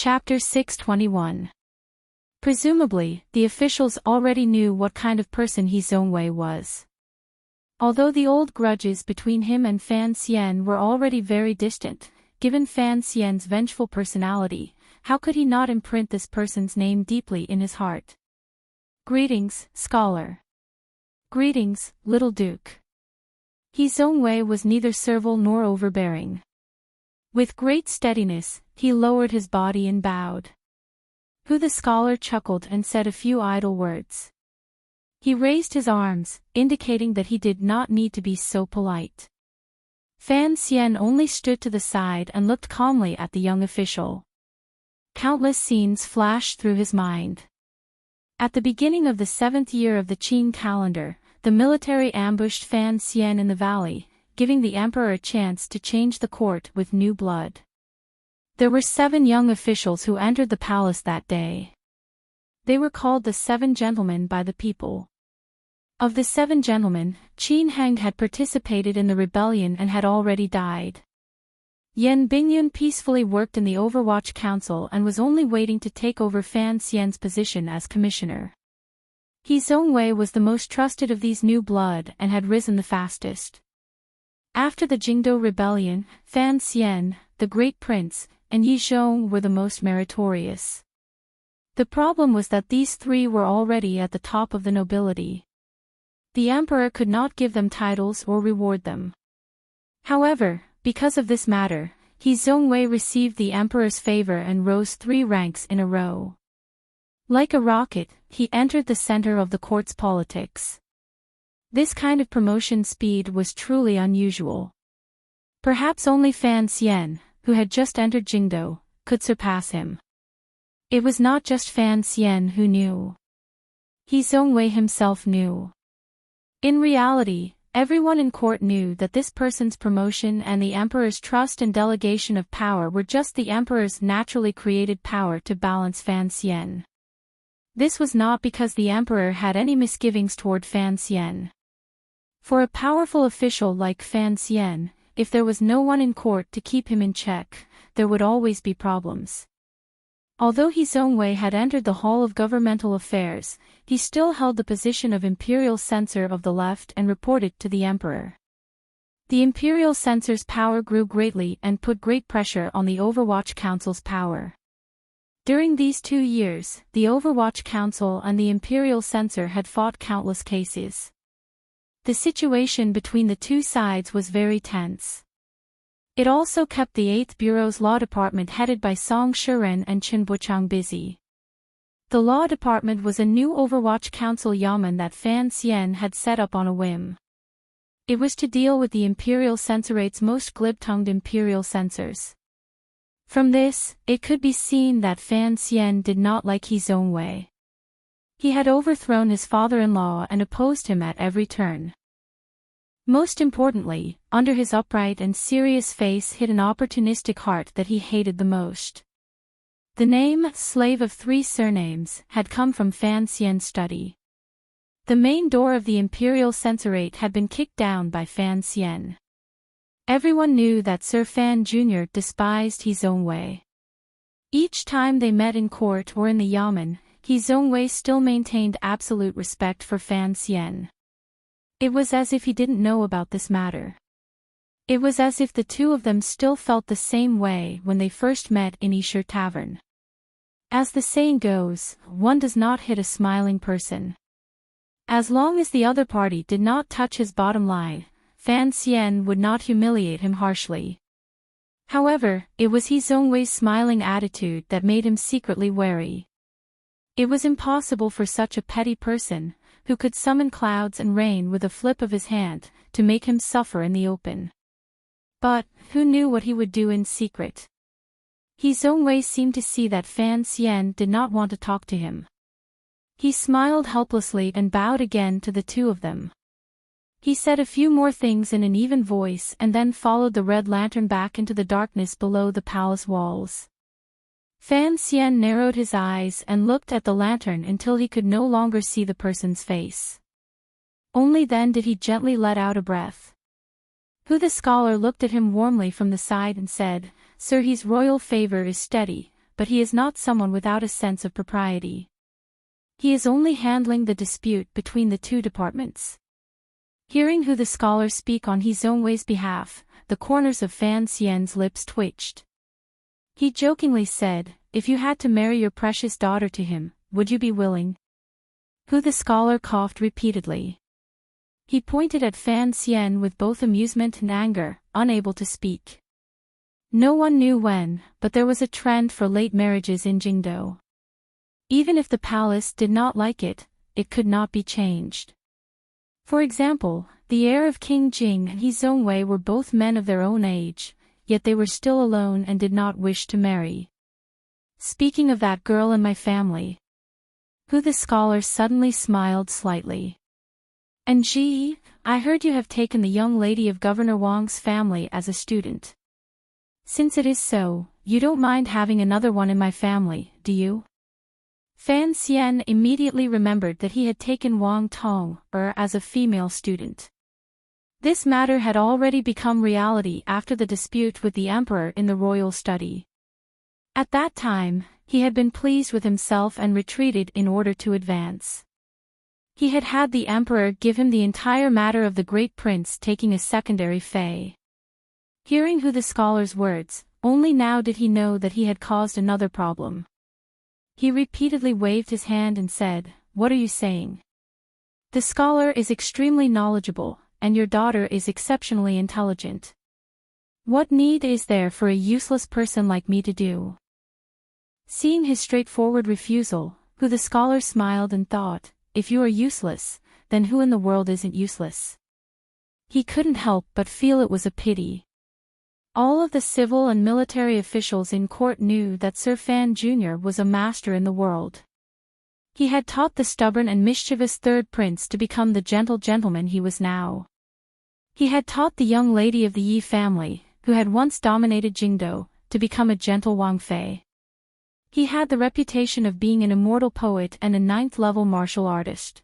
Chapter 621. Presumably, the officials already knew what kind of person He Zhongwei was. Although the old grudges between him and Fan Xian were already very distant, given Fan Xian's vengeful personality, how could he not imprint this person's name deeply in his heart? Greetings, scholar. Greetings, little duke. He Zhongwei was neither servile nor overbearing. With great steadiness, he lowered his body and bowed. The scholar chuckled and said a few idle words. He raised his arms, indicating that he did not need to be so polite. Fan Xian only stood to the side and looked calmly at the young official. Countless scenes flashed through his mind. At the beginning of the 7th year of the Qin calendar, the military ambushed Fan Xian in the valley, giving the emperor a chance to change the court with new blood. There were 7 young officials who entered the palace that day. They were called the 7 gentlemen by the people. Of the 7 gentlemen, Qin Heng had participated in the rebellion and had already died. Yan Bingyun peacefully worked in the Overwatch Council and was only waiting to take over Fan Xian's position as commissioner. He Zhongwei was the most trusted of these new blood and had risen the fastest. After the Jingdou rebellion, Fan Xian, the great prince, and Yi Zhong were the most meritorious. The problem was that these 3 were already at the top of the nobility. The emperor could not give them titles or reward them. However, because of this matter, He Zhongwei received the emperor's favor and rose 3 ranks in a row. Like a rocket, he entered the center of the court's politics. This kind of promotion speed was truly unusual. Perhaps only Fan Xian, who had just entered Jingdou, could surpass him. It was not just Fan Xian who knew. He Zhongwei himself knew. In reality, everyone in court knew that this person's promotion and the emperor's trust and delegation of power were just the emperor's naturally created power to balance Fan Xian. This was not because the emperor had any misgivings toward Fan Xian. For a powerful official like Fan Xian, if there was no one in court to keep him in check, there would always be problems. Although He Zhongwei had entered the Hall of Governmental Affairs, he still held the position of Imperial Censor of the Left and reported to the Emperor. The Imperial Censor's power grew greatly and put great pressure on the Overwatch Council's power. During these 2 years, the Overwatch Council and the Imperial Censor had fought countless cases. The situation between the 2 sides was very tense. It also kept the 8th Bureau's law department headed by Song Shiren and Chen Buchang busy. The law department was a new Overwatch Council yamen that Fan Xian had set up on a whim. It was to deal with the Imperial Censorate's most glib-tongued Imperial censors. From this, it could be seen that Fan Xian did not like He Zhongwei. He had overthrown his father-in-law and opposed him at every turn. Most importantly, under his upright and serious face hid an opportunistic heart that he hated the most. The name, Slave of 3 Surnames, had come from Fan Xian's study. The main door of the Imperial Censorate had been kicked down by Fan Xian. Everyone knew that Sir Fan Jr. despised He Zhongwei. Each time they met in court or in the yamen, He Zhongwei still maintained absolute respect for Fan Xian. It was as if he didn't know about this matter. It was as if the 2 of them still felt the same way when they first met in Yishir Tavern. As the saying goes, one does not hit a smiling person. As long as the other party did not touch his bottom line, Fan Xian would not humiliate him harshly. However, it was He Zhongwei's smiling attitude that made him secretly wary. It was impossible for such a petty person, who could summon clouds and rain with a flip of his hand, to make him suffer in the open. But, who knew what he would do in secret? He Zhongwei seemed to see that Fan Xian did not want to talk to him. He smiled helplessly and bowed again to the 2 of them. He said a few more things in an even voice and then followed the red lantern back into the darkness below the palace walls. Fan Xian narrowed his eyes and looked at the lantern until he could no longer see the person's face. Only then did he gently let out a breath. The scholar looked at him warmly from the side and said, "Sir, his royal favor is steady, but he is not someone without a sense of propriety. He is only handling the dispute between the two departments. Hearing Hu the scholar speak on He Zhongwei's behalf, the corners of Fan Xian's lips twitched. He jokingly said, "If you had to marry your precious daughter to him, would you be willing?" Hu the scholar coughed repeatedly. He pointed at Fan Xian with both amusement and anger, unable to speak. No one knew when, but there was a trend for late marriages in Jingdou. Even if the palace did not like it, it could not be changed. For example, the heir of King Jing and He Zhongwei were both men of their own age, yet they were still alone and did not wish to marry. Speaking of that girl in my family. Hu the scholar suddenly smiled slightly. And Ji, I heard you have taken the young lady of Governor Wang's family as a student. Since it is so, you don't mind having another one in my family, do you? Fan Xian immediately remembered that he had taken Wang Tong as a female student. This matter had already become reality after the dispute with the emperor in the royal study. At that time, he had been pleased with himself and retreated in order to advance. He had had the emperor give him the entire matter of the great prince taking a secondary fei. Hearing Hu the scholar's words, only now did he know that he had caused another problem. He repeatedly waved his hand and said, "What are you saying? The scholar is extremely knowledgeable, and your daughter is exceptionally intelligent. What need is there for a useless person like me to do?" Seeing his straightforward refusal, Hu the scholar smiled and thought, if you are useless, then who in the world isn't useless? He couldn't help but feel it was a pity. All of the civil and military officials in court knew that Sir Fan Jr. was a master in the world. He had taught the stubborn and mischievous third prince to become the gentle gentleman he was now. He had taught the young lady of the Yi family, who had once dominated Jingdou, to become a gentle Wang Fei. He had the reputation of being an immortal poet and a ninth-level martial artist.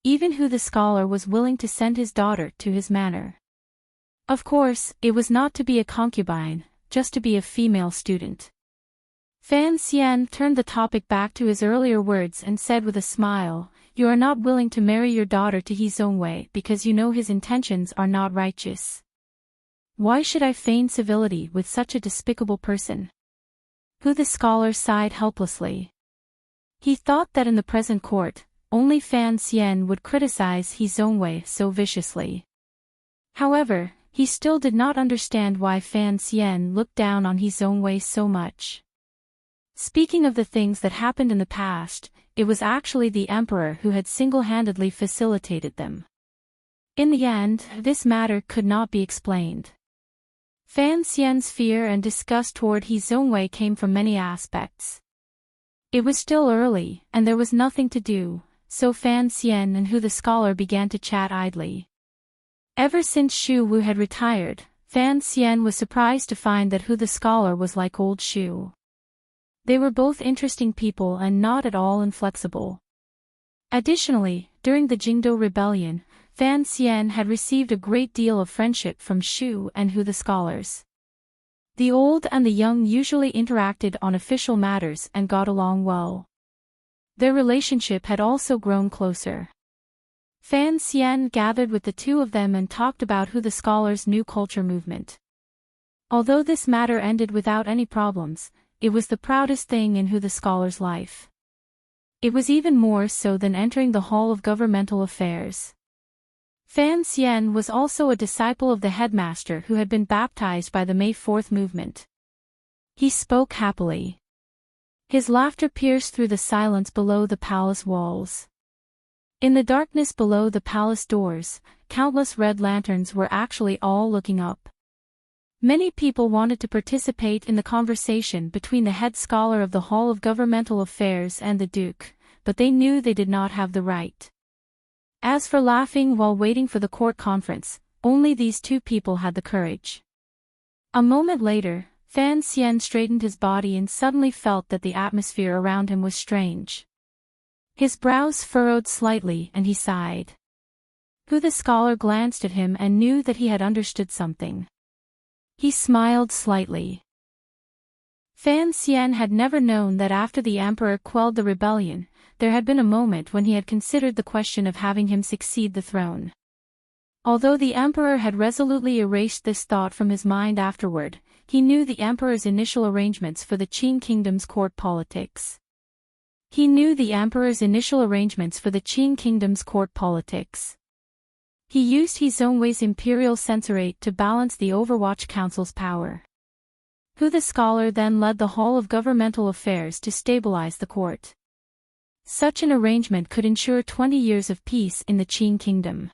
Even Hu the scholar was willing to send his daughter to his manor. Of course, it was not to be a concubine, just to be a female student. Fan Xian turned the topic back to his earlier words and said with a smile, "You are not willing to marry your daughter to He Zhongwei because you know his intentions are not righteous. Why should I feign civility with such a despicable person?" Hu the scholar sighed helplessly. He thought that in the present court, only Fan Xian would criticize He Zhongwei so viciously. However, he still did not understand why Fan Xian looked down on He Zhongwei so much. Speaking of the things that happened in the past, it was actually the emperor who had single-handedly facilitated them. In the end, this matter could not be explained. Fan Xian's fear and disgust toward He Zhongwei came from many aspects. It was still early, and there was nothing to do, so Fan Xian and Hu the scholar began to chat idly. Ever since Shu Wu had retired, Fan Xian was surprised to find that Hu the scholar was like old Shu. They were both interesting people and not at all inflexible. Additionally, during the Jingdou rebellion, Fan Xian had received a great deal of friendship from Shu and Hu the scholars. The old and the young usually interacted on official matters and got along well. Their relationship had also grown closer. Fan Xian gathered with the two of them and talked about Hu the scholar's new culture movement. Although this matter ended without any problems, it was the proudest thing in Hu the scholar's life. It was even more so than entering the Hall of Governmental Affairs. Fan Xian was also a disciple of the headmaster who had been baptized by the May 4th movement. He spoke happily. His laughter pierced through the silence below the palace walls. In the darkness below the palace doors, countless red lanterns were actually all looking up. Many people wanted to participate in the conversation between the head scholar of the Hall of Governmental Affairs and the Duke, but they knew they did not have the right. As for laughing while waiting for the court conference, only these two people had the courage. A moment later, Fan Xian straightened his body and suddenly felt that the atmosphere around him was strange. His brows furrowed slightly and he sighed. Hu the scholar glanced at him and knew that he had understood something. He smiled slightly. Fan Xian had never known that after the emperor quelled the rebellion, there had been a moment when he had considered the question of having him succeed the throne. Although the emperor had resolutely erased this thought from his mind afterward, he knew the emperor's initial arrangements for the Qing kingdom's court politics. He used He Zongwei's imperial censorate to balance the Overwatch Council's power. Hu the scholar then led the Hall of Governmental Affairs to stabilize the court. Such an arrangement could ensure 20 years of peace in the Qing kingdom.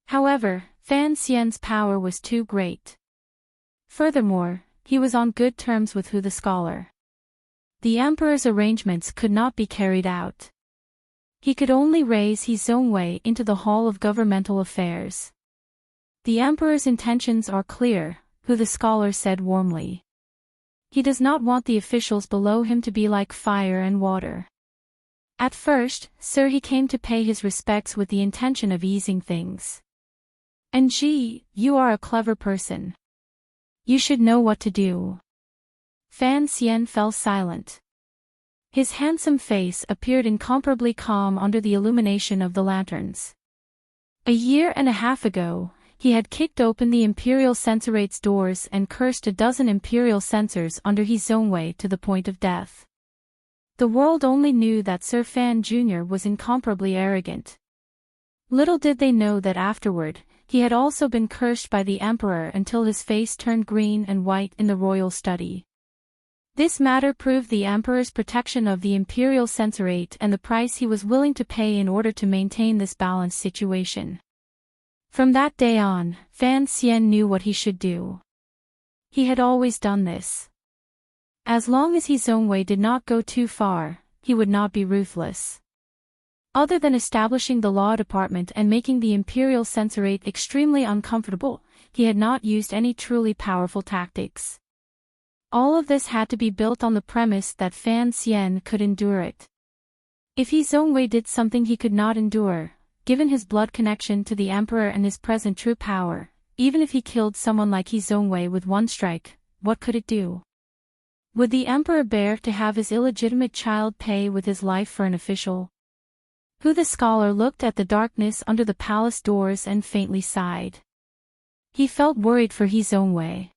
However, Fan Xian's power was too great. Furthermore, he was on good terms with Hu the scholar. The emperor's arrangements could not be carried out. He could only raise He Zongwei into the Hall of Governmental Affairs. The emperor's intentions are clear, Hu the scholar said warmly. He does not want the officials below him to be like fire and water. At first, sir, he came to pay his respects with the intention of easing things. And you are a clever person. You should know what to do. Fan Xian fell silent. His handsome face appeared incomparably calm under the illumination of the lanterns. A year and a half ago, he had kicked open the imperial censorate's doors and cursed a dozen imperial censors under He Zongwei to the point of death. The world only knew that Sir Fan Jr. was incomparably arrogant. Little did they know that afterward, he had also been cursed by the emperor until his face turned green and white in the royal study. This matter proved the emperor's protection of the imperial censorate and the price he was willing to pay in order to maintain this balanced situation. From that day on, Fan Xian knew what he should do. He had always done this. As long as He Zongwei did not go too far, he would not be ruthless. Other than establishing the law department and making the imperial censorate extremely uncomfortable, he had not used any truly powerful tactics. All of this had to be built on the premise that Fan Xian could endure it. If He Zongwei did something he could not endure, given his blood connection to the emperor and his present true power, even if he killed someone like He Zongwei with one strike, what could it do? Would the emperor bear to have his illegitimate child pay with his life for an official? Hu the scholar looked at the darkness under the palace doors and faintly sighed. He felt worried for He Zongwei.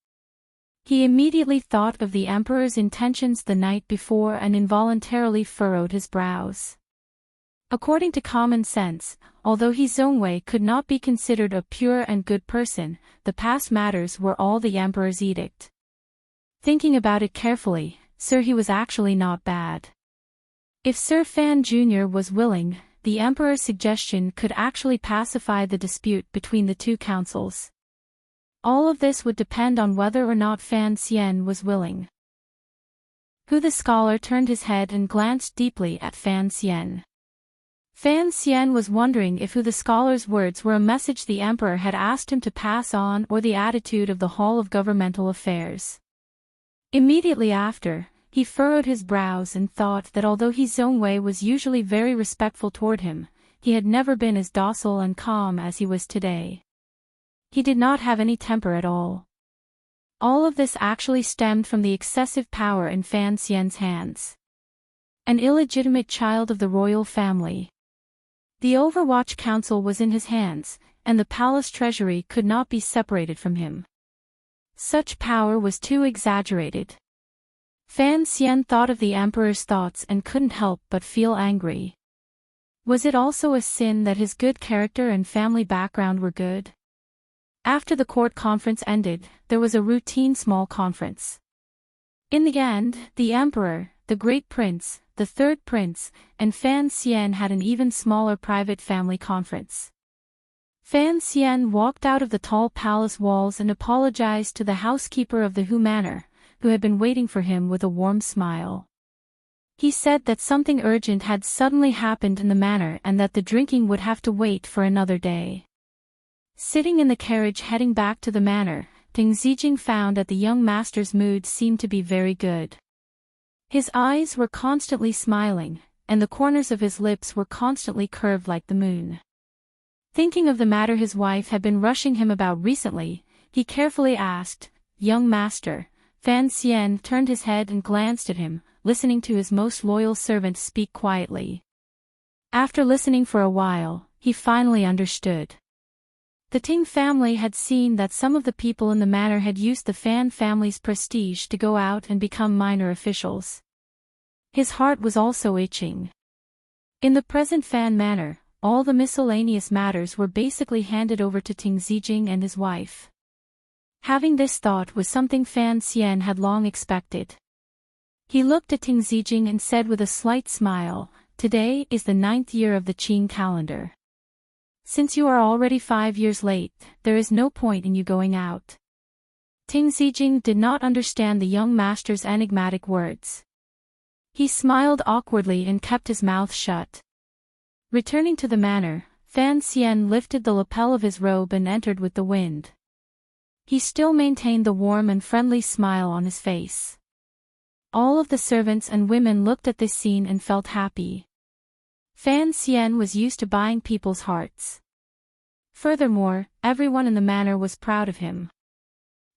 He immediately thought of the emperor's intentions the night before and involuntarily furrowed his brows. According to common sense, although He Zongwei could not be considered a pure and good person, the past matters were all the emperor's edict. Thinking about it carefully, sir, he was actually not bad. If Sir Fan Jr. was willing, the emperor's suggestion could actually pacify the dispute between the two councils. All of this would depend on whether or not Fan Xian was willing. Hu the scholar turned his head and glanced deeply at Fan Xian. Fan Xian was wondering if Hu the scholar's words were a message the emperor had asked him to pass on or the attitude of the Hall of Governmental Affairs. Immediately after, he furrowed his brows and thought that although He Zongwei was usually very respectful toward him, he had never been as docile and calm as he was today. He did not have any temper at all. All of this actually stemmed from the excessive power in Fan Xian's hands. An illegitimate child of the royal family. The Overwatch Council was in his hands, and the palace treasury could not be separated from him. Such power was too exaggerated. Fan Xian thought of the emperor's thoughts and couldn't help but feel angry. Was it also a sin that his good character and family background were good? After the court conference ended, there was a routine small conference. In the end, the emperor, the great prince, the third prince, and Fan Xian had an even smaller private family conference. Fan Xian walked out of the tall palace walls and apologized to the housekeeper of the Hu Manor, who had been waiting for him with a warm smile. He said that something urgent had suddenly happened in the manor and that the drinking would have to wait for another day. Sitting in the carriage heading back to the manor, Ding Zijing found that the young master's mood seemed to be very good. His eyes were constantly smiling, and the corners of his lips were constantly curved like the moon. Thinking of the matter his wife had been rushing him about recently, he carefully asked, "Young master, Fan Xian turned his head and glanced at him, listening to his most loyal servant speak quietly. After listening for a while, he finally understood. The Ting family had seen that some of the people in the manor had used the Fan family's prestige to go out and become minor officials. His heart was also itching. In the present Fan manor, all the miscellaneous matters were basically handed over to Ting Zijing and his wife. Having this thought was something Fan Xian had long expected. He looked at Ting Zijing and said with a slight smile, "Today is the 9th year of the Qing calendar. Since you are already 5 years late, there is no point in you going out." Ting Zijing did not understand the young master's enigmatic words. He smiled awkwardly and kept his mouth shut. Returning to the manor, Fan Xian lifted the lapel of his robe and entered with the wind. He still maintained the warm and friendly smile on his face. All of the servants and women looked at this scene and felt happy. Fan Xian was used to buying people's hearts. Furthermore, everyone in the manor was proud of him.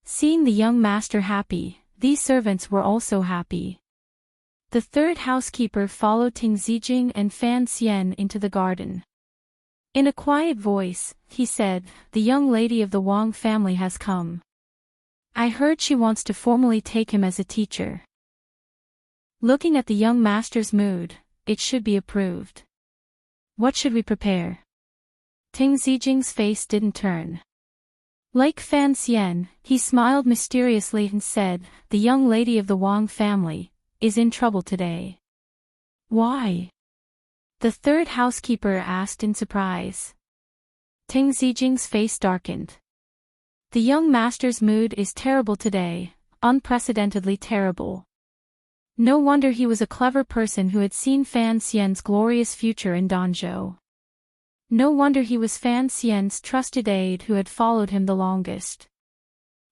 Seeing the young master happy, these servants were also happy. The third housekeeper followed Ting Zijing and Fan Xian into the garden. In a quiet voice, he said, "The young lady of the Wang family has come. I heard she wants to formally take him as a teacher." Looking at the young master's mood, it should be approved. What should we prepare? Ting Zijing's face didn't turn. Like Fan Xian, he smiled mysteriously and said, "The young lady of the Wang family is in trouble today." "Why?" the third housekeeper asked in surprise. Ting Zijing's face darkened. "The young master's mood is terrible today, unprecedentedly terrible. No wonder he was a clever person who had seen Fan Xian's glorious future in Danzhou. No wonder he was Fan Xian's trusted aide who had followed him the longest."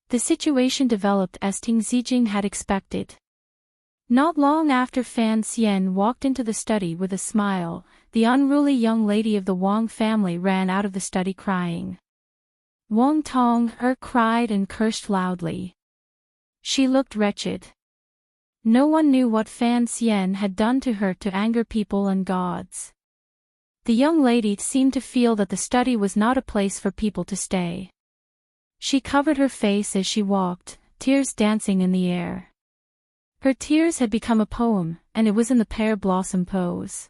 The situation developed as Ting Zijing had expected. Not long after Fan Xian walked into the study with a smile, the unruly young lady of the Wang family ran out of the study crying. Wang Tong cried and cursed loudly. She looked wretched. No one knew what Fan Xian had done to her to anger people and gods. The young lady seemed to feel that the study was not a place for people to stay. She covered her face as she walked, tears dancing in the air. Her tears had become a poem, and it was in the pear blossom pose.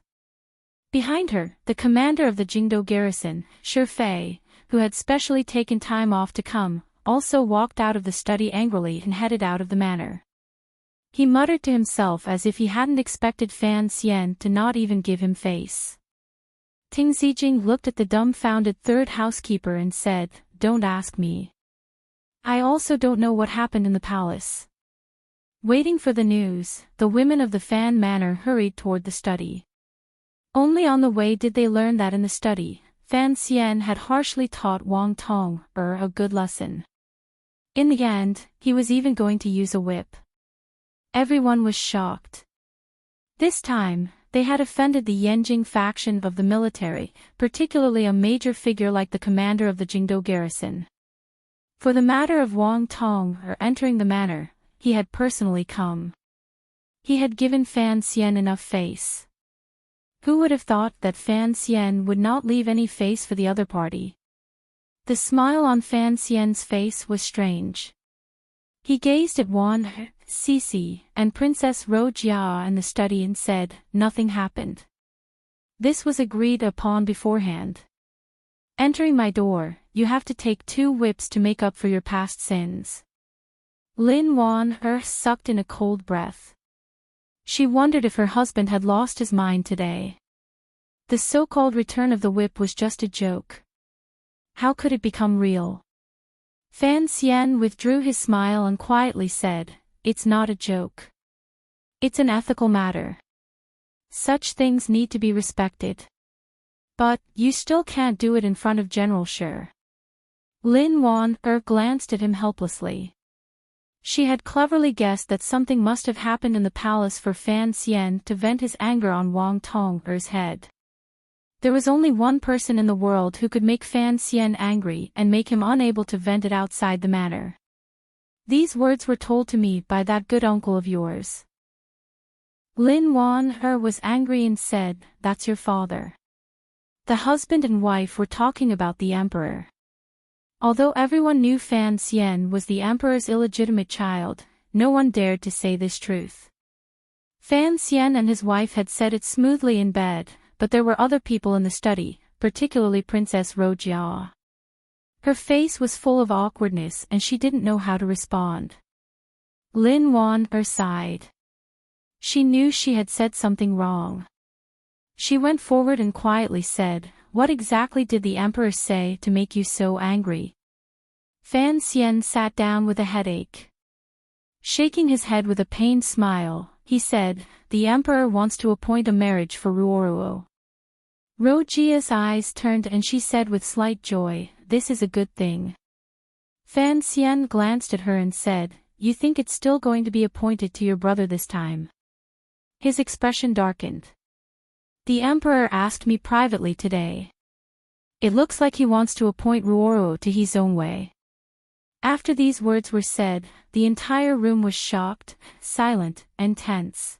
Behind her, the commander of the Jingdou garrison, Shi Fei, who had specially taken time off to come, also walked out of the study angrily and headed out of the manor. He muttered to himself as if he hadn't expected Fan Xian to not even give him face. Ting Zijing looked at the dumbfounded third housekeeper and said, "Don't ask me. I also don't know what happened in the palace." Waiting for the news, the women of the Fan manor hurried toward the study. Only on the way did they learn that in the study, Fan Xian had harshly taught Wang Tong a good lesson. In the end, he was even going to use a whip. Everyone was shocked. This time, they had offended the Yanjing faction of the military, particularly a major figure like the commander of the Jingdou garrison. For the matter of Wang Tong entering the manor, he had personally come. He had given Fan Xian enough face. Who would have thought that Fan Xian would not leave any face for the other party? The smile on Fan Xian's face was strange. He gazed at Wan Sisi and Princess Rojia in the study and said, "Nothing happened. This was agreed upon beforehand. Entering my door, you have to take 2 whips to make up for your past sins." Lin Wan sucked in a cold breath. She wondered if her husband had lost his mind today. The so-called return of the whip was just a joke. How could it become real? Fan Xian withdrew his smile and quietly said, "It's not a joke. It's an ethical matter. Such things need to be respected. But, you still can't do it in front of General Shi." Lin Wan glanced at him helplessly. She had cleverly guessed that something must have happened in the palace for Fan Xian to vent his anger on Wang Tong's head. There was only one person in the world who could make Fan Xian angry and make him unable to vent it outside the manor. These words were told to me by that good uncle of yours. Lin Wan was angry and said, "That's your father." The husband and wife were talking about the emperor. Although everyone knew Fan Xian was the emperor's illegitimate child, no one dared to say this truth. Fan Xian and his wife had said it smoothly in bed, but there were other people in the study, particularly Princess Rojia. Her face was full of awkwardness and she didn't know how to respond. Lin Wan sighed. She knew she had said something wrong. She went forward and quietly said, "What exactly did the emperor say to make you so angry?" Fan Xian sat down with a headache. Shaking his head with a pained smile, he said, "The emperor wants to appoint a marriage for Ruoruo." Rojia's eyes turned and she said with slight joy, "This is a good thing." Fan Xian glanced at her and said, "You think it's still going to be appointed to your brother this time?" His expression darkened. "The emperor asked me privately today. It looks like he wants to appoint Ruoruo to his own way." After these words were said, the entire room was shocked, silent, and tense.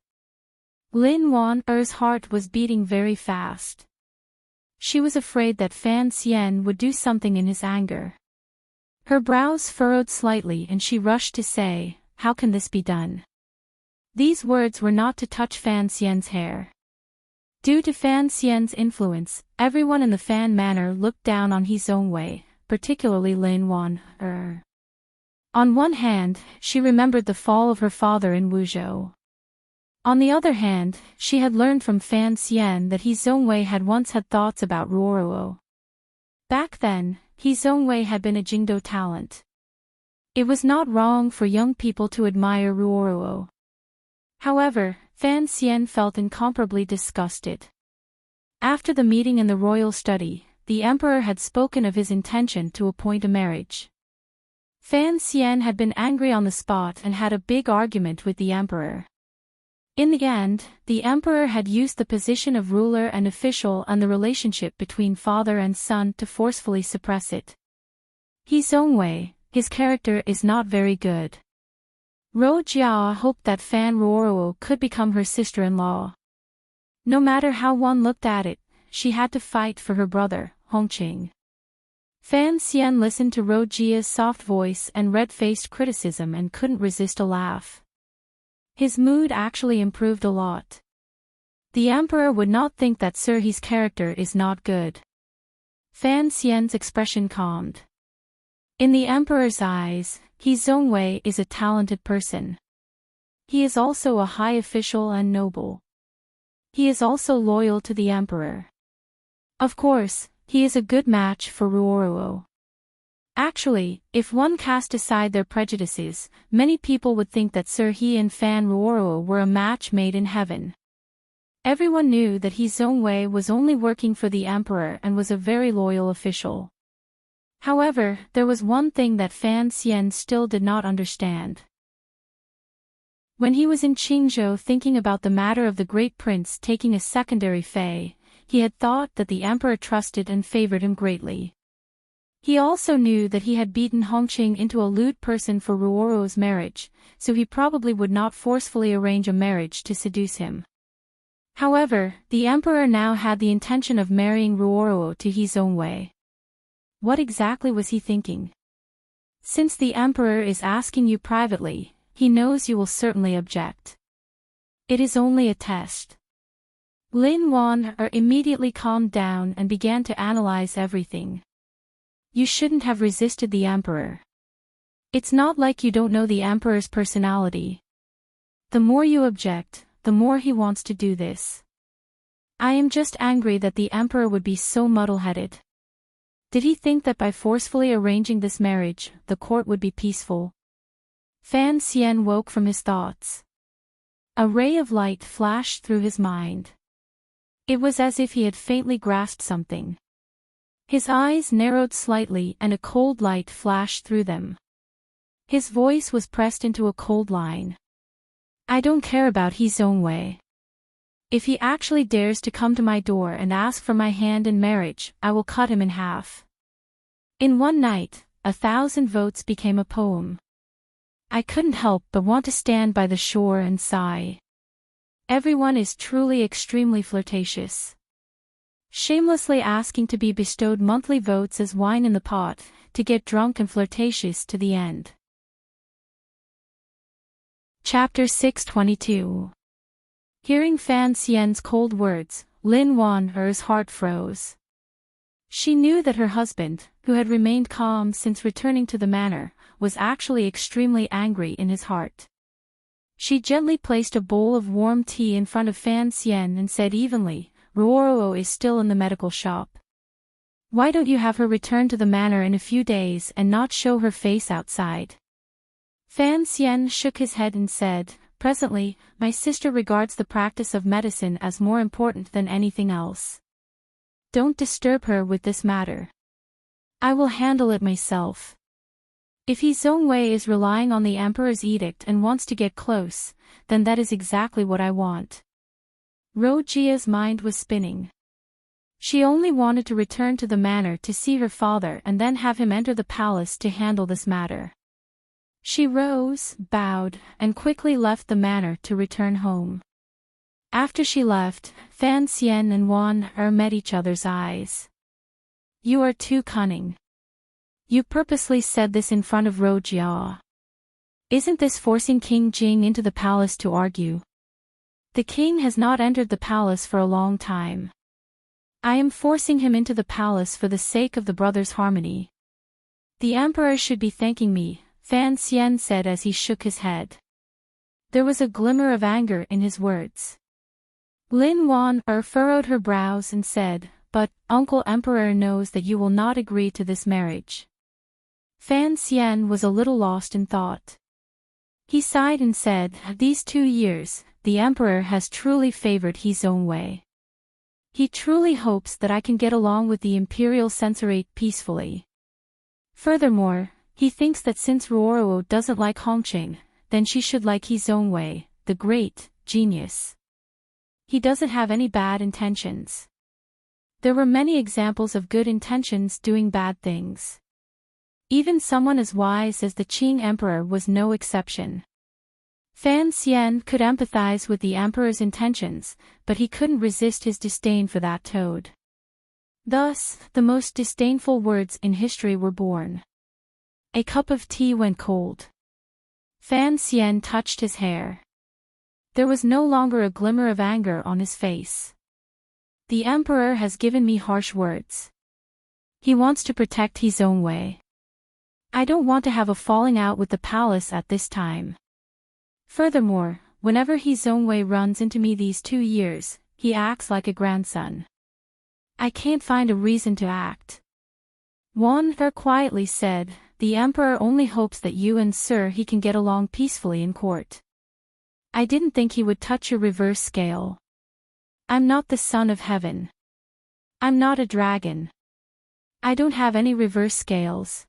Lin Wan's heart was beating very fast. She was afraid that Fan Xian would do something in his anger. Her brows furrowed slightly and she rushed to say, "How can this be done?" These words were not to touch Fan Xian's hair. Due to Fan Xian's influence, everyone in the Fan manor looked down on his own way, particularly Lin Wan. On one hand, she remembered the fall of her father in Wuzhou. On the other hand, she had learned from Fan Xian that He Zongwei had once had thoughts about Ruoruo. Back then, He Zongwei had been a Jingdo talent. It was not wrong for young people to admire Ruoruo. However, Fan Xian felt incomparably disgusted. After the meeting in the royal study, the emperor had spoken of his intention to appoint a marriage. Fan Xian had been angry on the spot and had a big argument with the emperor. In the end, the emperor had used the position of ruler and official and the relationship between father and son to forcefully suppress it. He Zongwei, his character is not very good. Rojia hoped that Fan Ruoruo could become her sister-in-law. No matter how one looked at it, she had to fight for her brother, Hongqing. Fan Xian listened to Rojia's soft voice and red-faced criticism and couldn't resist a laugh. His mood actually improved a lot. The emperor would not think that Sir He's character is not good. Fan Xian's expression calmed. In the emperor's eyes, He Zongwei is a talented person. He is also a high official and noble. He is also loyal to the emperor. Of course, he is a good match for Ruoruo. Actually, if one cast aside their prejudices, many people would think that Sir He and Fan Ruoruo were a match made in heaven. Everyone knew that He Zongwei was only working for the emperor and was a very loyal official. However, there was one thing that Fan Xian still did not understand. When he was in Qingzhou thinking about the matter of the great prince taking a secondary fei, he had thought that the emperor trusted and favored him greatly. He also knew that he had beaten Hongqing into a lewd person for Ruoruo's marriage, so he probably would not forcefully arrange a marriage to seduce him. However, the emperor now had the intention of marrying Ruoruo to He Zongwei. What exactly was he thinking? Since the emperor is asking you privately, he knows you will certainly object. It is only a test. Lin Wan immediately calmed down and began to analyze everything. You shouldn't have resisted the emperor. It's not like you don't know the emperor's personality. The more you object, the more he wants to do this. I am just angry that the emperor would be so muddle-headed. Did he think that by forcefully arranging this marriage, the court would be peaceful? Fan Xian woke from his thoughts. A ray of light flashed through his mind. It was as if he had faintly grasped something. His eyes narrowed slightly and a cold light flashed through them. His voice was pressed into a cold line. I don't care about He Zongwei. If he actually dares to come to my door and ask for my hand in marriage, I will cut him in half. In one night, 1,000 votes became a poem. I couldn't help but want to stand by the shore and sigh. Everyone is truly extremely flirtatious. Shamelessly asking to be bestowed monthly votes as wine in the pot, to get drunk and flirtatious to the end. Chapter 622. Hearing Fan Xian's cold words, Lin Wan'er's heart froze. She knew that her husband, who had remained calm since returning to the manor, was actually extremely angry in his heart. She gently placed a bowl of warm tea in front of Fan Xian and said evenly, Ruoro is still in the medical shop. Why don't you have her return to the manor in a few days and not show her face outside? Fan Xian shook his head and said, Presently, my sister regards the practice of medicine as more important than anything else. Don't disturb her with this matter. I will handle it myself. If He Zongwei is relying on the Emperor's edict and wants to get close, then that is exactly what I want. Rojia's mind was spinning. She only wanted to return to the manor to see her father and then have him enter the palace to handle this matter. She rose, bowed, and quickly left the manor to return home. After she left, Fan Xian and Wan'er met each other's eyes. You are too cunning. You purposely said this in front of Rojia. Isn't this forcing King Jing into the palace to argue? The king has not entered the palace for a long time. I am forcing him into the palace for the sake of the brothers' harmony. The emperor should be thanking me, Fan Xian said as he shook his head. There was a glimmer of anger in his words. Lin Wan'er furrowed her brows and said, But, Uncle Emperor knows that you will not agree to this marriage. Fan Xian was a little lost in thought. He sighed and said, These 2 years, the Emperor has truly favored He Zongwei. He truly hopes that I can get along with the Imperial Censorate peacefully. Furthermore, he thinks that since Ruoro doesn't like Hongqing, then she should like He Zongwei, the great genius. He doesn't have any bad intentions. There were many examples of good intentions doing bad things. Even someone as wise as the Qing Emperor was no exception. Fan Xian could empathize with the emperor's intentions, but he couldn't resist his disdain for that toad. Thus, the most disdainful words in history were born. A cup of tea went cold. Fan Xian touched his hair. There was no longer a glimmer of anger on his face. The emperor has given me harsh words. He wants to protect He Zongwei. I don't want to have a falling out with the palace at this time. Furthermore, whenever He Zongwei runs into me these 2 years, he acts like a grandson. I can't find a reason to act. Wan'er quietly said, The emperor only hopes that you and Sir He can get along peacefully in court. I didn't think he would touch your reverse scale. I'm not the son of heaven. I'm not a dragon. I don't have any reverse scales.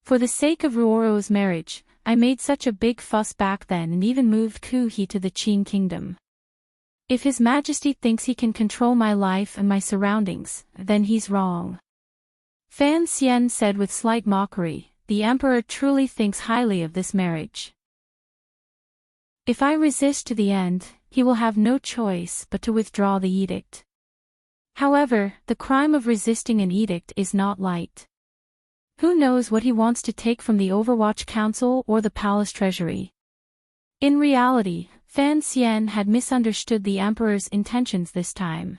For the sake of Ruoro's marriage, I made such a big fuss back then and even moved Kuhi to the Qing kingdom. If His Majesty thinks he can control my life and my surroundings, then he's wrong. Fan Xian said with slight mockery, the emperor truly thinks highly of this marriage. If I resist to the end, he will have no choice but to withdraw the edict. However, the crime of resisting an edict is not light. Who knows what he wants to take from the Overwatch Council or the palace treasury? In reality, Fan Xian had misunderstood the emperor's intentions this time.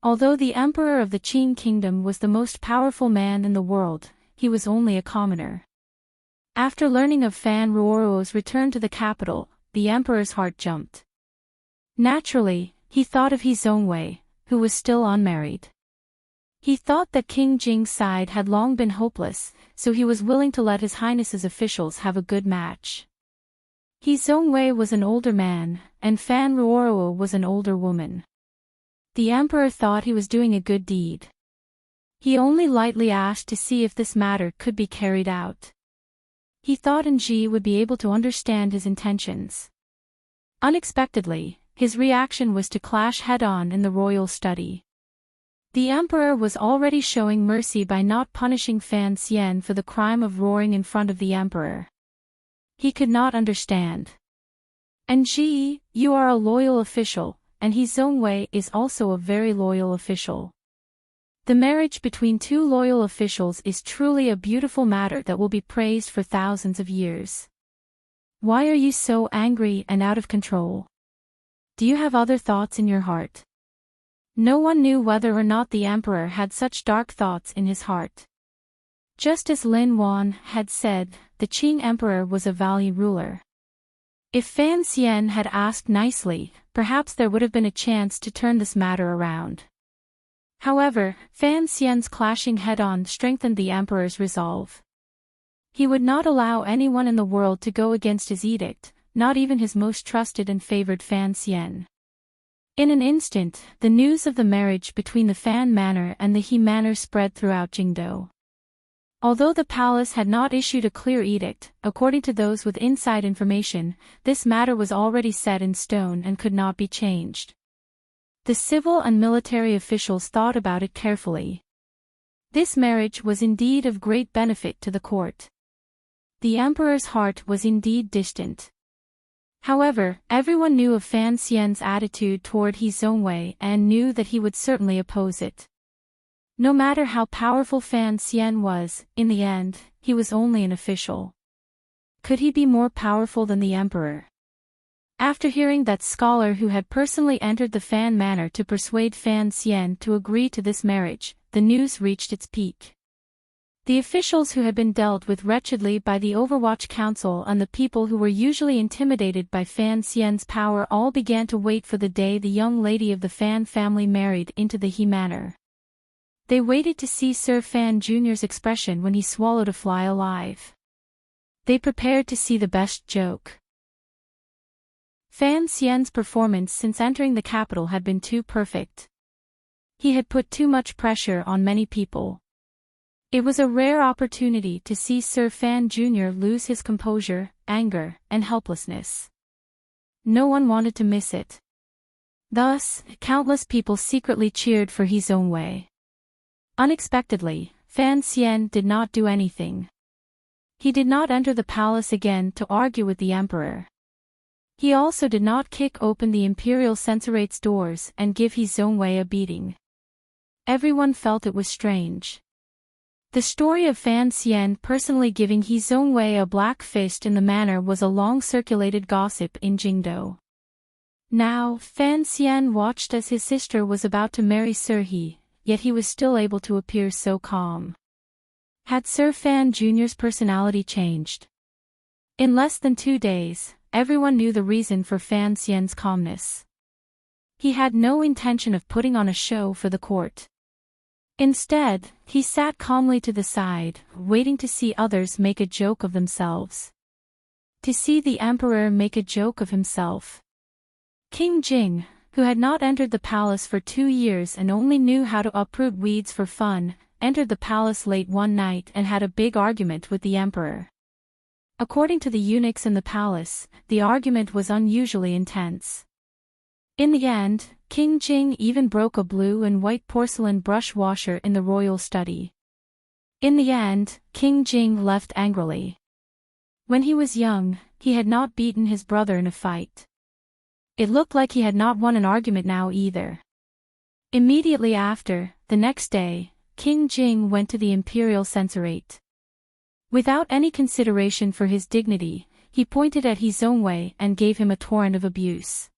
Although the emperor of the Qing kingdom was the most powerful man in the world, he was only a commoner. After learning of Fan Ruoro's return to the capital, the emperor's heart jumped. Naturally, he thought of He Zongwei, who was still unmarried. He thought that King Jing's side had long been hopeless, so he was willing to let His Highness's officials have a good match. He Zongwei was an older man, and Fan Ruoro was an older woman. The emperor thought he was doing a good deed. He only lightly asked to see if this matter could be carried out. He thought Ji would be able to understand his intentions. Unexpectedly, his reaction was to clash head-on in the royal study. The emperor was already showing mercy by not punishing Fan Xian for the crime of roaring in front of the emperor. He could not understand. And Ji, you are a loyal official, and He Zongwei is also a very loyal official. The marriage between two loyal officials is truly a beautiful matter that will be praised for thousands of years. Why are you so angry and out of control? Do you have other thoughts in your heart? No one knew whether or not the emperor had such dark thoughts in his heart. Just as Lin Wan had said, the Qing emperor was a valiant ruler. If Fan Xian had asked nicely, perhaps there would have been a chance to turn this matter around. However, Fan Xian's clashing head-on strengthened the emperor's resolve. He would not allow anyone in the world to go against his edict, not even his most trusted and favored Fan Xian. In an instant, the news of the marriage between the Fan Manor and the He Manor spread throughout Jingdou. Although the palace had not issued a clear edict, according to those with inside information, this matter was already set in stone and could not be changed. The civil and military officials thought about it carefully. This marriage was indeed of great benefit to the court. The emperor's heart was indeed distant. However, everyone knew of Fan Xian's attitude toward He Zongwei and knew that he would certainly oppose it. No matter how powerful Fan Xian was, in the end, he was only an official. Could he be more powerful than the emperor? After hearing that scholar who had personally entered the Fan Manor to persuade Fan Xian to agree to this marriage, the news reached its peak. The officials who had been dealt with wretchedly by the Overwatch Council and the people who were usually intimidated by Fan Xian's power all began to wait for the day the young lady of the Fan family married into the He Manor. They waited to see Sir Fan Jr.'s expression when he swallowed a fly alive. They prepared to see the best joke. Fan Xian's performance since entering the capital had been too perfect. He had put too much pressure on many people. It was a rare opportunity to see Sir Fan Jr. lose his composure, anger, and helplessness. No one wanted to miss it. Thus, countless people secretly cheered for He Zongwei. Unexpectedly, Fan Xian did not do anything. He did not enter the palace again to argue with the emperor. He also did not kick open the imperial censorate's doors and give He Zongwei a beating. Everyone felt it was strange. The story of Fan Xian personally giving He Zongwei a black fist in the manor was a long-circulated gossip in Jingdou. Now, Fan Xian watched as his sister was about to marry Sir He, yet he was still able to appear so calm. Had Sir Fan Jr.'s personality changed? In less than 2 days, everyone knew the reason for Fan Xian's calmness. He had no intention of putting on a show for the court. Instead, he sat calmly to the side, waiting to see others make a joke of themselves. To see the emperor make a joke of himself. King Jing, who had not entered the palace for 2 years and only knew how to uproot weeds for fun, entered the palace late one night and had a big argument with the emperor. According to the eunuchs in the palace, the argument was unusually intense. In the end, King Jing even broke a blue and white porcelain brush washer in the royal study. In the end, King Jing left angrily. When he was young, he had not beaten his brother in a fight. It looked like he had not won an argument now either. Immediately after, the next day, King Jing went to the imperial censorate. Without any consideration for his dignity, he pointed at He Zongwei and gave him a torrent of abuse.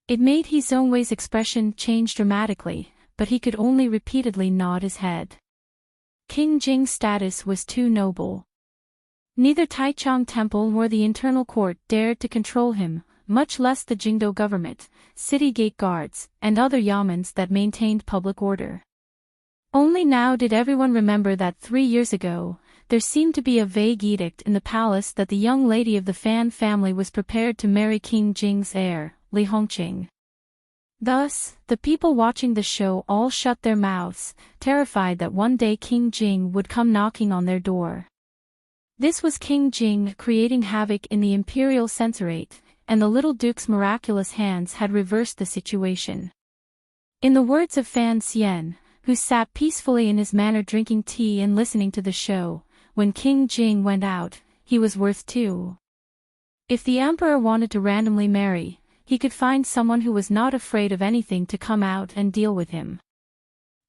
It made He Zongwei's expression change dramatically, but he could only repeatedly nod his head. King Jing's status was too noble. Neither Taichung Temple nor the internal court dared to control him, much less the Jingdou government, city gate guards, and other yamens that maintained public order. Only now did everyone remember that 3 years ago, there seemed to be a vague edict in the palace that the young lady of the Fan family was prepared to marry King Jing's heir, Li Hongqing. Thus, the people watching the show all shut their mouths, terrified that one day King Jing would come knocking on their door. This was King Jing creating havoc in the imperial censorate, and the little duke's miraculous hands had reversed the situation. In the words of Fan Xian, who sat peacefully in his manor drinking tea and listening to the show, when King Jing went out, he was worth 2. If the emperor wanted to randomly marry, he could find someone who was not afraid of anything to come out and deal with him.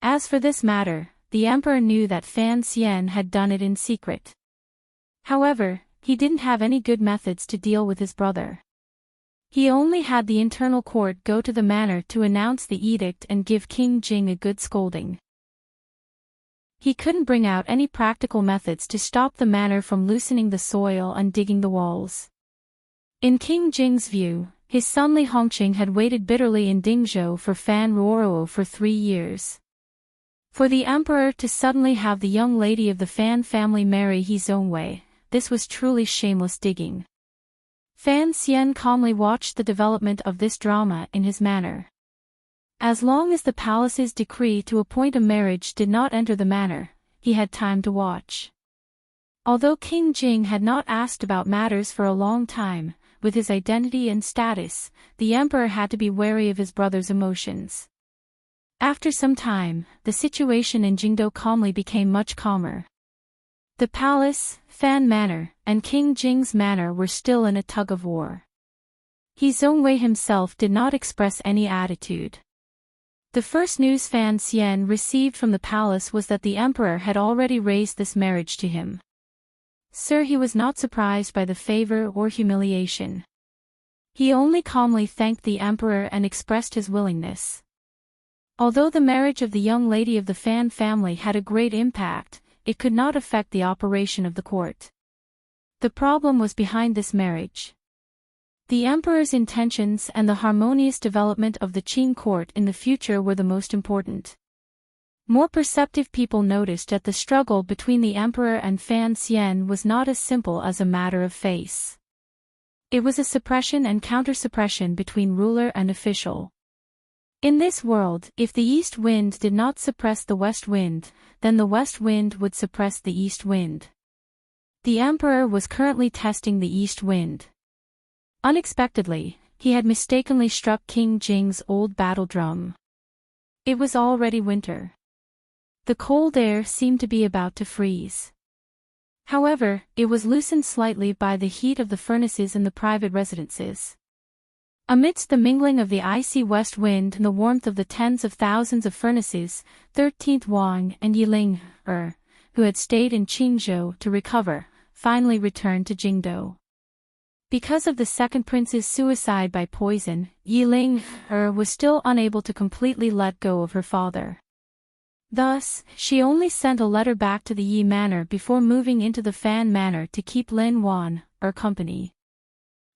As for this matter, the emperor knew that Fan Xian had done it in secret. However, he didn't have any good methods to deal with his brother. He only had the internal court go to the manor to announce the edict and give King Jing a good scolding. He couldn't bring out any practical methods to stop the manor from loosening the soil and digging the walls. In King Jing's view, his son Li Hongqing had waited bitterly in Dingzhou for Fan Ruoruo for 3 years. For the emperor to suddenly have the young lady of the Fan family marry his own way, this was truly shameless digging. Fan Xian calmly watched the development of this drama in his manor. As long as the palace's decree to appoint a marriage did not enter the manor, he had time to watch. Although King Jing had not asked about matters for a long time, with his identity and status, the emperor had to be wary of his brother's emotions. After some time, the situation in Jingdou calmly became much calmer. The palace, Fan Manor, and King Jing's manor were still in a tug-of-war. He Zhongwei himself did not express any attitude. The first news Fan Xian received from the palace was that the emperor had already raised this marriage to him. Sir, he was not surprised by the favor or humiliation. He only calmly thanked the emperor and expressed his willingness. Although the marriage of the young lady of the Fan family had a great impact, it could not affect the operation of the court. The problem was behind this marriage. The emperor's intentions and the harmonious development of the Qing court in the future were the most important. More perceptive people noticed that the struggle between the emperor and Fan Xian was not as simple as a matter of face. It was a suppression and counter-suppression between ruler and official. In this world, if the east wind did not suppress the west wind, then the west wind would suppress the east wind. The emperor was currently testing the east wind. Unexpectedly, he had mistakenly struck King Jing's old battle drum. It was already winter. The cold air seemed to be about to freeze. However, it was loosened slightly by the heat of the furnaces in the private residences. Amidst the mingling of the icy west wind and the warmth of the tens of thousands of furnaces, 13th Wang and Yiling, who had stayed in Qingzhou to recover, finally returned to Jingdou. Because of the second prince's suicide by poison, Yiling was still unable to completely let go of her father. Thus, she only sent a letter back to the Yi Manor before moving into the Fan Manor to keep Lin Wan, company.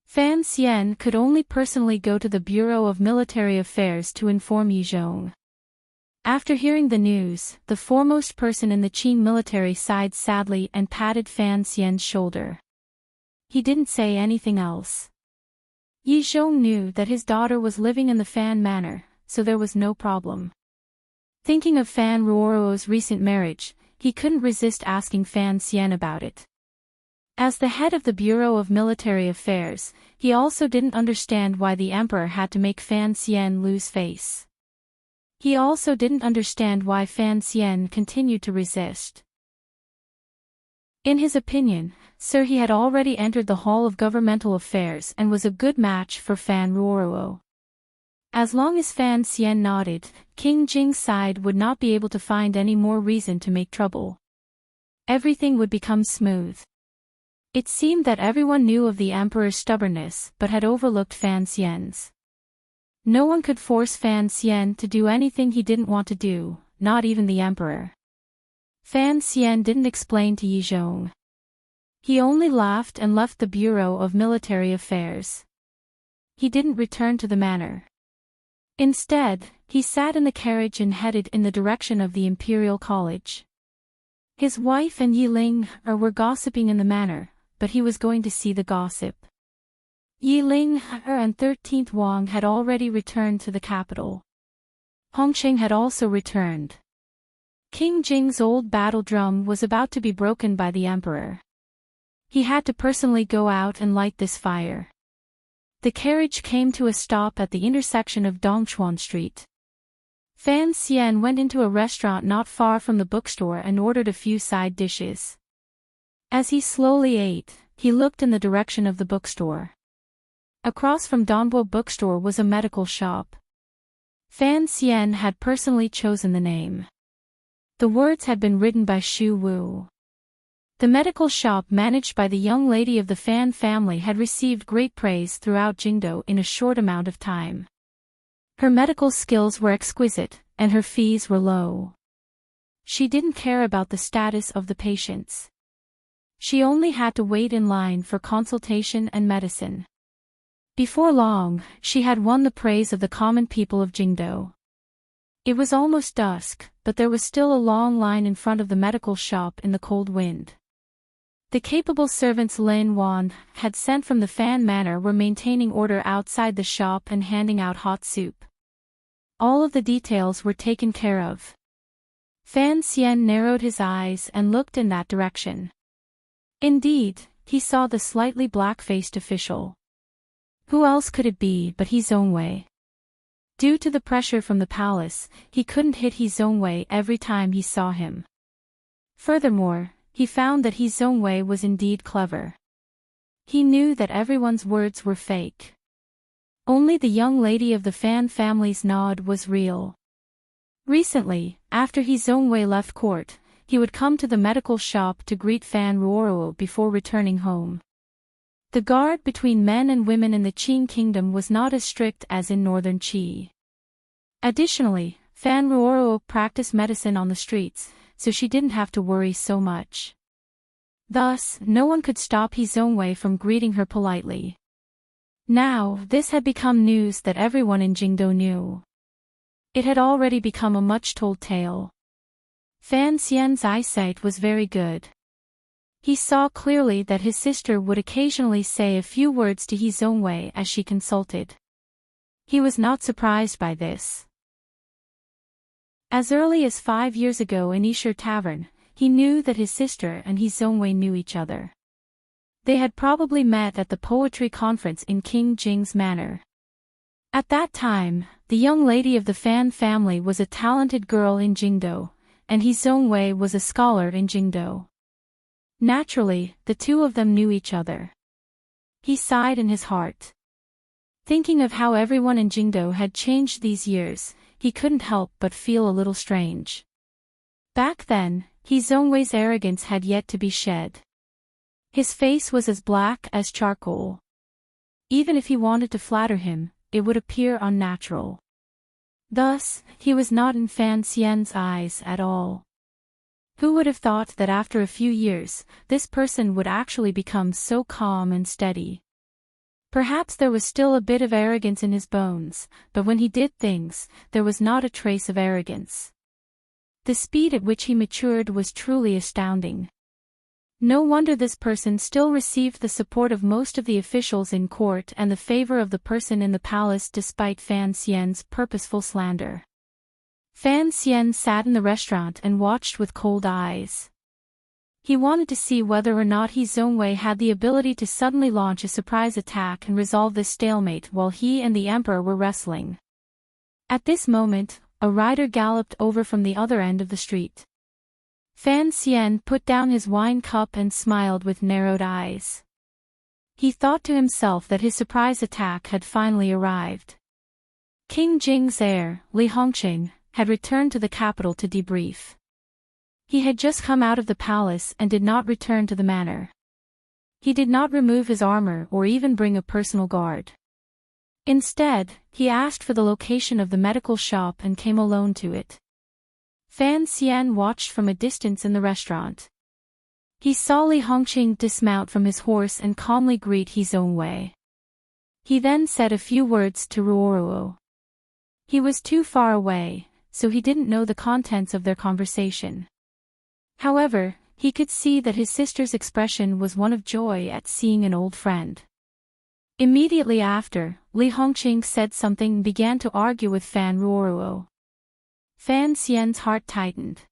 Fan Xian could only personally go to the Bureau of Military Affairs to inform Yi Zhong. After hearing the news, the foremost person in the Qing military sighed sadly and patted Fan Xian's shoulder. He didn't say anything else. Yi Zhong knew that his daughter was living in the Fan Manor, so there was no problem. Thinking of Fan Ruoruo's recent marriage, he couldn't resist asking Fan Xian about it. As the head of the Bureau of Military Affairs, he also didn't understand why the emperor had to make Fan Xian lose face. He also didn't understand why Fan Xian continued to resist. In his opinion, Sir, he had already entered the Hall of Governmental Affairs and was a good match for Fan Ruoruo. As long as Fan Xian nodded, King Jing's side would not be able to find any more reason to make trouble. Everything would become smooth. It seemed that everyone knew of the emperor's stubbornness but had overlooked Fan Xian's. No one could force Fan Xian to do anything he didn't want to do, not even the emperor. Fan Xian didn't explain to Yi Zhong. He only laughed and left the Bureau of Military Affairs. He didn't return to the manor. Instead, he sat in the carriage and headed in the direction of the Imperial College. His wife and Yiling were gossiping in the manor, but he was going to see the gossip. Yiling and 13th Wang had already returned to the capital. Hongqing had also returned. King Jing's old battle drum was about to be broken by the emperor. He had to personally go out and light this fire. The carriage came to a stop at the intersection of Dongchuan Street. Fan Xian went into a restaurant not far from the bookstore and ordered a few side dishes. As he slowly ate, he looked in the direction of the bookstore. Across from Donbo bookstore was a medical shop. Fan Xian had personally chosen the name. The words had been written by Xu Wu. The medical shop managed by the young lady of the Fan family had received great praise throughout Jingdo in a short amount of time. Her medical skills were exquisite, and her fees were low. She didn't care about the status of the patients. She only had to wait in line for consultation and medicine. Before long, she had won the praise of the common people of Jingdo. It was almost dusk, but there was still a long line in front of the medical shop in the cold wind. The capable servants Lin Wan had sent from the Fan Manor were maintaining order outside the shop and handing out hot soup. All of the details were taken care of. Fan Xian narrowed his eyes and looked in that direction. Indeed, he saw the slightly black-faced official. Who else could it be but He Zongwei? Due to the pressure from the palace, he couldn't hit He Zongwei every time he saw him. Furthermore, he found that He Zongwei was indeed clever. He knew that everyone's words were fake. Only the young lady of the Fan family's nod was real. Recently, after He Zongwei left court, he would come to the medical shop to greet Fan Ruoruo before returning home. The guard between men and women in the Qing kingdom was not as strict as in northern Qi. Additionally, Fan Ruoruo practiced medicine on the streets, so she didn't have to worry so much. Thus, no one could stop He Zongwei from greeting her politely. Now, this had become news that everyone in Jingdo knew. It had already become a much-told tale. Fan Xian's eyesight was very good. He saw clearly that his sister would occasionally say a few words to He Zongwei as she consulted. He was not surprised by this. As early as 5 years ago in Yishir Tavern, he knew that his sister and He Zongwei knew each other. They had probably met at the poetry conference in King Jing's manor. At that time, the young lady of the Fan family was a talented girl in Jingdo, and He Zongwei was a scholar in Jingdo. Naturally, the two of them knew each other. He sighed in his heart. Thinking of how everyone in Jingdo had changed these years, he couldn't help but feel a little strange. Back then, He Zongwei's arrogance had yet to be shed. His face was as black as charcoal. Even if he wanted to flatter him, it would appear unnatural. Thus, he was not in Fan Xian's eyes at all. Who would have thought that after a few years, this person would actually become so calm and steady? Perhaps there was still a bit of arrogance in his bones, but when he did things, there was not a trace of arrogance. The speed at which he matured was truly astounding. No wonder this person still received the support of most of the officials in court and the favor of the person in the palace despite Fan Xian's purposeful slander. Fan Xian sat in the restaurant and watched with cold eyes. He wanted to see whether or not He Zongwei had the ability to suddenly launch a surprise attack and resolve this stalemate while he and the emperor were wrestling. At this moment, a rider galloped over from the other end of the street. Fan Xian put down his wine cup and smiled with narrowed eyes. He thought to himself that his surprise attack had finally arrived. King Jing's heir, Li Hongqing, had returned to the capital to debrief. He had just come out of the palace and did not return to the manor. He did not remove his armor or even bring a personal guard. Instead, he asked for the location of the medical shop and came alone to it. Fan Xian watched from a distance in the restaurant. He saw Li Hongqing dismount from his horse and calmly greet He Zongwei. He then said a few words to Ruoruo. He was too far away, so he didn't know the contents of their conversation. However, he could see that his sister's expression was one of joy at seeing an old friend. Immediately after, Li Hongqing said something and began to argue with Fan Ruoruo. Fan Xian's heart tightened.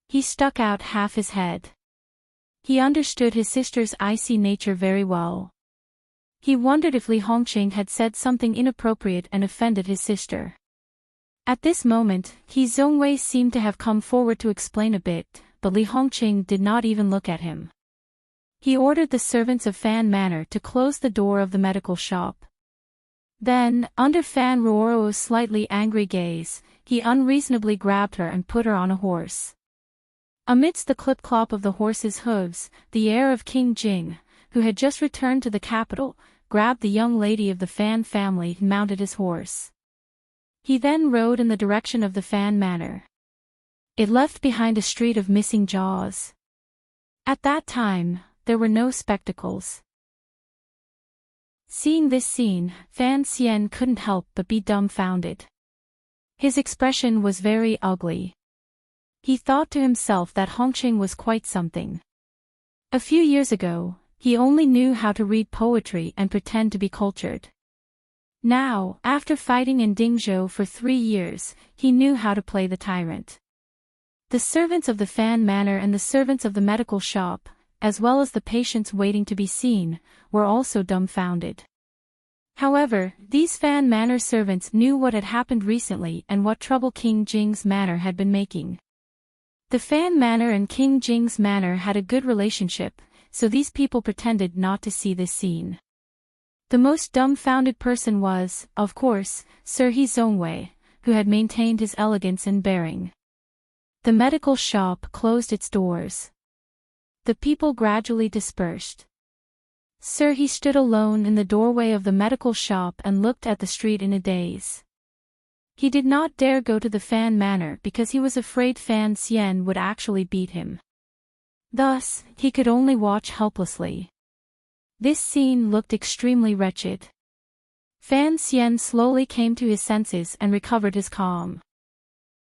He stuck out half his head. He understood his sister's icy nature very well. He wondered if Li Hongqing had said something inappropriate and offended his sister. At this moment, He Zongwei seemed to have come forward to explain a bit, but Li Hongqing did not even look at him. He ordered the servants of Fan Manor to close the door of the medical shop. Then, under Fan Ruoro's slightly angry gaze, he unreasonably grabbed her and put her on a horse. Amidst the clip-clop of the horse's hooves, the heir of King Jing, who had just returned to the capital, grabbed the young lady of the Fan family and mounted his horse. He then rode in the direction of the Fan Manor. It left behind a street of missing jaws. At that time, there were no spectacles. Seeing this scene, Fan Xian couldn't help but be dumbfounded. His expression was very ugly. He thought to himself that Hongqing was quite something. A few years ago, he only knew how to read poetry and pretend to be cultured. Now, after fighting in Dingzhou for 3 years, he knew how to play the tyrant. The servants of the Fan Manor and the servants of the medical shop, as well as the patients waiting to be seen, were also dumbfounded. However, these Fan Manor servants knew what had happened recently and what trouble King Jing's manor had been making. The Fan Manor and King Jing's manor had a good relationship, so these people pretended not to see this scene. The most dumbfounded person was, of course, Sir He Zhongwei, who had maintained his elegance and bearing. The medical shop closed its doors. The people gradually dispersed. Sir He stood alone in the doorway of the medical shop and looked at the street in a daze. He did not dare go to the Fan Manor because he was afraid Fan Xian would actually beat him. Thus, he could only watch helplessly. This scene looked extremely wretched. Fan Xian slowly came to his senses and recovered his calm.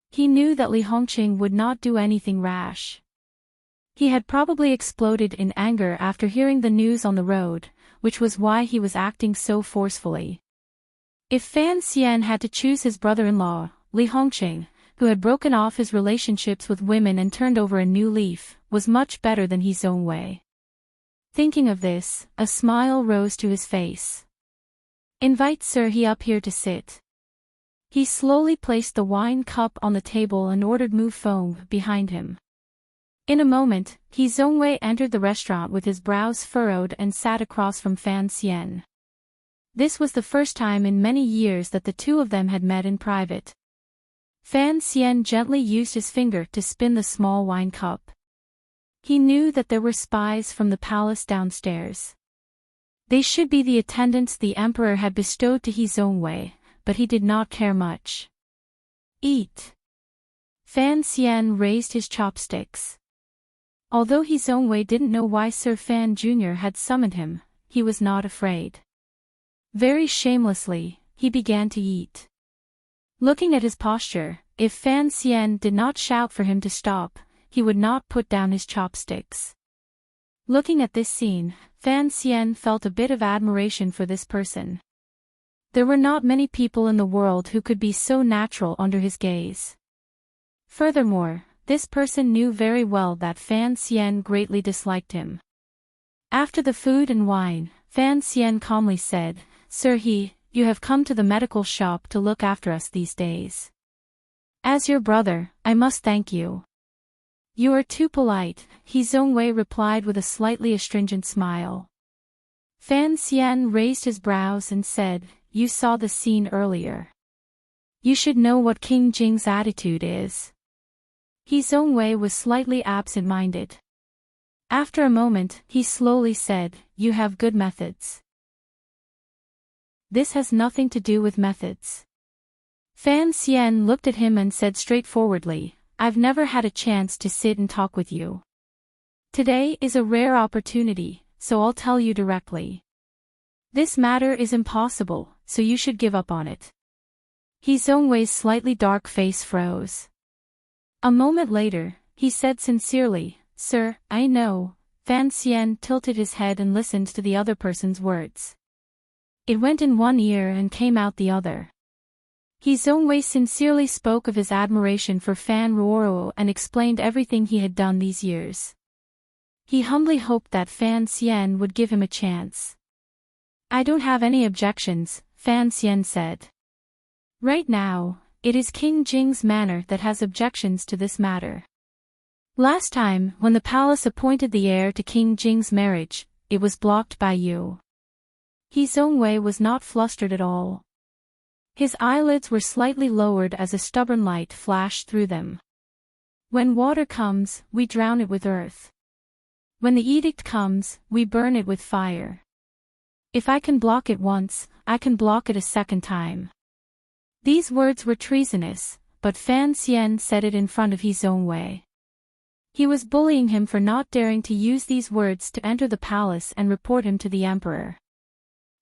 He knew that Li Hongqing would not do anything rash. He had probably exploded in anger after hearing the news on the road, which was why he was acting so forcefully. If Fan Xian had to choose his brother-in-law, Li Hongqing, who had broken off his relationships with women and turned over a new leaf, was much better than He Zhongwei. Thinking of this, a smile rose to his face. "Invite Sir He up here to sit." He slowly placed the wine cup on the table and ordered Mu Feng behind him. In a moment, He Zhongwei entered the restaurant with his brows furrowed and sat across from Fan Xian. This was the first time in many years that the two of them had met in private. Fan Xian gently used his finger to spin the small wine cup. He knew that there were spies from the palace downstairs. They should be the attendants the emperor had bestowed to He Zhongwei, but he did not care much. "Eat." Fan Xian raised his chopsticks. Although He Zhongwei didn't know why Sir Fan Jr. had summoned him, he was not afraid. Very shamelessly, he began to eat. Looking at his posture, if Fan Xian did not shout for him to stop, he would not put down his chopsticks. Looking at this scene, Fan Xian felt a bit of admiration for this person. There were not many people in the world who could be so natural under his gaze. Furthermore, this person knew very well that Fan Xian greatly disliked him. After the food and wine, Fan Xian calmly said, "Sir He, you have come to the medical shop to look after us these days. As your brother, I must thank you." "You are too polite," He Zhongwei replied with a slightly astringent smile. Fan Xian raised his brows and said, "You saw the scene earlier. You should know what King Jing's attitude is." He Zhongwei was slightly absent-minded. After a moment, he slowly said, "You have good methods." "This has nothing to do with methods." Fan Xian looked at him and said straightforwardly, "I've never had a chance to sit and talk with you. Today is a rare opportunity, so I'll tell you directly. This matter is impossible, so you should give up on it." He Zhongwei's slightly dark face froze. A moment later, he said sincerely, "Sir, I know." Fan Xian tilted his head and listened to the other person's words. It went in one ear and came out the other. He Zhongwei sincerely spoke of his admiration for Fan Ruoro and explained everything he had done these years. He humbly hoped that Fan Xian would give him a chance. "I don't have any objections," Fan Xian said. "Right now, it is King Jing's manor that has objections to this matter. Last time, when the palace appointed the heir to King Jing's marriage, it was blocked by you." He Zhongwei was not flustered at all. His eyelids were slightly lowered as a stubborn light flashed through them. When water comes, we drown it with earth. When the edict comes, we burn it with fire. If I can block it once, I can block it a second time. These words were treasonous, but Fan Xian said it in front of his own way. He was bullying him for not daring to use these words to enter the palace and report him to the emperor.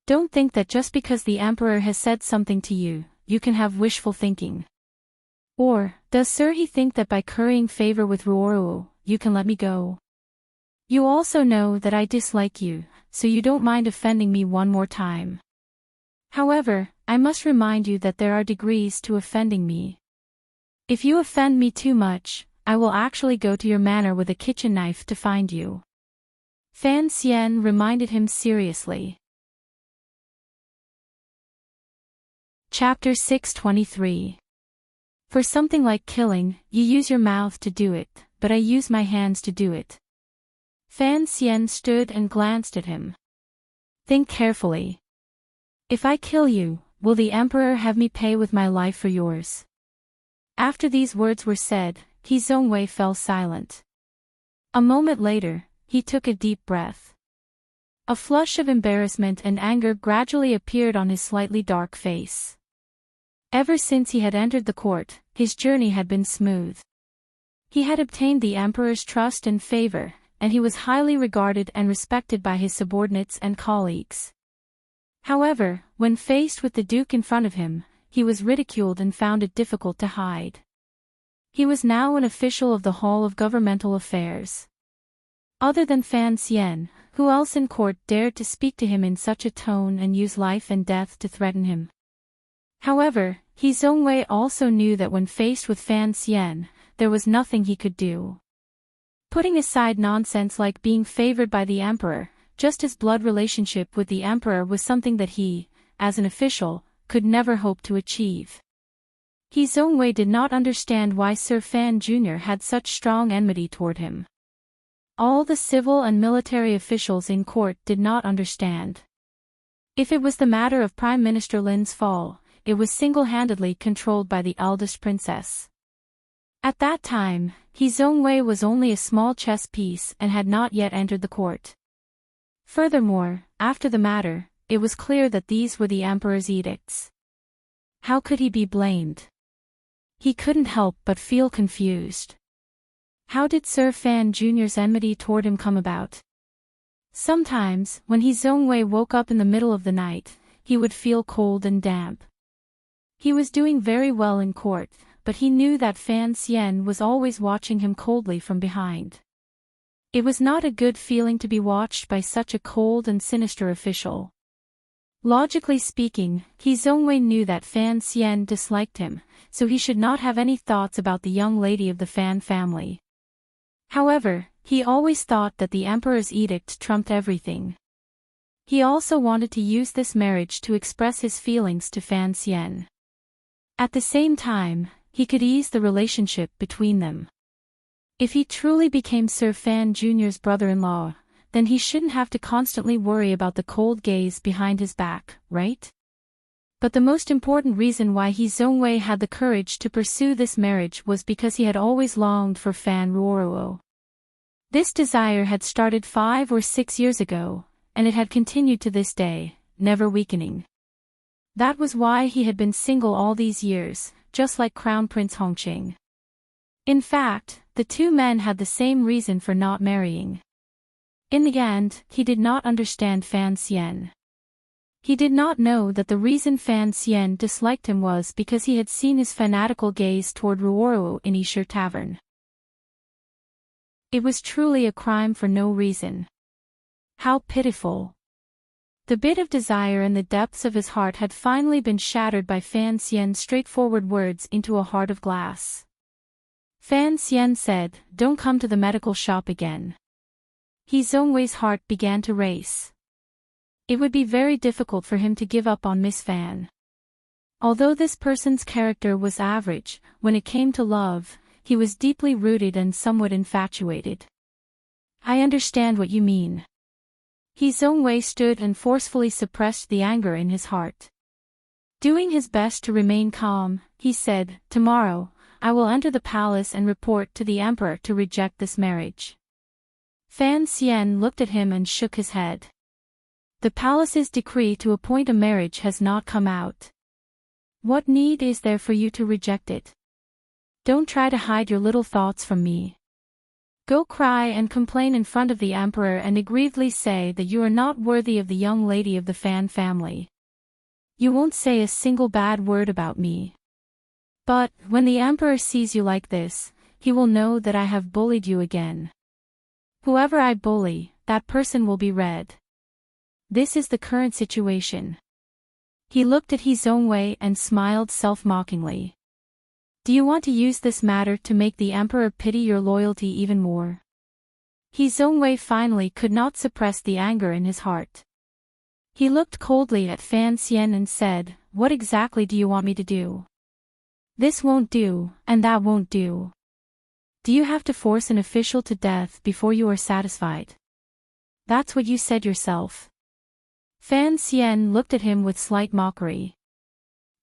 Don't think that just because the emperor has said something to you, you can have wishful thinking. Or, does Sir he think that by currying favor with Ruoruo, you can let me go? You also know that I dislike you, so you don't mind offending me one more time. However, I must remind you that there are degrees to offending me. If you offend me too much, I will actually go to your manor with a kitchen knife to find you. Fan Xian reminded him seriously. Chapter 623. For something like killing, you use your mouth to do it, but I use my hands to do it. Fan Xian stood and glanced at him. Think carefully. If I kill you, will the emperor have me pay with my life for yours? After these words were said, He Zongwei fell silent. A moment later, he took a deep breath. A flush of embarrassment and anger gradually appeared on his slightly dark face. Ever since he had entered the court, his journey had been smooth. He had obtained the emperor's trust and favor, and he was highly regarded and respected by his subordinates and colleagues. However, when faced with the duke in front of him, he was ridiculed and found it difficult to hide. He was now an official of the Hall of Governmental Affairs. Other than Fan Xian, who else in court dared to speak to him in such a tone and use life and death to threaten him? However, He Zongwei also knew that when faced with Fan Xian, there was nothing he could do. Putting aside nonsense like being favored by the emperor, just his blood relationship with the emperor was something that he, as an official, could never hope to achieve. He Zongwei did not understand why Sir Fan Jr. had such strong enmity toward him. All the civil and military officials in court did not understand. If it was the matter of Prime Minister Lin's fall, it was single-handedly controlled by the eldest princess. At that time, He Zongwei was only a small chess piece and had not yet entered the court. Furthermore, after the matter, it was clear that these were the emperor's edicts. How could he be blamed? He couldn't help but feel confused. How did Sir Fan Jr.'s enmity toward him come about? Sometimes, when He Zongwei woke up in the middle of the night, he would feel cold and damp. He was doing very well in court, but he knew that Fan Xian was always watching him coldly from behind. It was not a good feeling to be watched by such a cold and sinister official. Logically speaking, He Zongwei knew that Fan Xian disliked him, so he should not have any thoughts about the young lady of the Fan family. However, he always thought that the emperor's edict trumped everything. He also wanted to use this marriage to express his feelings to Fan Xian. At the same time, he could ease the relationship between them. If he truly became Sir Fan Jr.'s brother-in-law, then he shouldn't have to constantly worry about the cold gaze behind his back, right? But the most important reason why He Zongwei had the courage to pursue this marriage was because he had always longed for Fan Ruoruo. This desire had started 5 or 6 years ago, and it had continued to this day, never weakening. That was why he had been single all these years, just like Crown Prince Hongqing. In fact, the two men had the same reason for not marrying. In the end, he did not understand Fan Xian. He did not know that the reason Fan Xian disliked him was because he had seen his fanatical gaze toward Ruoruo in Yishir Tavern. It was truly a crime for no reason. How pitiful. The bit of desire in the depths of his heart had finally been shattered by Fan Xian's straightforward words into a heart of glass. Fan Xian said, "Don't come to the medical shop again." He Zongwei's heart began to race. It would be very difficult for him to give up on Miss Fan. Although this person's character was average, when it came to love, he was deeply rooted and somewhat infatuated. I understand what you mean. He Zongwei stood and forcefully suppressed the anger in his heart. Doing his best to remain calm, he said, "Tomorrow, I will enter the palace and report to the emperor to reject this marriage." Fan Xian looked at him and shook his head. "The palace's decree to appoint a marriage has not come out. What need is there for you to reject it? Don't try to hide your little thoughts from me. Go cry and complain in front of the emperor and aggrievedly say that you are not worthy of the young lady of the Fan family. You won't say a single bad word about me. But, when the emperor sees you like this, he will know that I have bullied you again. Whoever I bully, that person will be red. This is the current situation." He looked at He Zongwei and smiled self-mockingly. "Do you want to use this matter to make the emperor pity your loyalty even more?" He Zongwei finally could not suppress the anger in his heart. He looked coldly at Fan Xian and said, "What exactly do you want me to do? This won't do, and that won't do. Do you have to force an official to death before you are satisfied? That's what you said yourself." Fan Xian looked at him with slight mockery.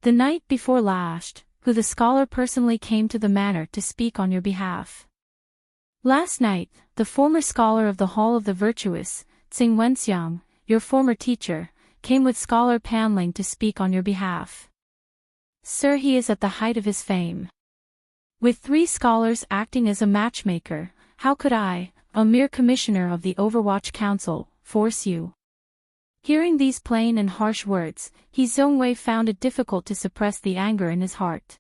"The night before last, who the scholar personally came to the manor to speak on your behalf? Last night, the former scholar of the Hall of the Virtuous, Tsing Wenxiang, your former teacher, came with Scholar Panling to speak on your behalf. Sir, he is at the height of his fame. With 3 scholars acting as a matchmaker, how could I, a mere commissioner of the Overwatch Council, force you?" Hearing these plain and harsh words, He Zongwei found it difficult to suppress the anger in his heart.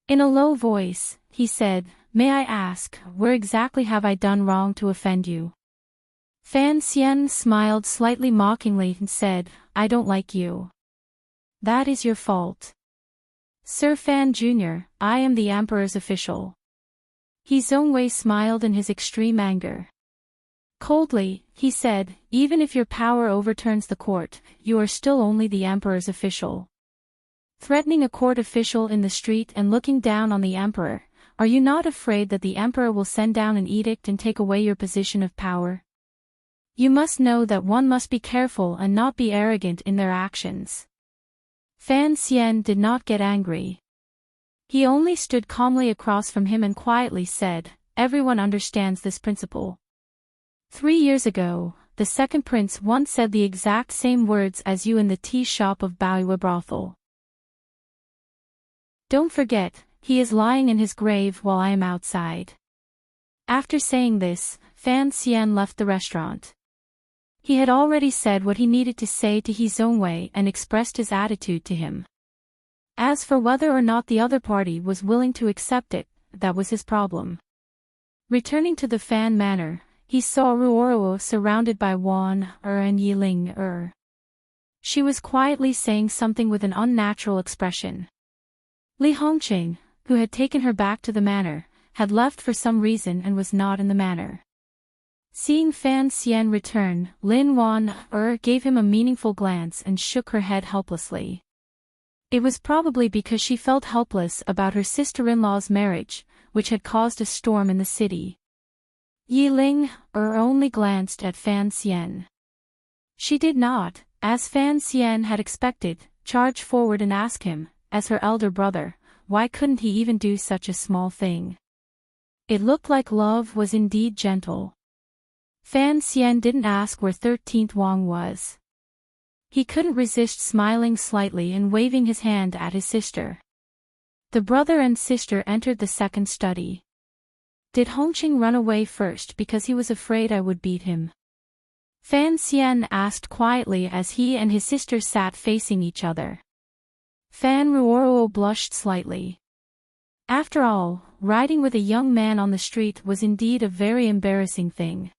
In a low voice, he said, "May I ask, where exactly have I done wrong to offend you?" Fan Xian smiled slightly mockingly and said, "I don't like you. That is your fault. Sir Fan Jr., I am the emperor's official." He Zongwei smiled in his extreme anger. Coldly, he said, "Even if your power overturns the court, you are still only the emperor's official. Threatening a court official in the street and looking down on the emperor, are you not afraid that the emperor will send down an edict and take away your position of power? You must know that one must be careful and not be arrogant in their actions." Fan Xian did not get angry. He only stood calmly across from him and quietly said, "Everyone understands this principle. 3 years ago, the second prince once said the exact same words as you in the tea shop of Baoyue brothel. Don't forget, he is lying in his grave while I am outside." After saying this, Fan Xian left the restaurant. He had already said what he needed to say to He Zongwei and expressed his attitude to him. As for whether or not the other party was willing to accept it, that was his problem. Returning to the Fan Manor, he saw Ruoruo surrounded by Wan and Yiling She was quietly saying something with an unnatural expression. Li Hongqing, who had taken her back to the manor, had left for some reason and was not in the manor. Seeing Fan Xian return, Lin Wan gave him a meaningful glance and shook her head helplessly. It was probably because she felt helpless about her sister-in-law's marriage, which had caused a storm in the city. Yi Ling only glanced at Fan Xian. She did not, as Fan Xian had expected, charge forward and ask him, as her elder brother, why couldn't he even do such a small thing? It looked like love was indeed gentle. Fan Xian didn't ask where 13th Wang was. He couldn't resist smiling slightly and waving his hand at his sister. The brother and sister entered the second study. Did Hongqing run away first because he was afraid I would beat him? Fan Xian asked quietly as he and his sister sat facing each other. Fan Ruoruo blushed slightly. After all, riding with a young man on the street was indeed a very embarrassing thing.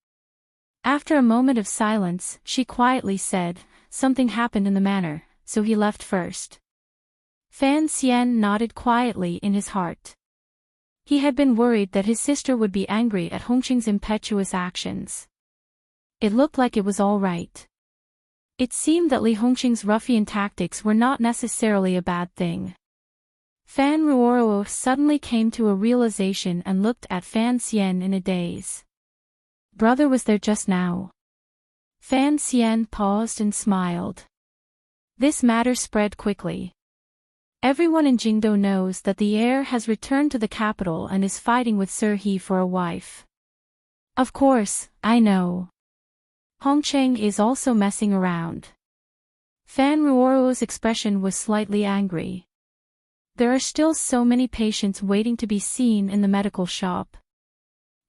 After a moment of silence, she quietly said, "Something happened in the manor, so he left first." Fan Xian nodded quietly in his heart. He had been worried that his sister would be angry at Hongqing's impetuous actions. It looked like it was all right. It seemed that Li Hongqing's ruffian tactics were not necessarily a bad thing. Fan Ruoruo suddenly came to a realization and looked at Fan Xian in a daze. Brother was there just now. Fan Xian paused and smiled. This matter spread quickly. Everyone in Jingdo knows that the heir has returned to the capital and is fighting with Sir He for a wife. Of course, I know. Hongcheng is also messing around. Fan Ruoro's expression was slightly angry. There are still so many patients waiting to be seen in the medical shop.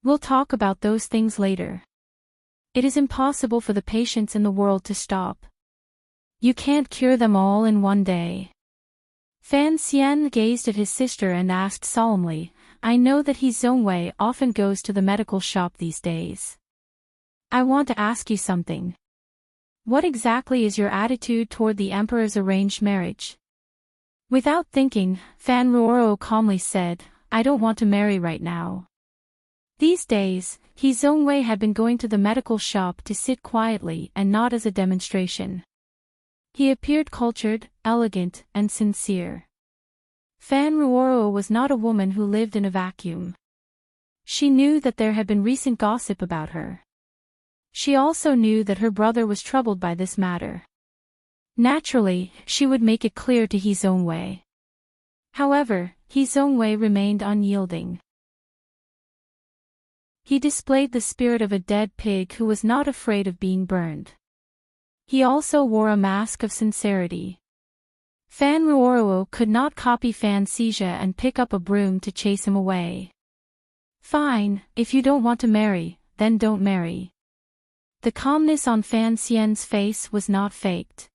We'll talk about those things later. It is impossible for the patients in the world to stop. You can't cure them all in one day. Fan Xian gazed at his sister and asked solemnly, I know that He Zhongwei often goes to the medical shop these days. I want to ask you something. What exactly is your attitude toward the emperor's arranged marriage? Without thinking, Fan Ruoro calmly said, I don't want to marry right now. These days, He Zhongwei had been going to the medical shop to sit quietly and not as a demonstration. He appeared cultured, elegant, and sincere. Fan Ruoro was not a woman who lived in a vacuum. She knew that there had been recent gossip about her. She also knew that her brother was troubled by this matter. Naturally, she would make it clear to He Zhongwei. However, He Zhongwei remained unyielding. He displayed the spirit of a dead pig who was not afraid of being burned. He also wore a mask of sincerity. Fan Ruoro could not copy Fan Xijia and pick up a broom to chase him away. Fine, if you don't want to marry, then don't marry. The calmness on Fan Xian's face was not faked.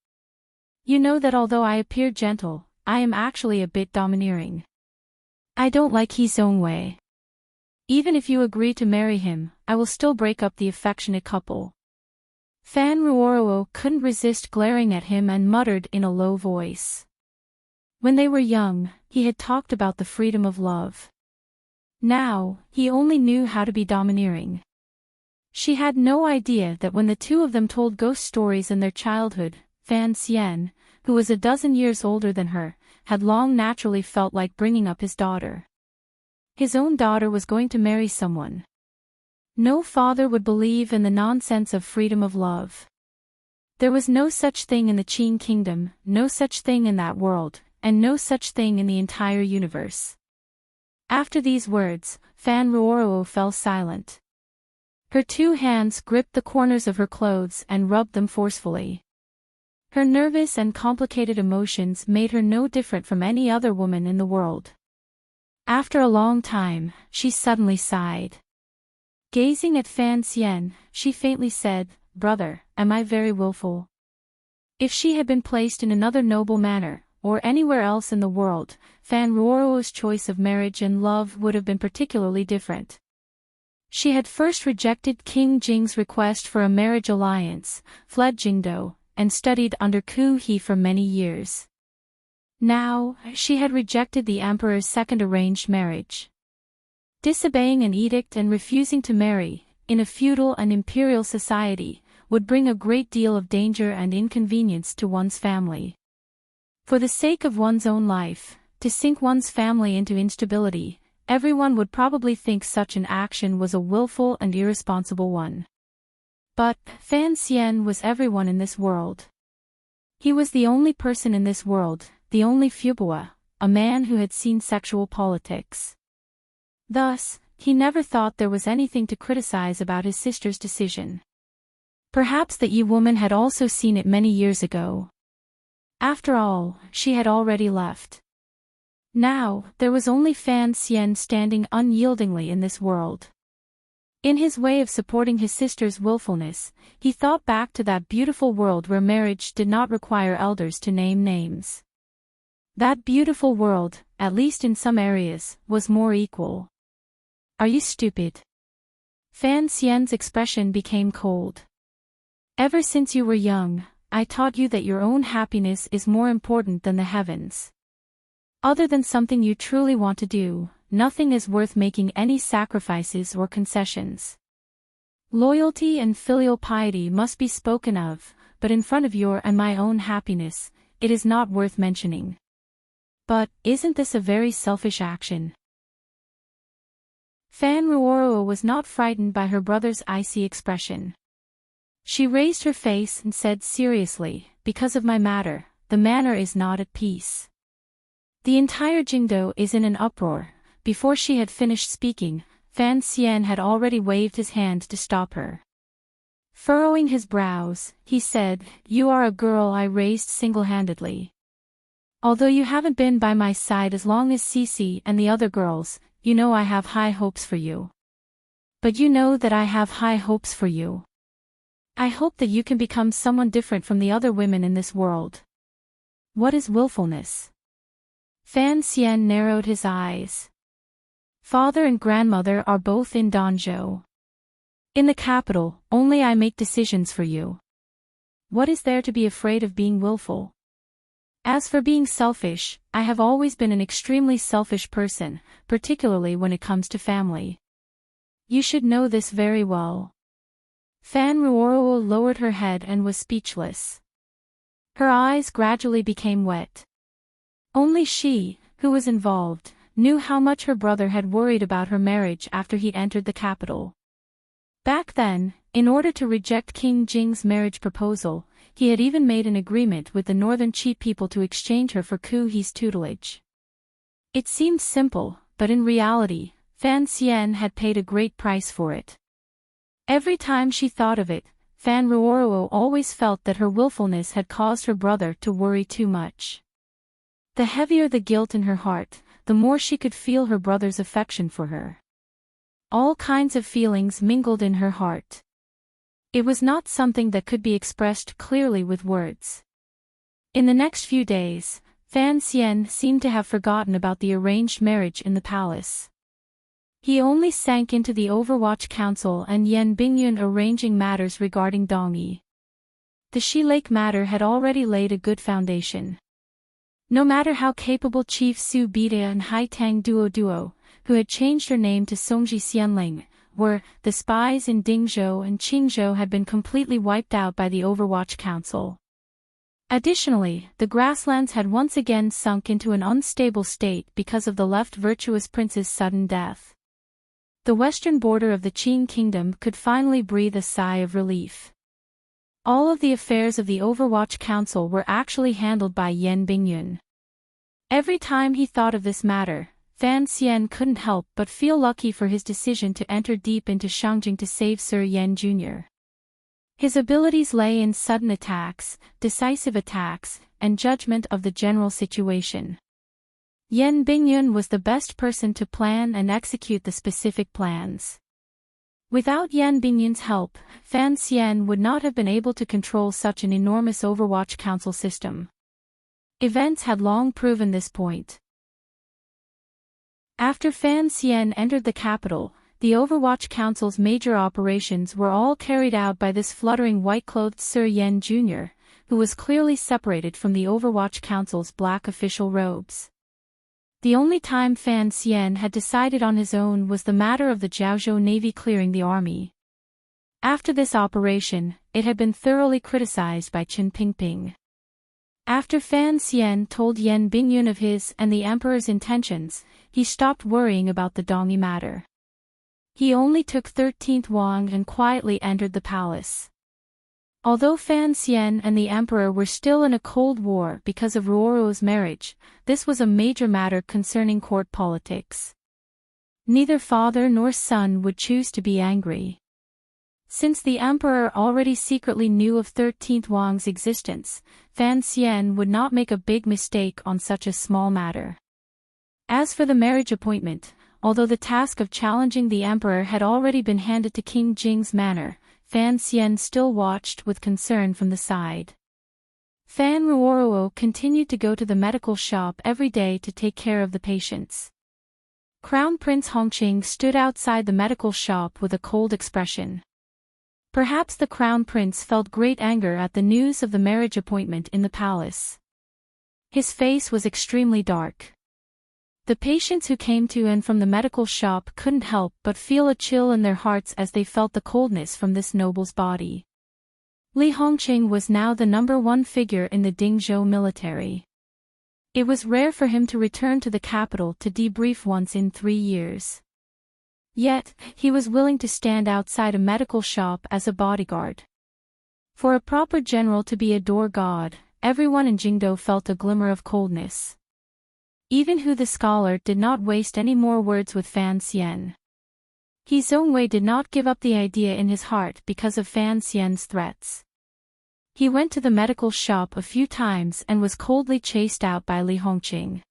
You know that although I appear gentle, I am actually a bit domineering. I don't like He Zhongwei. Even if you agree to marry him, I will still break up the affectionate couple. Fan Ruoro couldn't resist glaring at him and muttered in a low voice. When they were young, he had talked about the freedom of love. Now, he only knew how to be domineering. She had no idea that when the two of them told ghost stories in their childhood, Fan Xian, who was a dozen years older than her, had long naturally felt like bringing up his daughter. His own daughter was going to marry someone. No father would believe in the nonsense of freedom of love. There was no such thing in the Qin kingdom, no such thing in that world, and no such thing in the entire universe. After these words, Fan Ruoro fell silent. Her two hands gripped the corners of her clothes and rubbed them forcefully. Her nervous and complicated emotions made her no different from any other woman in the world. After a long time, she suddenly sighed. Gazing at Fan Xian, she faintly said, Brother, am I very willful? If she had been placed in another noble manor, or anywhere else in the world, Fan Ruoro's choice of marriage and love would have been particularly different. She had first rejected King Jing's request for a marriage alliance, fled Jingdo, and studied under Ku He for many years. Now, she had rejected the emperor's second arranged marriage. Disobeying an edict and refusing to marry, in a feudal and imperial society, would bring a great deal of danger and inconvenience to one's family. For the sake of one's own life, to sink one's family into instability, everyone would probably think such an action was a willful and irresponsible one. But, Fan Xian was everyone in this world. He was the only person in this world, the only Fubua, a man who had seen sexual politics. Thus, he never thought there was anything to criticize about his sister's decision. Perhaps the Yi woman had also seen it many years ago. After all, she had already left. Now, there was only Fan Xian standing unyieldingly in this world. In his way of supporting his sister's willfulness, he thought back to that beautiful world where marriage did not require elders to name names. That beautiful world, at least in some areas, was more equal. Are you stupid? Fan Xian's expression became cold. Ever since you were young, I taught you that your own happiness is more important than the heavens. Other than something you truly want to do, nothing is worth making any sacrifices or concessions. Loyalty and filial piety must be spoken of, but in front of your and my own happiness, it is not worth mentioning. But, isn't this a very selfish action? Fan Ruoro was not frightened by her brother's icy expression. She raised her face and said seriously, because of my matter, the manor is not at peace. The entire Jingdo is in an uproar. Before she had finished speaking, Fan Xian had already waved his hand to stop her. Furrowing his brows, he said, "You are a girl I raised single-handedly. Although you haven't been by my side as long as Cece and the other girls, you know I have high hopes for you. But you know that I have high hopes for you. I hope that you can become someone different from the other women in this world." What is willfulness? Fan Xian narrowed his eyes. Father and grandmother are both in Danzhou. In the capital, only I make decisions for you. What is there to be afraid of being willful? As for being selfish, I have always been an extremely selfish person, particularly when it comes to family. You should know this very well. Fan Ruoruo lowered her head and was speechless. Her eyes gradually became wet. Only she, who was involved, knew how much her brother had worried about her marriage after he'd entered the capital. Back then, in order to reject King Jing's marriage proposal, he had even made an agreement with the northern Qi people to exchange her for Ku He's tutelage. It seemed simple, but in reality, Fan Xian had paid a great price for it. Every time she thought of it, Fan Ruoruo always felt that her willfulness had caused her brother to worry too much. The heavier the guilt in her heart, the more she could feel her brother's affection for her. All kinds of feelings mingled in her heart. It was not something that could be expressed clearly with words. In the next few days, Fan Xian seemed to have forgotten about the arranged marriage in the palace. He only sank into the Overwatch Council and Yan Bingyun arranging matters regarding Dongyi. The Shi Lake matter had already laid a good foundation. No matter how capable Chief Su Bida and Hai Tang Duo, who had changed her name to Songji Xianling, were, the spies in Dingzhou and Qingzhou had been completely wiped out by the Overwatch Council. Additionally, the grasslands had once again sunk into an unstable state because of the left virtuous prince's sudden death. The western border of the Qing kingdom could finally breathe a sigh of relief. All of the affairs of the Overwatch Council were actually handled by Yan Bingyun. Every time he thought of this matter, Fan Xian couldn't help but feel lucky for his decision to enter deep into Shangjing to save Sir Yan Jr. His abilities lay in sudden attacks, decisive attacks, and judgment of the general situation. Yan Bingyun was the best person to plan and execute the specific plans. Without Yan Bingyun's help, Fan Xian would not have been able to control such an enormous Overwatch Council system. Events had long proven this point. After Fan Xian entered the capital, the Overwatch Council's major operations were all carried out by this fluttering white-clothed Sir Yan Jr., who was clearly separated from the Overwatch Council's black official robes. The only time Fan Xian had decided on his own was the matter of the Jiaozhou Navy clearing the army. After this operation, it had been thoroughly criticized by Qin Pingping. After Fan Xian told Yan Bingyun of his and the emperor's intentions, he stopped worrying about the Dongyi matter. He only took 13th Wang and quietly entered the palace. Although Fan Xian and the emperor were still in a cold war because of Ruoruo's marriage, this was a major matter concerning court politics. Neither father nor son would choose to be angry. Since the emperor already secretly knew of 13th Wang's existence, Fan Xian would not make a big mistake on such a small matter. As for the marriage appointment, although the task of challenging the emperor had already been handed to King Jing's manor, Fan Xian still watched with concern from the side. Fan Ruoruo continued to go to the medical shop every day to take care of the patients. Crown Prince Hongqing stood outside the medical shop with a cold expression. Perhaps the Crown Prince felt great anger at the news of the marriage appointment in the palace. His face was extremely dark. The patients who came to and from the medical shop couldn't help but feel a chill in their hearts as they felt the coldness from this noble's body. Li Hongqing was now the #1 figure in the Dingzhou military. It was rare for him to return to the capital to debrief once in 3 years. Yet, he was willing to stand outside a medical shop as a bodyguard. For a proper general to be a door god, everyone in Jingdo felt a glimmer of coldness. Even Hu the scholar did not waste any more words with Fan Xian. He Zhongwei did not give up the idea in his heart because of Fan Xian's threats. He went to the medical shop a few times and was coldly chased out by Li Hongqing.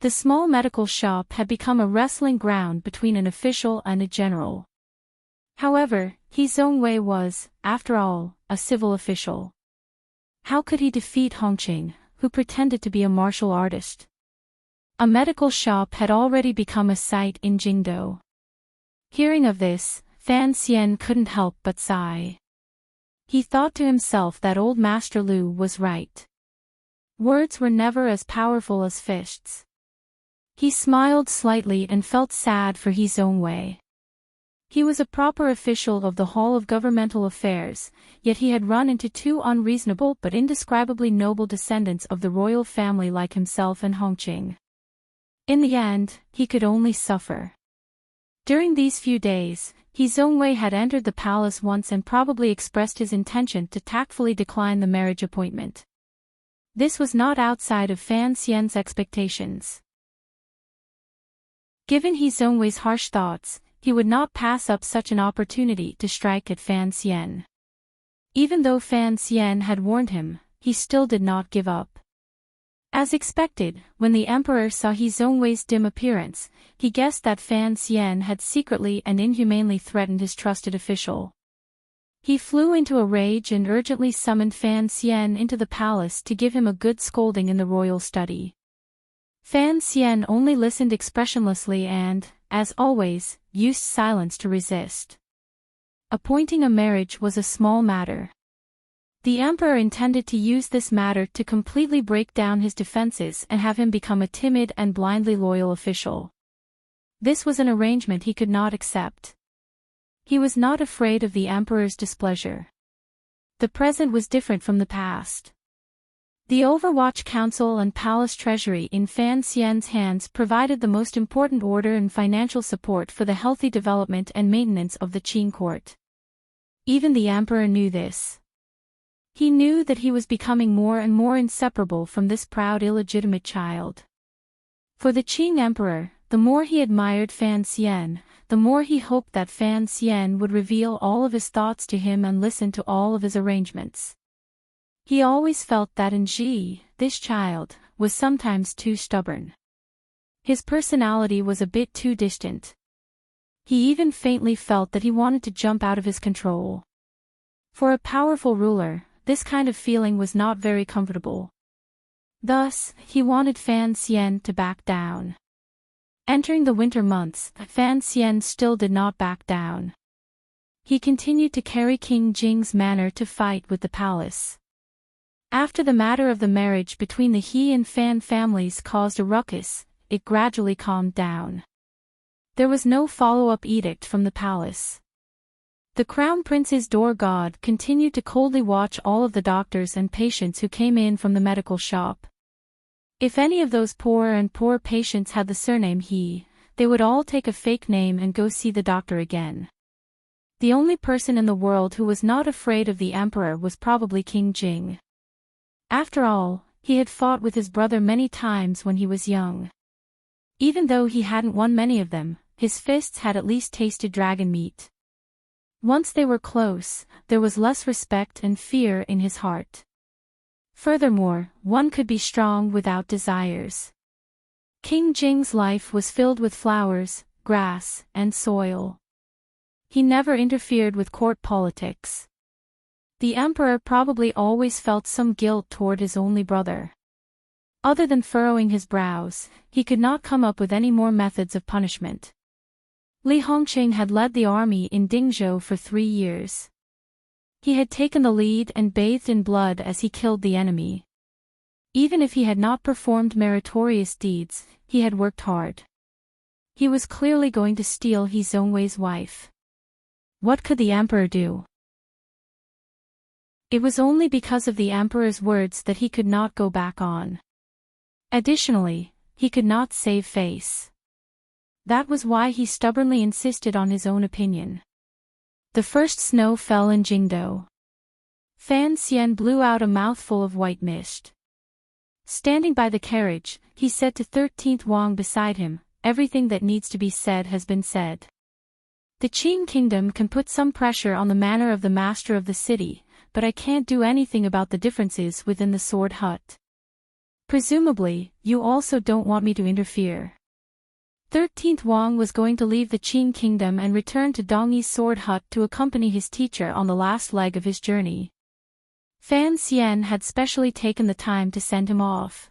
The small medical shop had become a wrestling ground between an official and a general. However, He Zhongwei was, after all, a civil official. How could he defeat Hongqing, who pretended to be a martial artist? A medical shop had already become a sight in Jingdou. Hearing of this, Fan Xian couldn't help but sigh. He thought to himself that old Master Lu was right. Words were never as powerful as fists. He smiled slightly and felt sad for He Zhongwei. He was a proper official of the Hall of Governmental Affairs, yet he had run into two unreasonable but indescribably noble descendants of the royal family like himself and Hongqing. In the end, he could only suffer. During these few days, He Zhongwei had entered the palace once and probably expressed his intention to tactfully decline the marriage appointment. This was not outside of Fan Xian's expectations. Given He Zhongwei's harsh thoughts, he would not pass up such an opportunity to strike at Fan Xian. Even though Fan Xian had warned him, he still did not give up. As expected, when the emperor saw He Zhongwei's dim appearance, he guessed that Fan Xian had secretly and inhumanely threatened his trusted official. He flew into a rage and urgently summoned Fan Xian into the palace to give him a good scolding in the royal study. Fan Xian only listened expressionlessly and, as always, used silence to resist. Appointing a marriage was a small matter. The emperor intended to use this matter to completely break down his defenses and have him become a timid and blindly loyal official. This was an arrangement he could not accept. He was not afraid of the emperor's displeasure. The present was different from the past. The Overwatch Council and Palace Treasury in Fan Xian's hands provided the most important order and financial support for the healthy development and maintenance of the Qing court. Even the emperor knew this. He knew that he was becoming more and more inseparable from this proud illegitimate child. For the Qing emperor, the more he admired Fan Xian, the more he hoped that Fan Xian would reveal all of his thoughts to him and listen to all of his arrangements. He always felt that Ji, this child, was sometimes too stubborn. His personality was a bit too distant. He even faintly felt that he wanted to jump out of his control. For a powerful ruler, this kind of feeling was not very comfortable. Thus, he wanted Fan Xian to back down. Entering the winter months, Fan Xian still did not back down. He continued to carry King Jing's manor to fight with the palace. After the matter of the marriage between the He and Fan families caused a ruckus, it gradually calmed down. There was no follow-up edict from the palace. The Crown Prince's door god continued to coldly watch all of the doctors and patients who came in from the medical shop. If any of those poor patients had the surname He, they would all take a fake name and go see the doctor again. The only person in the world who was not afraid of the emperor was probably King Jing. After all, he had fought with his brother many times when he was young. Even though he hadn't won many of them, his fists had at least tasted dragon meat. Once they were close, there was less respect and fear in his heart. Furthermore, one could be strong without desires. King Jing's life was filled with flowers, grass, and soil. He never interfered with court politics. The emperor probably always felt some guilt toward his only brother. Other than furrowing his brows, he could not come up with any more methods of punishment. Li Hongqing had led the army in Dingzhou for 3 years. He had taken the lead and bathed in blood as he killed the enemy. Even if he had not performed meritorious deeds, he had worked hard. He was clearly going to steal He Zhongwei's wife. What could the emperor do? It was only because of the emperor's words that he could not go back on. Additionally, he could not save face. That was why he stubbornly insisted on his own opinion. The first snow fell in Jingdou. Fan Xian blew out a mouthful of white mist. Standing by the carriage, he said to 13th Wang beside him, everything that needs to be said has been said. The Qing Kingdom can put some pressure on the manner of the master of the city, but I can't do anything about the differences within the sword hut. Presumably, you also don't want me to interfere. 13th Wang was going to leave the Qing Kingdom and return to Dongyi's sword hut to accompany his teacher on the last leg of his journey. Fan Xian had specially taken the time to send him off.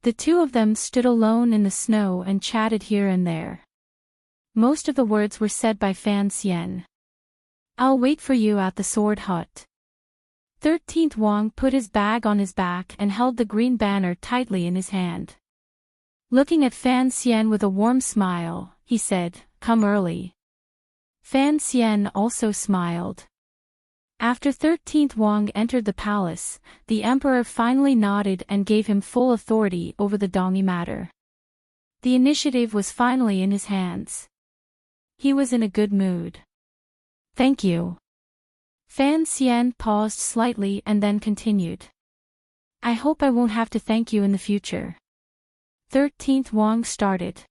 The two of them stood alone in the snow and chatted here and there. Most of the words were said by Fan Xian. I'll wait for you at the sword hut. 13th Wang put his bag on his back and held the green banner tightly in his hand. Looking at Fan Xian with a warm smile, he said, come early. Fan Xian also smiled. After 13th Wang entered the palace, the emperor finally nodded and gave him full authority over the Dongyi matter. The initiative was finally in his hands. He was in a good mood. Thank you. Fan Xian paused slightly and then continued. I hope I won't have to thank you in the future. 13th Wang started.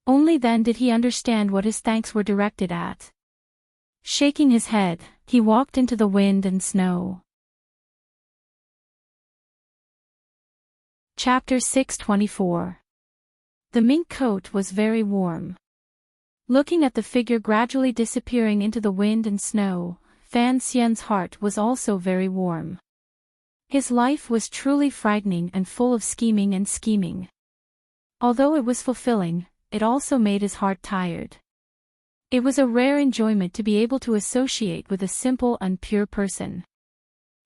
Only then did he understand what his thanks were directed at. Shaking his head, he walked into the wind and snow. Chapter 624. The mink coat was very warm. Looking at the figure gradually disappearing into the wind and snow, Fan Xian's heart was also very warm. His life was truly frightening and full of scheming and scheming. Although it was fulfilling, it also made his heart tired. It was a rare enjoyment to be able to associate with a simple and pure person.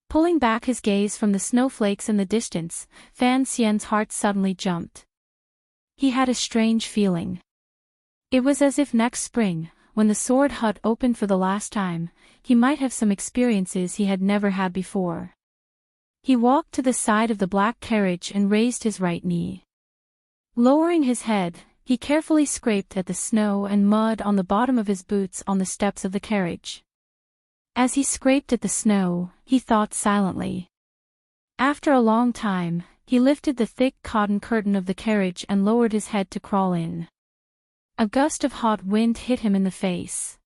Pulling back his gaze from the snowflakes in the distance, Fan Xian's heart suddenly jumped. He had a strange feeling. It was as if next spring, when the sword hut opened for the last time, he might have some experiences he had never had before. He walked to the side of the black carriage and raised his right knee. Lowering his head, he carefully scraped at the snow and mud on the bottom of his boots on the steps of the carriage. As he scraped at the snow, he thought silently. After a long time, he lifted the thick cotton curtain of the carriage and lowered his head to crawl in. A gust of hot wind hit him in the face.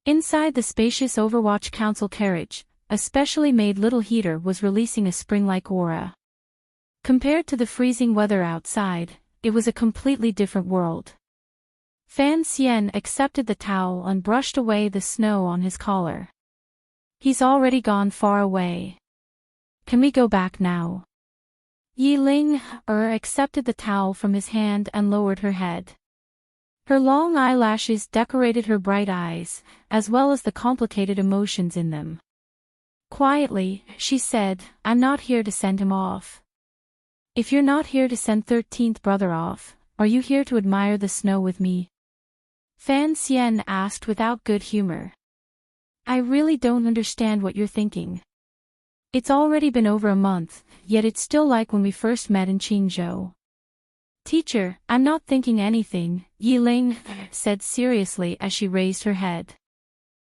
Inside the spacious Overwatch Council carriage, a specially made little heater was releasing a spring-like aura. Compared to the freezing weather outside, it was a completely different world. Fan Xian accepted the towel and brushed away the snow on his collar. He's already gone far away. Can we go back now? Yi Ling accepted the towel from his hand and lowered her head. Her long eyelashes decorated her bright eyes, as well as the complicated emotions in them. Quietly, she said, I'm not here to send him off. If you're not here to send 13th brother off, are you here to admire the snow with me? Fan Xian asked without good humor. I really don't understand what you're thinking. It's already been over a month, yet it's still like when we first met in Qingzhou. Teacher, I'm not thinking anything, Yi Ling said seriously as she raised her head.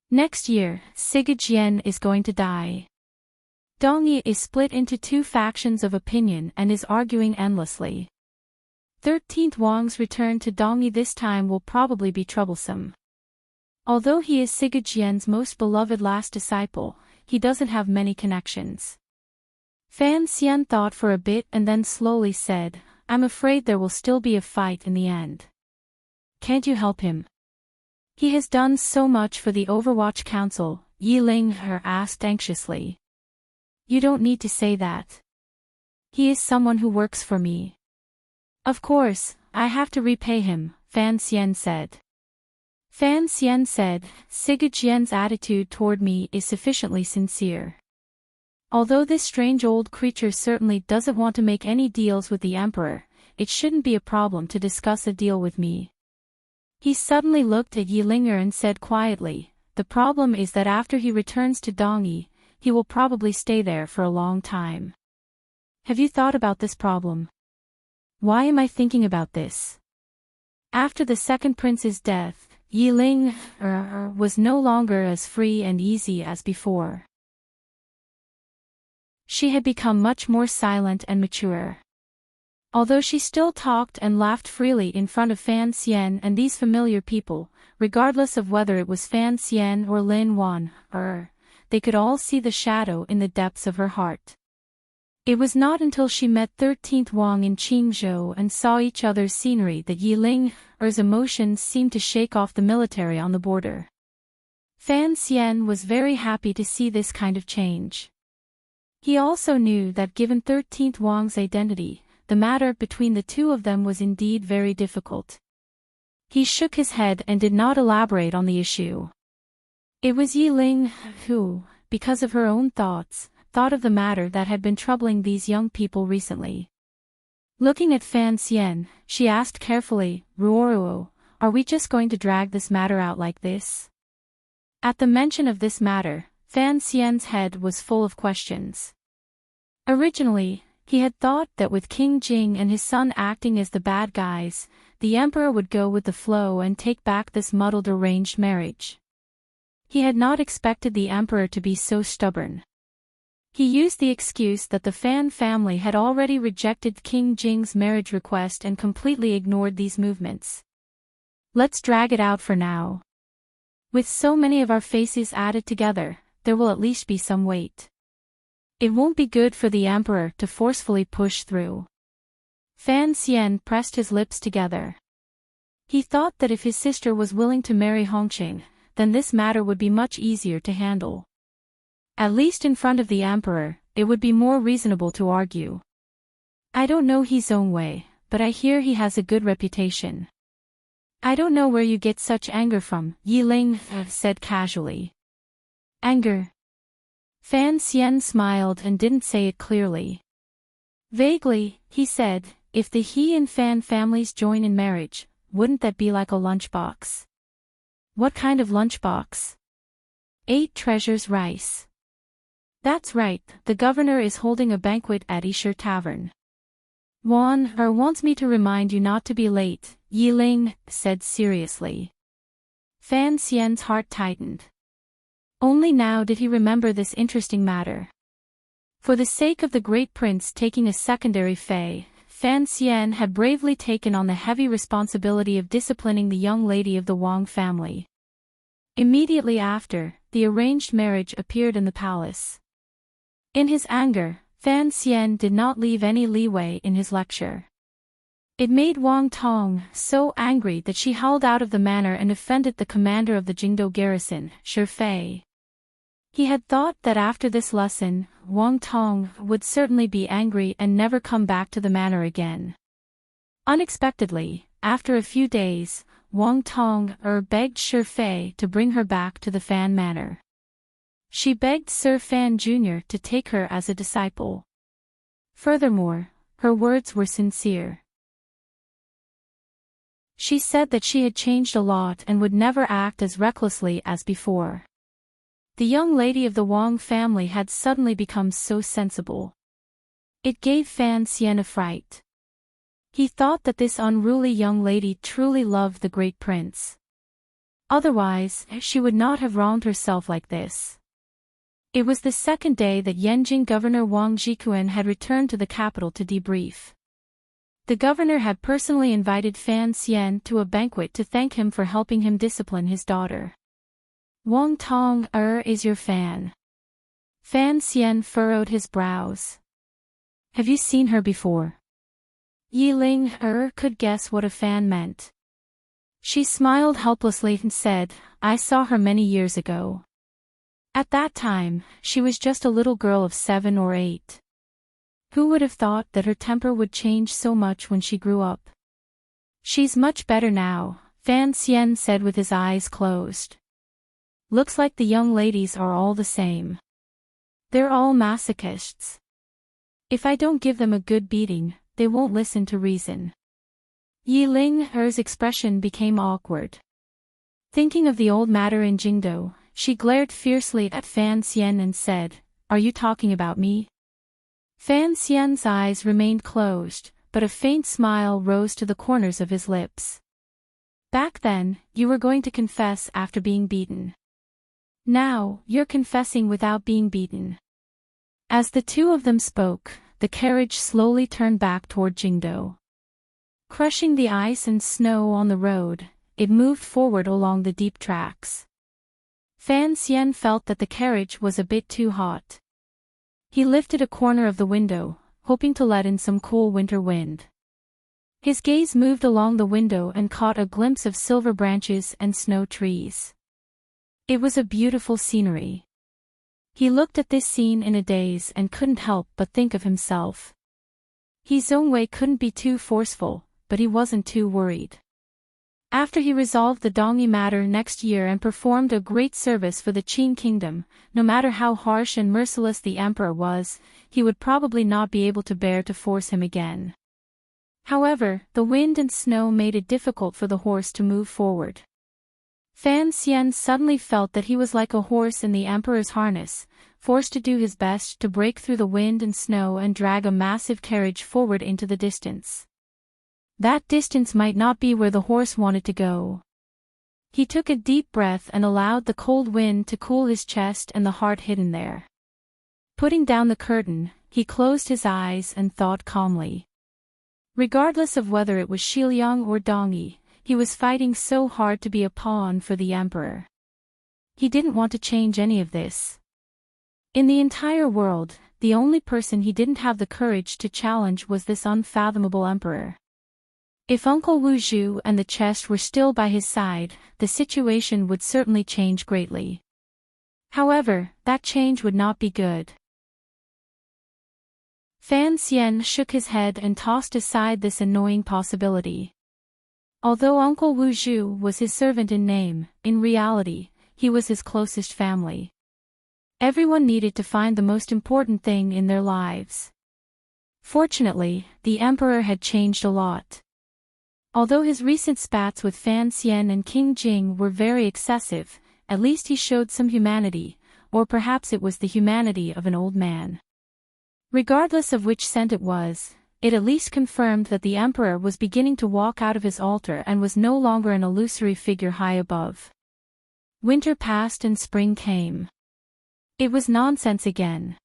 Next year, Sigejian is going to die. Dongyi is split into two factions of opinion and is arguing endlessly. 13th Wang's return to Dongyi this time will probably be troublesome. Although he is Sigejian's most beloved last disciple, he doesn't have many connections. Fan Xian thought for a bit and then slowly said, I'm afraid there will still be a fight in the end. Can't you help him? He has done so much for the Overwatch Council, Yi Ling asked anxiously. You don't need to say that. He is someone who works for me. Of course, I have to repay him, Fan Xian said. Fan Xian said, Sigejian's attitude toward me is sufficiently sincere. Although this strange old creature certainly doesn't want to make any deals with the Emperor, it shouldn't be a problem to discuss a deal with me. He suddenly looked at Yi Linger and said quietly, the problem is that after he returns to Dongyi, he will probably stay there for a long time. Have you thought about this problem? Why am I thinking about this? After the second prince's death, Yi Ling was no longer as free and easy as before. She had become much more silent and mature. Although she still talked and laughed freely in front of Fan Xian and these familiar people, regardless of whether it was Fan Xian or Lin Wan, they could all see the shadow in the depths of her heart. It was not until she met 13th Wang in Qingzhou and saw each other's scenery that Yi Ling's emotions seemed to shake off the military on the border. Fan Xian was very happy to see this kind of change. He also knew that given 13th Wang's identity, the matter between the two of them was indeed very difficult. He shook his head and did not elaborate on the issue. It was Yi Ling who, because of her own thoughts, thought of the matter that had been troubling these young people recently. Looking at Fan Xian, she asked carefully, "Ruoruo, are we just going to drag this matter out like this?" At the mention of this matter, Fan Xian's head was full of questions. Originally, he had thought that with King Jing and his son acting as the bad guys, the emperor would go with the flow and take back this muddled arranged marriage. He had not expected the emperor to be so stubborn. He used the excuse that the Fan family had already rejected King Jing's marriage request and completely ignored these movements. Let's drag it out for now. With so many of our faces added together, there will at least be some weight. It won't be good for the emperor to forcefully push through. Fan Xian pressed his lips together. He thought that if his sister was willing to marry Hongqing, then this matter would be much easier to handle. At least in front of the emperor, it would be more reasonable to argue. I don't know his own way, but I hear he has a good reputation. I don't know where you get such anger from, Yi Ling said casually. Anger? Fan Xian smiled and didn't say it clearly. Vaguely, he said, if the He and Fan families join in marriage, wouldn't that be like a lunchbox? What kind of lunchbox? 8 treasures rice. That's right, the governor is holding a banquet at Isher Tavern. Wants me to remind you not to be late, Yi Ling said seriously. Fan Xian's heart tightened. Only now did he remember this interesting matter. For the sake of the great prince taking a secondary fei, Fan Xian had bravely taken on the heavy responsibility of disciplining the young lady of the Wang family. Immediately after, the arranged marriage appeared in the palace. In his anger, Fan Xian did not leave any leeway in his lecture. It made Wang Tong so angry that she howled out of the manor and offended the commander of the Jingdou garrison, Shi Fei. He had thought that after this lesson, Wang Tong would certainly be angry and never come back to the manor again. Unexpectedly, after a few days, Wang Tong begged Shi Fei to bring her back to the Fan manor. She begged Sir Fan Jr. to take her as a disciple. Furthermore, her words were sincere. She said that she had changed a lot and would never act as recklessly as before. The young lady of the Wang family had suddenly become so sensible. It gave Fan Xian a fright. He thought that this unruly young lady truly loved the great prince. Otherwise, she would not have wronged herself like this. It was the second day that Yanjing Governor Wang Jikuan had returned to the capital to debrief. The governor had personally invited Fan Xian to a banquet to thank him for helping him discipline his daughter. Wang Tong is your fan. Fan Xian furrowed his brows. Have you seen her before? Yi Ling could guess what a fan meant. She smiled helplessly and said, I saw her many years ago. At that time, she was just a little girl of 7 or 8. Who would have thought that her temper would change so much when she grew up? She's much better now, Fan Xian said with his eyes closed. Looks like the young ladies are all the same. They're all masochists. If I don't give them a good beating, they won't listen to reason. Yi Ling's expression became awkward. Thinking of the old matter in Jingdou, she glared fiercely at Fan Xian and said, Are you talking about me? Fan Xian's eyes remained closed, but a faint smile rose to the corners of his lips. Back then, you were going to confess after being beaten. Now, you're confessing without being beaten. As the two of them spoke, the carriage slowly turned back toward Jingdo. Crushing the ice and snow on the road, it moved forward along the deep tracks. Fan Xian felt that the carriage was a bit too hot. He lifted a corner of the window, hoping to let in some cool winter wind. His gaze moved along the window and caught a glimpse of silver branches and snow trees. It was a beautiful scenery. He looked at this scene in a daze and couldn't help but think of himself. He Zhongwei couldn't be too forceful, but he wasn't too worried. After he resolved the Dongyi matter next year and performed a great service for the Qin kingdom, no matter how harsh and merciless the emperor was, he would probably not be able to bear to force him again. However, the wind and snow made it difficult for the horse to move forward. Fan Xian suddenly felt that he was like a horse in the emperor's harness, forced to do his best to break through the wind and snow and drag a massive carriage forward into the distance. That distance might not be where the horse wanted to go. He took a deep breath and allowed the cold wind to cool his chest and the heart hidden there. Putting down the curtain, he closed his eyes and thought calmly. Regardless of whether it was Shiliang or Dongyi, he was fighting so hard to be a pawn for the emperor. He didn't want to change any of this. In the entire world, the only person he didn't have the courage to challenge was this unfathomable emperor. If Uncle Wu Zhu and the chest were still by his side, the situation would certainly change greatly. However, that change would not be good. Fan Xian shook his head and tossed aside this annoying possibility. Although Uncle Wu Zhu was his servant in name, in reality, he was his closest family. Everyone needed to find the most important thing in their lives. Fortunately, the emperor had changed a lot. Although his recent spats with Fan Xian and King Jing were very excessive, at least he showed some humanity, or perhaps it was the humanity of an old man. Regardless of which scent it was, it at least confirmed that the emperor was beginning to walk out of his altar and was no longer an illusory figure high above. Winter passed and spring came. It was nonsense again.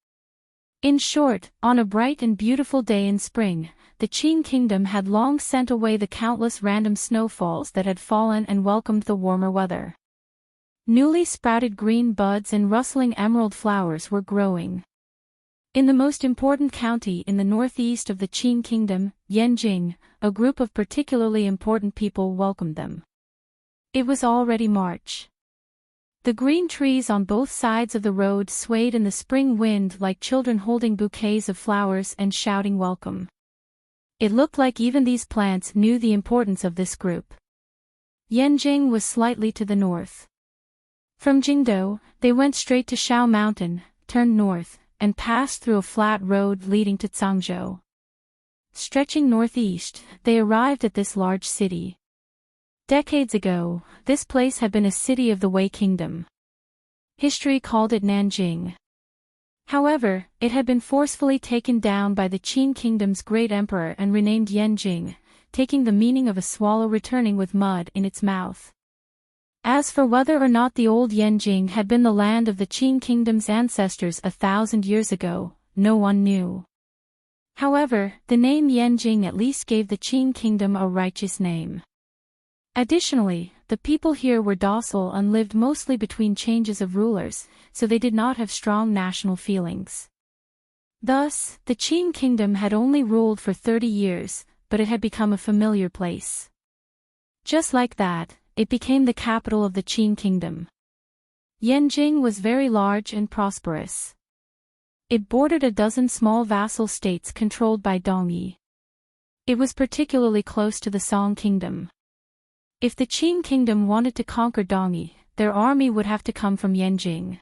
In short, on a bright and beautiful day in spring, the Qin kingdom had long sent away the countless random snowfalls that had fallen and welcomed the warmer weather. Newly sprouted green buds and rustling emerald flowers were growing. In the most important county in the northeast of the Qin kingdom, Yanjing, a group of particularly important people welcomed them. It was already March. The green trees on both sides of the road swayed in the spring wind like children holding bouquets of flowers and shouting welcome. It looked like even these plants knew the importance of this group. Yanjing was slightly to the north. From Jingdo, they went straight to Shao Mountain, turned north, and passed through a flat road leading to Cangzhou. Stretching northeast, they arrived at this large city. Decades ago, this place had been a city of the Wei Kingdom. History called it Nanjing. However, it had been forcefully taken down by the Qin kingdom's great emperor and renamed Yanjing, taking the meaning of a swallow returning with mud in its mouth. As for whether or not the old Yanjing had been the land of the Qin kingdom's ancestors 1,000 years ago, no one knew. However, the name Yanjing at least gave the Qin kingdom a righteous name. Additionally, the people here were docile and lived mostly between changes of rulers, so they did not have strong national feelings. Thus, the Qin kingdom had only ruled for 30 years, but it had become a familiar place. Just like that, it became the capital of the Qin kingdom. Yanjing was very large and prosperous. It bordered a dozen small vassal states controlled by Dongyi. It was particularly close to the Song kingdom. If the Qin kingdom wanted to conquer Dongyi, their army would have to come from Yanjing.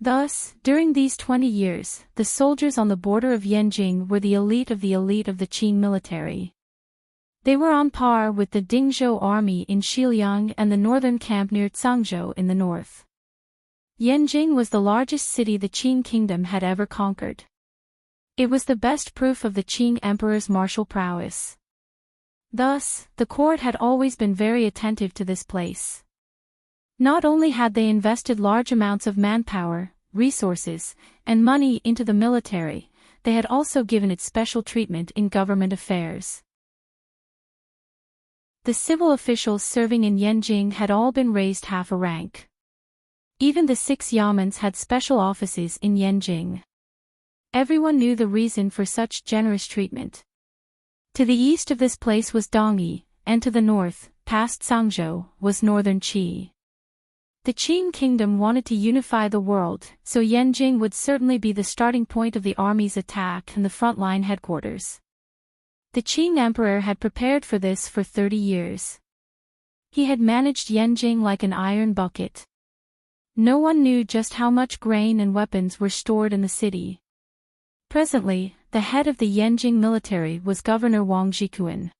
Thus, during these 20 years, the soldiers on the border of Yanjing were the elite of the Qin military. They were on par with the Dingzhou army in Xiliang and the northern camp near Cangzhou in the north. Yanjing was the largest city the Qin kingdom had ever conquered. It was the best proof of the Qin emperor's martial prowess. Thus, the court had always been very attentive to this place. Not only had they invested large amounts of manpower, resources, and money into the military, they had also given it special treatment in government affairs. The civil officials serving in Yenjing had all been raised half a rank. Even the 6 yamens had special offices in Yenjing. Everyone knew the reason for such generous treatment. To the east of this place was Dongyi, and to the north, past Sangzhou, was northern Qi. The Qing kingdom wanted to unify the world, so Yenjing would certainly be the starting point of the army's attack and the frontline headquarters. The Qing emperor had prepared for this for 30 years. He had managed Yenjing like an iron bucket. No one knew just how much grain and weapons were stored in the city. Presently, the head of the Yenjing military was Governor Wang Jikuan.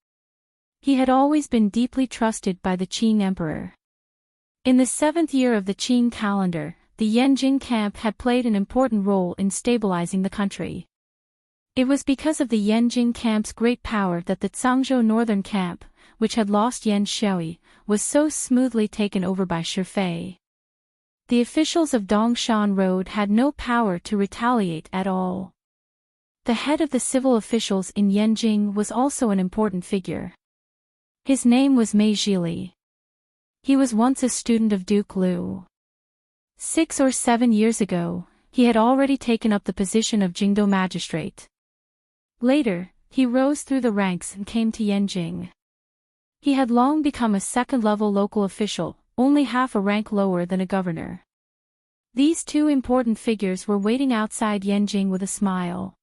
He had always been deeply trusted by the Qing emperor. In the 7th year of the Qing calendar, the Yenjing camp had played an important role in stabilizing the country. It was because of the Yenjing camp's great power that the Zhangzhou northern camp, which had lost Yan Shui, was so smoothly taken over by Shi Fei. The officials of Dongshan Road had no power to retaliate at all. The head of the civil officials in Yenjing was also an important figure. His name was Mei Zhili. He was once a student of Duke Liu. 6 or 7 years ago, he had already taken up the position of Jingdo magistrate. Later, he rose through the ranks and came to Yenjing. He had long become a second-level local official, only half a rank lower than a governor. These 2 important figures were waiting outside Yenjing with a smile.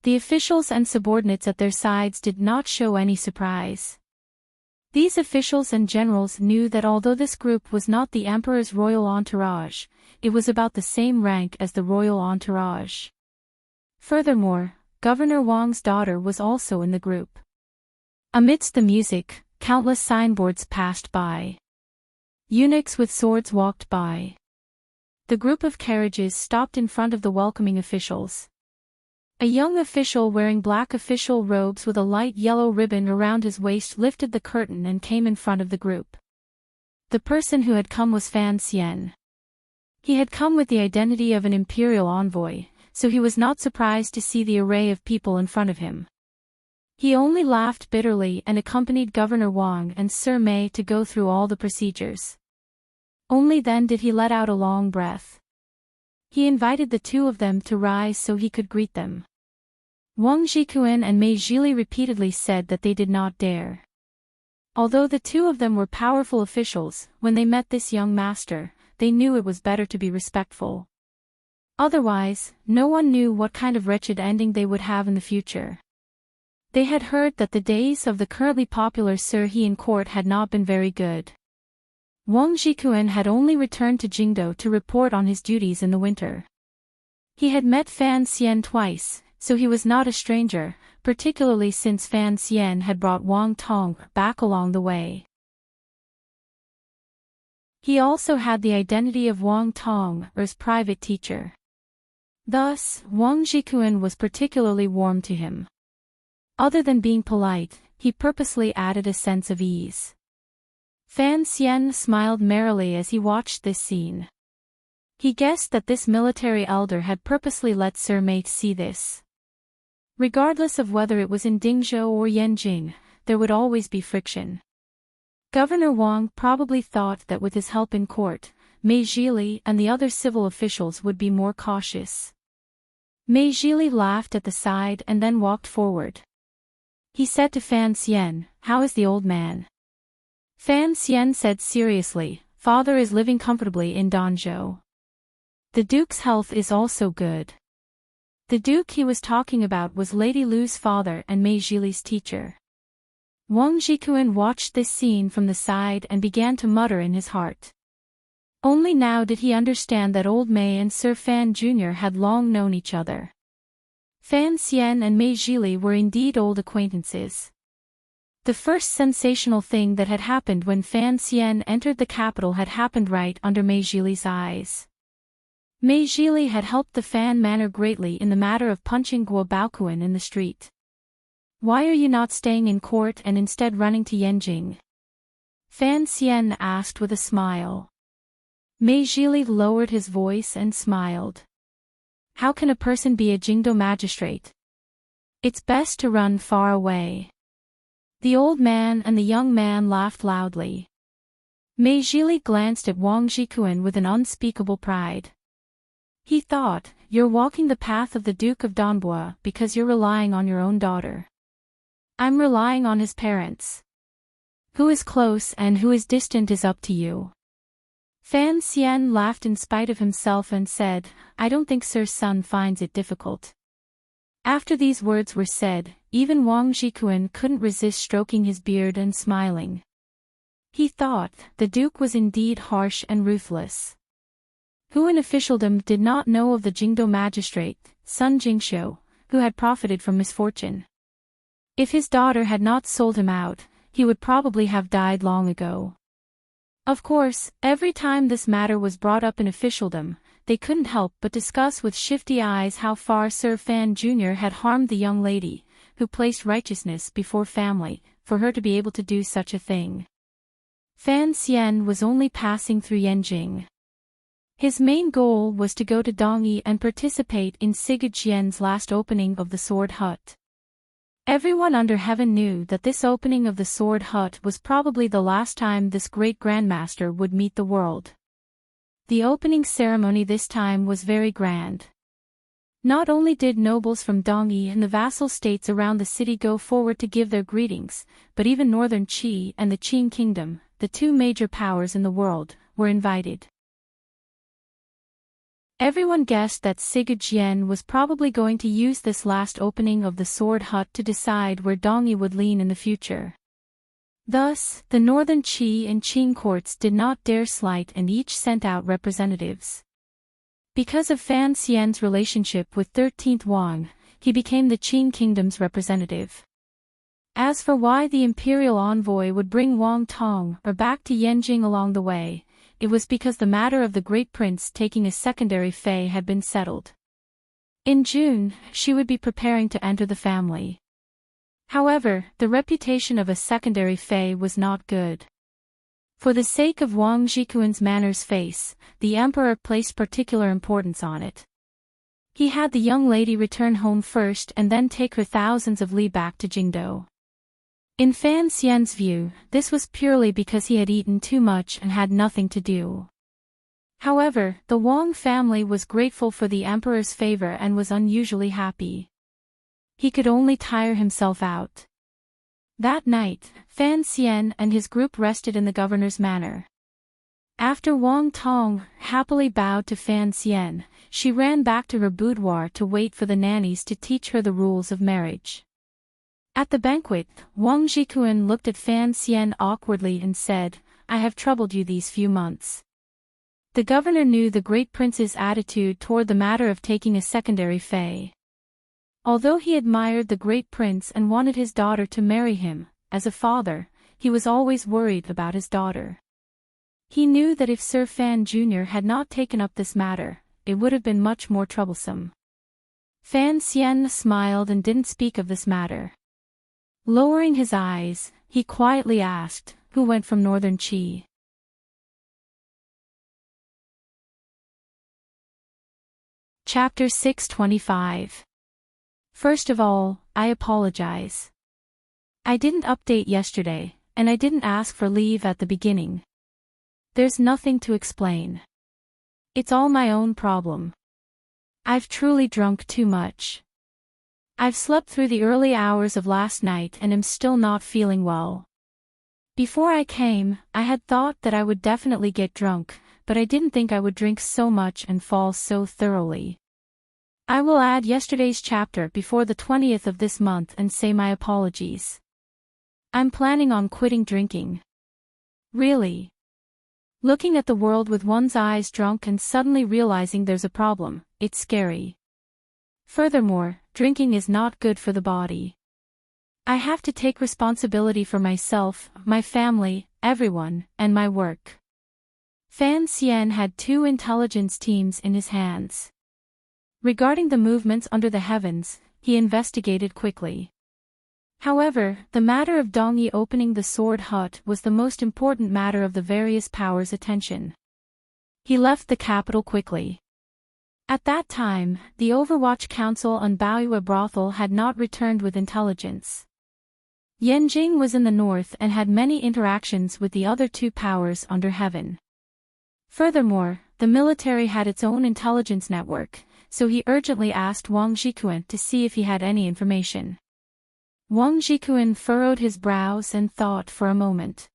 The officials and subordinates at their sides did not show any surprise. These officials and generals knew that although this group was not the emperor's royal entourage, it was about the same rank as the royal entourage. Furthermore, Governor Wang's daughter was also in the group. Amidst the music, countless signboards passed by. Eunuchs with swords walked by. The group of carriages stopped in front of the welcoming officials. A young official wearing black official robes with a light yellow ribbon around his waist lifted the curtain and came in front of the group. The person who had come was Fan Xian. He had come with the identity of an imperial envoy, so he was not surprised to see the array of people in front of him. He only laughed bitterly and accompanied Governor Wang and Sir Mei to go through all the procedures. Only then did he let out a long breath. He invited the 2 of them to rise so he could greet them. Wang Jikuan and Mei Zhili repeatedly said that they did not dare. Although the 2 of them were powerful officials, when they met this young master, they knew it was better to be respectful. Otherwise, no one knew what kind of wretched ending they would have in the future. They had heard that the days of the currently popular Sir He in court had not been very good. Wang Jikuan had only returned to Jingdo to report on his duties in the winter. He had met Fan Xian twice, so he was not a stranger, particularly since Fan Xian had brought Wang Tong back along the way. He also had the identity of Wang Tong's private teacher. Thus, Wang Jikuan was particularly warm to him. Other than being polite, he purposely added a sense of ease. Fan Xian smiled merrily as he watched this scene. He guessed that this military elder had purposely let Sir Mei see this. Regardless of whether it was in Dingzhou or Yenjing, there would always be friction. Governor Wang probably thought that with his help in court, Mei Zhili and the other civil officials would be more cautious. Mei Zhili laughed at the side and then walked forward. He said to Fan Xian, "How is the old man?" Fan Xian said seriously, "Father is living comfortably in Danzhou. The Duke's health is also good." The Duke he was talking about was Lady Lu's father and Mei Zhili's teacher. Wang Jikuan watched this scene from the side and began to mutter in his heart. Only now did he understand that old Mei and Sir Fan Jr. had long known each other. Fan Xian and Mei Zhili were indeed old acquaintances. The first sensational thing that had happened when Fan Xian entered the capital had happened right under Mei Zhili's eyes. Mei Zhili had helped the Fan Manor greatly in the matter of punching Guo Baokuan in the street. "Why are you not staying in court and instead running to Yenjing?" Fan Xian asked with a smile. Mei Zhili lowered his voice and smiled. How can a person be a Jingdo magistrate? It's best to run far away. The old man and the young man laughed loudly. Mei Zhili glanced at Wang Jikuan with an unspeakable pride. He thought, you're walking the path of the Duke of Donbua because you're relying on your own daughter. I'm relying on his parents. Who is close and who is distant is up to you. Fan Xian laughed in spite of himself and said, I don't think Sir Sun finds it difficult. After these words were said, even Wang Jikuan couldn't resist stroking his beard and smiling. He thought, the Duke was indeed harsh and ruthless. Who in officialdom did not know of the Jingdo magistrate, Sun Jingshou, who had profited from misfortune? If his daughter had not sold him out, he would probably have died long ago. Of course, every time this matter was brought up in officialdom, they couldn't help but discuss with shifty eyes how far Sir Fan Jr. had harmed the young lady, who placed righteousness before family, for her to be able to do such a thing. Fan Xian was only passing through Yanjing. His main goal was to go to Dongyi and participate in Sigurd Qian's last opening of the Sword Hut. Everyone under heaven knew that this opening of the Sword Hut was probably the last time this great grandmaster would meet the world. The opening ceremony this time was very grand. Not only did nobles from Dongyi and the vassal states around the city go forward to give their greetings, but even Northern Qi and the Qing Kingdom, the two major powers in the world, were invited. Everyone guessed that Sigurd Qian was probably going to use this last opening of the Sword Hut to decide where Dongyi would lean in the future. Thus, the Northern Qi and Qing courts did not dare slight and each sent out representatives. Because of Fan Xian's relationship with 13th Wang, he became the Qing kingdom's representative. As for why the imperial envoy would bring Wang Tong back to Yanjing along the way, it was because the matter of the great prince taking a secondary fei had been settled. In June, she would be preparing to enter the family. However, the reputation of a secondary fei was not good. For the sake of Wang Jikuan's manners face, the emperor placed particular importance on it. He had the young lady return home first and then take her thousands of li back to Jingdo. In Fan Xian's view, this was purely because he had eaten too much and had nothing to do. However, the Wang family was grateful for the emperor's favor and was unusually happy. He could only tire himself out. That night, Fan Xian and his group rested in the governor's manor. After Wang Tong happily bowed to Fan Xian, she ran back to her boudoir to wait for the nannies to teach her the rules of marriage. At the banquet, Wang Jikuan looked at Fan Xian awkwardly and said, I have troubled you these few months. The governor knew the great prince's attitude toward the matter of taking a secondary fei. Although he admired the great prince and wanted his daughter to marry him, as a father, he was always worried about his daughter. He knew that if Sir Fan Jr. had not taken up this matter, it would have been much more troublesome. Fan Xian smiled and didn't speak of this matter. Lowering his eyes, he quietly asked, who went from Northern Qi? Chapter 625. First of all, I apologize. I didn't update yesterday, and I didn't ask for leave at the beginning. There's nothing to explain. It's all my own problem. I've truly drunk too much. I've slept through the early hours of last night and am still not feeling well. Before I came, I had thought that I would definitely get drunk, but I didn't think I would drink so much and fall so thoroughly. I will add yesterday's chapter before the 20th of this month and say my apologies. I'm planning on quitting drinking. Really. Looking at the world with one's eyes drunk and suddenly realizing there's a problem, it's scary. Furthermore, drinking is not good for the body. I have to take responsibility for myself, my family, everyone, and my work. Fan Xian had 2 intelligence teams in his hands. Regarding the movements under the heavens, he investigated quickly. However, the matter of Dongyi opening the Sword Hut was the most important matter of the various powers' attention. He left the capital quickly. At that time, the Overwatch Council on Baoyue brothel had not returned with intelligence. Yanjing was in the north and had many interactions with the other two powers under heaven. Furthermore, the military had its own intelligence network, so he urgently asked Wang Jikuan to see if he had any information. Wang Jikuan furrowed his brows and thought for a moment.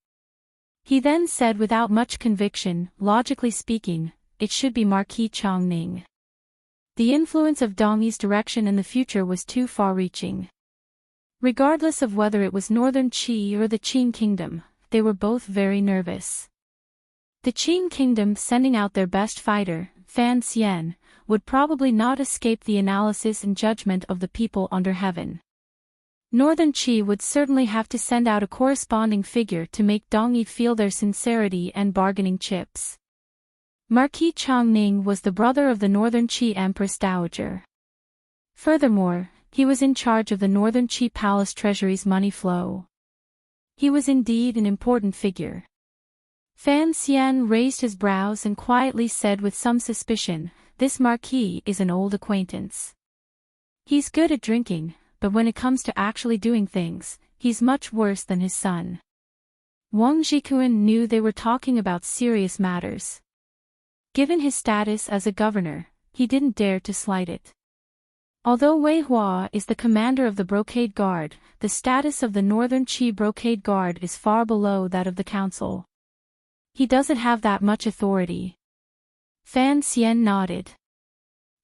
He then said without much conviction, logically speaking, it should be Marquis Chongning. The influence of Dongyi's direction in the future was too far-reaching. Regardless of whether it was Northern Qi or the Qing Kingdom, they were both very nervous. The Qing Kingdom sending out their best fighter, Fan Xian, would probably not escape the analysis and judgment of the people under heaven. Northern Qi would certainly have to send out a corresponding figure to make Dongyi feel their sincerity and bargaining chips. Marquis Chongning was the brother of the Northern Qi Empress Dowager. Furthermore, he was in charge of the Northern Qi Palace Treasury's money flow. He was indeed an important figure. Fan Xian raised his brows and quietly said with some suspicion, "This Marquis is an old acquaintance. He's good at drinking, but when it comes to actually doing things, he's much worse than his son." Wang Jikuan knew they were talking about serious matters. Given his status as a governor, he didn't dare to slight it. Although Wei Hua is the commander of the Brocade Guard, the status of the Northern Qi Brocade Guard is far below that of the council. He doesn't have that much authority. Fan Xian nodded.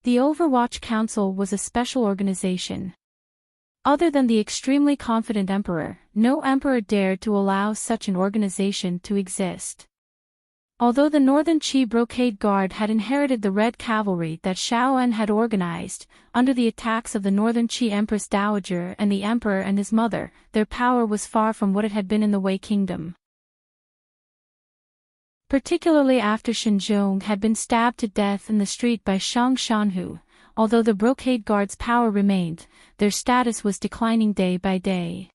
The Overwatch Council was a special organization. Other than the extremely confident emperor, no emperor dared to allow such an organization to exist. Although the Northern Qi Brocade Guard had inherited the Red Cavalry that Shaoan had organized, under the attacks of the Northern Qi Empress Dowager and the emperor and his mother, their power was far from what it had been in the Wei Kingdom. Particularly after Shinzhong had been stabbed to death in the street by Shang Shanhu, although the Brocade Guard's power remained, their status was declining day by day.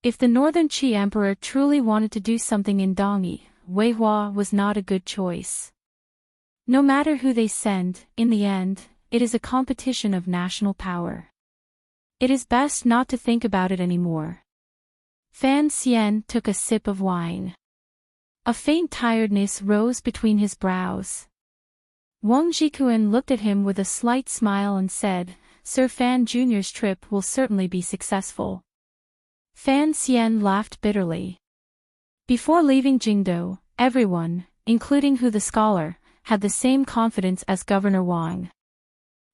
If the Northern Qi Emperor truly wanted to do something in Dongyi, Wei Hua was not a good choice. No matter who they send, in the end, it is a competition of national power. It is best not to think about it anymore. Fan Xian took a sip of wine. A faint tiredness rose between his brows. Wang Jikuan looked at him with a slight smile and said, "Sir Fan Jr.'s trip will certainly be successful." Fan Xian laughed bitterly. Before leaving Jingdo, everyone, including Hu the scholar, had the same confidence as Governor Wang.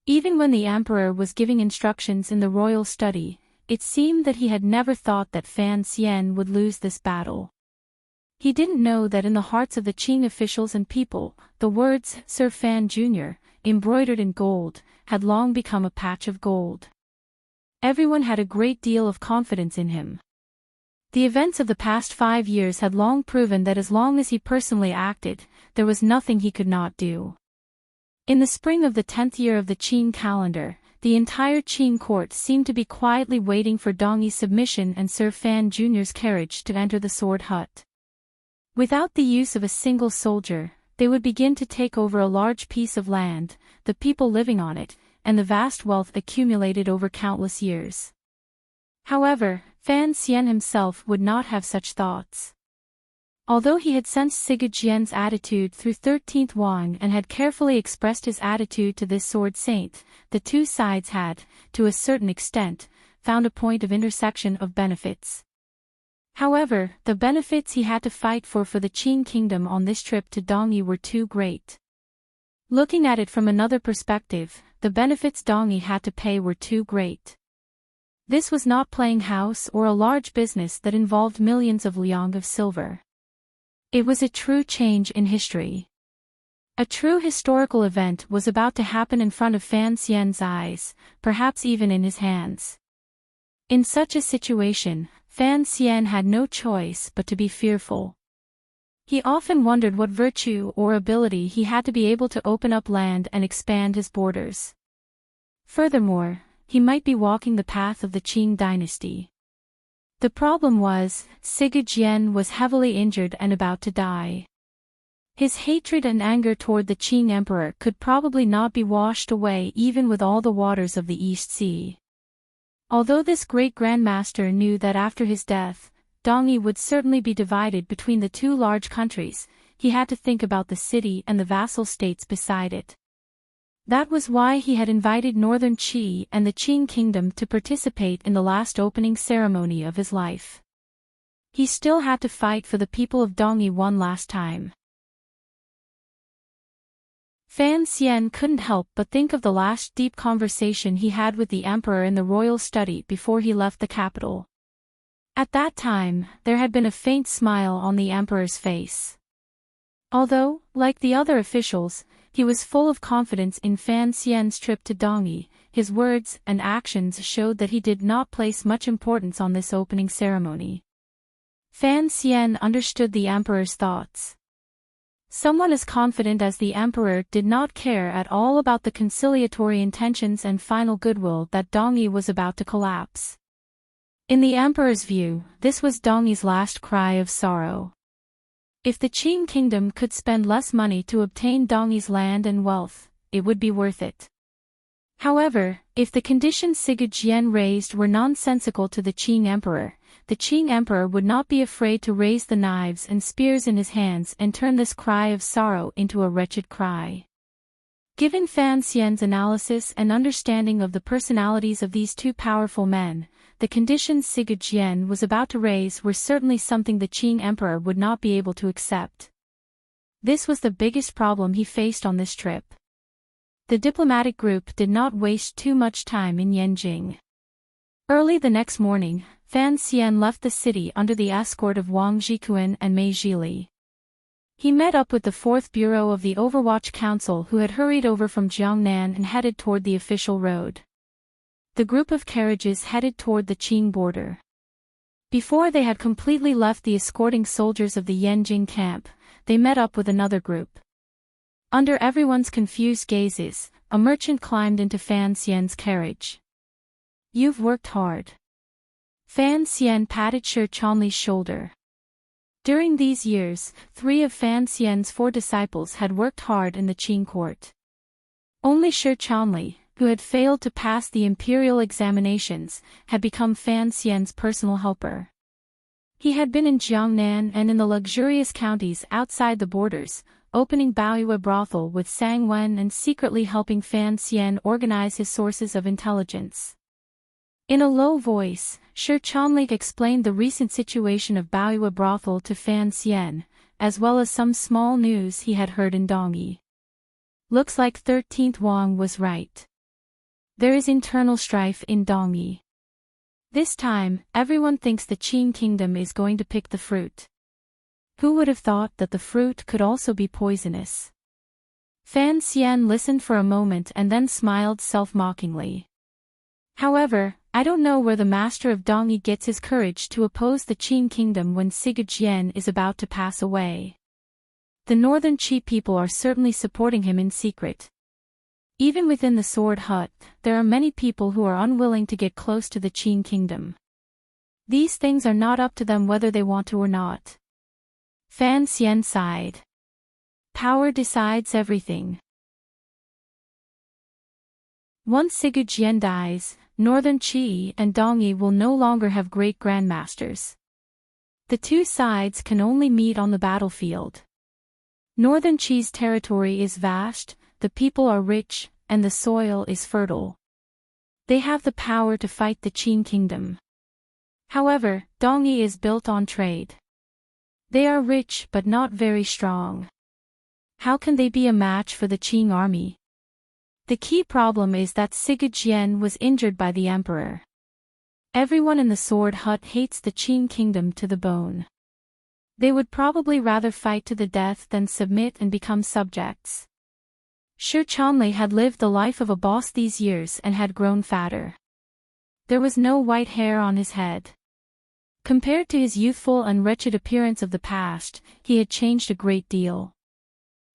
Even when the emperor was giving instructions in the royal study, it seemed that he had never thought that Fan Xian would lose this battle. He didn't know that in the hearts of the Qing officials and people, the words Sir Fan Jr., embroidered in gold, had long become a patch of gold. Everyone had a great deal of confidence in him. The events of the past 5 years had long proven that as long as he personally acted, there was nothing he could not do. In the spring of the 10th year of the Qing calendar, the entire Qing court seemed to be quietly waiting for Dongyi's submission and Sir Fan Jr.'s carriage to enter the sword hut. Without the use of a single soldier, they would begin to take over a large piece of land, the people living on it, and the vast wealth accumulated over countless years. However, Fan Xian himself would not have such thoughts. Although he had sensed Sigurd Jian's attitude through 13th Wang and had carefully expressed his attitude to this sword saint, the two sides had, to a certain extent, found a point of intersection of benefits. However, the benefits he had to fight for the Qing kingdom on this trip to Dongyi were too great. Looking at it from another perspective, the benefits Dongyi had to pay were too great. This was not playing house or a large business that involved millions of liang of silver. It was a true change in history. A true historical event was about to happen in front of Fan Xian's eyes, perhaps even in his hands. In such a situation, Fan Xian had no choice but to be fearful. He often wondered what virtue or ability he had to be able to open up land and expand his borders. Furthermore, he might be walking the path of the Qing dynasty. The problem was, Sigurd Jian was heavily injured and about to die. His hatred and anger toward the Qing emperor could probably not be washed away even with all the waters of the East Sea. Although this great grandmaster knew that after his death, Dongyi would certainly be divided between the two large countries, he had to think about the city and the vassal states beside it. That was why he had invited Northern Qi and the Qing kingdom to participate in the last opening ceremony of his life. He still had to fight for the people of Dongyi one last time. Fan Xian couldn't help but think of the last deep conversation he had with the emperor in the royal study before he left the capital. At that time, there had been a faint smile on the emperor's face. Although, like the other officials, he was full of confidence in Fan Xian's trip to Dongyi, his words and actions showed that he did not place much importance on this opening ceremony. Fan Xian understood the emperor's thoughts. Someone as confident as the emperor did not care at all about the conciliatory intentions and final goodwill that Dongyi was about to collapse. In the emperor's view, this was Dongyi's last cry of sorrow. If the Qing kingdom could spend less money to obtain Dongyi's land and wealth, it would be worth it. However, if the conditions Sigurd Jian raised were nonsensical to the Qing emperor, the Qing emperor would not be afraid to raise the knives and spears in his hands and turn this cry of sorrow into a wretched cry. Given Fan Xian's analysis and understanding of the personalities of these two powerful men, the conditions Sigurd Jian was about to raise were certainly something the Qing emperor would not be able to accept. This was the biggest problem he faced on this trip. The diplomatic group did not waste too much time in Yanjing. Early the next morning, Fan Xian left the city under the escort of Wang Zhikuan and Mei Zhili. He met up with the 4th Bureau of the Overwatch Council who had hurried over from Jiangnan and headed toward the official road. The group of carriages headed toward the Qing border. Before they had completely left the escorting soldiers of the Yanjing camp, they met up with another group. Under everyone's confused gazes, a merchant climbed into Fan Xian's carriage. "You've worked hard." Fan Xian patted Shi Chanli's shoulder. During these years, 3 of Fan Xian's 4 disciples had worked hard in the Qing court. Only Shi Chanli, who had failed to pass the imperial examinations, had become Fan Xian's personal helper. He had been in Jiangnan and in the luxurious counties outside the borders, opening Baoyue brothel with Sang Wen and secretly helping Fan Xian organize his sources of intelligence. In a low voice, Shi Chanli explained the recent situation of Baoyue brothel to Fan Xian, as well as some small news he had heard in Dongyi. Looks like 13th Wang was right. There is internal strife in Dongyi. This time, everyone thinks the Qing kingdom is going to pick the fruit. Who would have thought that the fruit could also be poisonous? Fan Xian listened for a moment and then smiled self-mockingly. However, I don't know where the master of Dongyi gets his courage to oppose the Qing kingdom when Sigurd Jian is about to pass away. The northern Qi people are certainly supporting him in secret. Even within the Sword Hut, there are many people who are unwilling to get close to the Qing kingdom. These things are not up to them whether they want to or not. Fan Xian sighed. Power decides everything. Once Sigurd Jian dies, Northern Qi and Dongyi will no longer have great grandmasters. The two sides can only meet on the battlefield. Northern Qi's territory is vast, the people are rich, and the soil is fertile. They have the power to fight the Qing kingdom. However, Dongyi is built on trade. They are rich but not very strong. How can they be a match for the Qing army? The key problem is that Sigurd Jian was injured by the emperor. Everyone in the Sword Hut hates the Qing kingdom to the bone. They would probably rather fight to the death than submit and become subjects. Shi Chanli had lived the life of a boss these years and had grown fatter. There was no white hair on his head. Compared to his youthful and wretched appearance of the past, he had changed a great deal.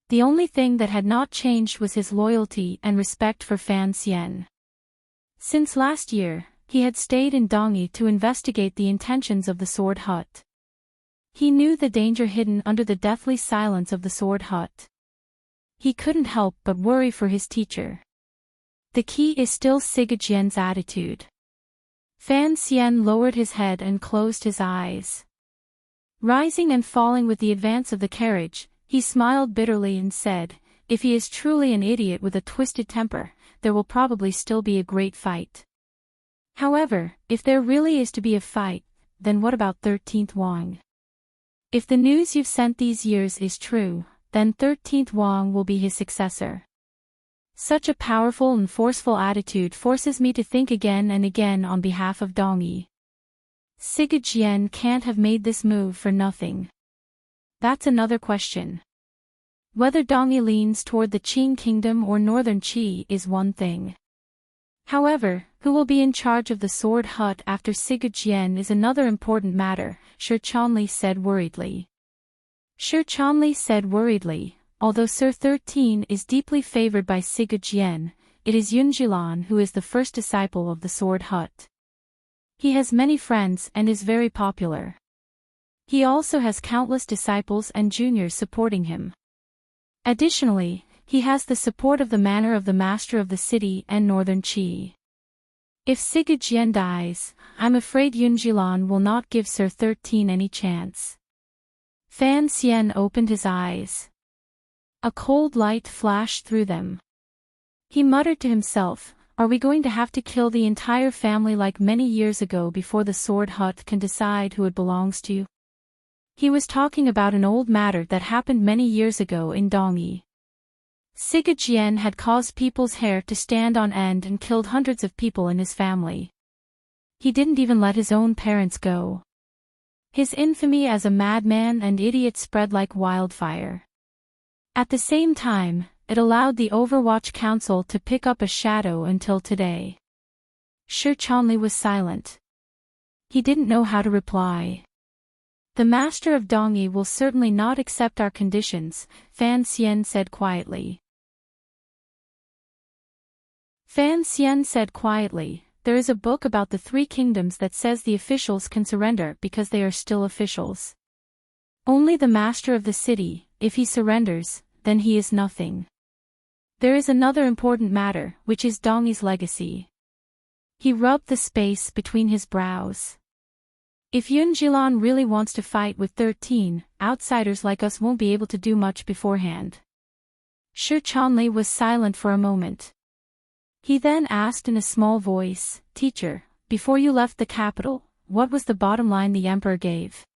The only thing that had not changed was his loyalty and respect for Fan Xian. Since last year, he had stayed in Dongyi to investigate the intentions of the Sword Hut. He knew the danger hidden under the deathly silence of the sword hut. He couldn't help but worry for his teacher. The key is still Sigurd attitude. Fan Xian lowered his head and closed his eyes. Rising and falling with the advance of the carriage, he smiled bitterly and said, "If he is truly an idiot with a twisted temper, there will probably still be a great fight. However, if there really is to be a fight, then what about 13th Wang? If the news you've sent these years is true, then 13th Wang will be his successor." Such a powerful and forceful attitude forces me to think again and again on behalf of Dongyi. Sigurd can't have made this move for nothing. That's another question. Whether Dongyi leans toward the Qing kingdom or northern Qi is one thing. However, who will be in charge of the sword hut after Sigurd is another important matter, Shi Chanli said worriedly. Shi Chanli said worriedly, although Sir 13 is deeply favored by Sigurd, it is Yunjilan who is the first disciple of the sword hut. He has many friends and is very popular. He also has countless disciples and juniors supporting him. Additionally, he has the support of the manor of the master of the city and northern Qi. If Sigurd dies, I'm afraid Yunjilan will not give Sir 13 any chance. Fan Xian opened his eyes. A cold light flashed through them. He muttered to himself, "Are we going to have to kill the entire family like many years ago before the sword hut can decide who it belongs to?" He was talking about an old matter that happened many years ago in Dongyi. Sigurd had caused people's hair to stand on end and killed hundreds of people in his family. He didn't even let his own parents go. His infamy as a madman and idiot spread like wildfire. At the same time, it allowed the Overwatch Council to pick up a shadow until today. Shi Chanli was silent. He didn't know how to reply. "The master of Dongyi will certainly not accept our conditions," Fan Xian said quietly. Fan Xian said quietly, "There is a book about the three kingdoms that says the officials can surrender because they are still officials. Only the master of the city, if he surrenders, then he is nothing. There is another important matter, which is Dongyi's legacy." He rubbed the space between his brows. "If Yunjilan really wants to fight with 13, outsiders like us won't be able to do much beforehand." Shi Chanli was silent for a moment. He then asked in a small voice, "Teacher, before you left the capital, what was the bottom line the emperor gave?"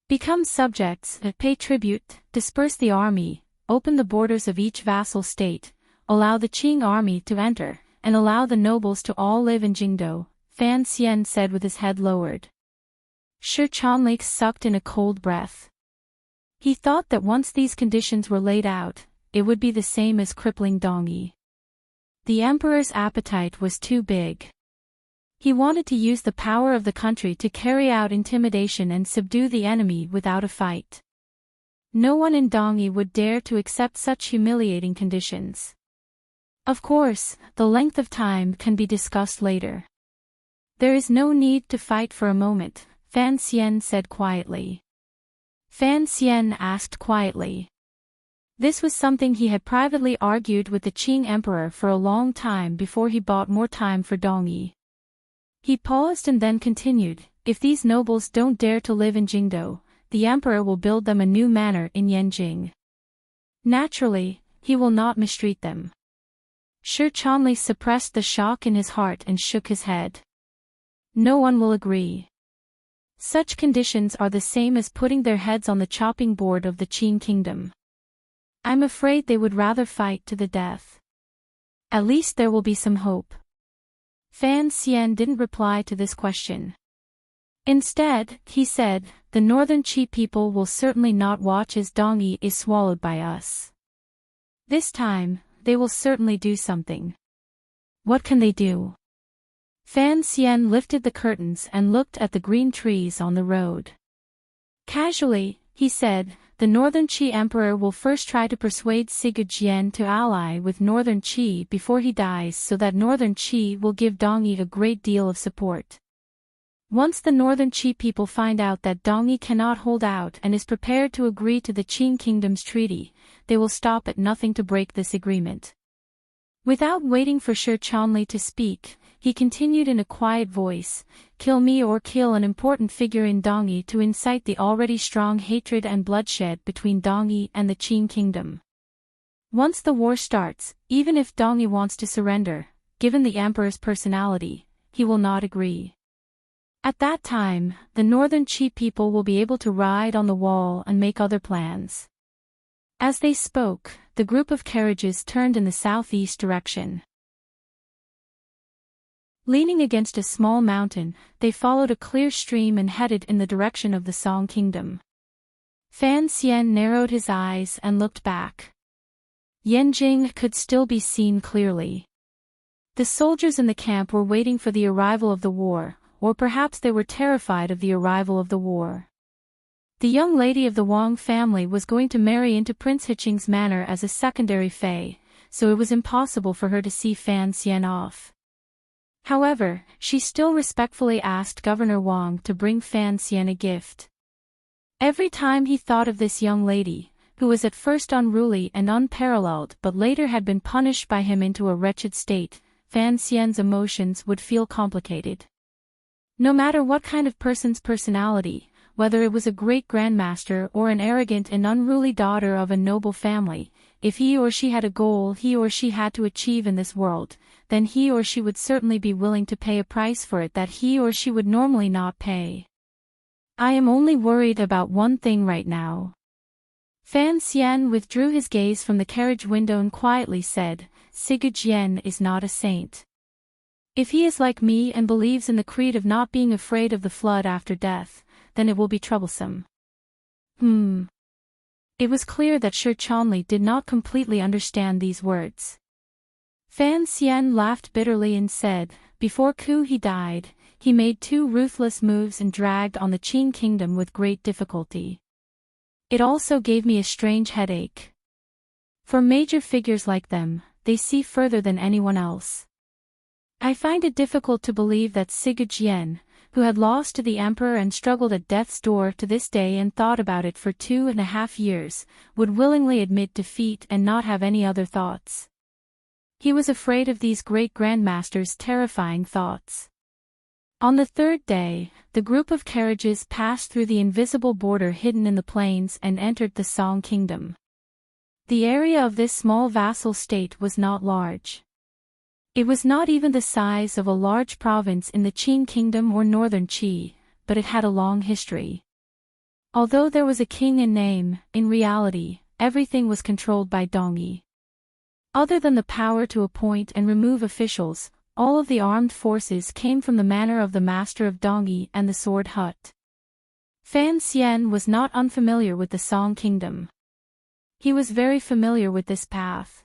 "Become subjects, pay tribute, disperse the army, open the borders of each vassal state, allow the Qing army to enter, and allow the nobles to all live in Jingdo," Fan Xian said with his head lowered. Shi Chanli sucked in a cold breath. He thought that once these conditions were laid out, it would be the same as crippling Dongyi. The emperor's appetite was too big. He wanted to use the power of the country to carry out intimidation and subdue the enemy without a fight. No one in Dongyi would dare to accept such humiliating conditions. Of course, the length of time can be discussed later. "There is no need to fight for a moment," Fan Xian said quietly. Fan Xian asked quietly. This was something he had privately argued with the Qing emperor for a long time before he bought more time for Dongyi. He paused and then continued, "If these nobles don't dare to live in Jingdo, the emperor will build them a new manor in Yanjing. Naturally, he will not mistreat them." Shi Chanli suppressed the shock in his heart and shook his head. "No one will agree. Such conditions are the same as putting their heads on the chopping board of the Qing kingdom. I'm afraid they would rather fight to the death. At least there will be some hope." Fan Xian didn't reply to this question. Instead, he said, "The northern Qi people will certainly not watch as Dongyi is swallowed by us. This time, they will certainly do something." "What can they do?" Fan Xian lifted the curtains and looked at the green trees on the road. Casually, he said, "The northern Qi emperor will first try to persuade Sigurd to ally with northern Qi before he dies so that northern Qi will give Dongyi a great deal of support. Once the northern Qi people find out that Dongyi cannot hold out and is prepared to agree to the Qing Kingdom's treaty, they will stop at nothing to break this agreement. Without waiting for Shi Chanli to speak, he continued in a quiet voice, "Kill me or kill an important figure in Dongyi to incite the already strong hatred and bloodshed between Dongyi and the Qing Kingdom. Once the war starts, even if Dongyi wants to surrender, given the emperor's personality, he will not agree. At that time, the northern Qi people will be able to ride on the wall and make other plans." As they spoke, the group of carriages turned in the southeast direction. Leaning against a small mountain, they followed a clear stream and headed in the direction of the Song Kingdom. Fan Xian narrowed his eyes and looked back. Yanjing could still be seen clearly. The soldiers in the camp were waiting for the arrival of the war, or perhaps they were terrified of the arrival of the war. The young lady of the Wang family was going to marry into Prince Hiqing's manor as a secondary fei, so it was impossible for her to see Fan Xian off. However, she still respectfully asked Governor Wang to bring Fan Xian a gift. Every time he thought of this young lady, who was at first unruly and unparalleled but later had been punished by him into a wretched state, Fan Xian's emotions would feel complicated. No matter what kind of person's personality, whether it was a great grandmaster or an arrogant and unruly daughter of a noble family, if he or she had a goal he or she had to achieve in this world, then he or she would certainly be willing to pay a price for it that he or she would normally not pay. "I am only worried about one thing right now." Fan Xian withdrew his gaze from the carriage window and quietly said, "Sigu Jian is not a saint. If he is like me and believes in the creed of not being afraid of the flood after death, then it will be troublesome." It was clear that Shi Chanli did not completely understand these words. Fan Xian laughed bitterly and said, "Before Ku he died, he made 2 ruthless moves and dragged on the Qing Kingdom with great difficulty. It also gave me a strange headache. For major figures like them, they see further than anyone else. I find it difficult to believe that Sigu Jian, who had lost to the emperor and struggled at death's door to this day and thought about it for 2.5 years, would willingly admit defeat and not have any other thoughts. He was afraid of these great grandmasters' terrifying thoughts." On the 3rd day, the group of carriages passed through the invisible border hidden in the plains and entered the Song Kingdom. The area of this small vassal state was not large. It was not even the size of a large province in the Qing Kingdom or Northern Qi, but it had a long history. Although there was a king in name, in reality, everything was controlled by Dongyi. Other than the power to appoint and remove officials, all of the armed forces came from the manor of the master of Dongyi and the sword hut. Fan Xian was not unfamiliar with the Song Kingdom. He was very familiar with this path.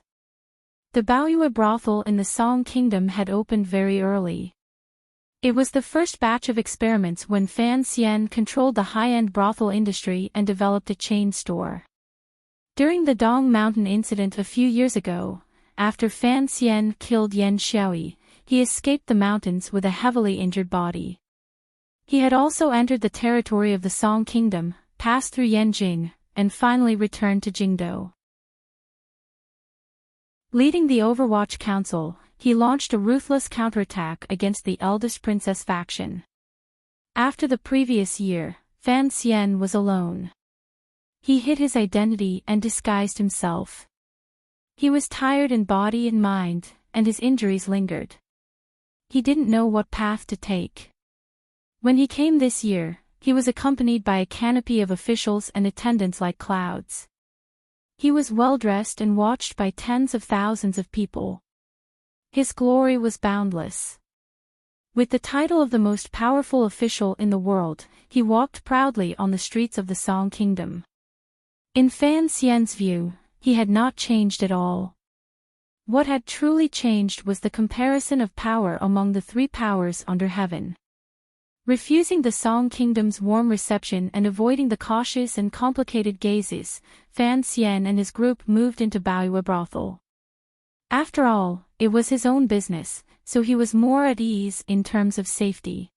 The Baoyue brothel in the Song Kingdom had opened very early. It was the first batch of experiments when Fan Xian controlled the high-end brothel industry and developed a chain store. During the Dong Mountain incident a few years ago, after Fan Xian killed Yan Xiaoyi, he escaped the mountains with a heavily injured body. He had also entered the territory of the Song Kingdom, passed through Yanjing, and finally returned to Jingdou. Leading the Overwatch Council, he launched a ruthless counterattack against the eldest princess faction. After the previous year, Fan Xian was alone. He hid his identity and disguised himself. He was tired in body and mind, and his injuries lingered. He didn't know what path to take. When he came this year, he was accompanied by a canopy of officials and attendants like clouds. He was well-dressed and watched by tens of thousands of people. His glory was boundless. With the title of the most powerful official in the world, he walked proudly on the streets of the Song Kingdom. In Fan Xian's view, he had not changed at all. What had truly changed was the comparison of power among the 3 powers under heaven. Refusing the Song Kingdom's warm reception and avoiding the cautious and complicated gazes, Fan Xian and his group moved into Baoyue brothel. After all, it was his own business, so he was more at ease in terms of safety.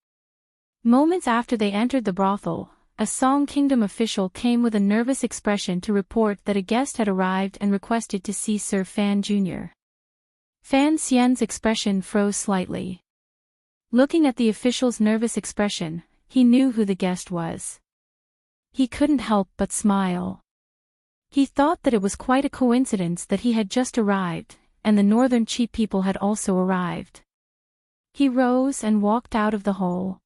Moments after they entered the brothel, a Song Kingdom official came with a nervous expression to report that a guest had arrived and requested to see Sir Fan Jr. Fan Xian's expression froze slightly. Looking at the official's nervous expression, he knew who the guest was. He couldn't help but smile. He thought that it was quite a coincidence that he had just arrived, and the Northern Chi people had also arrived. He rose and walked out of the hall.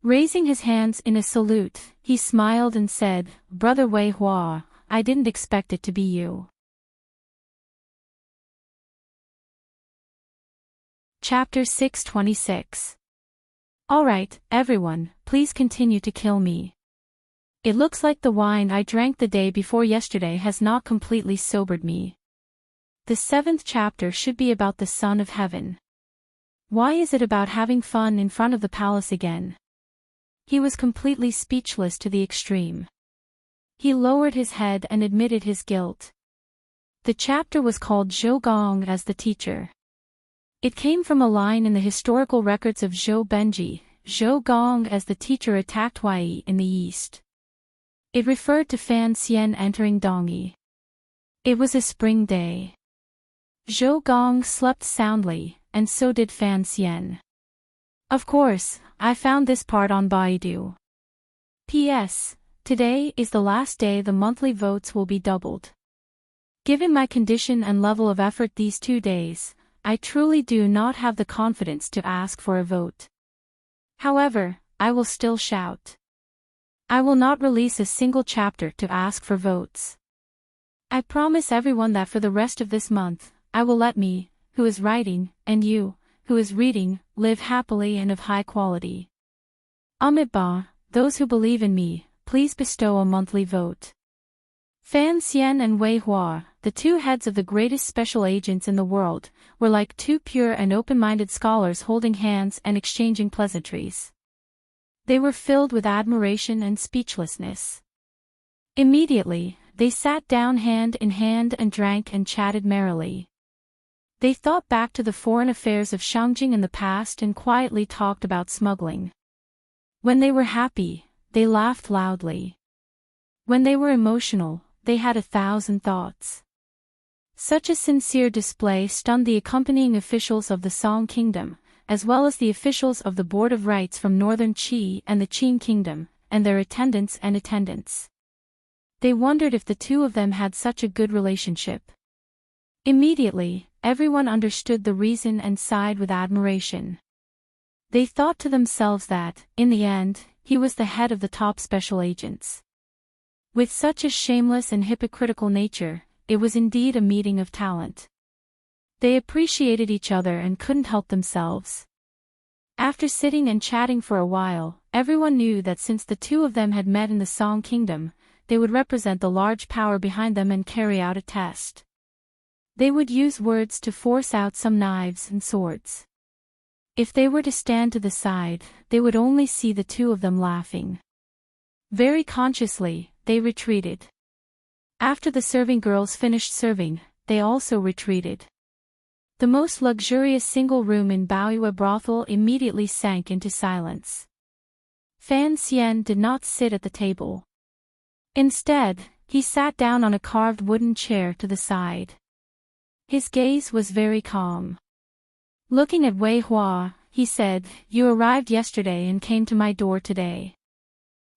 Raising his hands in a salute, he smiled and said, "Brother Wei Hua, I didn't expect it to be you." Chapter 626. Alright, everyone, please continue to kill me. It looks like the wine I drank the day before yesterday has not completely sobered me. The 7th chapter should be about the Son of Heaven. Why is it about having fun in front of the palace again? He was completely speechless to the extreme. He lowered his head and admitted his guilt. The chapter was called Zhou Gong as the teacher. It came from a line in the historical records of Zhou Benji, Zhou Gong as the teacher attacked Wei in the east. It referred to Fan Xian entering Dongyi. It was a spring day. Zhou Gong slept soundly, and so did Fan Xian. Of course, I found this part on Baidu. P.S. Today is the last day the monthly votes will be doubled. Given my condition and level of effort these 2 days, I truly do not have the confidence to ask for a vote. However, I will still shout. I will not release a single chapter to ask for votes. I promise everyone that for the rest of this month, I will let me, who is writing, and you, who is reading, live happily and of high quality. Amitabha, those who believe in me, please bestow a monthly vote. Fan Xian and Wei Hua, the 2 heads of the greatest special agents in the world, were like 2 pure and open-minded scholars holding hands and exchanging pleasantries. They were filled with admiration and speechlessness. Immediately, they sat down hand in hand and drank and chatted merrily. They thought back to the foreign affairs of Shangjing in the past and quietly talked about smuggling. When they were happy, they laughed loudly. When they were emotional, they had 1,000 thoughts. Such a sincere display stunned the accompanying officials of the Song Kingdom, as well as the officials of the Board of Rites from Northern Qi and the Qing Kingdom, and their attendants. They wondered if the 2 of them had such a good relationship. Immediately, everyone understood the reason and sighed with admiration. They thought to themselves that, in the end, he was the head of the top special agents. With such a shameless and hypocritical nature, it was indeed a meeting of talent. They appreciated each other and couldn't help themselves. After sitting and chatting for a while, everyone knew that since the 2 of them had met in the Song Kingdom, they would represent the large power behind them and carry out a test. They would use words to force out some knives and swords. If they were to stand to the side, they would only see the 2 of them laughing. Very consciously, they retreated. After the serving girls finished serving, they also retreated. The most luxurious single room in Baoyue brothel immediately sank into silence. Fan Xian did not sit at the table. Instead, he sat down on a carved wooden chair to the side. His gaze was very calm. Looking at Wei Hua, he said, "You arrived yesterday and came to my door today.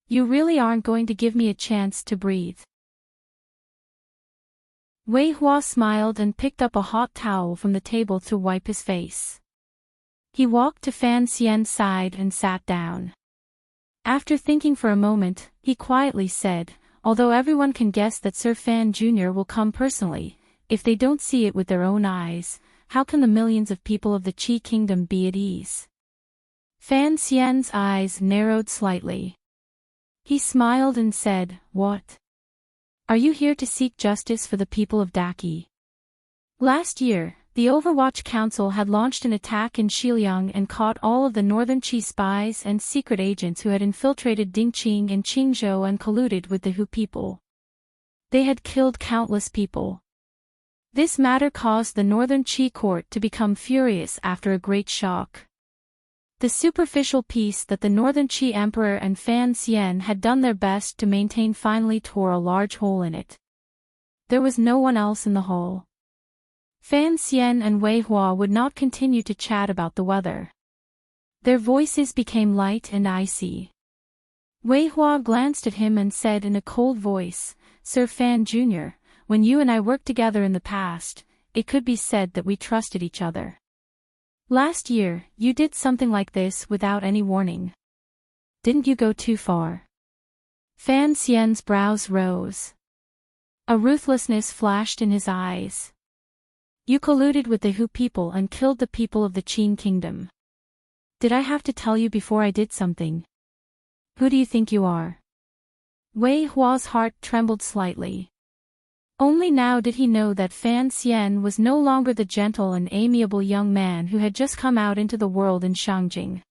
You really aren't going to give me a chance to breathe." Wei Hua smiled and picked up a hot towel from the table to wipe his face. He walked to Fan Xian's side and sat down. After thinking for a moment, he quietly said, "Although everyone can guess that Sir Fan Jr. will come personally, if they don't see it with their own eyes, how can the millions of people of the Qi Kingdom be at ease?" Fan Xian's eyes narrowed slightly. He smiled and said, "What? Are you here to seek justice for the people of Daqi?" Last year, the Overwatch Council had launched an attack in Xiliang and caught all of the Northern Qi spies and secret agents who had infiltrated Dingqing and Qingzhou and colluded with the Hu people. They had killed countless people. This matter caused the Northern Qi court to become furious after a great shock. The superficial peace that the Northern Qi Emperor and Fan Xian had done their best to maintain finally tore a large hole in it. There was no one else in the hall. Fan Xian and Wei Hua would not continue to chat about the weather. Their voices became light and icy. Wei Hua glanced at him and said in a cold voice, "Sir Fan Jr., when you and I worked together in the past, it could be said that we trusted each other. Last year, you did something like this without any warning. Didn't you go too far?" Fan Xian's brows rose. A ruthlessness flashed in his eyes. "You colluded with the Hu people and killed the people of the Qin kingdom. Did I have to tell you before I did something? Who do you think you are?" Wei Hua's heart trembled slightly. Only now did he know that Fan Xian was no longer the gentle and amiable young man who had just come out into the world in Shangjing.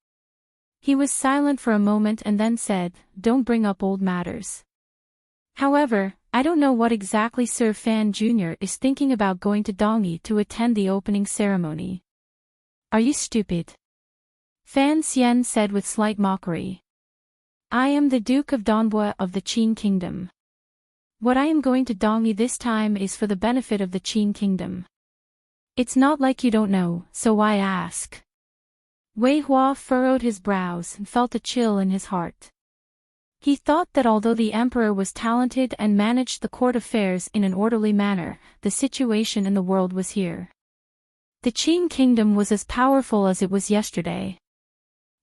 He was silent for a moment and then said, "Don't bring up old matters. However, I don't know what exactly Sir Fan Jr. is thinking about going to Dongyi to attend the opening ceremony. Are you stupid?" Fan Xian said with slight mockery. "I am the Duke of Donbua of the Qin Kingdom. What I am going to Dongyi this time is for the benefit of the Qin Kingdom. It's not like you don't know, so why ask?" Wei Hua furrowed his brows and felt a chill in his heart. He thought that although the emperor was talented and managed the court affairs in an orderly manner, the situation in the world was here. The Qin Kingdom was as powerful as it was yesterday.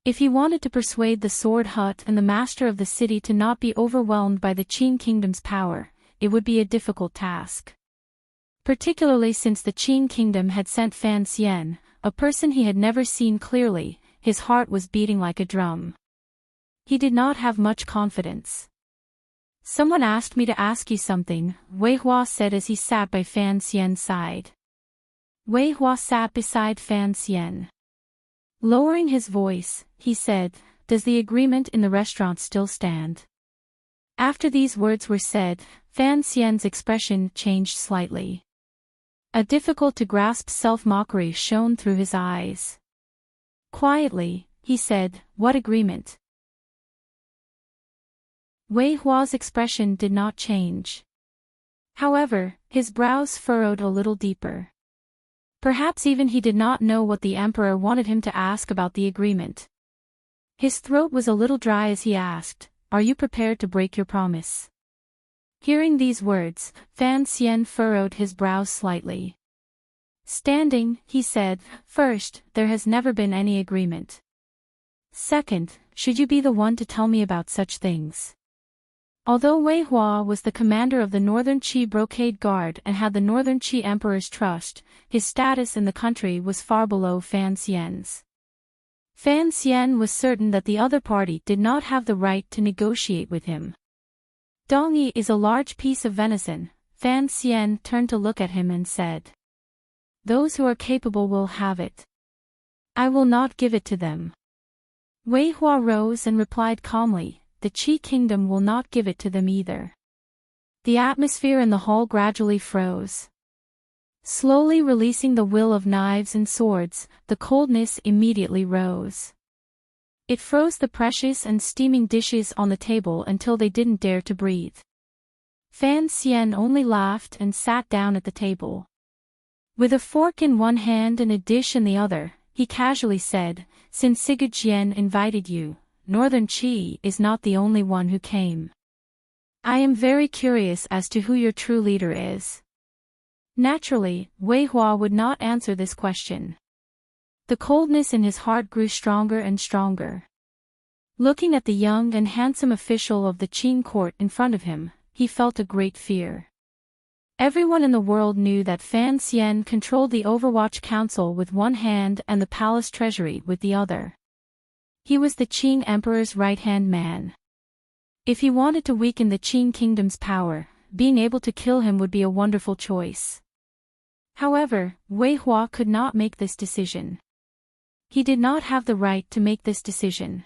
If he wanted to persuade the Sword Hut and the master of the city to not be overwhelmed by the Qin Kingdom's power, it would be a difficult task. Particularly since the Qin Kingdom had sent Fan Xian, a person he had never seen clearly, his heart was beating like a drum. He did not have much confidence. "Someone asked me to ask you something," Wei Hua said as he sat by Fan Xian's side. Wei Hua sat beside Fan Xian. Lowering his voice, he said, "Does the agreement in the restaurant still stand?" After these words were said, Fan Xian's expression changed slightly. A difficult-to-grasp self-mockery shone through his eyes. Quietly, he said, "What agreement?" Wei Hua's expression did not change. However, his brows furrowed a little deeper. Perhaps even he did not know what the emperor wanted him to ask about the agreement. His throat was a little dry as he asked, "Are you prepared to break your promise?" Hearing these words, Fan Xian furrowed his brows slightly. Standing, he said, "First, there has never been any agreement. Second, should you be the one to tell me about such things?" Although Wei Hua was the commander of the Northern Qi Brocade Guard and had the Northern Qi Emperor's trust, his status in the country was far below Fan Xian's. Fan Xian was certain that the other party did not have the right to negotiate with him. "Dongyi is a large piece of venison," Fan Xian turned to look at him and said. "Those who are capable will have it. I will not give it to them." Wei Hua rose and replied calmly, "The Qi Kingdom will not give it to them either." The atmosphere in the hall gradually froze. Slowly releasing the will of knives and swords, the coldness immediately rose. It froze the precious and steaming dishes on the table until they didn't dare to breathe. Fan Xian only laughed and sat down at the table. With a fork in one hand and a dish in the other, he casually said, "Since Sigurd invited you, Northern Qi is not the only one who came. I am very curious as to who your true leader is." Naturally, Wei Hua would not answer this question. The coldness in his heart grew stronger and stronger. Looking at the young and handsome official of the Qin court in front of him, he felt a great fear. Everyone in the world knew that Fan Xian controlled the Overwatch Council with one hand and the palace treasury with the other. He was the Qin Emperor's right-hand man. If he wanted to weaken the Qin Kingdom's power, being able to kill him would be a wonderful choice. However, Wei Hua could not make this decision. He did not have the right to make this decision.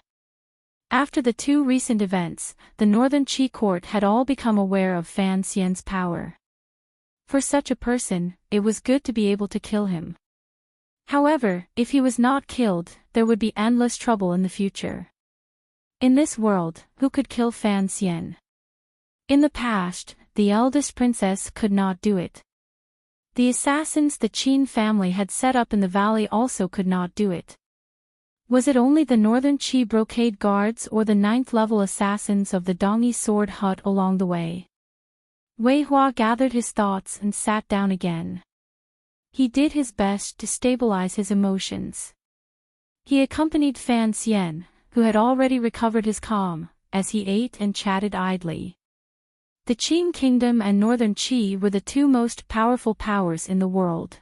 After the two recent events, the Northern Qi court had all become aware of Fan Xian's power. For such a person, it was good to be able to kill him. However, if he was not killed, there would be endless trouble in the future. In this world, who could kill Fan Xian? In the past, the eldest princess could not do it. The assassins the Qin family had set up in the valley also could not do it. Was it only the Northern Qi brocade guards or the 9th-level assassins of the Dongyi sword hut along the way? Wei Hua gathered his thoughts and sat down again. He did his best to stabilize his emotions. He accompanied Fan Xian, who had already recovered his calm, as he ate and chatted idly. The Qin Kingdom and Northern Qi were the two most powerful powers in the world.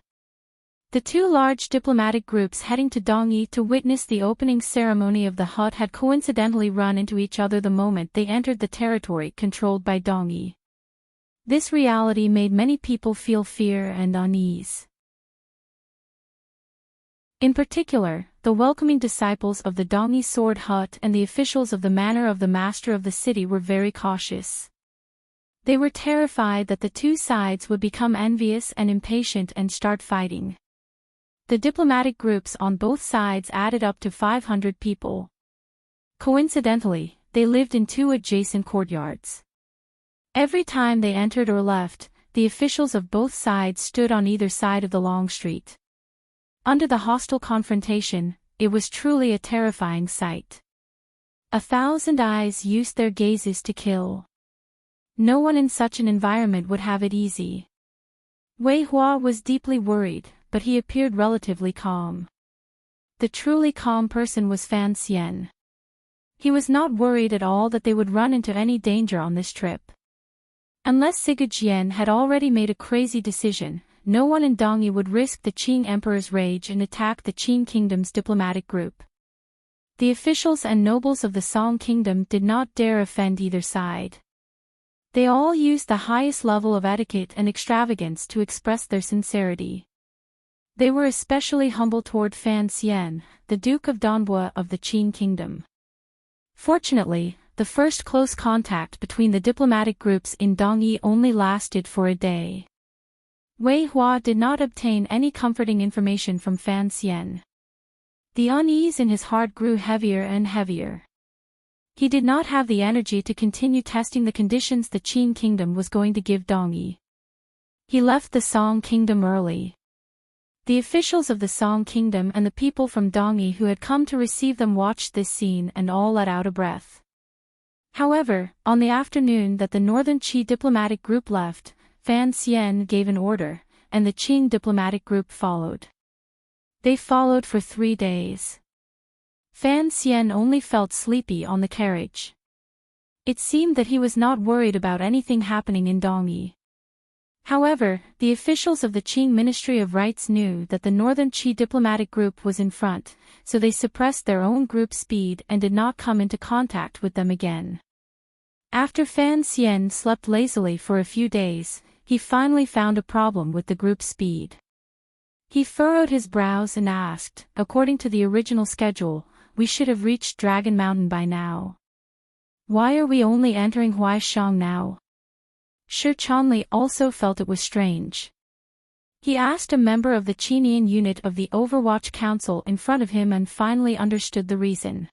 The two large diplomatic groups heading to Dongyi to witness the opening ceremony of the hut had coincidentally run into each other the moment they entered the territory controlled by Dongyi. This reality made many people feel fear and unease. In particular, the welcoming disciples of the Dongyi sword hut and the officials of the manor of the master of the city were very cautious. They were terrified that the two sides would become envious and impatient and start fighting. The diplomatic groups on both sides added up to 500 people. Coincidentally, they lived in two adjacent courtyards. Every time they entered or left, the officials of both sides stood on either side of the long street. Under the hostile confrontation, it was truly a terrifying sight. 1,000 eyes used their gazes to kill. No one in such an environment would have it easy. Wei Hua was deeply worried, but he appeared relatively calm. The truly calm person was Fan Xian. He was not worried at all that they would run into any danger on this trip. Unless Zhijian had already made a crazy decision, no one in Dongyi would risk the Qing Emperor's rage and attack the Qin Kingdom's diplomatic group. The officials and nobles of the Song Kingdom did not dare offend either side. They all used the highest level of etiquette and extravagance to express their sincerity. They were especially humble toward Fan Xian, the Duke of Danbo of the Qin Kingdom. Fortunately, the first close contact between the diplomatic groups in Dongyi only lasted for a day. Wei Hua did not obtain any comforting information from Fan Xian. The unease in his heart grew heavier and heavier. He did not have the energy to continue testing the conditions the Qin Kingdom was going to give Dongyi. He left the Song Kingdom early. The officials of the Song Kingdom and the people from Dongyi who had come to receive them watched this scene and all let out a breath. However, on the afternoon that the Northern Qi diplomatic group left, Fan Xian gave an order, and the Qing diplomatic group followed. They followed for 3 days. Fan Xian only felt sleepy on the carriage. It seemed that he was not worried about anything happening in Dongyi. However, the officials of the Qing Ministry of Rites knew that the Northern Qi diplomatic group was in front, so they suppressed their own group speed and did not come into contact with them again. After Fan Xian slept lazily for a few days, he finally found a problem with the group speed. He furrowed his brows and asked, according to the original schedule, we should have reached Dragon Mountain by now. Why are we only entering Huaishang now? Shi Chanli also felt it was strange. He asked a member of the Qinian unit of the Overwatch Council in front of him and finally understood the reason.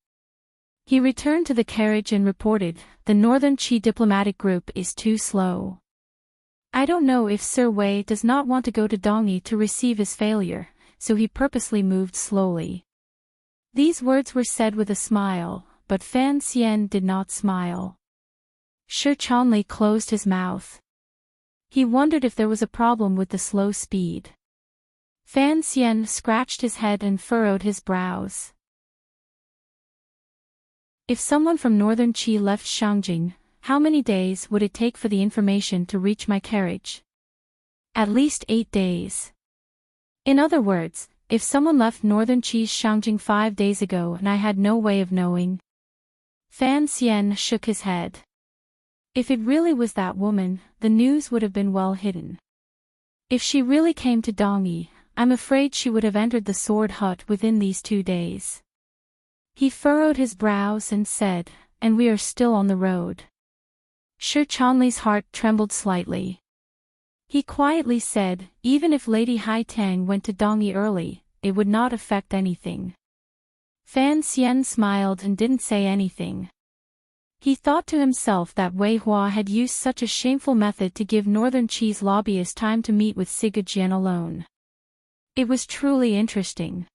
He returned to the carriage and reported, the Northern Qi diplomatic group is too slow. I don't know if Sir Wei does not want to go to Dongyi to receive his failure, so he purposely moved slowly. These words were said with a smile, but Fan Xian did not smile. Shi Chanli closed his mouth. He wondered if there was a problem with the slow speed. Fan Xian scratched his head and furrowed his brows. If someone from Northern Qi left Shangjing, how many days would it take for the information to reach my carriage? At least 8 days. In other words, if someone left Northern Qi's Shangjing 5 days ago and I had no way of knowing. Fan Xian shook his head. If it really was that woman, the news would have been well hidden. If she really came to Dongyi, I'm afraid she would have entered the sword hut within these 2 days. He furrowed his brows and said, and we are still on the road. Shi Chanli's heart trembled slightly. He quietly said, even if Lady Hai Tang went to Dongyi early, it would not affect anything. Fan Xian smiled and didn't say anything. He thought to himself that Wei Hua had used such a shameful method to give Northern Qi's lobbyist time to meet with Siga Jian alone. It was truly interesting.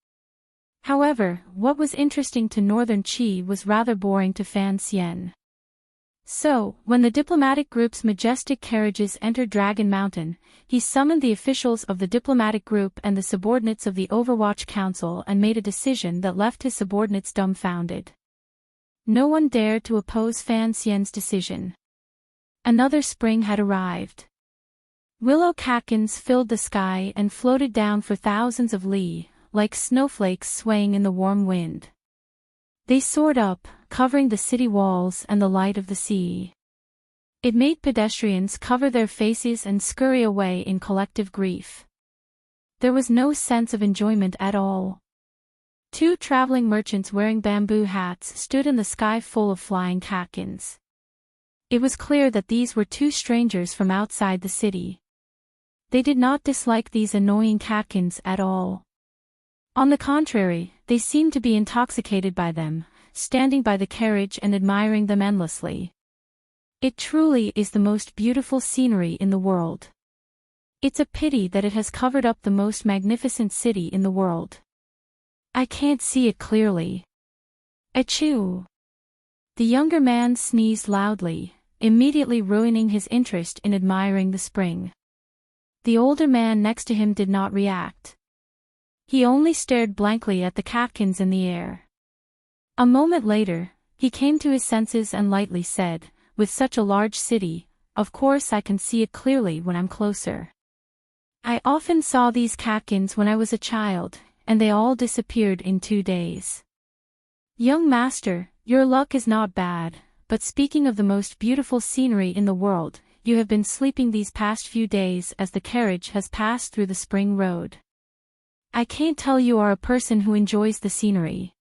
However, what was interesting to Northern Qi was rather boring to Fan Xian. So, when the diplomatic group's majestic carriages entered Dragon Mountain, he summoned the officials of the diplomatic group and the subordinates of the Overwatch Council and made a decision that left his subordinates dumbfounded. No one dared to oppose Fan Xian's decision. Another spring had arrived. Willow catkins filled the sky and floated down for thousands of li, like snowflakes swaying in the warm wind. They soared up, covering the city walls and the light of the sea. It made pedestrians cover their faces and scurry away in collective grief. There was no sense of enjoyment at all. Two traveling merchants wearing bamboo hats stood in the sky full of flying catkins. It was clear that these were two strangers from outside the city. They did not dislike these annoying catkins at all. On the contrary, they seemed to be intoxicated by them, standing by the carriage and admiring them endlessly. It truly is the most beautiful scenery in the world. It's a pity that it has covered up the most magnificent city in the world. I can't see it clearly. Achoo! The younger man sneezed loudly, immediately ruining his interest in admiring the spring. The older man next to him did not react. He only stared blankly at the catkins in the air. A moment later, he came to his senses and lightly said, "With such a large city, of course I can see it clearly when I'm closer. I often saw these catkins when I was a child, and they all disappeared in 2 days. Young master, your luck is not bad, but speaking of the most beautiful scenery in the world, you have been sleeping these past few days as the carriage has passed through the spring road. I can't tell you are a person who enjoys the scenery."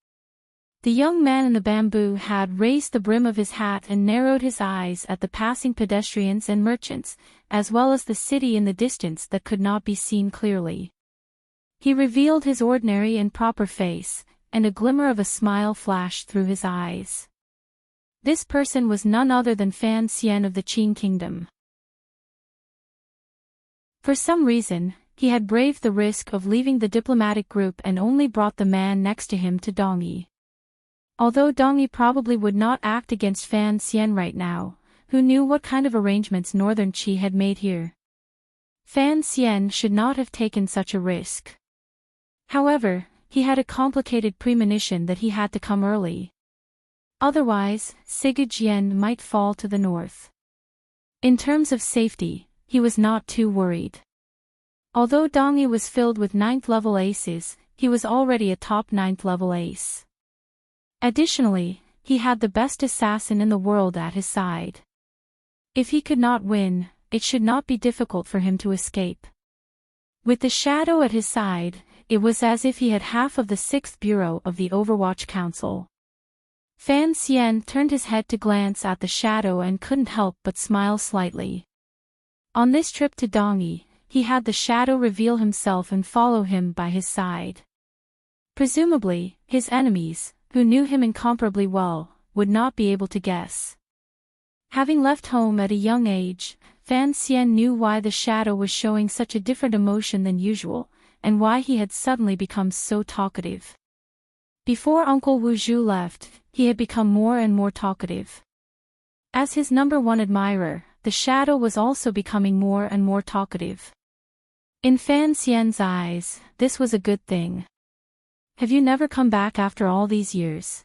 The young man in the bamboo hat raised the brim of his hat and narrowed his eyes at the passing pedestrians and merchants, as well as the city in the distance that could not be seen clearly. He revealed his ordinary and proper face, and a glimmer of a smile flashed through his eyes. This person was none other than Fan Xian of the Qin Kingdom. For some reason, he had braved the risk of leaving the diplomatic group and only brought the man next to him to Dongyi. Although Dongyi probably would not act against Fan Xian right now, who knew what kind of arrangements Northern Qi had made here? Fan Xian should not have taken such a risk. However, he had a complicated premonition that he had to come early. Otherwise, Siga Jian might fall to the north. In terms of safety, he was not too worried. Although Dongyi was filled with 9th level aces, he was already a top 9th level ace. Additionally, he had the best assassin in the world at his side. If he could not win, it should not be difficult for him to escape. With the shadow at his side, it was as if he had half of the 6th Bureau of the Overwatch Council. Fan Xian turned his head to glance at the shadow and couldn't help but smile slightly. On this trip to Dongyi, he had the shadow reveal himself and follow him by his side. Presumably, his enemies, who knew him incomparably well, would not be able to guess. Having left home at a young age, Fan Xian knew why the shadow was showing such a different emotion than usual, and why he had suddenly become so talkative. Before Uncle Wu Zhu left, he had become more and more talkative. As his #1 admirer, the shadow was also becoming more and more talkative. In Fan Xian's eyes, this was a good thing. "Have you never come back after all these years?"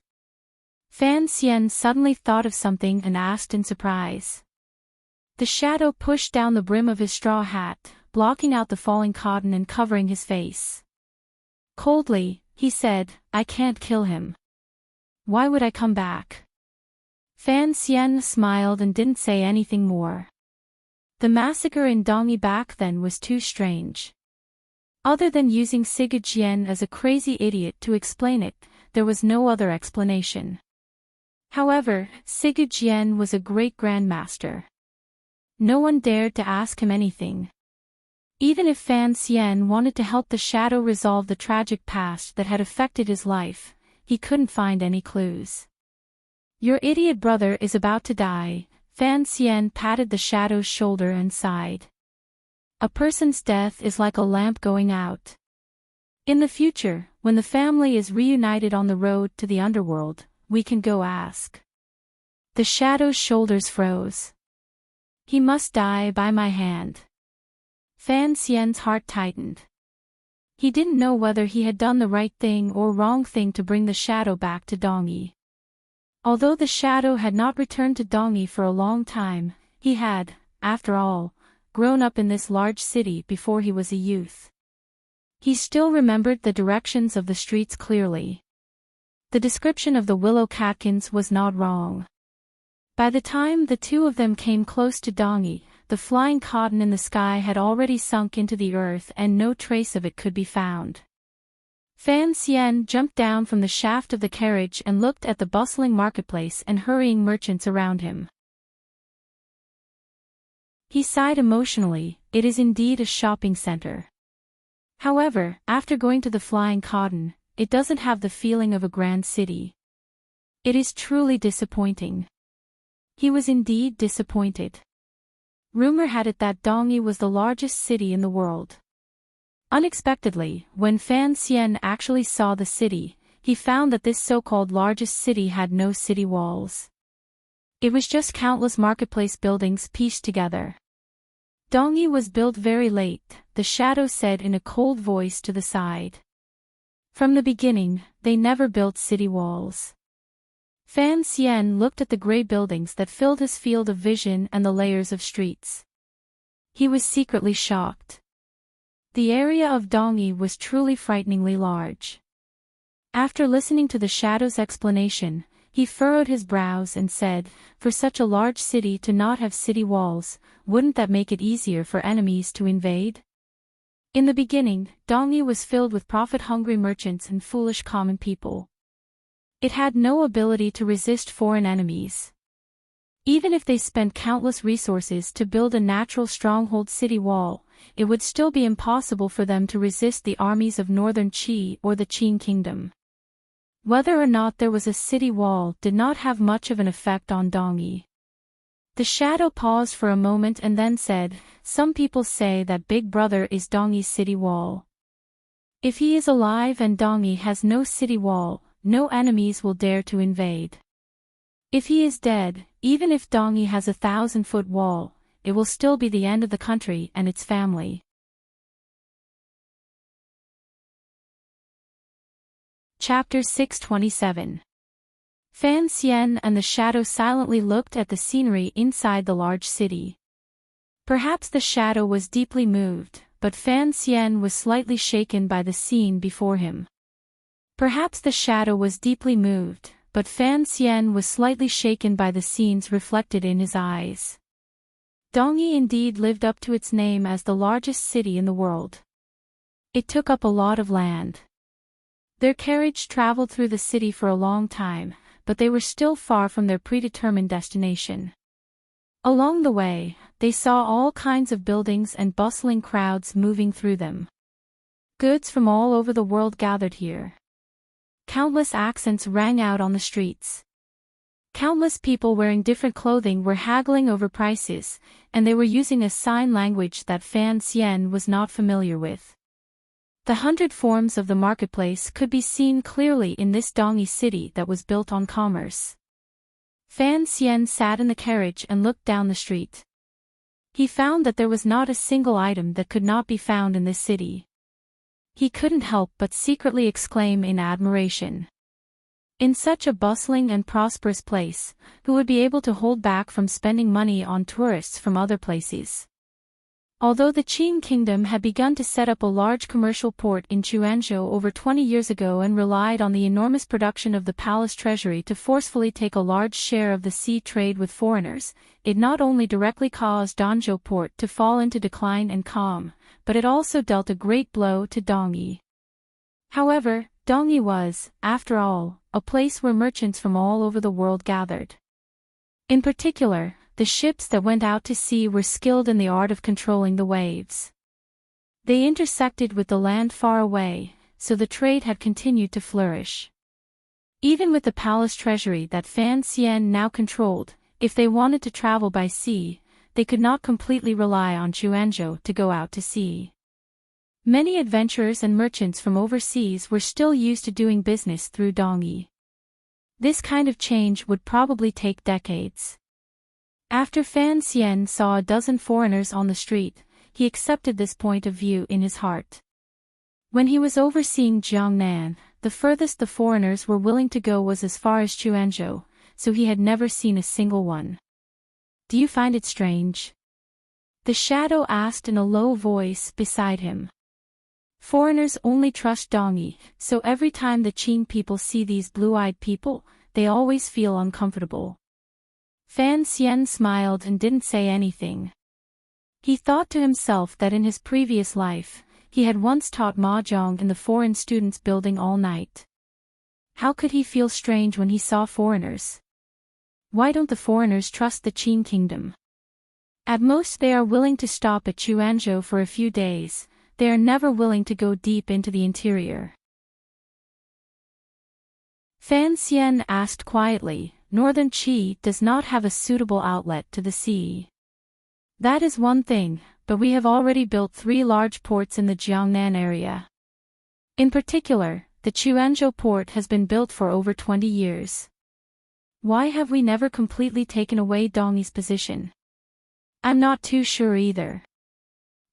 Fan Xian suddenly thought of something and asked in surprise. The shadow pushed down the brim of his straw hat, blocking out the falling cotton and covering his face. Coldly, he said, "I can't kill him. Why would I come back?" Fan Xian smiled and didn't say anything more. The massacre in Dongyi back then was too strange. Other than using Siga Jian as a crazy idiot to explain it, there was no other explanation. However, Siga Jian was a great grandmaster. No one dared to ask him anything. Even if Fan Xian wanted to help the shadow resolve the tragic past that had affected his life, he couldn't find any clues. Your idiot brother is about to die. Fan Xian patted the shadow's shoulder and sighed. A person's death is like a lamp going out. In the future, when the family is reunited on the road to the underworld, we can go ask. The shadow's shoulders froze. He must die by my hand. Fan Xian's heart tightened. He didn't know whether he had done the right thing or wrong thing to bring the shadow back to Dongyi. Although the shadow had not returned to Dongyi for a long time, he had, after all, grown up in this large city before he was a youth. He still remembered the directions of the streets clearly. The description of the willow catkins was not wrong. By the time the two of them came close to Dongyi, the flying cotton in the sky had already sunk into the earth and no trace of it could be found. Fan Xian jumped down from the shaft of the carriage and looked at the bustling marketplace and hurrying merchants around him. He sighed emotionally. It is indeed a shopping center. However, after going to the flying cotton, it doesn't have the feeling of a grand city. It is truly disappointing. He was indeed disappointed. Rumor had it that Dongyi was the largest city in the world. Unexpectedly, when Fan Xian actually saw the city, he found that this so-called largest city had no city walls. It was just countless marketplace buildings pieced together. Dongyi was built very late, the shadow said in a cold voice to the side. From the beginning, they never built city walls. Fan Xian looked at the gray buildings that filled his field of vision and the layers of streets. He was secretly shocked. The area of Dongyi was truly frighteningly large. After listening to the shadow's explanation, he furrowed his brows and said, "For such a large city to not have city walls, wouldn't that make it easier for enemies to invade?" In the beginning, Dongyi was filled with profit-hungry merchants and foolish common people. It had no ability to resist foreign enemies. Even if they spent countless resources to build a natural stronghold city wall, it would still be impossible for them to resist the armies of northern Qi or the Qin kingdom. Whether or not there was a city wall did not have much of an effect on Dongyi. The shadow paused for a moment and then said, "Some people say that Big Brother is Dongyi's city wall. If he is alive and Dongyi has no city wall, no enemies will dare to invade. If he is dead, even if Dongyi has a 1,000-foot wall, it will still be the end of the country and its family." Chapter 627. Fan Xian and the shadow silently looked at the scenery inside the large city. Perhaps the shadow was deeply moved, but Fan Xian was slightly shaken by the scene before him. Perhaps the shadow was deeply moved, but Fan Xian was slightly shaken by the scenes reflected in his eyes. Dongyi indeed lived up to its name as the largest city in the world. It took up a lot of land. Their carriage traveled through the city for a long time, but they were still far from their predetermined destination. Along the way, they saw all kinds of buildings and bustling crowds moving through them. Goods from all over the world gathered here. Countless accents rang out on the streets. Countless people wearing different clothing were haggling over prices, and they were using a sign language that Fan Xian was not familiar with. The 100 forms of the marketplace could be seen clearly in this Dongyi city that was built on commerce. Fan Xian sat in the carriage and looked down the street. He found that there was not a single item that could not be found in this city. He couldn't help but secretly exclaim in admiration. In such a bustling and prosperous place, who would be able to hold back from spending money on tourists from other places? Although the Qin kingdom had begun to set up a large commercial port in Chuanzhou over 20 years ago and relied on the enormous production of the palace treasury to forcefully take a large share of the sea trade with foreigners, it not only directly caused Danzhou port to fall into decline and calm, but it also dealt a great blow to Dongyi. However, Dongyi was, after all, a place where merchants from all over the world gathered. In particular, the ships that went out to sea were skilled in the art of controlling the waves. They intersected with the land far away, so the trade had continued to flourish. Even with the palace treasury that Fan Xian now controlled, if they wanted to travel by sea, they could not completely rely on Chuanzhou to go out to sea. Many adventurers and merchants from overseas were still used to doing business through Dongyi. This kind of change would probably take decades. After Fan Xian saw a dozen foreigners on the street, he accepted this point of view in his heart. When he was overseeing Jiangnan, the furthest the foreigners were willing to go was as far as Chuanzhou, so he had never seen a single one. Do you find it strange? The shadow asked in a low voice beside him. Foreigners only trust Dongyi, so every time the Qing people see these blue-eyed people, they always feel uncomfortable. Fan Xian smiled and didn't say anything. He thought to himself that in his previous life, he had once taught mahjong in the foreign students' building all night. How could he feel strange when he saw foreigners? Why don't the foreigners trust the Qing kingdom? At most they are willing to stop at Chuanzhou for a few days, they are never willing to go deep into the interior. Fan Xian asked quietly, Northern Qi does not have a suitable outlet to the sea. That is one thing, but we have already built 3 large ports in the Jiangnan area. In particular, the Chuanzhou port has been built for over 20 years. Why have we never completely taken away Dongyi's position? I'm not too sure either.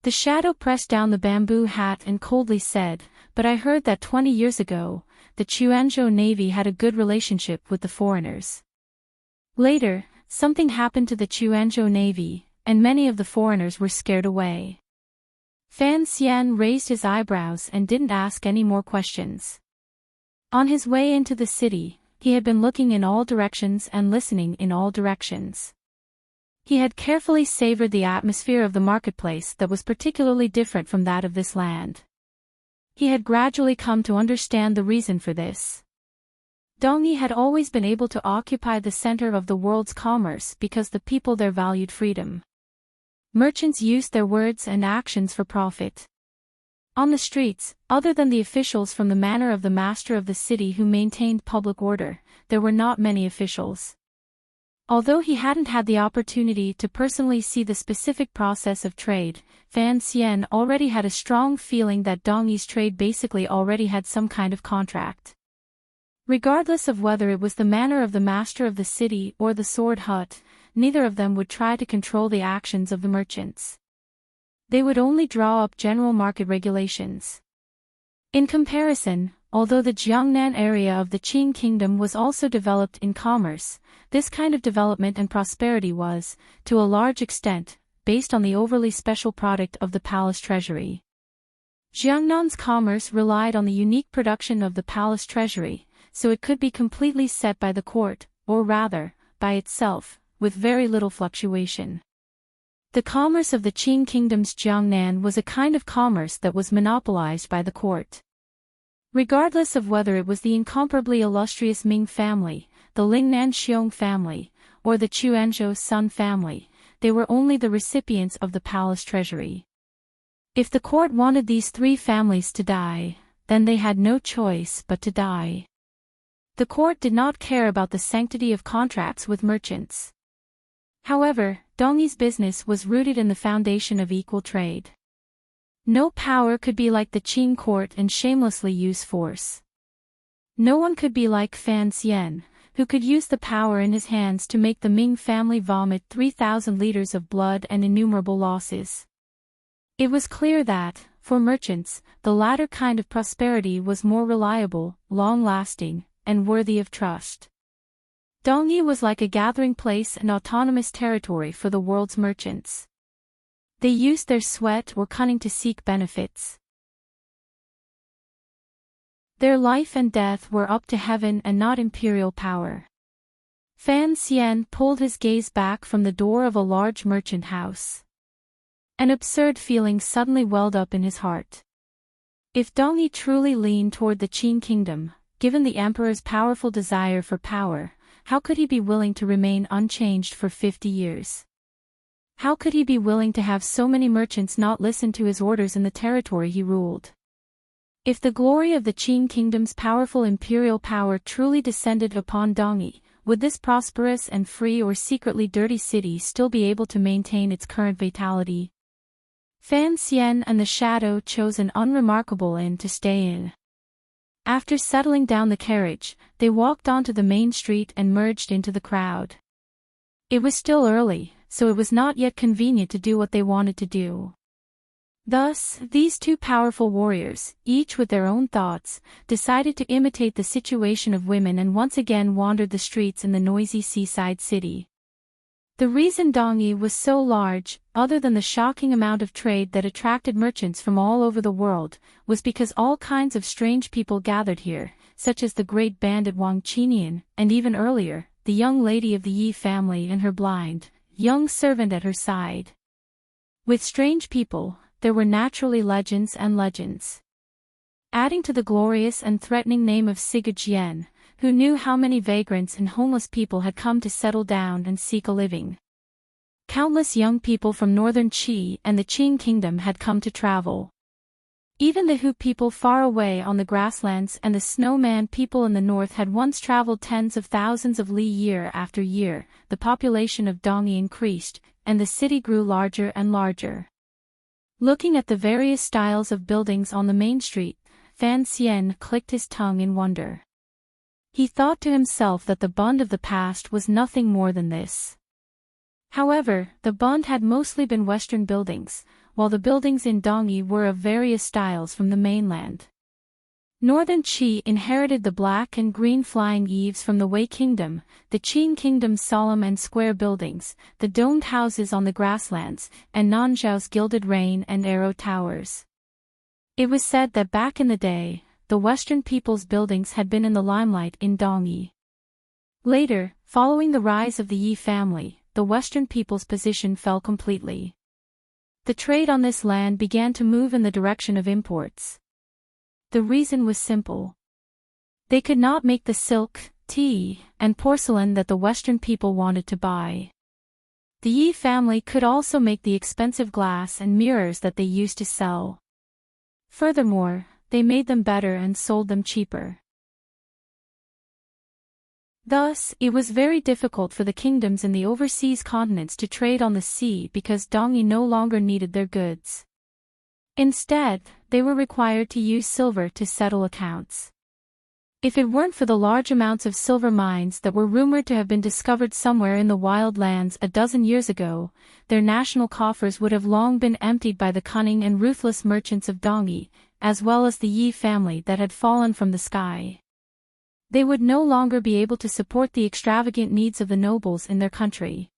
The shadow pressed down the bamboo hat and coldly said, but I heard that 20 years ago, the Chuanzhou Navy had a good relationship with the foreigners. Later, something happened to the Chuanzhou Navy, and many of the foreigners were scared away. Fan Xian raised his eyebrows and didn't ask any more questions. On his way into the city, he had been looking in all directions and listening in all directions. He had carefully savored the atmosphere of the marketplace that was particularly different from that of this land. He had gradually come to understand the reason for this. Dongyi had always been able to occupy the center of the world's commerce because the people there valued freedom. Merchants used their words and actions for profit. On the streets, other than the officials from the manor of the master of the city who maintained public order, there were not many officials. Although he hadn't had the opportunity to personally see the specific process of trade, Fan Xian already had a strong feeling that Dongyi's trade basically already had some kind of contract. Regardless of whether it was the manor of the master of the city or the sword hut, neither of them would try to control the actions of the merchants. They would only draw up general market regulations. In comparison, although the Jiangnan area of the Qing kingdom was also developed in commerce, this kind of development and prosperity was, to a large extent, based on the overly special product of the palace treasury. Jiangnan's commerce relied on the unique production of the palace treasury, so it could be completely set by the court, or rather, by itself, with very little fluctuation. The commerce of the Qing kingdom's Jiangnan was a kind of commerce that was monopolized by the court. Regardless of whether it was the incomparably illustrious Ming family, the Lingnan Xiong family, or the Chuanzhou Sun family, they were only the recipients of the palace treasury. If the court wanted these 3 families to die, then they had no choice but to die. The court did not care about the sanctity of contracts with merchants. However, Dongyi's business was rooted in the foundation of equal trade. No power could be like the Qing court and shamelessly use force. No one could be like Fan Xian, who could use the power in his hands to make the Ming family vomit 3,000 liters of blood and innumerable losses. It was clear that, for merchants, the latter kind of prosperity was more reliable, long-lasting, and worthy of trust. Dongyi was like a gathering place and autonomous territory for the world's merchants. They used their sweat or cunning to seek benefits. Their life and death were up to heaven and not imperial power. Fan Xian pulled his gaze back from the door of a large merchant house. An absurd feeling suddenly welled up in his heart. If Dongyi truly leaned toward the Qing kingdom, given the emperor's powerful desire for power, how could he be willing to remain unchanged for 50 years? How could he be willing to have so many merchants not listen to his orders in the territory he ruled? If the glory of the Qin kingdom's powerful imperial power truly descended upon Dongyi, would this prosperous and free or secretly dirty city still be able to maintain its current vitality? Fan Xian and the Shadow chose an unremarkable inn to stay in. After settling down the carriage, they walked onto the main street and merged into the crowd. It was still early, so it was not yet convenient to do what they wanted to do. Thus, these two powerful warriors, each with their own thoughts, decided to imitate the situation of women and once again wandered the streets in the noisy seaside city. The reason Dongyi was so large, other than the shocking amount of trade that attracted merchants from all over the world, was because all kinds of strange people gathered here, such as the great bandit Wang Qinian, and even earlier, the young lady of the Yi family and her blind, young servant at her side. With strange people, there were naturally legends and legends. Adding to the glorious and threatening name of Sigurd, who knew how many vagrants and homeless people had come to settle down and seek a living. Countless young people from northern Qi and the Qin kingdom had come to travel. Even the Hu people far away on the grasslands and the snowman people in the north had once traveled tens of thousands of li year after year. The population of Dongyi increased, and the city grew larger and larger. Looking at the various styles of buildings on the main street, Fan Xian clicked his tongue in wonder. He thought to himself that the Bund of the past was nothing more than this. However, the Bund had mostly been Western buildings, while the buildings in Dongyi were of various styles from the mainland. Northern Qi inherited the black and green flying eaves from the Wei kingdom, the Qin kingdom's solemn and square buildings, the domed houses on the grasslands, and Nanzhao's gilded rain and arrow towers. It was said that back in the day, the Western people's buildings had been in the limelight in Dongyi. Later, following the rise of the Yi family, the Western people's position fell completely. The trade on this land began to move in the direction of imports. The reason was simple. They could not make the silk, tea, and porcelain that the Western people wanted to buy. The Yi family could also make the expensive glass and mirrors that they used to sell. Furthermore, they made them better and sold them cheaper. Thus, it was very difficult for the kingdoms in the overseas continents to trade on the sea because Dongyi no longer needed their goods. Instead, they were required to use silver to settle accounts. If it weren't for the large amounts of silver mines that were rumored to have been discovered somewhere in the wild lands a dozen years ago, their national coffers would have long been emptied by the cunning and ruthless merchants of Dongyi, as well as the Yi family that had fallen from the sky. They would no longer be able to support the extravagant needs of the nobles in their country.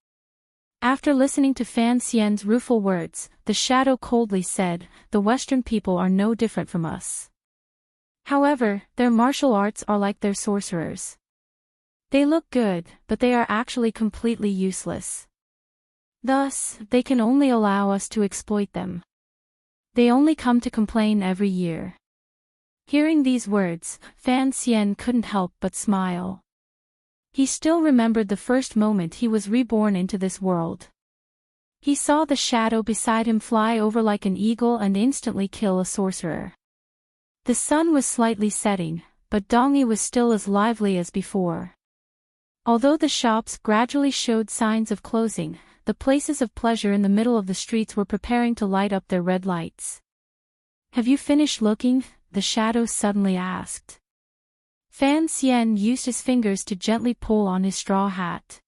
After listening to Fan Xian's rueful words, the Shadow coldly said, "The Western people are no different from us. However, their martial arts are like their sorcerers. They look good, but they are actually completely useless. Thus, they can only allow us to exploit them. They only come to complain every year." Hearing these words, Fan Xian couldn't help but smile. He still remembered the first moment he was reborn into this world. He saw the Shadow beside him fly over like an eagle and instantly kill a sorcerer. The sun was slightly setting, but Dongyi was still as lively as before. Although the shops gradually showed signs of closing, the places of pleasure in the middle of the streets were preparing to light up their red lights. "Have you finished looking?" the Shadow suddenly asked. Fan Xian used his fingers to gently pull on his straw hat.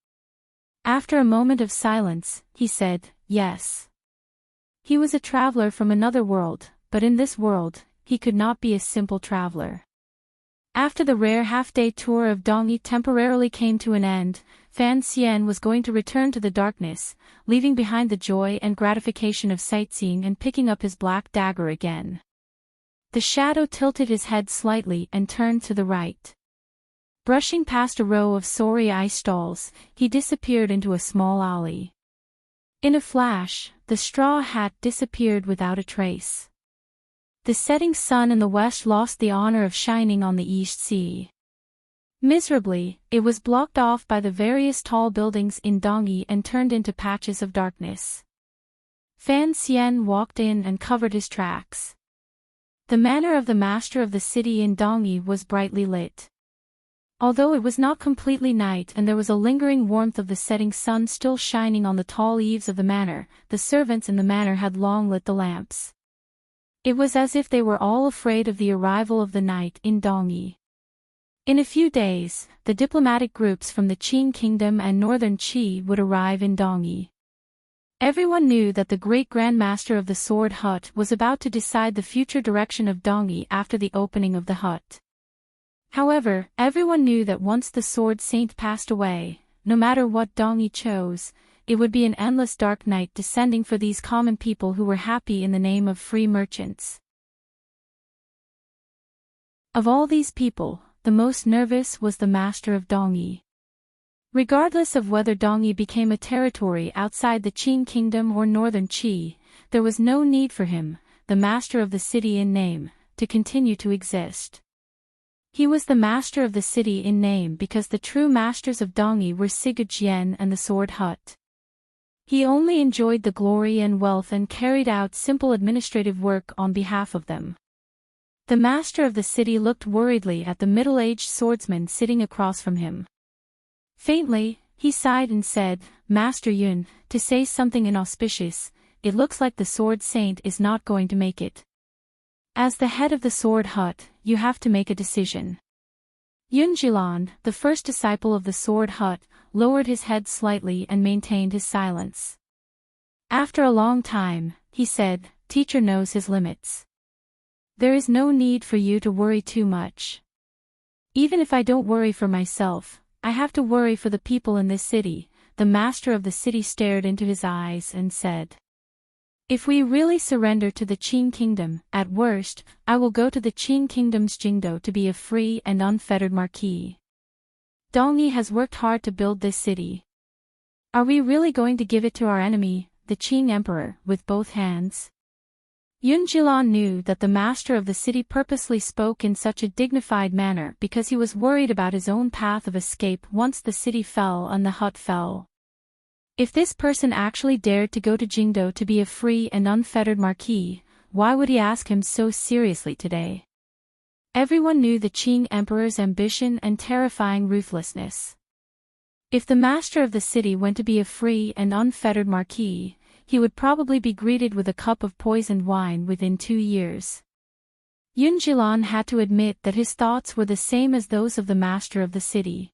After a moment of silence, he said, "Yes." He was a traveler from another world, but in this world, he could not be a simple traveler. After the rare half-day tour of Dongyi temporarily came to an end, Fan Xian was going to return to the darkness, leaving behind the joy and gratification of sightseeing and picking up his black dagger again. The Shadow tilted his head slightly and turned to the right. Brushing past a row of sorry-eye stalls, he disappeared into a small alley. In a flash, the straw hat disappeared without a trace. The setting sun in the west lost the honor of shining on the East Sea. Miserably, it was blocked off by the various tall buildings in Dongyi and turned into patches of darkness. Fan Xian walked in and covered his tracks. The manor of the master of the city in Dongyi was brightly lit. Although it was not completely night and there was a lingering warmth of the setting sun still shining on the tall eaves of the manor, the servants in the manor had long lit the lamps. It was as if they were all afraid of the arrival of the night in Dongyi. In a few days, the diplomatic groups from the Qing Kingdom and Northern Qi would arrive in Dongyi. Everyone knew that the great Grand Master of the Sword Hut was about to decide the future direction of Dongyi after the opening of the hut. However, everyone knew that once the Sword Saint passed away, no matter what Dongyi chose, it would be an endless dark night descending for these common people who were happy in the name of free merchants. Of all these people, the most nervous was the master of Dongyi. Regardless of whether Dongyi became a territory outside the Qing Kingdom or Northern Qi, there was no need for him, the master of the city in name, to continue to exist. He was the master of the city in name because the true masters of Dongyi were Sigurd and the Sword Hut. He only enjoyed the glory and wealth and carried out simple administrative work on behalf of them. The master of the city looked worriedly at the middle-aged swordsman sitting across from him. Faintly, he sighed and said, "Master Yun, to say something inauspicious, it looks like the Sword Saint is not going to make it. As the head of the Sword Hut, you have to make a decision." Yun Jilan, the first disciple of the Sword Hut, lowered his head slightly and maintained his silence. After a long time, he said, "Teacher knows his limits. There is no need for you to worry too much. Even if I don't worry for myself, I have to worry for the people in this city." The master of the city stared into his eyes and said, "If we really surrender to the Qing Kingdom, at worst, I will go to the Qing Kingdom's Jingdo to be a free and unfettered marquis. Dongyi has worked hard to build this city. Are we really going to give it to our enemy, the Qing Emperor, with both hands?" Yun Jilan knew that the master of the city purposely spoke in such a dignified manner because he was worried about his own path of escape once the city fell and the hut fell. If this person actually dared to go to Jingdo to be a free and unfettered marquis, why would he ask him so seriously today? Everyone knew the Qing Emperor's ambition and terrifying ruthlessness. If the master of the city went to be a free and unfettered marquis, he would probably be greeted with a cup of poisoned wine within 2 years. Yun Jilan had to admit that his thoughts were the same as those of the master of the city.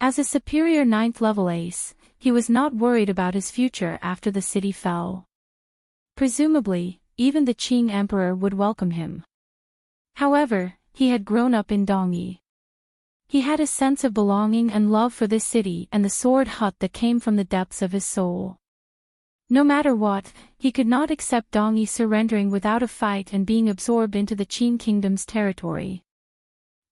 As a superior 9th-level ace, he was not worried about his future after the city fell. Presumably, even the Qing Emperor would welcome him. However, he had grown up in Dongyi. He had a sense of belonging and love for this city and the Sword Hut that came from the depths of his soul. No matter what, he could not accept Dongyi surrendering without a fight and being absorbed into the Qing Kingdom's territory.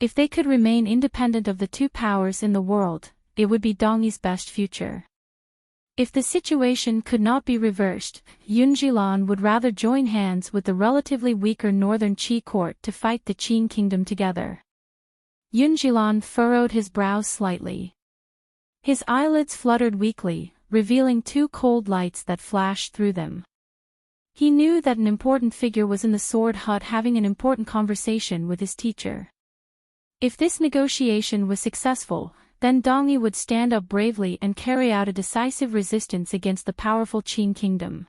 If they could remain independent of the two powers in the world, it would be Dongyi's best future. If the situation could not be reversed, Yun Jilan would rather join hands with the relatively weaker Northern Qi court to fight the Qing Kingdom together. Yun Jilan furrowed his brows slightly. His eyelids fluttered weakly, revealing 2 cold lights that flashed through them. He knew that an important figure was in the Sword Hut having an important conversation with his teacher. If this negotiation was successful, then Dongyi would stand up bravely and carry out a decisive resistance against the powerful Qing Kingdom.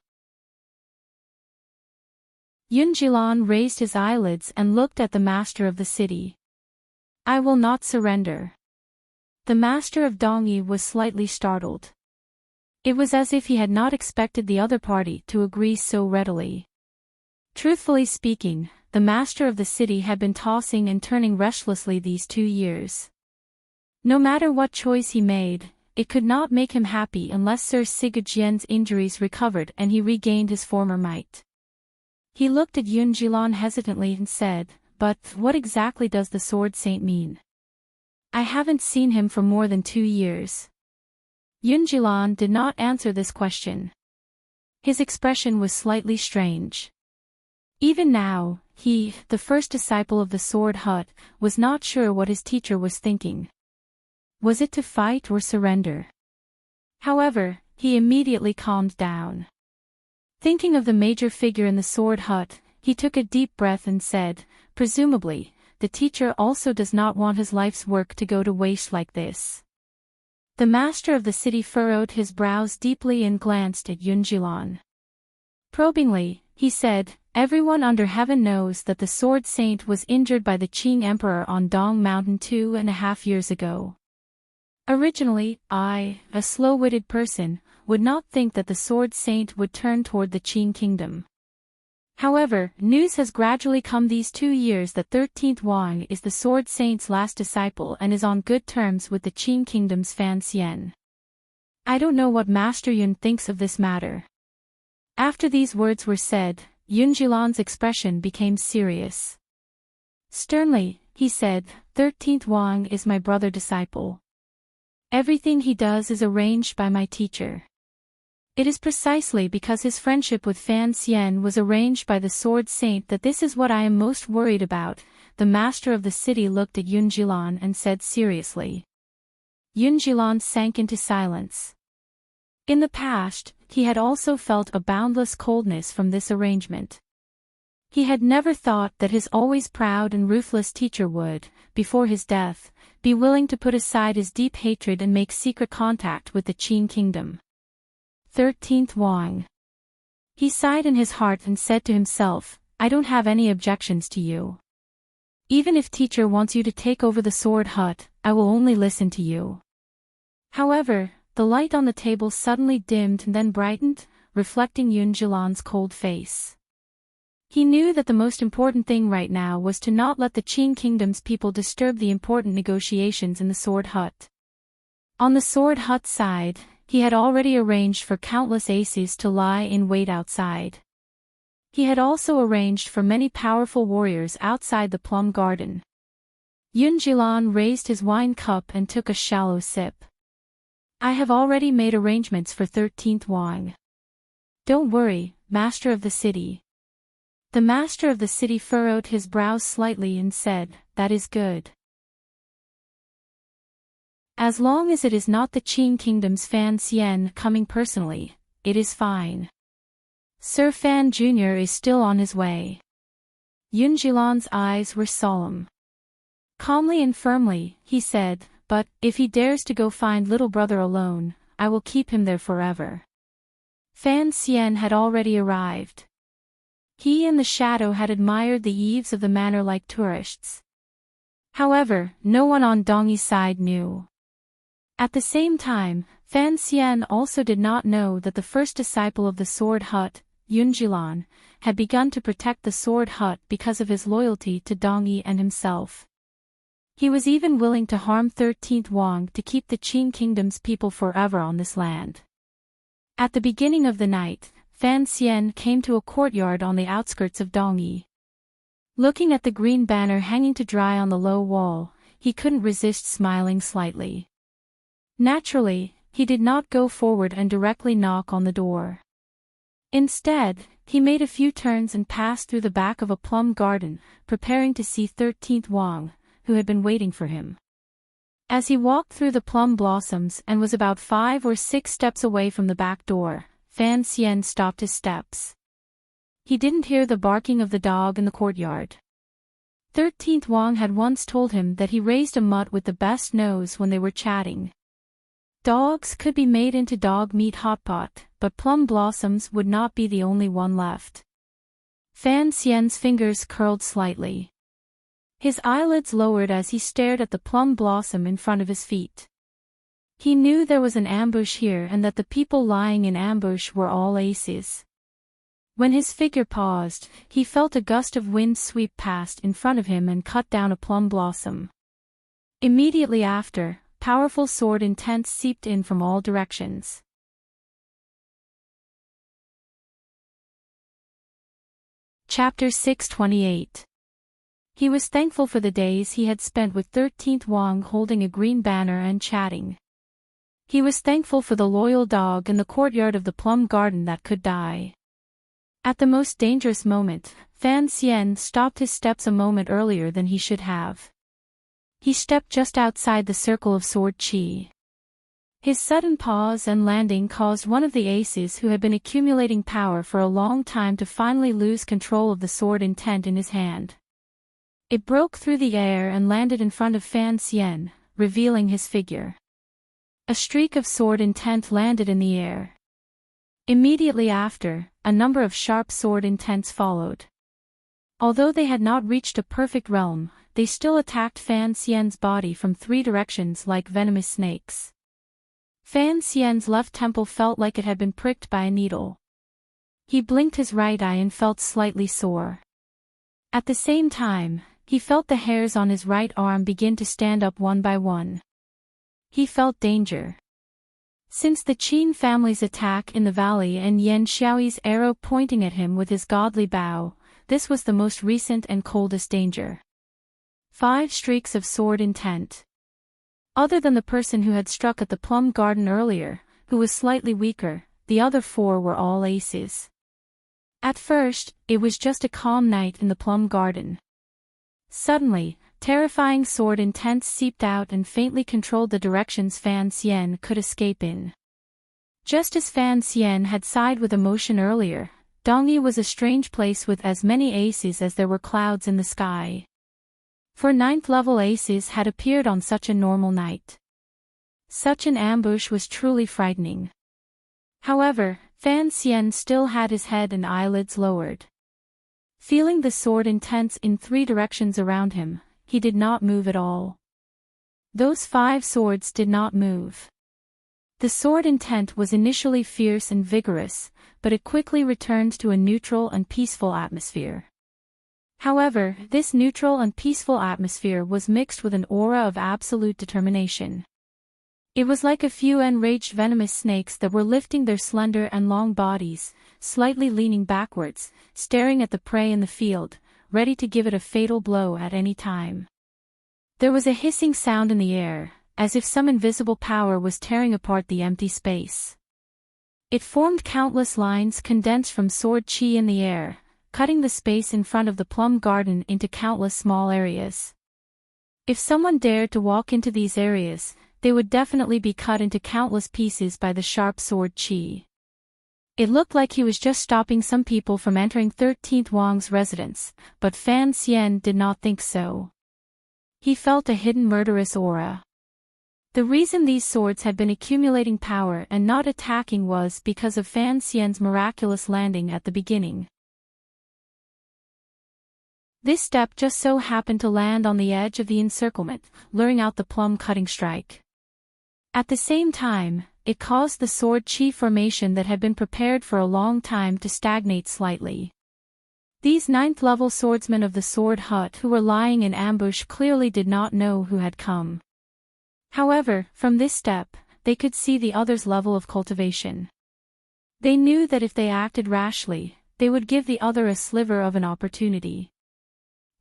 Yun Jilan raised his eyelids and looked at the master of the city. "I will not surrender." The master of Dongyi was slightly startled. It was as if he had not expected the other party to agree so readily. Truthfully speaking, the master of the city had been tossing and turning restlessly these 2 years. No matter what choice he made, it could not make him happy unless Sir Sigurd Jian's injuries recovered and he regained his former might. He looked at Yun Jilan hesitantly and said, "But what exactly does the Sword Saint mean? I haven't seen him for more than 2 years." Yun Jilan did not answer this question. His expression was slightly strange. Even now, he, the first disciple of the Sword Hut, was not sure what his teacher was thinking. Was it to fight or surrender? However, he immediately calmed down. Thinking of the major figure in the Sword Hut, he took a deep breath and said, "Presumably, the teacher also does not want his life's work to go to waste like this." The master of the city furrowed his brows deeply and glanced at Yunjilan. Probingly, he said, "Everyone under heaven knows that the Sword Saint was injured by the Qing Emperor on Dong Mountain 2.5 years ago. Originally, I, a slow-witted person, would not think that the Sword Saint would turn toward the Qing kingdom. However, news has gradually come these 2 years that 13th Wang is the Sword Saint's last disciple and is on good terms with the Qing kingdom's Fan Xian. I don't know what Master Yun thinks of this matter." After these words were said, Yunjilan's expression became serious. Sternly, he said, 13th Wang is my brother disciple. Everything he does is arranged by my teacher. It is precisely because his friendship with Fan Xian was arranged by the Sword Saint that this is what I am most worried about." The master of the city looked at Yunjilan and said seriously. Yunjilan sank into silence. In the past, he had also felt a boundless coldness from this arrangement. He had never thought that his always proud and ruthless teacher would, before his death, be willing to put aside his deep hatred and make secret contact with the Qing kingdom. 13th Wang. He sighed in his heart and said to himself, "I don't have any objections to you. Even if teacher wants you to take over the Sword Hut, I will only listen to you." However, the light on the table suddenly dimmed and then brightened, reflecting Yunjilan's cold face. He knew that the most important thing right now was to not let the Qing kingdom's people disturb the important negotiations in the Sword Hut. On the Sword Hut side, he had already arranged for countless aces to lie in wait outside. He had also arranged for many powerful warriors outside the plum garden. Yunjilan raised his wine cup and took a shallow sip. "I have already made arrangements for 13th Wang. Don't worry, master of the city." The master of the city furrowed his brows slightly and said, "That is good. As long as it is not the Qing kingdom's Fan Xian coming personally, it is fine. Sir Fan Jr. is still on his way." Yunjilan's eyes were solemn. Calmly and firmly, he said, "But, if he dares to go find little brother alone, I will keep him there forever." Fan Xian had already arrived. He and the shadow had admired the eaves of the manor like tourists. However, no one on Dongyi's side knew. At the same time, Fan Xian also did not know that the first disciple of the Sword Hut, Yunjilan, had begun to protect the Sword Hut because of his loyalty to Dongyi and himself. He was even willing to harm 13th Wang to keep the Qing kingdom's people forever on this land. At the beginning of the night, Fan Xian came to a courtyard on the outskirts of Dongyi. Looking at the green banner hanging to dry on the low wall, he couldn't resist smiling slightly. Naturally, he did not go forward and directly knock on the door. Instead, he made a few turns and passed through the back of a plum garden, preparing to see 13th Wang, who had been waiting for him. As he walked through the plum blossoms and was about 5 or 6 steps away from the back door, Fan Xian stopped his steps. He didn't hear the barking of the dog in the courtyard. 13th Wang had once told him that he raised a mutt with the best nose when they were chatting. Dogs could be made into dog meat hotpot, but plum blossoms would not be the only one left. Fan Xian's fingers curled slightly. His eyelids lowered as he stared at the plum blossom in front of his feet. He knew there was an ambush here and that the people lying in ambush were all aces. When his figure paused, he felt a gust of wind sweep past in front of him and cut down a plum blossom. Immediately after, powerful sword intent seeped in from all directions. Chapter 628. He was thankful for the days he had spent with 13th Wang holding a green banner and chatting. He was thankful for the loyal dog in the courtyard of the plum garden that could die. At the most dangerous moment, Fan Xian stopped his steps a moment earlier than he should have. He stepped just outside the circle of sword qi. His sudden pause and landing caused one of the aces who had been accumulating power for a long time to finally lose control of the sword intent in his hand. It broke through the air and landed in front of Fan Xian, revealing his figure. A streak of sword intent landed in the air. Immediately after, a number of sharp sword intents followed. Although they had not reached a perfect realm, they still attacked Fan Xian's body from 3 directions like venomous snakes. Fan Xian's left temple felt like it had been pricked by a needle. He blinked his right eye and felt slightly sore. At the same time, he felt the hairs on his right arm begin to stand up one by one. He felt danger. Since the Qin family's attack in the valley and Yan Xiaoyi's arrow pointing at him with his godly bow, this was the most recent and coldest danger. 5 streaks of sword intent. Other than the person who had struck at the plum garden earlier, who was slightly weaker, the other 4 were all aces. At first, it was just a calm night in the plum garden. Suddenly, terrifying sword intents seeped out and faintly controlled the directions Fan Xian could escape in. Just as Fan Xian had sighed with emotion earlier, Dongyi was a strange place with as many aces as there were clouds in the sky. For 9th level aces had appeared on such a normal night. Such an ambush was truly frightening. However, Fan Xian still had his head and eyelids lowered. Feeling the sword intents in 3 directions around him, he did not move at all. Those 5 swords did not move. The sword intent was initially fierce and vigorous, but it quickly returned to a neutral and peaceful atmosphere. However, this neutral and peaceful atmosphere was mixed with an aura of absolute determination. It was like a few enraged venomous snakes that were lifting their slender and long bodies, slightly leaning backwards, staring at the prey in the field, ready to give it a fatal blow at any time. There was a hissing sound in the air, as if some invisible power was tearing apart the empty space. It formed countless lines condensed from sword qi in the air, cutting the space in front of the plum garden into countless small areas. If someone dared to walk into these areas, they would definitely be cut into countless pieces by the sharp sword qi. It looked like he was just stopping some people from entering 13th Wang's residence, but Fan Xian did not think so. He felt a hidden murderous aura. The reason these swords had been accumulating power and not attacking was because of Fan Xian's miraculous landing at the beginning. This step just so happened to land on the edge of the encirclement, luring out the plum-cutting strike. At the same time, it caused the sword qi formation that had been prepared for a long time to stagnate slightly. These 9th level swordsmen of the sword hut who were lying in ambush clearly did not know who had come. However, from this step, they could see the other's level of cultivation. They knew that if they acted rashly, they would give the other a sliver of an opportunity.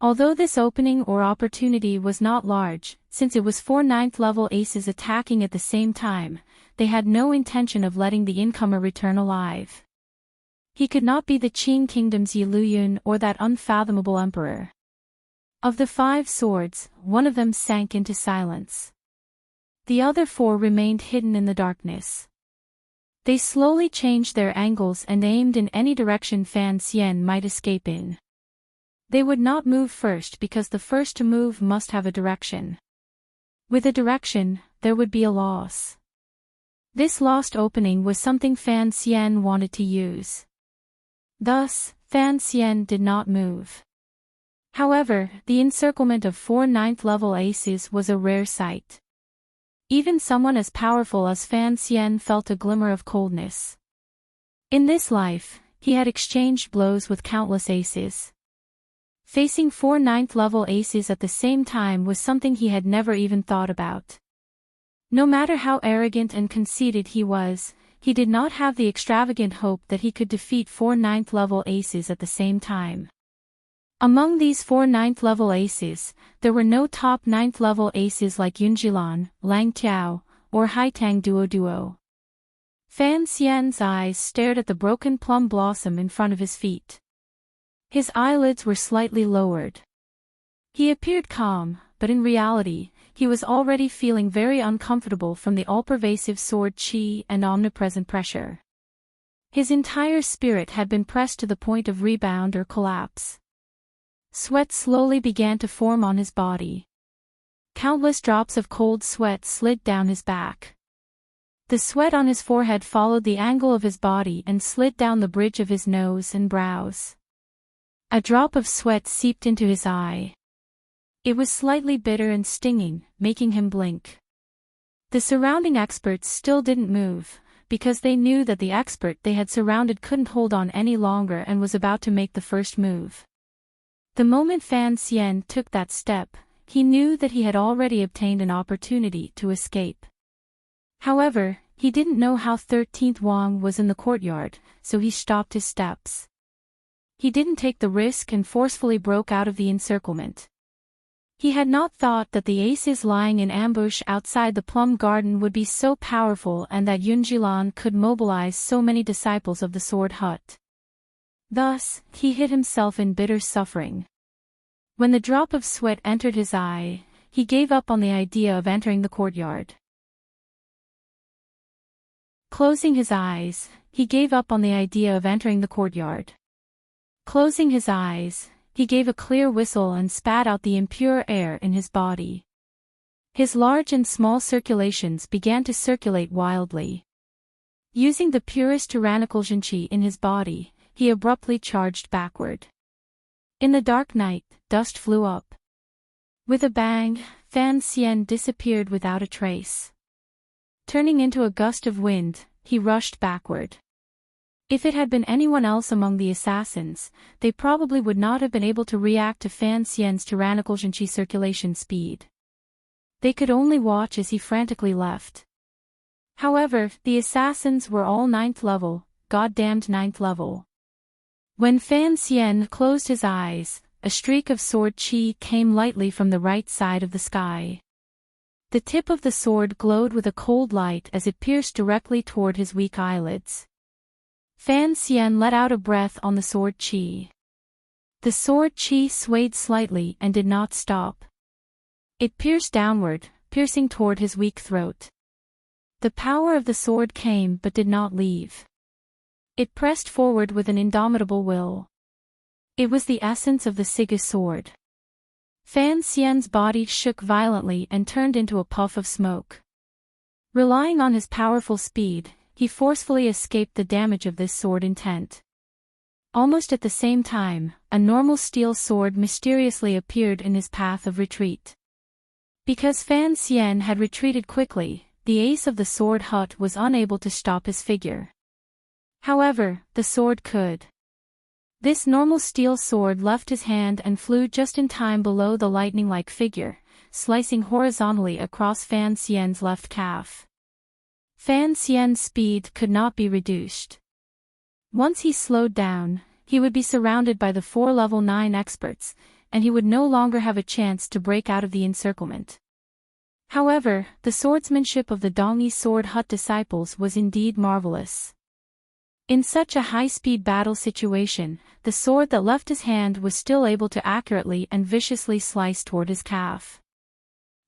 Although this opening or opportunity was not large, since it was 4 9th level aces attacking at the same time, they had no intention of letting the incomer return alive. He could not be the Qin Kingdom's Yi Luyun or that unfathomable emperor. Of the 5 swords, one of them sank into silence. The other 4 remained hidden in the darkness. They slowly changed their angles and aimed in any direction Fan Xian might escape in. They would not move first because the first to move must have a direction. With a direction, there would be a loss. This lost opening was something Fan Xian wanted to use. Thus, Fan Xian did not move. However, the encirclement of 4 9th level aces was a rare sight. Even someone as powerful as Fan Xian felt a glimmer of coldness. In this life, he had exchanged blows with countless aces. Facing 4 9th level aces at the same time was something he had never even thought about. No matter how arrogant and conceited he was, he did not have the extravagant hope that he could defeat 4 9th level aces at the same time. Among these 4 9th level aces, there were no top 9th level aces like Yunjilan, Lang Tiao, or Haitang Duo. Fan Xian's eyes stared at the broken plum blossom in front of his feet. His eyelids were slightly lowered. He appeared calm, but in reality, he was already feeling very uncomfortable from the all-pervasive sword qi and omnipresent pressure. His entire spirit had been pressed to the point of rebound or collapse. Sweat slowly began to form on his body. Countless drops of cold sweat slid down his back. The sweat on his forehead followed the angle of his body and slid down the bridge of his nose and brows. A drop of sweat seeped into his eye. It was slightly bitter and stinging, making him blink. The surrounding experts still didn't move, because they knew that the expert they had surrounded couldn't hold on any longer and was about to make the first move. The moment Fan Xian took that step, he knew that he had already obtained an opportunity to escape. However, he didn't know how 13th Wang was in the courtyard, so he stopped his steps. He didn't take the risk and forcefully broke out of the encirclement. He had not thought that the aces lying in ambush outside the plum garden would be so powerful and that Yunjilan could mobilize so many disciples of the sword hut. Thus, he hid himself in bitter suffering. When the drop of sweat entered his eye, he gave up on the idea of entering the courtyard. Closing his eyes, he gave up on the idea of entering the courtyard. Closing his eyes, he gave a clear whistle and spat out the impure air in his body. His large and small circulations began to circulate wildly. Using the purest tyrannical zhenqi in his body, he abruptly charged backward. In the dark night, dust flew up. With a bang, Fan Xian disappeared without a trace. Turning into a gust of wind, he rushed backward. If it had been anyone else among the assassins, they probably would not have been able to react to Fan Xian's tyrannical zhenqi circulation speed. They could only watch as he frantically left. However, the assassins were all 9th level, goddamned 9th level. When Fan Xian closed his eyes, a streak of sword qi came lightly from the right side of the sky. The tip of the sword glowed with a cold light as it pierced directly toward his weak eyelids. Fan Xian let out a breath on the sword qi. The sword qi swayed slightly and did not stop. It pierced downward, piercing toward his weak throat. The power of the sword came but did not leave. It pressed forward with an indomitable will. It was the essence of the Siga sword. Fan Xian's body shook violently and turned into a puff of smoke. Relying on his powerful speed, he forcefully escaped the damage of this sword intent. Almost at the same time, a normal steel sword mysteriously appeared in his path of retreat. Because Fan Xian had retreated quickly, the ace of the sword hut was unable to stop his figure. However, the sword could. This normal steel sword left his hand and flew just in time below the lightning-like figure, slicing horizontally across Fan Xian's left calf. Fan Xian's speed could not be reduced. Once he slowed down, he would be surrounded by the 4 level 9 experts, and he would no longer have a chance to break out of the encirclement. However, the swordsmanship of the Dongyi Sword Hut disciples was indeed marvelous. In such a high-speed battle situation, the sword that left his hand was still able to accurately and viciously slice toward his calf.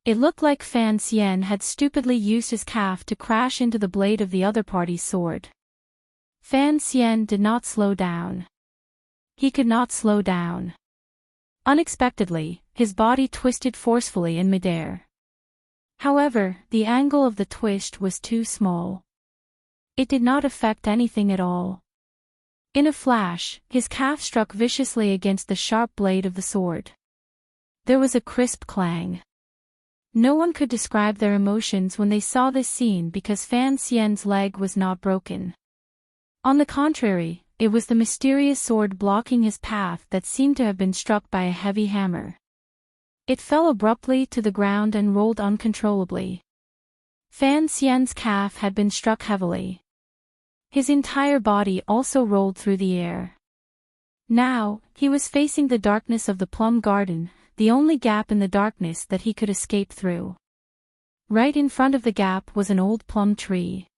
It looked like Fan Xian had stupidly used his calf to crash into the blade of the other party's sword. Fan Xian did not slow down. He could not slow down. Unexpectedly, his body twisted forcefully in midair. However, the angle of the twist was too small. It did not affect anything at all. In a flash, his calf struck viciously against the sharp blade of the sword. There was a crisp clang. No one could describe their emotions when they saw this scene because Fan Xian's leg was not broken. On the contrary, it was the mysterious sword blocking his path that seemed to have been struck by a heavy hammer. It fell abruptly to the ground and rolled uncontrollably. Fan Xian's calf had been struck heavily. His entire body also rolled through the air. Now, he was facing the darkness of the plum garden, the only gap in the darkness that he could escape through. Right in front of the gap was an old plum tree.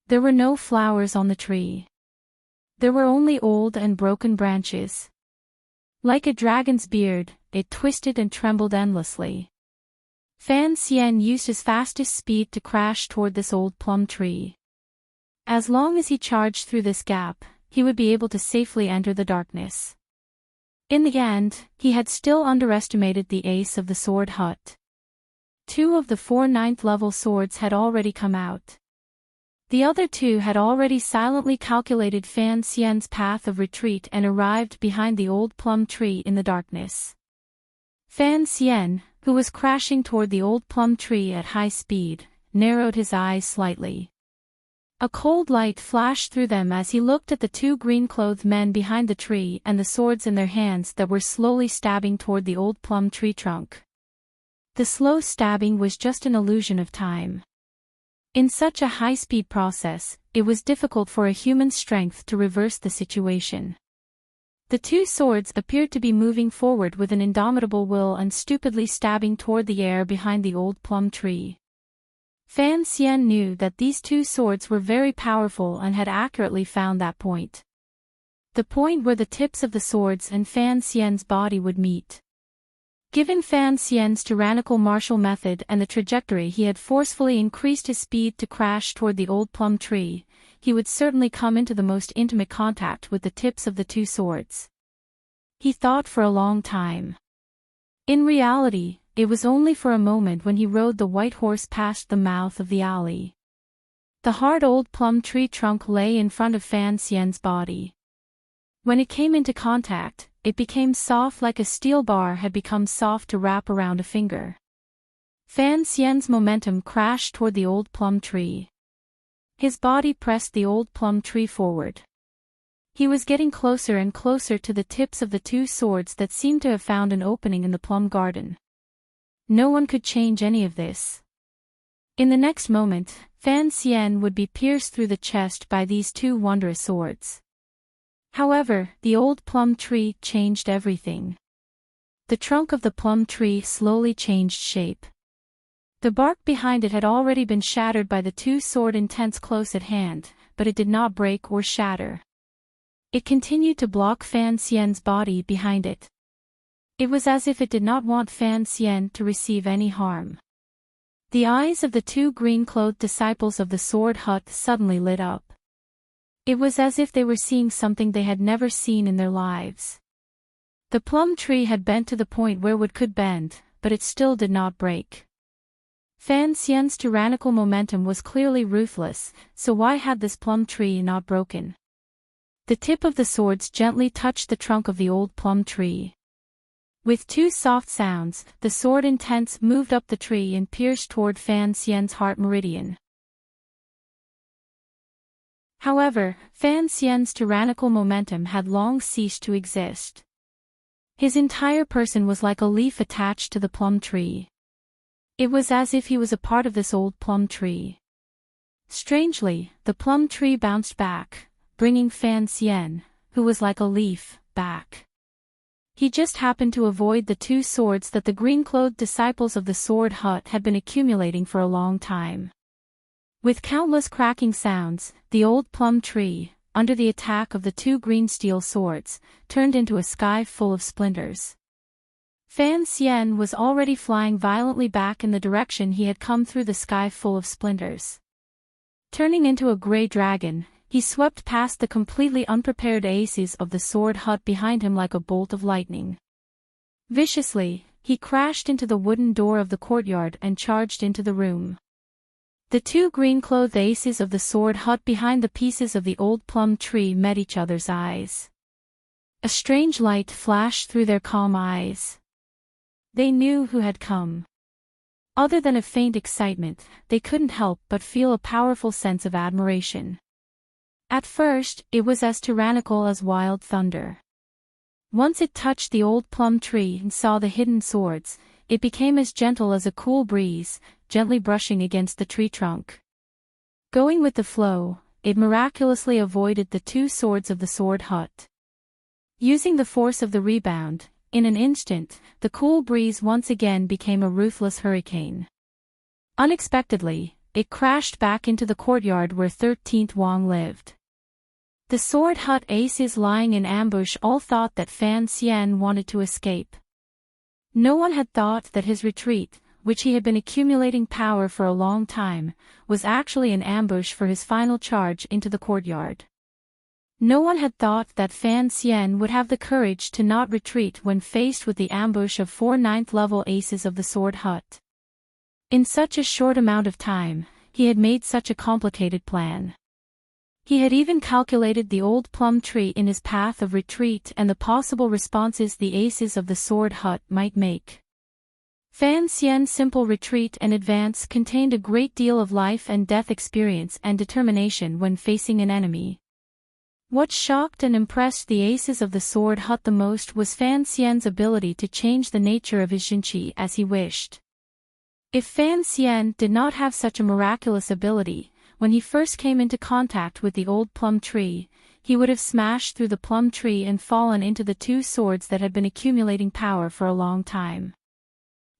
There were no flowers on the tree. There were only old and broken branches. Like a dragon's beard, it twisted and trembled endlessly. Fan Xian used his fastest speed to crash toward this old plum tree. As long as he charged through this gap, he would be able to safely enter the darkness. In the end, he had still underestimated the ace of the sword hut. 2 of the 4 9th-level swords had already come out. The other 2 had already silently calculated Fan Xian's path of retreat and arrived behind the old plum tree in the darkness. Fan Xian, who was crashing toward the old plum tree at high speed, narrowed his eyes slightly. A cold light flashed through them as he looked at the 2 green-clothed men behind the tree and the swords in their hands that were slowly stabbing toward the old plum tree trunk. The slow stabbing was just an illusion of time. In such a high-speed process, it was difficult for a human's strength to reverse the situation. The 2 swords appeared to be moving forward with an indomitable will and stupidly stabbing toward the air behind the old plum tree. Fan Xian knew that these 2 swords were very powerful and had accurately found that point. The point where the tips of the swords and Fan Xian's body would meet. Given Fan Xian's tyrannical martial method and the trajectory he had forcefully increased his speed to crash toward the old plum tree, he would certainly come into the most intimate contact with the tips of the 2 swords. He thought for a long time. In reality, it was only for a moment when he rode the white horse past the mouth of the alley. The hard old plum tree trunk lay in front of Fan Xian's body. When it came into contact, it became soft like a steel bar had become soft to wrap around a finger. Fan Xian's momentum crashed toward the old plum tree. His body pressed the old plum tree forward. He was getting closer and closer to the tips of the 2 swords that seemed to have found an opening in the plum garden. No one could change any of this. In the next moment, Fan Xian would be pierced through the chest by these 2 wondrous swords. However, the old plum tree changed everything. The trunk of the plum tree slowly changed shape. The bark behind it had already been shattered by the 2 sword intents close at hand, but it did not break or shatter. It continued to block Fan Xian's body behind it. It was as if it did not want Fan Xian to receive any harm. The eyes of the 2 green-clothed disciples of the sword hut suddenly lit up. It was as if they were seeing something they had never seen in their lives. The plum tree had bent to the point where wood could bend, but it still did not break. Fan Xian's tyrannical momentum was clearly ruthless, so why had this plum tree not broken? The tip of the swords gently touched the trunk of the old plum tree. With 2 soft sounds, the sword intents moved up the tree and pierced toward Fan Xian's heart meridian. However, Fan Xian's tyrannical momentum had long ceased to exist. His entire person was like a leaf attached to the plum tree. It was as if he was a part of this old plum tree. Strangely, the plum tree bounced back, bringing Fan Xian, who was like a leaf, back. He just happened to avoid the 2 swords that the green-clothed disciples of the sword hut had been accumulating for a long time. With countless cracking sounds, the old plum tree, under the attack of the 2 green steel swords, turned into a sky full of splinters. Fan Xian was already flying violently back in the direction he had come through the sky full of splinters. Turning into a gray dragon, he swept past the completely unprepared aces of the sword hut behind him like a bolt of lightning. Viciously, he crashed into the wooden door of the courtyard and charged into the room. The 2 green-clothed aces of the sword hut behind the pieces of the old plum tree met each other's eyes. A strange light flashed through their calm eyes. They knew who had come. Other than a faint excitement, they couldn't help but feel a powerful sense of admiration. At first, it was as tyrannical as wild thunder. Once it touched the old plum tree and saw the hidden swords, it became as gentle as a cool breeze, gently brushing against the tree trunk. Going with the flow, it miraculously avoided the 2 swords of the sword hut. Using the force of the rebound, in an instant, the cool breeze once again became a ruthless hurricane. Unexpectedly, it crashed back into the courtyard where 13th Wang lived. The Sword Hut aces lying in ambush all thought that Fan Xian wanted to escape. No one had thought that his retreat, which he had been accumulating power for a long time, was actually an ambush for his final charge into the courtyard. No one had thought that Fan Xian would have the courage to not retreat when faced with the ambush of 4 9th-level aces of the Sword Hut. In such a short amount of time, he had made such a complicated plan. He had even calculated the old plum tree in his path of retreat and the possible responses the aces of the Sword Hut might make. Fan Xian's simple retreat and advance contained a great deal of life and death experience and determination when facing an enemy. What shocked and impressed the aces of the Sword Hut the most was Fan Xian's ability to change the nature of his Xinqi as he wished. If Fan Xian did not have such a miraculous ability, when he first came into contact with the old plum tree, he would have smashed through the plum tree and fallen into the 2 swords that had been accumulating power for a long time.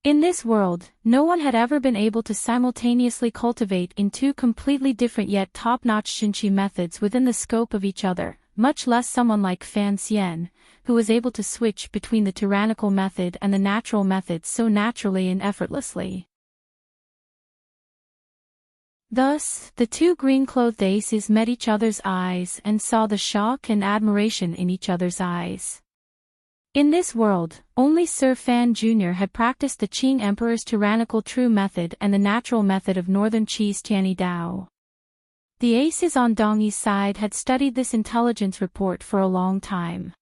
In this world, no one had ever been able to simultaneously cultivate in 2 completely different yet top-notch Xinqi methods within the scope of each other, much less someone like Fan Xian, who was able to switch between the tyrannical method and the natural method so naturally and effortlessly. Thus, the 2 green-clothed aces met each other's eyes and saw the shock and admiration in each other's eyes. In this world, only Sir Fan Jr. had practiced the Qing Emperor's tyrannical true method and the natural method of Northern Qi's Tianyi Dao. The aces on Dongyi's side had studied this intelligence report for a long time.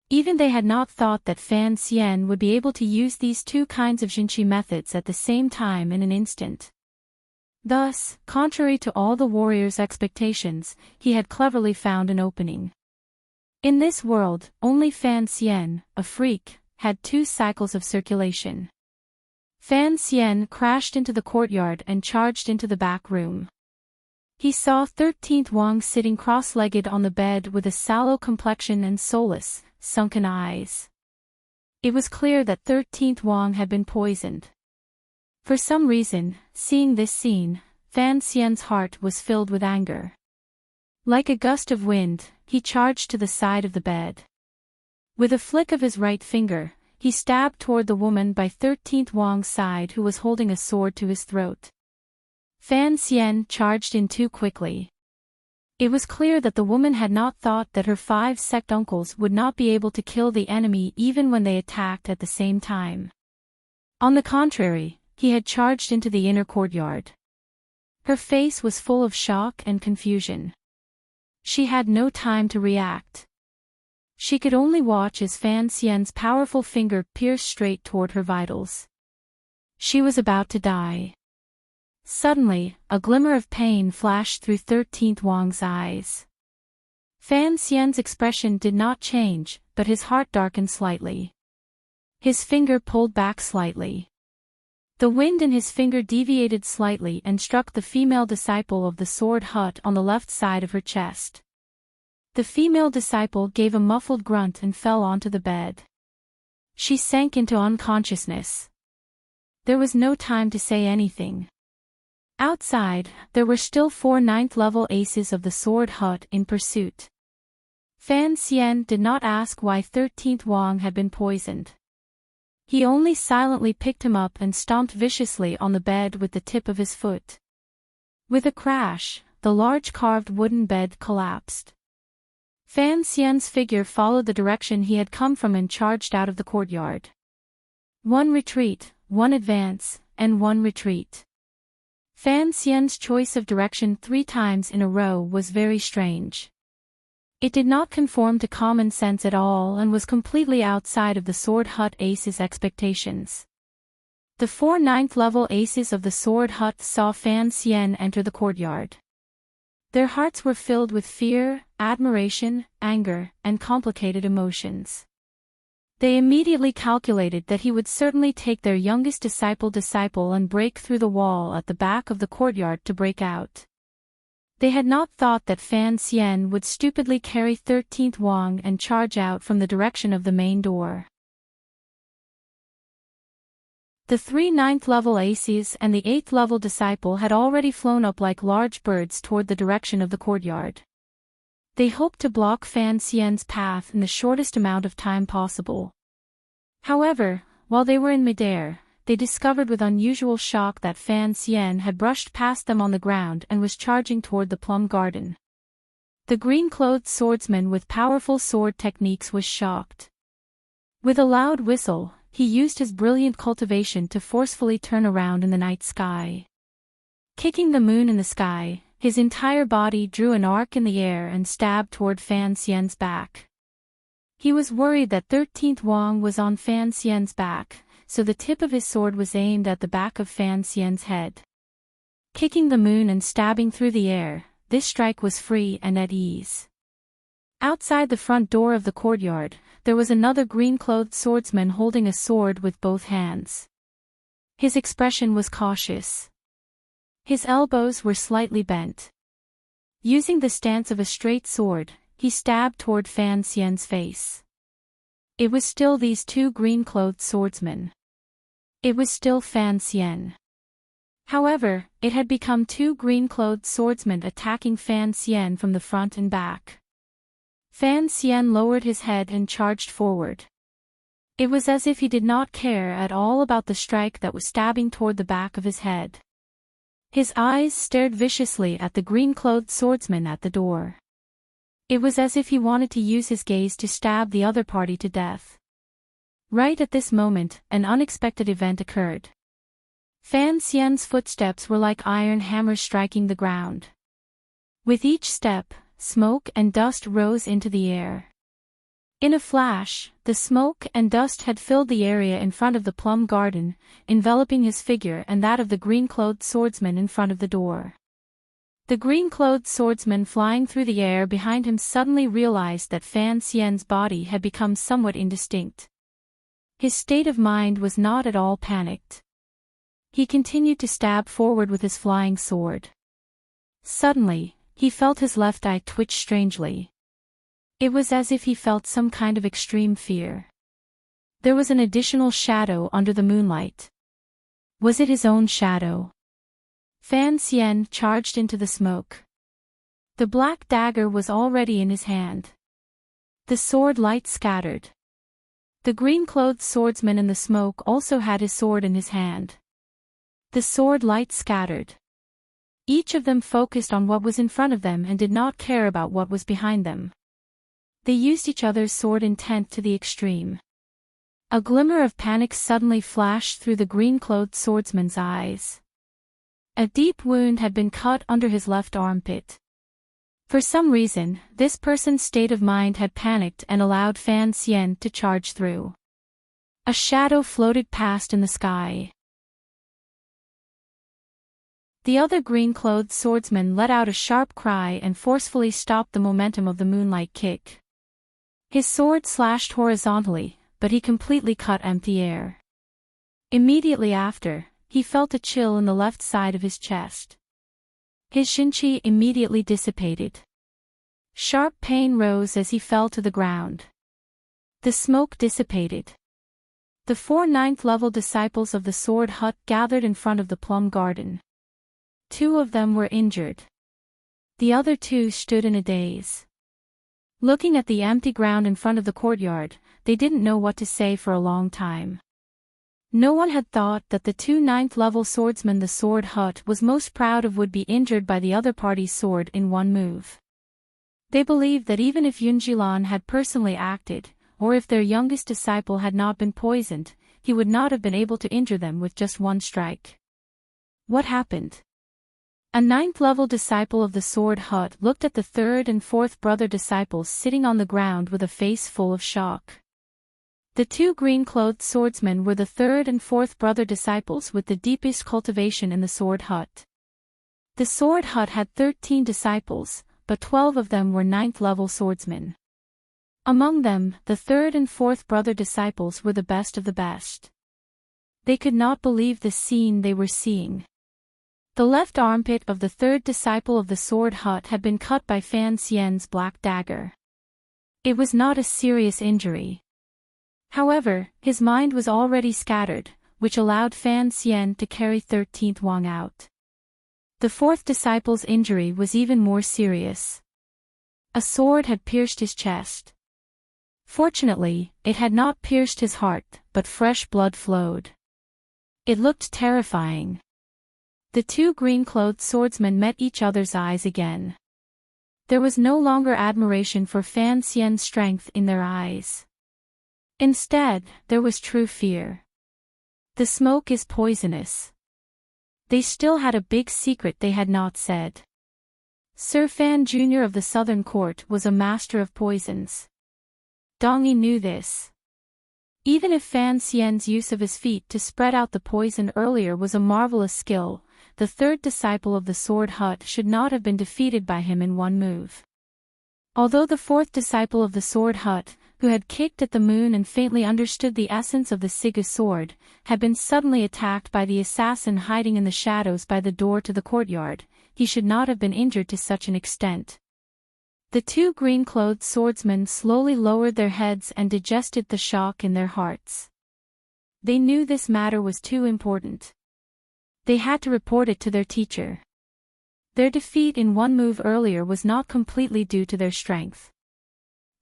Even they had not thought that Fan Xian would be able to use these 2 kinds of Xinqi methods at the same time in an instant. Thus, contrary to all the warrior's expectations, he had cleverly found an opening. In this world, only Fan Xian, a freak, had 2 cycles of circulation. Fan Xian crashed into the courtyard and charged into the back room. He saw 13th Wang sitting cross-legged on the bed with a sallow complexion and soulless, sunken eyes. It was clear that 13th Wang had been poisoned. For some reason, seeing this scene, Fan Xian's heart was filled with anger. Like a gust of wind, he charged to the side of the bed. With a flick of his right finger, he stabbed toward the woman by 13th Wang's side who was holding a sword to his throat. Fan Xian charged in too quickly. It was clear that the woman had not thought that her 5 sect uncles would not be able to kill the enemy even when they attacked at the same time. On the contrary, he had charged into the inner courtyard. Her face was full of shock and confusion. She had no time to react. She could only watch as Fan Xian's powerful finger pierced straight toward her vitals. She was about to die. Suddenly, a glimmer of pain flashed through 13th Wang's eyes. Fan Xian's expression did not change, but his heart darkened slightly. His finger pulled back slightly. The wind in his finger deviated slightly and struck the female disciple of the Sword Hut on the left side of her chest. The female disciple gave a muffled grunt and fell onto the bed. She sank into unconsciousness. There was no time to say anything. Outside, there were still 4 9th-level aces of the Sword Hut in pursuit. Fan Xian did not ask why 13th Wang had been poisoned. He only silently picked him up and stomped viciously on the bed with the tip of his foot. With a crash, the large carved wooden bed collapsed. Fan Xian's figure followed the direction he had come from and charged out of the courtyard. 1 retreat, 1 advance, and 1 retreat. Fan Xian's choice of direction 3 times in a row was very strange. It did not conform to common sense at all and was completely outside of the Sword Hut aces' expectations. The 4 9th-level aces of the Sword Hut saw Fan Xian enter the courtyard. Their hearts were filled with fear, admiration, anger, and complicated emotions. They immediately calculated that he would certainly take their youngest disciple and break through the wall at the back of the courtyard to break out. They had not thought that Fan Xian would stupidly carry 13th Wang and charge out from the direction of the main door. The 3 ninth-level aces and the 8th-level disciple had already flown up like large birds toward the direction of the courtyard. They hoped to block Fan Xian's path in the shortest amount of time possible. However, while they were in midair, they discovered with unusual shock that Fan Xian had brushed past them on the ground and was charging toward the plum garden. The green-clothed swordsman with powerful sword techniques was shocked. With a loud whistle, he used his brilliant cultivation to forcefully turn around in the night sky. Kicking the moon in the sky, his entire body drew an arc in the air and stabbed toward Fan Xian's back. He was worried that 13th Wang was on Fan Xian's back, so the tip of his sword was aimed at the back of Fan Xian's head. Kicking the moon and stabbing through the air, this strike was free and at ease. Outside the front door of the courtyard, there was another green-clothed swordsman holding a sword with both hands. His expression was cautious. His elbows were slightly bent. Using the stance of a straight sword, he stabbed toward Fan Xian's face. It was still these two green-clothed swordsmen. It was still Fan Xian. However, it had become two green-clothed swordsmen attacking Fan Xian from the front and back. Fan Xian lowered his head and charged forward. It was as if he did not care at all about the strike that was stabbing toward the back of his head. His eyes stared viciously at the green-clothed swordsman at the door. It was as if he wanted to use his gaze to stab the other party to death. Right at this moment, an unexpected event occurred. Fan Xian's footsteps were like iron hammers striking the ground. With each step, smoke and dust rose into the air. In a flash, the smoke and dust had filled the area in front of the plum garden, enveloping his figure and that of the green-clothed swordsman in front of the door. The green-clothed swordsman flying through the air behind him suddenly realized that Fan Xian's body had become somewhat indistinct. His state of mind was not at all panicked. He continued to stab forward with his flying sword. Suddenly, he felt his left eye twitch strangely. It was as if he felt some kind of extreme fear. There was an additional shadow under the moonlight. Was it his own shadow? Fan Xian charged into the smoke. The black dagger was already in his hand. The sword light scattered. The green-clothed swordsman in the smoke also had his sword in his hand. The sword light scattered. Each of them focused on what was in front of them and did not care about what was behind them. They used each other's sword intent to the extreme. A glimmer of panic suddenly flashed through the green-clothed swordsman's eyes. A deep wound had been cut under his left armpit. For some reason, this person's state of mind had panicked and allowed Fan Xian to charge through. A shadow floated past in the sky. The other green-clothed swordsman let out a sharp cry and forcefully stopped the momentum of the moonlight kick. His sword slashed horizontally, but he completely cut empty air. Immediately after, he felt a chill in the left side of his chest. His shinchi immediately dissipated. Sharp pain rose as he fell to the ground. The smoke dissipated. The 4 ninth-level disciples of the sword hut gathered in front of the plum garden. 2 of them were injured. The other 2 stood in a daze. Looking at the empty ground in front of the courtyard, they didn't know what to say for a long time. No one had thought that the 2 ninth-level swordsmen the sword hut was most proud of would be injured by the other party's sword in one move. They believed that even if Yunjilan had personally acted, or if their youngest disciple had not been poisoned, he would not have been able to injure them with just one strike. What happened? A 9th-level disciple of the sword hut looked at the 3rd and 4th brother disciples sitting on the ground with a face full of shock. The 2 green-clothed swordsmen were the 3rd and 4th brother disciples with the deepest cultivation in the sword hut. The sword hut had 13 disciples, but 12 of them were 9th-level swordsmen. Among them, the 3rd and 4th brother disciples were the best of the best. They could not believe the scene they were seeing. The left armpit of the 3rd disciple of the sword hut had been cut by Fan Xian's black dagger. It was not a serious injury. However, his mind was already scattered, which allowed Fan Xian to carry 13th Wang out. The fourth disciple's injury was even more serious. A sword had pierced his chest. Fortunately, it had not pierced his heart, but fresh blood flowed. It looked terrifying. The two green-clothed swordsmen met each other's eyes again. There was no longer admiration for Fan Xian's strength in their eyes. Instead, there was true fear. The smoke is poisonous. They still had a big secret they had not said. Sir Fan Jr. of the Southern Court was a master of poisons. Dong Yi knew this. Even if Fan Xian's use of his feet to spread out the poison earlier was a marvelous skill, the third disciple of the Sword Hut should not have been defeated by him in one move. Although the fourth disciple of the Sword Hut, who had kicked at the moon and faintly understood the essence of the Sigu sword, had been suddenly attacked by the assassin hiding in the shadows by the door to the courtyard, he should not have been injured to such an extent. The two green-clothed swordsmen slowly lowered their heads and digested the shock in their hearts. They knew this matter was too important. They had to report it to their teacher. Their defeat in one move earlier was not completely due to their strength.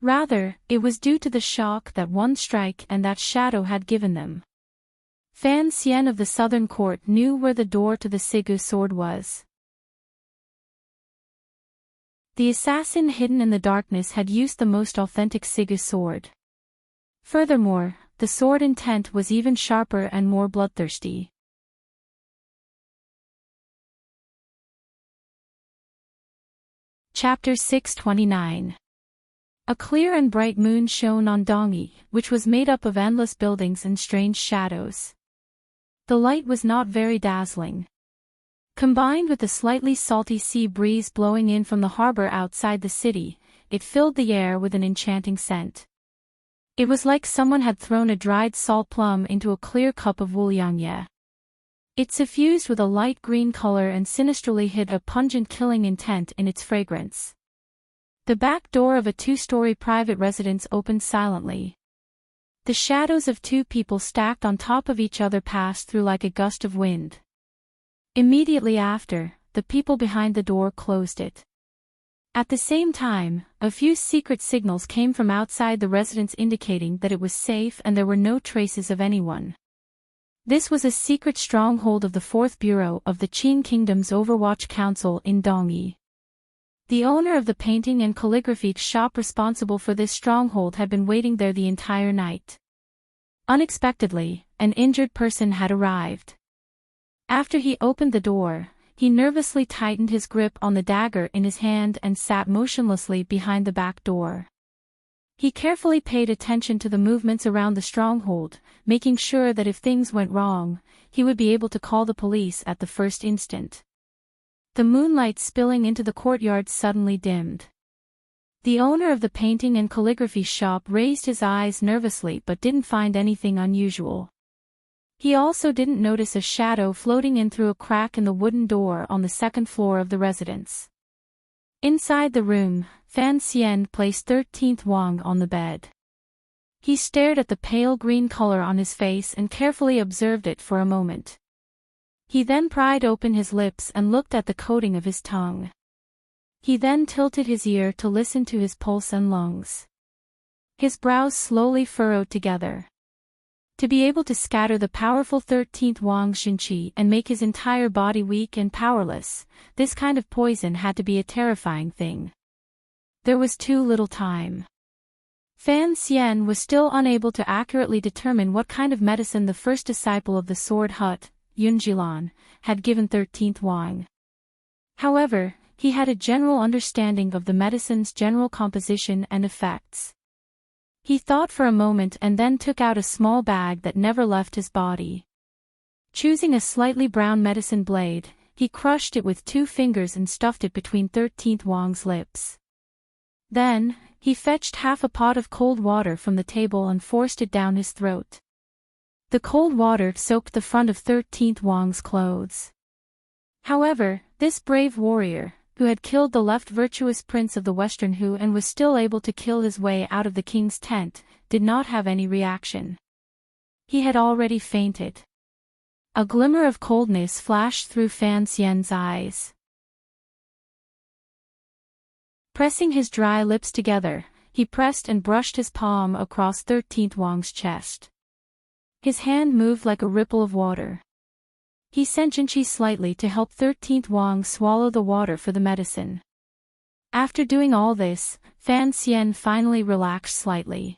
Rather, it was due to the shock that one strike and that shadow had given them. Fan Xian of the Southern Court knew where the door to the Sigu sword was. The assassin hidden in the darkness had used the most authentic Sigu sword. Furthermore, the sword intent was even sharper and more bloodthirsty. Chapter 629. A clear and bright moon shone on Dong Yi, which was made up of endless buildings and strange shadows. The light was not very dazzling. Combined with the slightly salty sea breeze blowing in from the harbor outside the city, it filled the air with an enchanting scent. It was like someone had thrown a dried salt plum into a clear cup of wuliangye. It suffused with a light green color and sinisterly hid a pungent killing intent in its fragrance. The back door of a two-story private residence opened silently. The shadows of two people stacked on top of each other passed through like a gust of wind. Immediately after, the people behind the door closed it. At the same time, a few secret signals came from outside the residence indicating that it was safe and there were no traces of anyone. This was a secret stronghold of the 4th Bureau of the Qin Kingdom's Overwatch Council in Dong Yi. The owner of the painting and calligraphy shop responsible for this stronghold had been waiting there the entire night. Unexpectedly, an injured person had arrived. After he opened the door, he nervously tightened his grip on the dagger in his hand and sat motionlessly behind the back door. He carefully paid attention to the movements around the stronghold, making sure that if things went wrong, he would be able to call the police at the first instant. The moonlight spilling into the courtyard suddenly dimmed. The owner of the painting and calligraphy shop raised his eyes nervously but didn't find anything unusual. He also didn't notice a shadow floating in through a crack in the wooden door on the 2nd floor of the residence. Inside the room, Fan Xian placed 13th Wang on the bed. He stared at the pale green color on his face and carefully observed it for a moment. He then pried open his lips and looked at the coating of his tongue. He then tilted his ear to listen to his pulse and lungs. His brows slowly furrowed together. To be able to scatter the powerful 13th Wang Xinqi and make his entire body weak and powerless, this kind of poison had to be a terrifying thing. There was too little time. Fan Xian was still unable to accurately determine what kind of medicine the first disciple of the Sword Hut, Yunjilan, had given 13th Wang. However, he had a general understanding of the medicine's general composition and effects. He thought for a moment and then took out a small bag that never left his body. Choosing a slightly brown medicine blade, he crushed it with 2 fingers and stuffed it between 13th Wang's lips. Then, he fetched half a pot of cold water from the table and forced it down his throat. The cold water soaked the front of 13th Wang's clothes. However, this brave warrior, who had killed the left virtuous prince of the Western Hu and was still able to kill his way out of the king's tent, did not have any reaction. He had already fainted. A glimmer of coldness flashed through Fan Xian's eyes. Pressing his dry lips together, he pressed and brushed his palm across 13th Wang's chest. His hand moved like a ripple of water. He sent Jinqi slightly to help 13th Wang swallow the water for the medicine. After doing all this, Fan Xian finally relaxed slightly.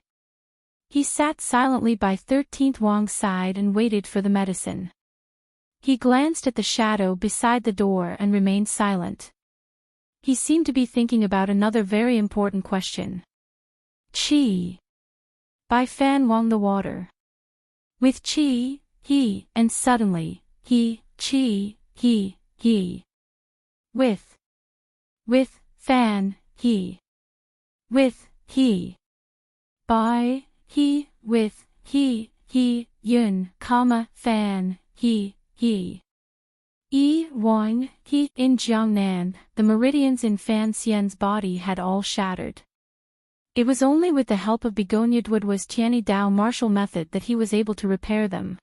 He sat silently by 13th Wang's side and waited for the medicine. He glanced at the shadow beside the door and remained silent. He seemed to be thinking about another very important question. Qi. By Fan Wang the water. With qi, he, and suddenly, qi, he. With Fan, he. With, he. By, he, with, he, yun, Fan, he. Wang, he. In Jiangnan, the meridians in Fan Xian's body had all shattered. It was only with the help of Begonia Duodua's Tianyi Dao martial method that he was able to repair them.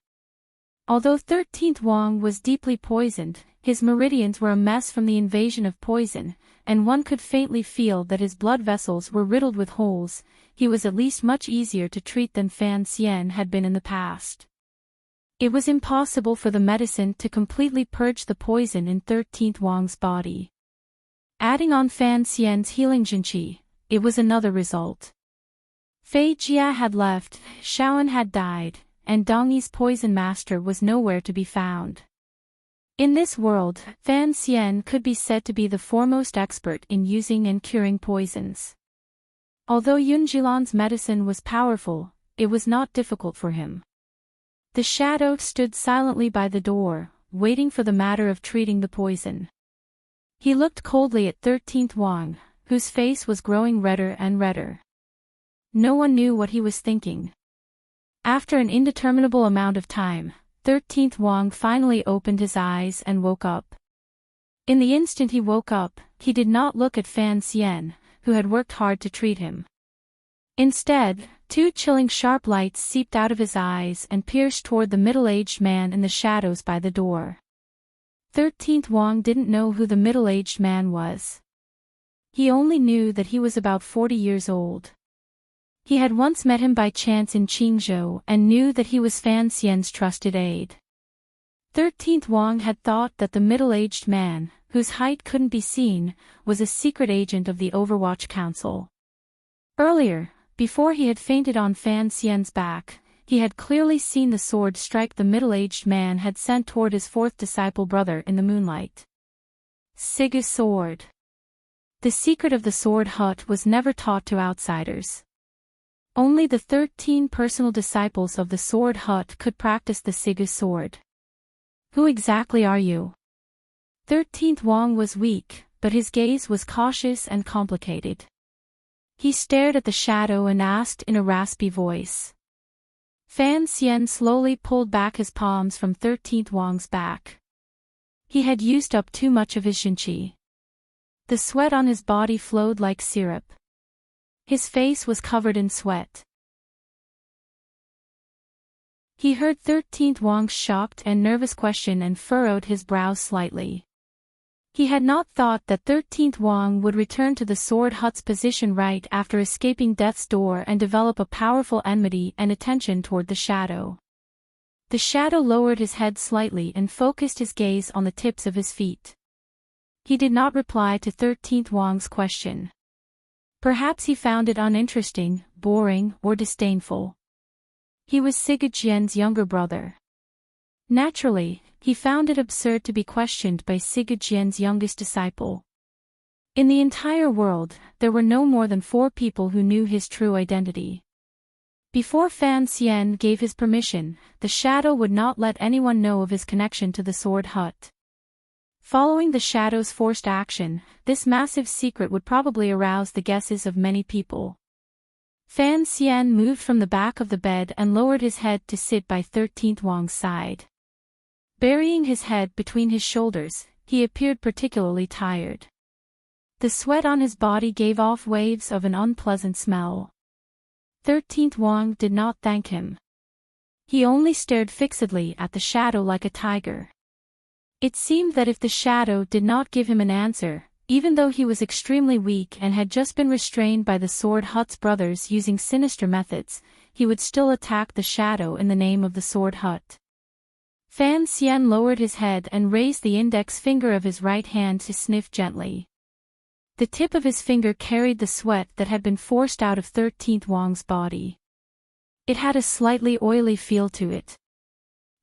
Although 13th Wang was deeply poisoned, his meridians were a mess from the invasion of poison, and one could faintly feel that his blood vessels were riddled with holes. He was at least much easier to treat than Fan Xian had been in the past. It was impossible for the medicine to completely purge the poison in 13th Wang's body. Adding on Fan Xian's healing Jinqi, it was another result. Fei Jia had left, Shaoan had died, and Dongyi's poison master was nowhere to be found. In this world, Fan Xian could be said to be the foremost expert in using and curing poisons. Although Yun Jilan's medicine was powerful, it was not difficult for him. The shadow stood silently by the door, waiting for the matter of treating the poison. He looked coldly at 13th Wang, whose face was growing redder and redder. No one knew what he was thinking. After an indeterminable amount of time, 13th Wang finally opened his eyes and woke up. In the instant he woke up, he did not look at Fan Xian, who had worked hard to treat him. Instead, two chilling sharp lights seeped out of his eyes and pierced toward the middle-aged man in the shadows by the door. 13th Wang didn't know who the middle-aged man was. He only knew that he was about 40 years old. He had once met him by chance in Qingzhou and knew that he was Fan Xian's trusted aide. 13th Wang had thought that the middle-aged man, whose height couldn't be seen, was a secret agent of the Overwatch Council. Earlier, before he had fainted on Fan Xian's back, he had clearly seen the sword strike the middle-aged man had sent toward his fourth disciple brother in the moonlight. Sigu sword. The secret of the sword hut was never taught to outsiders. Only the 13 personal disciples of the sword hut could practice the Sigu sword. Who exactly are you? 13th Wang was weak, but his gaze was cautious and complicated. He stared at the shadow and asked in a raspy voice. Fan Xian slowly pulled back his palms from 13th Wang's back. He had used up too much of his Jinqi. The sweat on his body flowed like syrup. His face was covered in sweat. He heard 13th Wang's shocked and nervous question and furrowed his brows slightly. He had not thought that 13th Wang would return to the sword hut's position right after escaping death's door and develop a powerful enmity and attention toward the shadow. The shadow lowered his head slightly and focused his gaze on the tips of his feet. He did not reply to 13th Wang's question. Perhaps he found it uninteresting, boring, or disdainful. He was Sigu Jian's younger brother. Naturally, he found it absurd to be questioned by Sigu Jian's youngest disciple. In the entire world, there were no more than 4 people who knew his true identity. Before Fan Xian gave his permission, the shadow would not let anyone know of his connection to the sword hut. Following the shadow's forced action, this massive secret would probably arouse the guesses of many people. Fan Xian moved from the back of the bed and lowered his head to sit by 13th Wang's side. Burying his head between his shoulders, he appeared particularly tired. The sweat on his body gave off waves of an unpleasant smell. 13th Wang did not thank him. He only stared fixedly at the shadow like a tiger. It seemed that if the shadow did not give him an answer, even though he was extremely weak and had just been restrained by the Sword Hut's brothers using sinister methods, he would still attack the shadow in the name of the Sword Hut. Fan Xian lowered his head and raised the index finger of his right hand to sniff gently. The tip of his finger carried the sweat that had been forced out of 13th Wang's body. It had a slightly oily feel to it.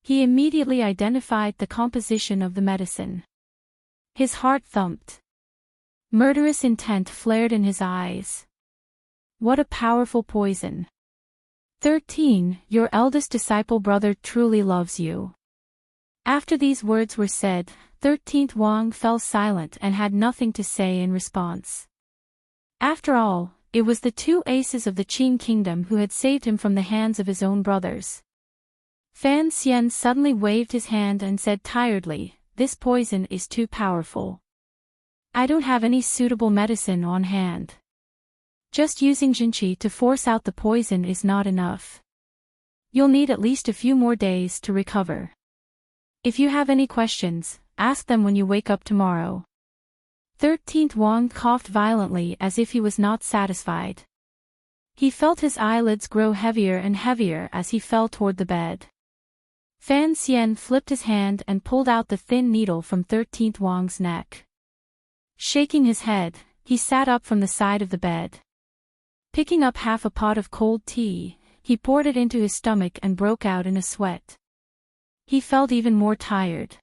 He immediately identified the composition of the medicine. His heart thumped. Murderous intent flared in his eyes. What a powerful poison. 13, your eldest disciple brother truly loves you. After these words were said, 13th Wang fell silent and had nothing to say in response. After all, it was the two aces of the Qing kingdom who had saved him from the hands of his own brothers. Fan Xian suddenly waved his hand and said tiredly, "This poison is too powerful. I don't have any suitable medicine on hand. Just using Jinqi to force out the poison is not enough. You'll need at least a few more days to recover. If you have any questions, ask them when you wake up tomorrow." 13th Wang coughed violently as if he was not satisfied. He felt his eyelids grow heavier and heavier as he fell toward the bed. Fan Xian flipped his hand and pulled out the thin needle from 13th Wang's neck. Shaking his head, he sat up from the side of the bed. Picking up half a pot of cold tea, he poured it into his stomach and broke out in a sweat. He felt even more tired.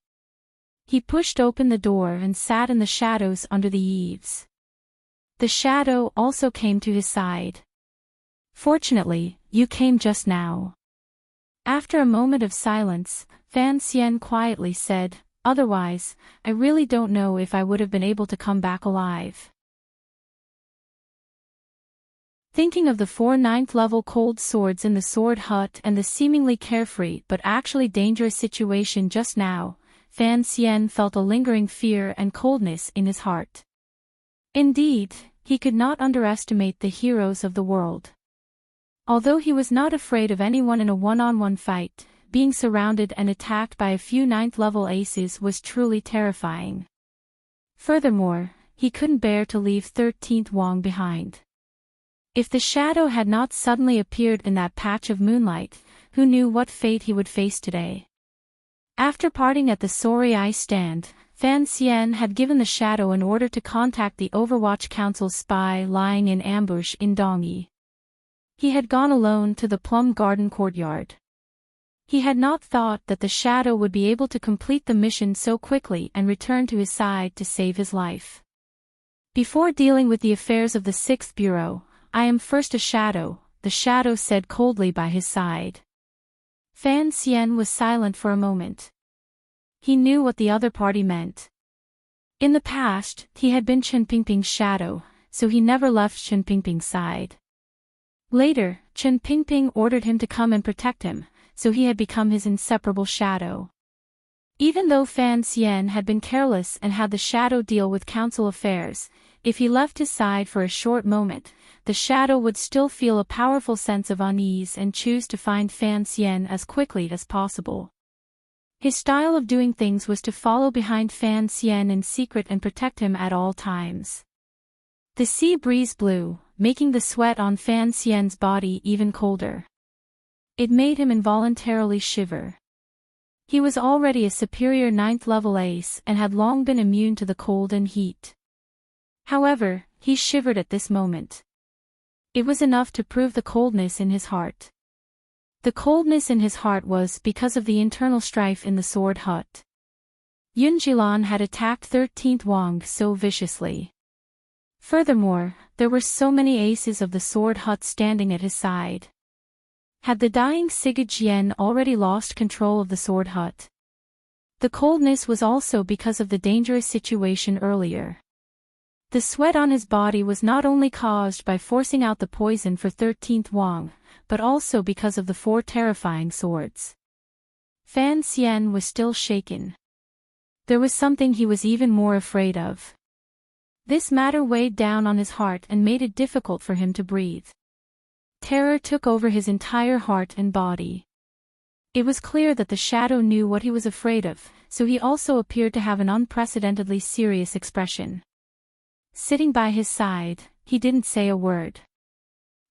He pushed open the door and sat in the shadows under the eaves. The shadow also came to his side. "Fortunately, you came just now." After a moment of silence, Fan Xian quietly said, "Otherwise, I really don't know if I would have been able to come back alive." Thinking of the 4 9th-level cold swords in the Sword Hut and the seemingly carefree but actually dangerous situation just now, Fan Xian felt a lingering fear and coldness in his heart. Indeed, he could not underestimate the heroes of the world. Although he was not afraid of anyone in a one-on-one fight, being surrounded and attacked by a few 9th-level aces was truly terrifying. Furthermore, he couldn't bear to leave 13th Wang behind. If the shadow had not suddenly appeared in that patch of moonlight, who knew what fate he would face today? After parting at the Sori Ice stand, Fan Xian had given the shadow an order to contact the Overwatch Council's spy lying in ambush in Dongyi. He had gone alone to the Plum Garden courtyard. He had not thought that the shadow would be able to complete the mission so quickly and return to his side to save his life. Before dealing with the affairs of the 6th Bureau, I am first a shadow, the shadow said coldly by his side. Fan Xian was silent for a moment. He knew what the other party meant. In the past, he had been Chen Pingping's shadow, so he never left Chen Pingping's side. Later, Chen Pingping ordered him to come and protect him, so he had become his inseparable shadow. Even though Fan Xian had been careless and had the shadow deal with council affairs, if he left his side for a short moment, the shadow would still feel a powerful sense of unease and choose to find Fan Xian as quickly as possible. His style of doing things was to follow behind Fan Xian in secret and protect him at all times. The sea breeze blew, making the sweat on Fan Xian's body even colder. It made him involuntarily shiver. He was already a superior 9th-level ace and had long been immune to the cold and heat. However, he shivered at this moment. It was enough to prove the coldness in his heart. The coldness in his heart was because of the internal strife in the Sword Hut. Yun Jilan had attacked 13th Wang so viciously. Furthermore, there were so many aces of the Sword Hut standing at his side. Had the dying Sigurd Jian already lost control of the Sword Hut? The coldness was also because of the dangerous situation earlier. The sweat on his body was not only caused by forcing out the poison for 13th Wang, but also because of the 4 terrifying swords. Fan Xian was still shaken. There was something he was even more afraid of. This matter weighed down on his heart and made it difficult for him to breathe. Terror took over his entire heart and body. It was clear that the shadow knew what he was afraid of, so he also appeared to have an unprecedentedly serious expression. Sitting by his side, he didn't say a word.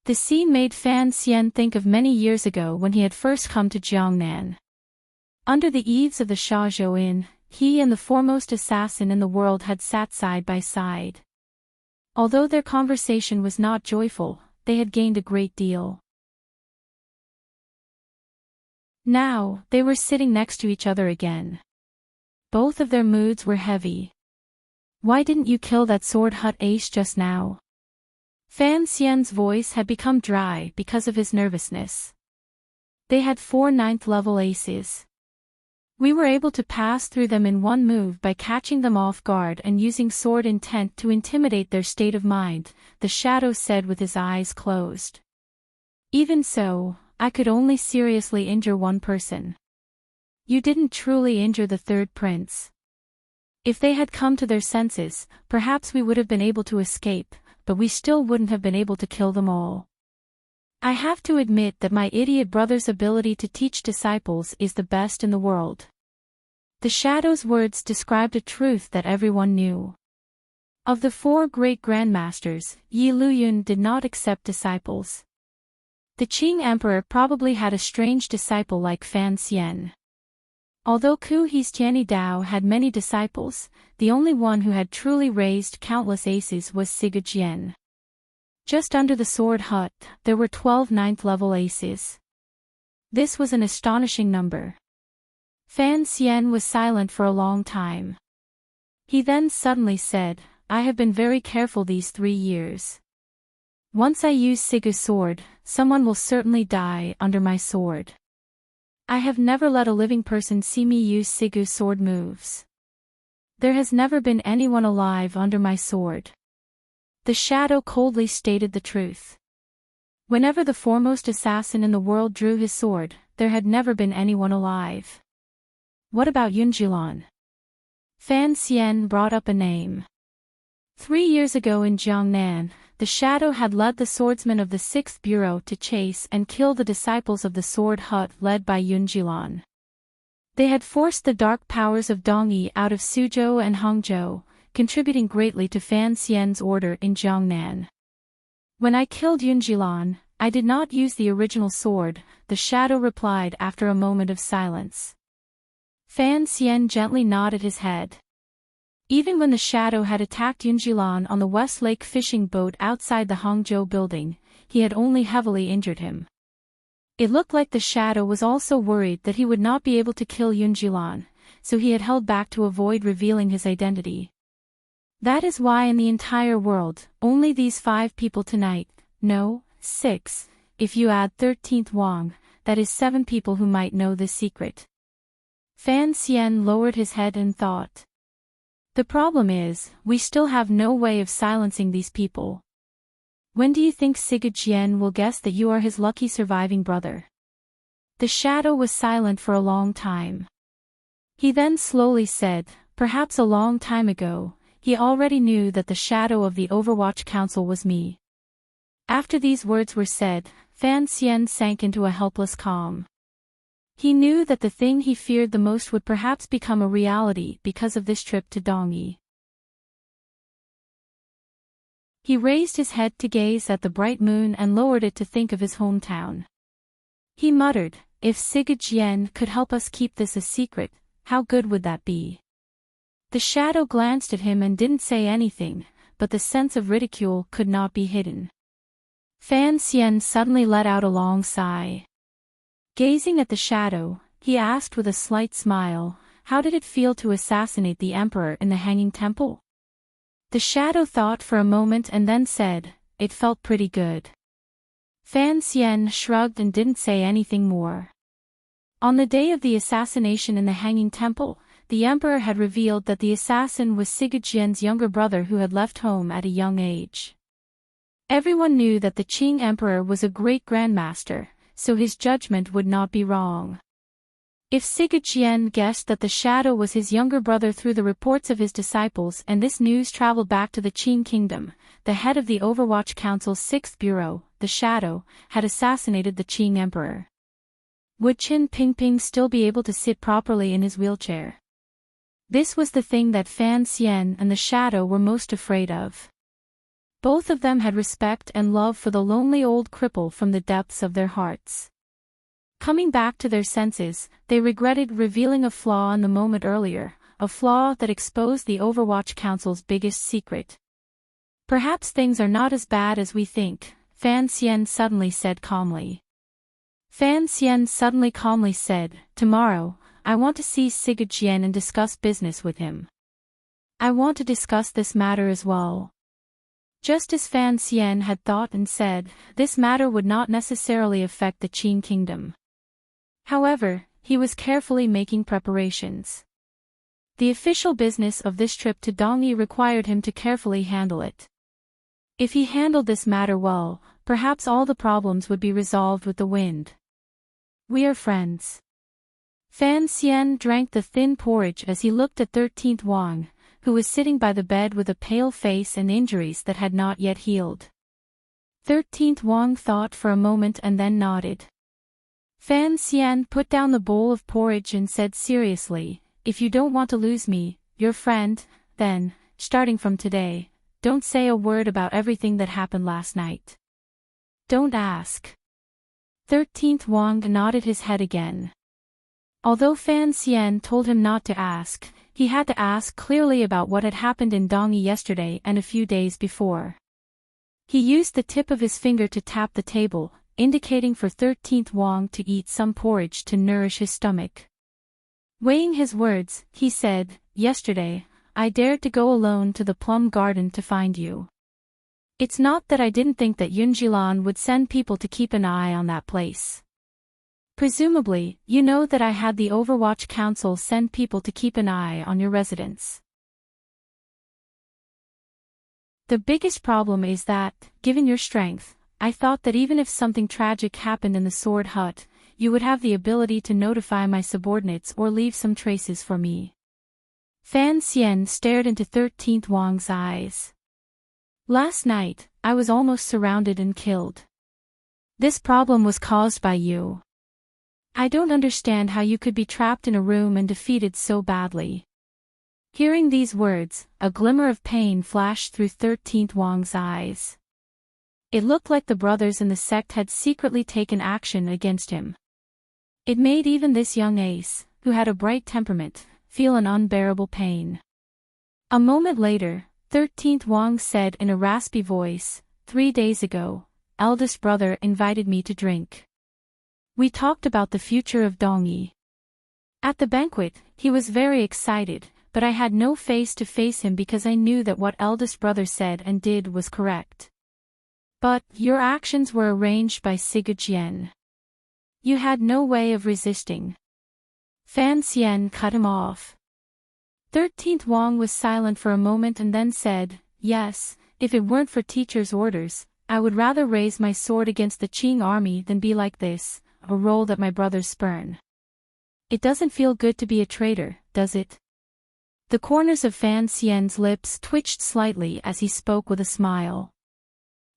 The scene made Fan Xian think of many years ago when he had first come to Jiangnan. Under the eaves of the Shazhou Inn, he and the foremost assassin in the world had sat side by side. Although their conversation was not joyful, they had gained a great deal. Now, they were sitting next to each other again. Both of their moods were heavy. "Why didn't you kill that sword hut ace just now?" Fan Xian's voice had become dry because of his nervousness. They had 4 9th-level aces. "We were able to pass through them in one move by catching them off guard and using sword intent to intimidate their state of mind," the shadow said with his eyes closed. "Even so, I could only seriously injure one person. You didn't truly injure the third prince. If they had come to their senses, perhaps we would have been able to escape, but we still wouldn't have been able to kill them all. I have to admit that my idiot brother's ability to teach disciples is the best in the world." The shadow's words described a truth that everyone knew. Of the 4 great grandmasters, Yi Luyun did not accept disciples. The Qing emperor probably had a strange disciple like Fan Xian. Although Ku He's Tianyi Dao had many disciples, the only one who had truly raised countless aces was Siga Jian. Just under the sword hut, there were 12 9th-level aces. This was an astonishing number. Fan Xian was silent for a long time. He then suddenly said, "I have been very careful these 3 years. Once I use Sigu's sword, someone will certainly die under my sword. I have never let a living person see me use Sigu's sword moves. There has never been anyone alive under my sword." The shadow coldly stated the truth. Whenever the foremost assassin in the world drew his sword, there had never been anyone alive. "What about Yunjilan?" Fan Xian brought up a name. 3 years ago in Jiangnan, the shadow had led the swordsmen of the 6th Bureau to chase and kill the disciples of the sword hut led by Yunjilan. They had forced the dark powers of Dongyi out of Suzhou and Hangzhou, contributing greatly to Fan Xian's order in Jiangnan. "When I killed Yunjilan, I did not use the original sword," the shadow replied after a moment of silence. Fan Xian gently nodded his head. Even when the shadow had attacked Yunjilan on the West Lake fishing boat outside the Hangzhou building, he had only heavily injured him. It looked like the shadow was also worried that he would not be able to kill Yunjilan, so he had held back to avoid revealing his identity. That is why in the entire world, only these 5 people tonight, no, 6, if you add 13th Wang, that is 7 people who might know this secret. Fan Xian lowered his head and thought. The problem is, we still have no way of silencing these people. When do you think Siga Jian will guess that you are his lucky surviving brother? The shadow was silent for a long time. He then slowly said, "Perhaps a long time ago, he already knew that the shadow of the Overwatch Council was me." After these words were said, Fan Xian sank into a helpless calm. He knew that the thing he feared the most would perhaps become a reality because of this trip to Dongyi. He raised his head to gaze at the bright moon and lowered it to think of his hometown. He muttered, "If Siga Jian could help us keep this a secret, how good would that be?" The shadow glanced at him and didn't say anything, but the sense of ridicule could not be hidden. Fan Xian suddenly let out a long sigh. Gazing at the shadow, he asked with a slight smile, "How did it feel to assassinate the emperor in the Hanging Temple?" The shadow thought for a moment and then said, "It felt pretty good." Fan Xian shrugged and didn't say anything more. On the day of the assassination in the Hanging Temple, the emperor had revealed that the assassin was Siga Jian's younger brother who had left home at a young age. Everyone knew that the Qing emperor was a great grandmaster, so his judgment would not be wrong. If Siga Jian guessed that the shadow was his younger brother through the reports of his disciples and this news traveled back to the Qing kingdom, the head of the Overwatch Council's 6th Bureau, the shadow, had assassinated the Qing emperor. Would Qin Pingping still be able to sit properly in his wheelchair? This was the thing that Fan Xian and the Shadow were most afraid of. Both of them had respect and love for the lonely old cripple from the depths of their hearts. Coming back to their senses, they regretted revealing a flaw in the moment earlier, a flaw that exposed the Overwatch Council's biggest secret. Perhaps things are not as bad as we think, Fan Xian suddenly said calmly. Fan Xian suddenly calmly said, tomorrow, I want to see Sigurd Jian and discuss business with him. I want to discuss this matter as well. Just as Fan Xian had thought and said, this matter would not necessarily affect the Qin kingdom. However, he was carefully making preparations. The official business of this trip to Dongyi required him to carefully handle it. If he handled this matter well, perhaps all the problems would be resolved with the wind. We are friends. Fan Xian drank the thin porridge as he looked at 13th Wang, who was sitting by the bed with a pale face and injuries that had not yet healed. 13th Wang thought for a moment and then nodded. Fan Xian put down the bowl of porridge and said seriously, if you don't want to lose me, your friend, then, starting from today, don't say a word about everything that happened last night. Don't ask. 13th Wang nodded his head again. Although Fan Xian told him not to ask, he had to ask clearly about what had happened in Dongyi yesterday and a few days before. He used the tip of his finger to tap the table, indicating for 13th Wang to eat some porridge to nourish his stomach. Weighing his words, he said, yesterday, I dared to go alone to the plum garden to find you. It's not that I didn't think that Yunjilan would send people to keep an eye on that place. Presumably, you know that I had the Overwatch Council send people to keep an eye on your residence. The biggest problem is that, given your strength, I thought that even if something tragic happened in the Sword Hut, you would have the ability to notify my subordinates or leave some traces for me. Fan Xian stared into 13th Wang's eyes. Last night, I was almost surrounded and killed. This problem was caused by you. I don't understand how you could be trapped in a room and defeated so badly. Hearing these words, a glimmer of pain flashed through 13th Wang's eyes. It looked like the brothers in the sect had secretly taken action against him. It made even this young ace, who had a bright temperament, feel an unbearable pain. A moment later, 13th Wang said in a raspy voice, 3 days ago, eldest brother invited me to drink. We talked about the future of Dongyi. At the banquet, he was very excited, but I had no face to face him because I knew that what eldest brother said and did was correct. But, your actions were arranged by Sigurd Jian. You had no way of resisting. Fan Xian cut him off. 13th Wang was silent for a moment and then said, yes, if it weren't for teacher's orders, I would rather raise my sword against the Qing army than be like this, a role that my brothers spurn. It doesn't feel good to be a traitor, does it? The corners of Fan Xian's lips twitched slightly as he spoke with a smile.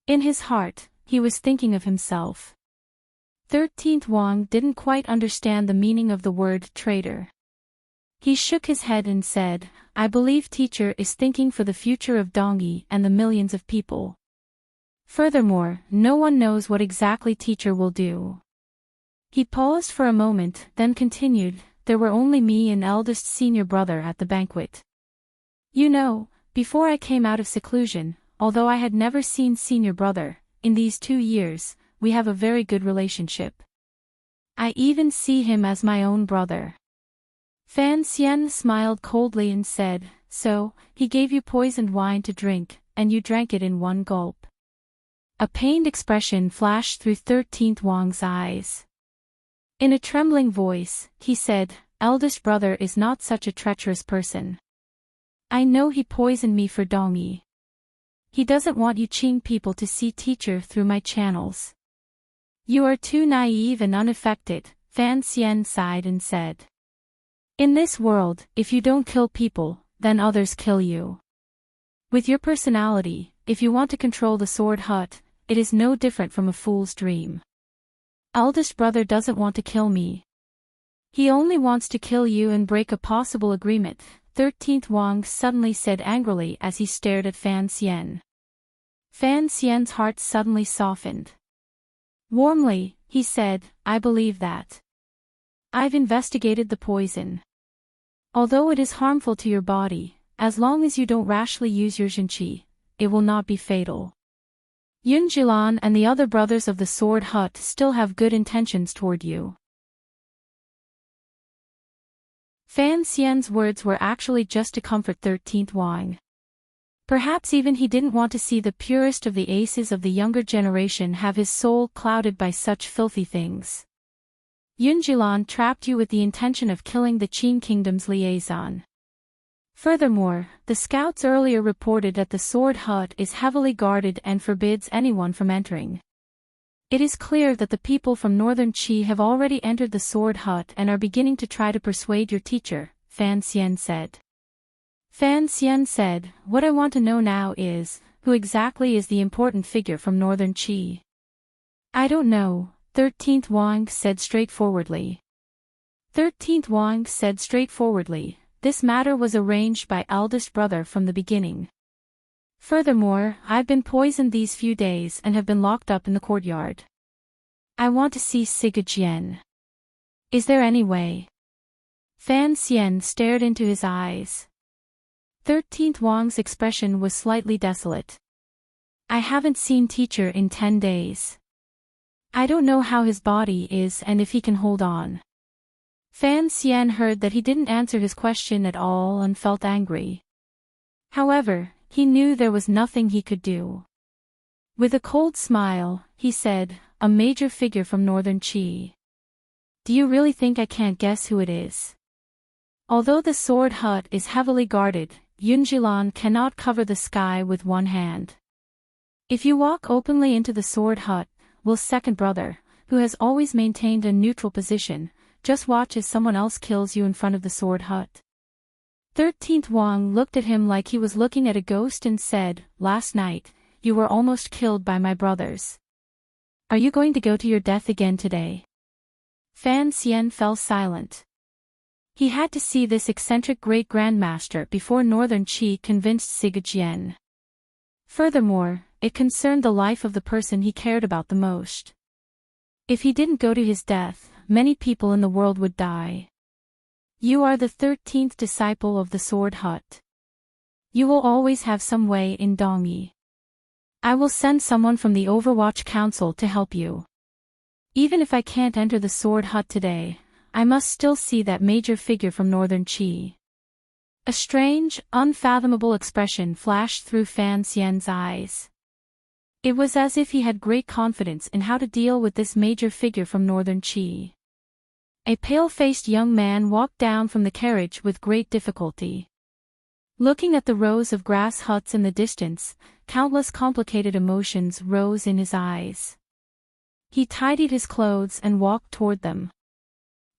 In his heart, he was thinking of himself. 13th Wang didn't quite understand the meaning of the word traitor. He shook his head and said, I believe teacher is thinking for the future of Dongyi and the millions of people. Furthermore, no one knows what exactly teacher will do. He paused for a moment, then continued, there were only me and eldest senior brother at the banquet. You know, before I came out of seclusion, although I had never seen senior brother, in these 2 years, we have a very good relationship. I even see him as my own brother. Fan Xian smiled coldly and said, so, he gave you poisoned wine to drink, and you drank it in one gulp. A pained expression flashed through 13th Wang's eyes. In a trembling voice, he said, eldest brother is not such a treacherous person. I know he poisoned me for Dongyi. He doesn't want you Qing people to see teacher through my channels. You are too naive and unaffected, Fan Xian sighed and said. In this world, if you don't kill people, then others kill you. With your personality, if you want to control the Sword Hut, it is no different from a fool's dream. eldest brother doesn't want to kill me. He only wants to kill you and break a possible agreement, 13th Wang suddenly said angrily as he stared at Fan Xian. Fan Xian's heart suddenly softened. Warmly, he said, I believe that. I've investigated the poison. Although it is harmful to your body, as long as you don't rashly use your Jinqi, it will not be fatal. Yun Jilan and the other brothers of the Sword Hut still have good intentions toward you. Fan Xian's words were actually just to comfort 13th Wang. Perhaps even he didn't want to see the purest of the aces of the younger generation have his soul clouded by such filthy things. Yun Jilan trapped you with the intention of killing the Qin Kingdom's liaison. Furthermore, the scouts earlier reported that the Sword Hut is heavily guarded and forbids anyone from entering. It is clear that the people from Northern Qi have already entered the Sword Hut and are beginning to try to persuade your teacher, Fan Xian said. Fan Xian said, what I want to know now is, who exactly is the important figure from Northern Qi? I don't know, 13th Wang said straightforwardly. 13th Wang said straightforwardly, this matter was arranged by eldest brother from the beginning. Furthermore, I've been poisoned these few days and have been locked up in the courtyard. I want to see Sigajian. Is there any way? Fan Xian stared into his eyes. 13th Wang's expression was slightly desolate. I haven't seen teacher in 10 days. I don't know how his body is and if he can hold on. Fan Xian heard that he didn't answer his question at all and felt angry. However, he knew there was nothing he could do. With a cold smile, he said, a major figure from Northern Qi. Do you really think I can't guess who it is? Although the Sword Hut is heavily guarded, Yun Jilan cannot cover the sky with one hand. If you walk openly into the Sword Hut, will second brother, who has always maintained a neutral position, just watch as someone else kills you in front of the Sword Hut. 13th Wang looked at him like he was looking at a ghost and said, last night, you were almost killed by my brothers. Are you going to go to your death again today? Fan Xian fell silent. He had to see this eccentric great-grandmaster before Northern Qi convinced Sigajian. Furthermore, it concerned the life of the person he cared about the most. If he didn't go to his death, many people in the world would die. You are the 13th disciple of the Sword Hut. You will always have some way in Dongyi. I will send someone from the Overwatch Council to help you. Even if I can't enter the Sword Hut today, I must still see that major figure from Northern Qi. A strange, unfathomable expression flashed through Fan Xian's eyes. It was as if he had great confidence in how to deal with this major figure from Northern Qi. A pale-faced young man walked down from the carriage with great difficulty. Looking at the rows of grass huts in the distance, countless complicated emotions rose in his eyes. He tidied his clothes and walked toward them.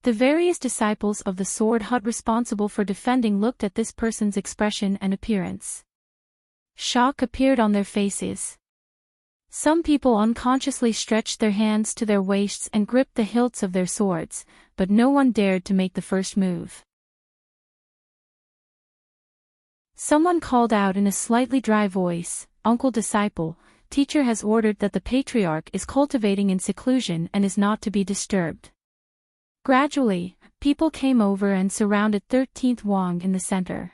The various disciples of the Sword Hut responsible for defending looked at this person's expression and appearance. Shock appeared on their faces. Some people unconsciously stretched their hands to their waists and gripped the hilts of their swords, but no one dared to make the first move. Someone called out in a slightly dry voice, Uncle Disciple, teacher has ordered that the patriarch is cultivating in seclusion and is not to be disturbed. Gradually, people came over and surrounded 13th Wang in the center.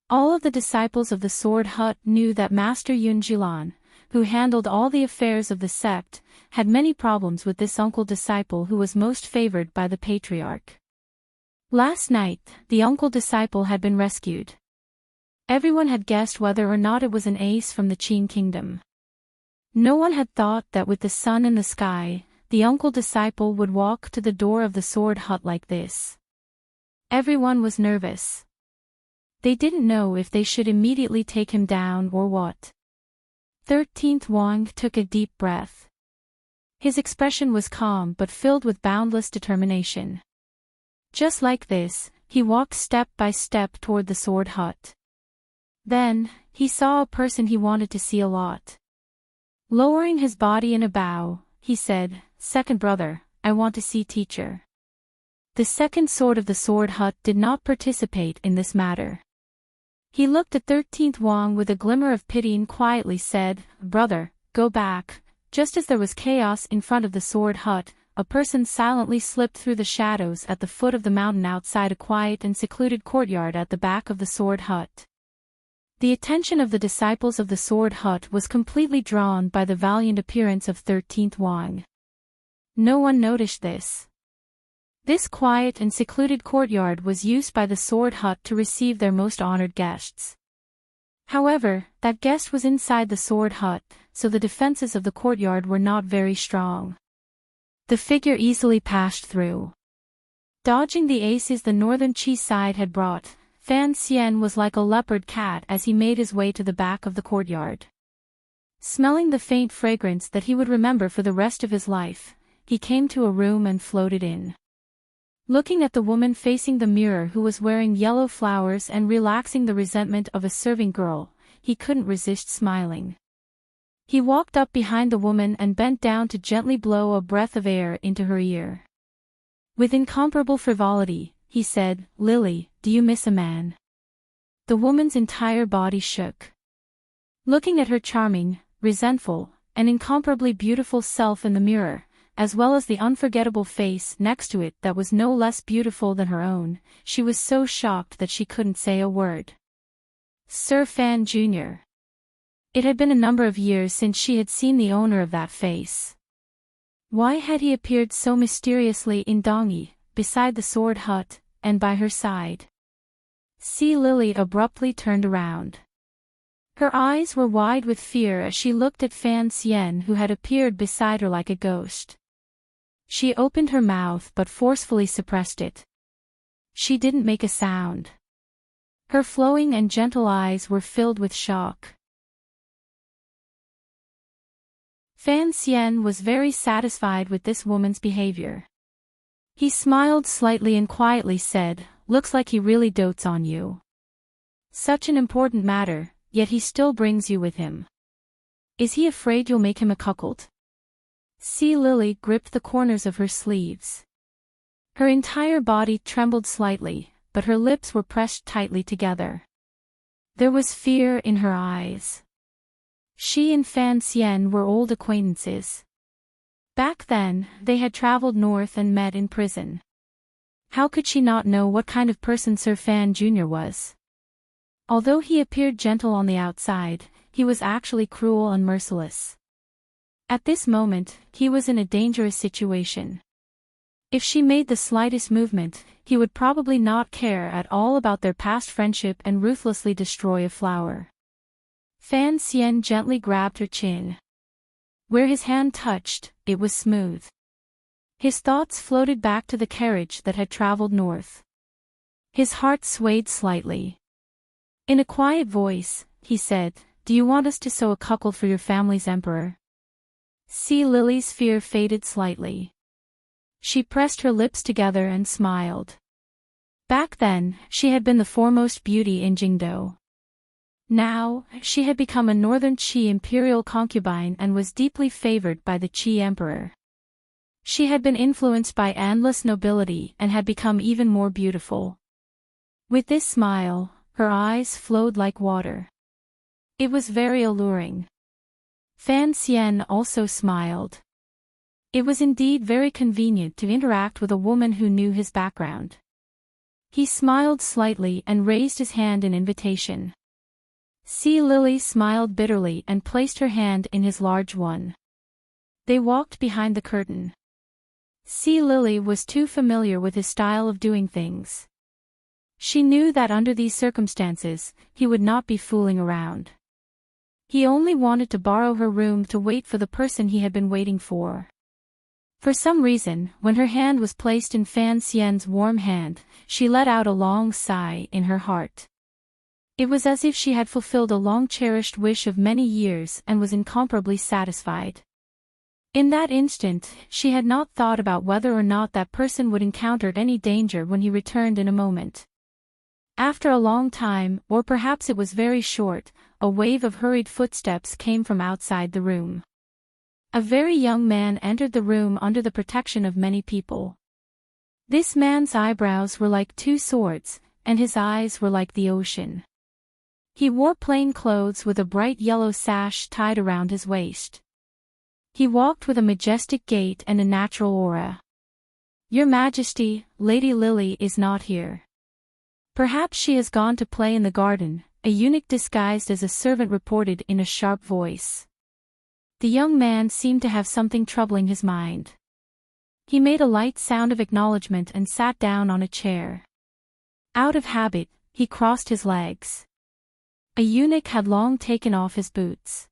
All of the disciples of the Sword Hut knew that Master Yun Jilan, who handled all the affairs of the sect, had many problems with this uncle disciple who was most favored by the patriarch. Last night, the uncle disciple had been rescued. Everyone had guessed whether or not it was an ace from the Qin kingdom. No one had thought that with the sun in the sky, the uncle disciple would walk to the door of the Sword Hut like this. Everyone was nervous. They didn't know if they should immediately take him down or what. 13th Wang took a deep breath. His expression was calm but filled with boundless determination. Just like this, he walked step by step toward the Sword Hut. Then, he saw a person he wanted to see a lot. Lowering his body in a bow, he said, "Second brother, I want to see teacher." The second sword of the sword hut did not participate in this matter. He looked at 13th Wang with a glimmer of pity and quietly said, "Brother, go back." Just as there was chaos in front of the sword hut, a person silently slipped through the shadows at the foot of the mountain outside a quiet and secluded courtyard at the back of the sword hut. The attention of the disciples of the sword hut was completely drawn by the valiant appearance of 13th Wang. No one noticed this. This quiet and secluded courtyard was used by the sword hut to receive their most honored guests. However, that guest was inside the sword hut, so the defenses of the courtyard were not very strong. The figure easily passed through. Dodging the aces the northern Qi side had brought, Fan Xian was like a leopard cat as he made his way to the back of the courtyard. Smelling the faint fragrance that he would remember for the rest of his life, he came to a room and floated in. Looking at the woman facing the mirror who was wearing yellow flowers and relaxing the resentment of a serving girl, he couldn't resist smiling. He walked up behind the woman and bent down to gently blow a breath of air into her ear. With incomparable frivolity, he said, "Lily, do you miss a man?" The woman's entire body shook. Looking at her charming, resentful, and incomparably beautiful self in the mirror, as well as the unforgettable face next to it that was no less beautiful than her own, she was so shocked that she couldn't say a word. Sir Fan Jr. It had been a number of years since she had seen the owner of that face. Why had he appeared so mysteriously in Dongyi, beside the sword hut, and by her side? See Lily abruptly turned around. Her eyes were wide with fear as she looked at Fan Xian who had appeared beside her like a ghost. She opened her mouth but forcefully suppressed it. She didn't make a sound. Her flowing and gentle eyes were filled with shock. Fan Xian was very satisfied with this woman's behavior. He smiled slightly and quietly said, "Looks like he really dotes on you. Such an important matter, yet he still brings you with him. Is he afraid you'll make him a cuckold?" See Lily gripped the corners of her sleeves. Her entire body trembled slightly, but her lips were pressed tightly together. There was fear in her eyes. She and Fan Xian were old acquaintances. Back then, they had traveled north and met in prison. How could she not know what kind of person Sir Fan Jr. was? Although he appeared gentle on the outside, he was actually cruel and merciless. At this moment, he was in a dangerous situation. If she made the slightest movement, he would probably not care at all about their past friendship and ruthlessly destroy a flower. Fan Xian gently grabbed her chin. Where his hand touched, it was smooth. His thoughts floated back to the carriage that had traveled north. His heart swayed slightly. In a quiet voice, he said, "Do you want us to sew a cuckold for your family's emperor?" See Lily's fear faded slightly. She pressed her lips together and smiled. Back then, she had been the foremost beauty in Jingdou. Now, she had become a northern Qi imperial concubine and was deeply favored by the Qi emperor. She had been influenced by endless nobility and had become even more beautiful. With this smile, her eyes flowed like water. It was very alluring. Fan Xian also smiled. It was indeed very convenient to interact with a woman who knew his background. He smiled slightly and raised his hand in invitation. See Lily smiled bitterly and placed her hand in his large one. They walked behind the curtain. See Lily was too familiar with his style of doing things. She knew that under these circumstances, he would not be fooling around. He only wanted to borrow her room to wait for the person he had been waiting for. For some reason, when her hand was placed in Fan Xian's warm hand, she let out a long sigh in her heart. It was as if she had fulfilled a long-cherished wish of many years and was incomparably satisfied. In that instant, she had not thought about whether or not that person would encounter any danger when he returned in a moment. After a long time, or perhaps it was very short, a wave of hurried footsteps came from outside the room. A very young man entered the room under the protection of many people. This man's eyebrows were like two swords, and his eyes were like the ocean. He wore plain clothes with a bright yellow sash tied around his waist. He walked with a majestic gait and a natural aura. "Your Majesty, Lady Lily is not here. Perhaps she has gone to play in the garden," a eunuch disguised as a servant reported in a sharp voice. The young man seemed to have something troubling his mind. He made a light sound of acknowledgement and sat down on a chair. Out of habit, he crossed his legs. A eunuch had long taken off his boots.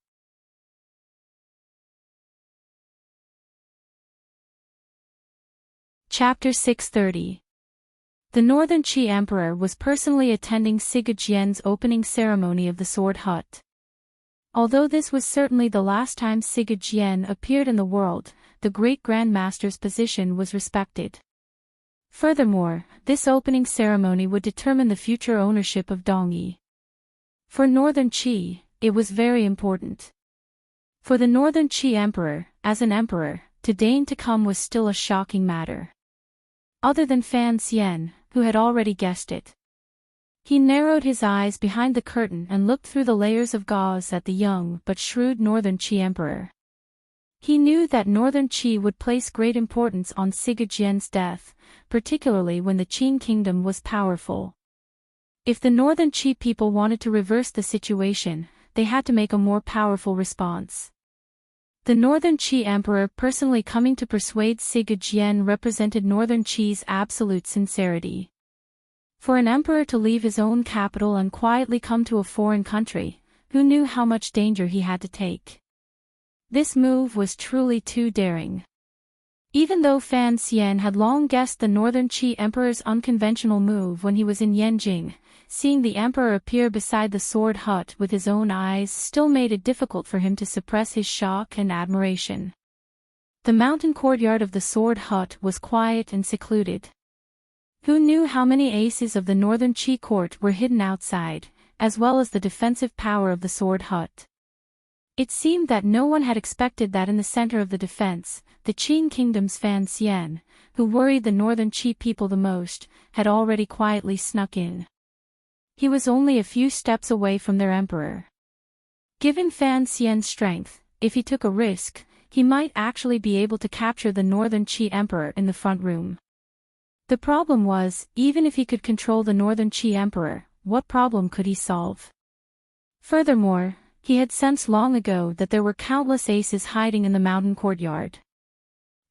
Chapter 630. The Northern Qi Emperor was personally attending Sigurd Jien's opening ceremony of the Sword Hut. Although this was certainly the last time Sigurd Jien appeared in the world, the great Grand Master's position was respected. Furthermore, this opening ceremony would determine the future ownership of Dongyi. For Northern Qi, it was very important. For the Northern Qi Emperor, as an emperor, to deign to come was still a shocking matter. Other than Fan Xian, who had already guessed it. He narrowed his eyes behind the curtain and looked through the layers of gauze at the young but shrewd Northern Qi Emperor. He knew that Northern Qi would place great importance on Sigurd Jien's death, particularly when the Qin kingdom was powerful. If the Northern Qi people wanted to reverse the situation, they had to make a more powerful response. The Northern Qi Emperor personally coming to persuade Sigurd Jien represented Northern Qi's absolute sincerity. For an emperor to leave his own capital and quietly come to a foreign country, who knew how much danger he had to take? This move was truly too daring. Even though Fan Xian had long guessed the Northern Qi Emperor's unconventional move when he was in Yanjing, seeing the emperor appear beside the sword hut with his own eyes still made it difficult for him to suppress his shock and admiration. The mountain courtyard of the sword hut was quiet and secluded. Who knew how many aces of the Northern Qi court were hidden outside, as well as the defensive power of the sword hut? It seemed that no one had expected that in the center of the defense, the Qin kingdom's Fan Xian, who worried the Northern Qi people the most, had already quietly snuck in. He was only a few steps away from their emperor. Given Fan Xian's strength, if he took a risk, he might actually be able to capture the Northern Qi Emperor in the front room. The problem was, even if he could control the Northern Qi Emperor, what problem could he solve? Furthermore, he had sensed long ago that there were countless aces hiding in the mountain courtyard.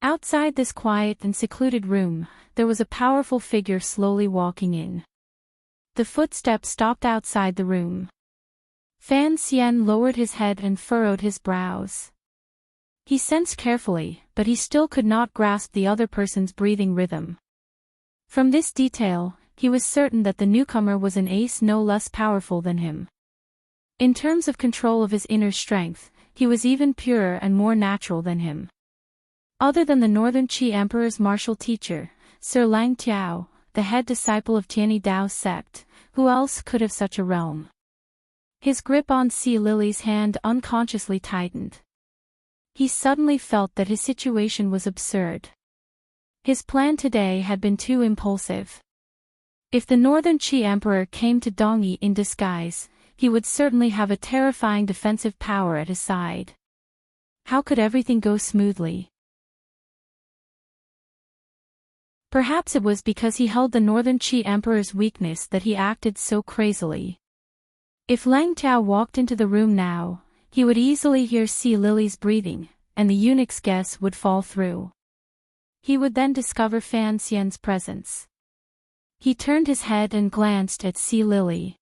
Outside this quiet and secluded room, there was a powerful figure slowly walking in. The footsteps stopped outside the room. Fan Xian lowered his head and furrowed his brows. He sensed carefully, but he still could not grasp the other person's breathing rhythm. From this detail, he was certain that the newcomer was an ace no less powerful than him. In terms of control of his inner strength, he was even purer and more natural than him. Other than the Northern Qi Emperor's martial teacher, Sir Lang Tiao, the head disciple of Tianyi Dao's sect, who else could have such a realm? His grip on Sea Lily's hand unconsciously tightened. He suddenly felt that his situation was absurd. His plan today had been too impulsive. If the Northern Qi Emperor came to Dongyi in disguise, he would certainly have a terrifying defensive power at his side. How could everything go smoothly? Perhaps it was because he held the Northern Qi Emperor's weakness that he acted so crazily. If Lang Tiao walked into the room now, he would easily hear Sea Lily's breathing, and the eunuch's guess would fall through. He would then discover Fan Xian's presence. He turned his head and glanced at Sea Lily.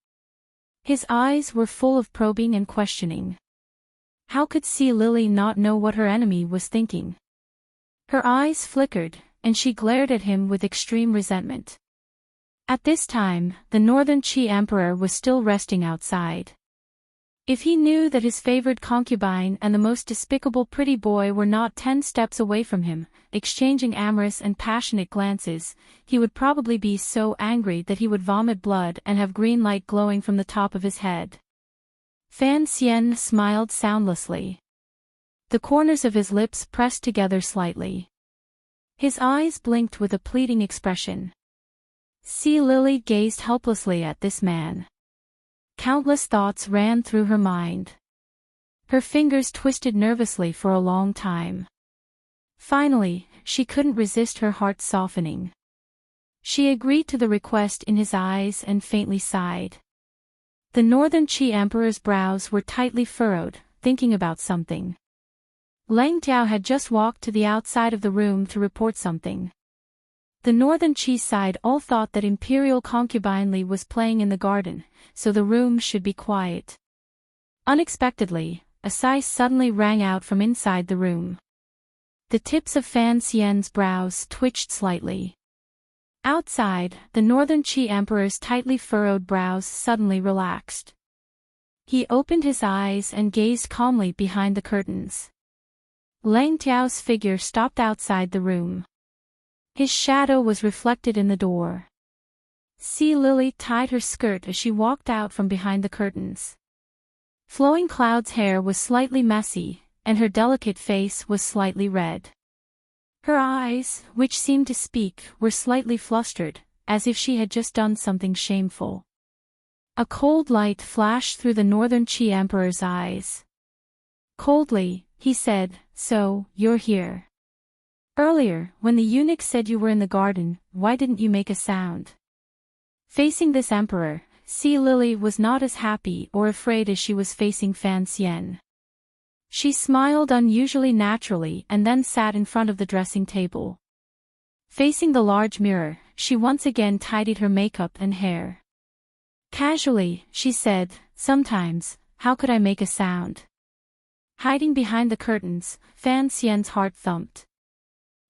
His eyes were full of probing and questioning. How could Sea Lily not know what her enemy was thinking? Her eyes flickered, and she glared at him with extreme resentment. At this time, the Northern Qi Emperor was still resting outside. If he knew that his favored concubine and the most despicable pretty boy were not 10 steps away from him, exchanging amorous and passionate glances, he would probably be so angry that he would vomit blood and have green light glowing from the top of his head. Fan Xian smiled soundlessly. the corners of his lips pressed together slightly. His eyes blinked with a pleading expression. Sea Lily gazed helplessly at this man. Countless thoughts ran through her mind. Her fingers twisted nervously for a long time. Finally, she couldn't resist her heart softening. She agreed to the request in his eyes and faintly sighed. The Northern Chi Emperor's brows were tightly furrowed, thinking about something. Lang Tiao had just walked to the outside of the room to report something. The Northern Chi side all thought that Imperial concubine Li was playing in the garden, so the room should be quiet. Unexpectedly, a sigh suddenly rang out from inside the room. The tips of Fan Xian's brows twitched slightly. Outside, the Northern Chi Emperor's tightly furrowed brows suddenly relaxed. He opened his eyes and gazed calmly behind the curtains. Lang Tiao's figure stopped outside the room. His shadow was reflected in the door. Sea Lily tied her skirt as she walked out from behind the curtains. Flowing Cloud's hair was slightly messy, and her delicate face was slightly red. Her eyes, which seemed to speak, were slightly flustered, as if she had just done something shameful. A cold light flashed through the Northern Chi Emperor's eyes. Coldly, he said, "So, you're here. Earlier, when the eunuch said you were in the garden, why didn't you make a sound?" Facing this emperor, Sea Lily was not as happy or afraid as she was facing Fan Xian. She smiled unusually naturally and then sat in front of the dressing table. Facing the large mirror, she once again tidied her makeup and hair. Casually, she said, "Sometimes, how could I make a sound?" Hiding behind the curtains, Fan Xian's heart thumped.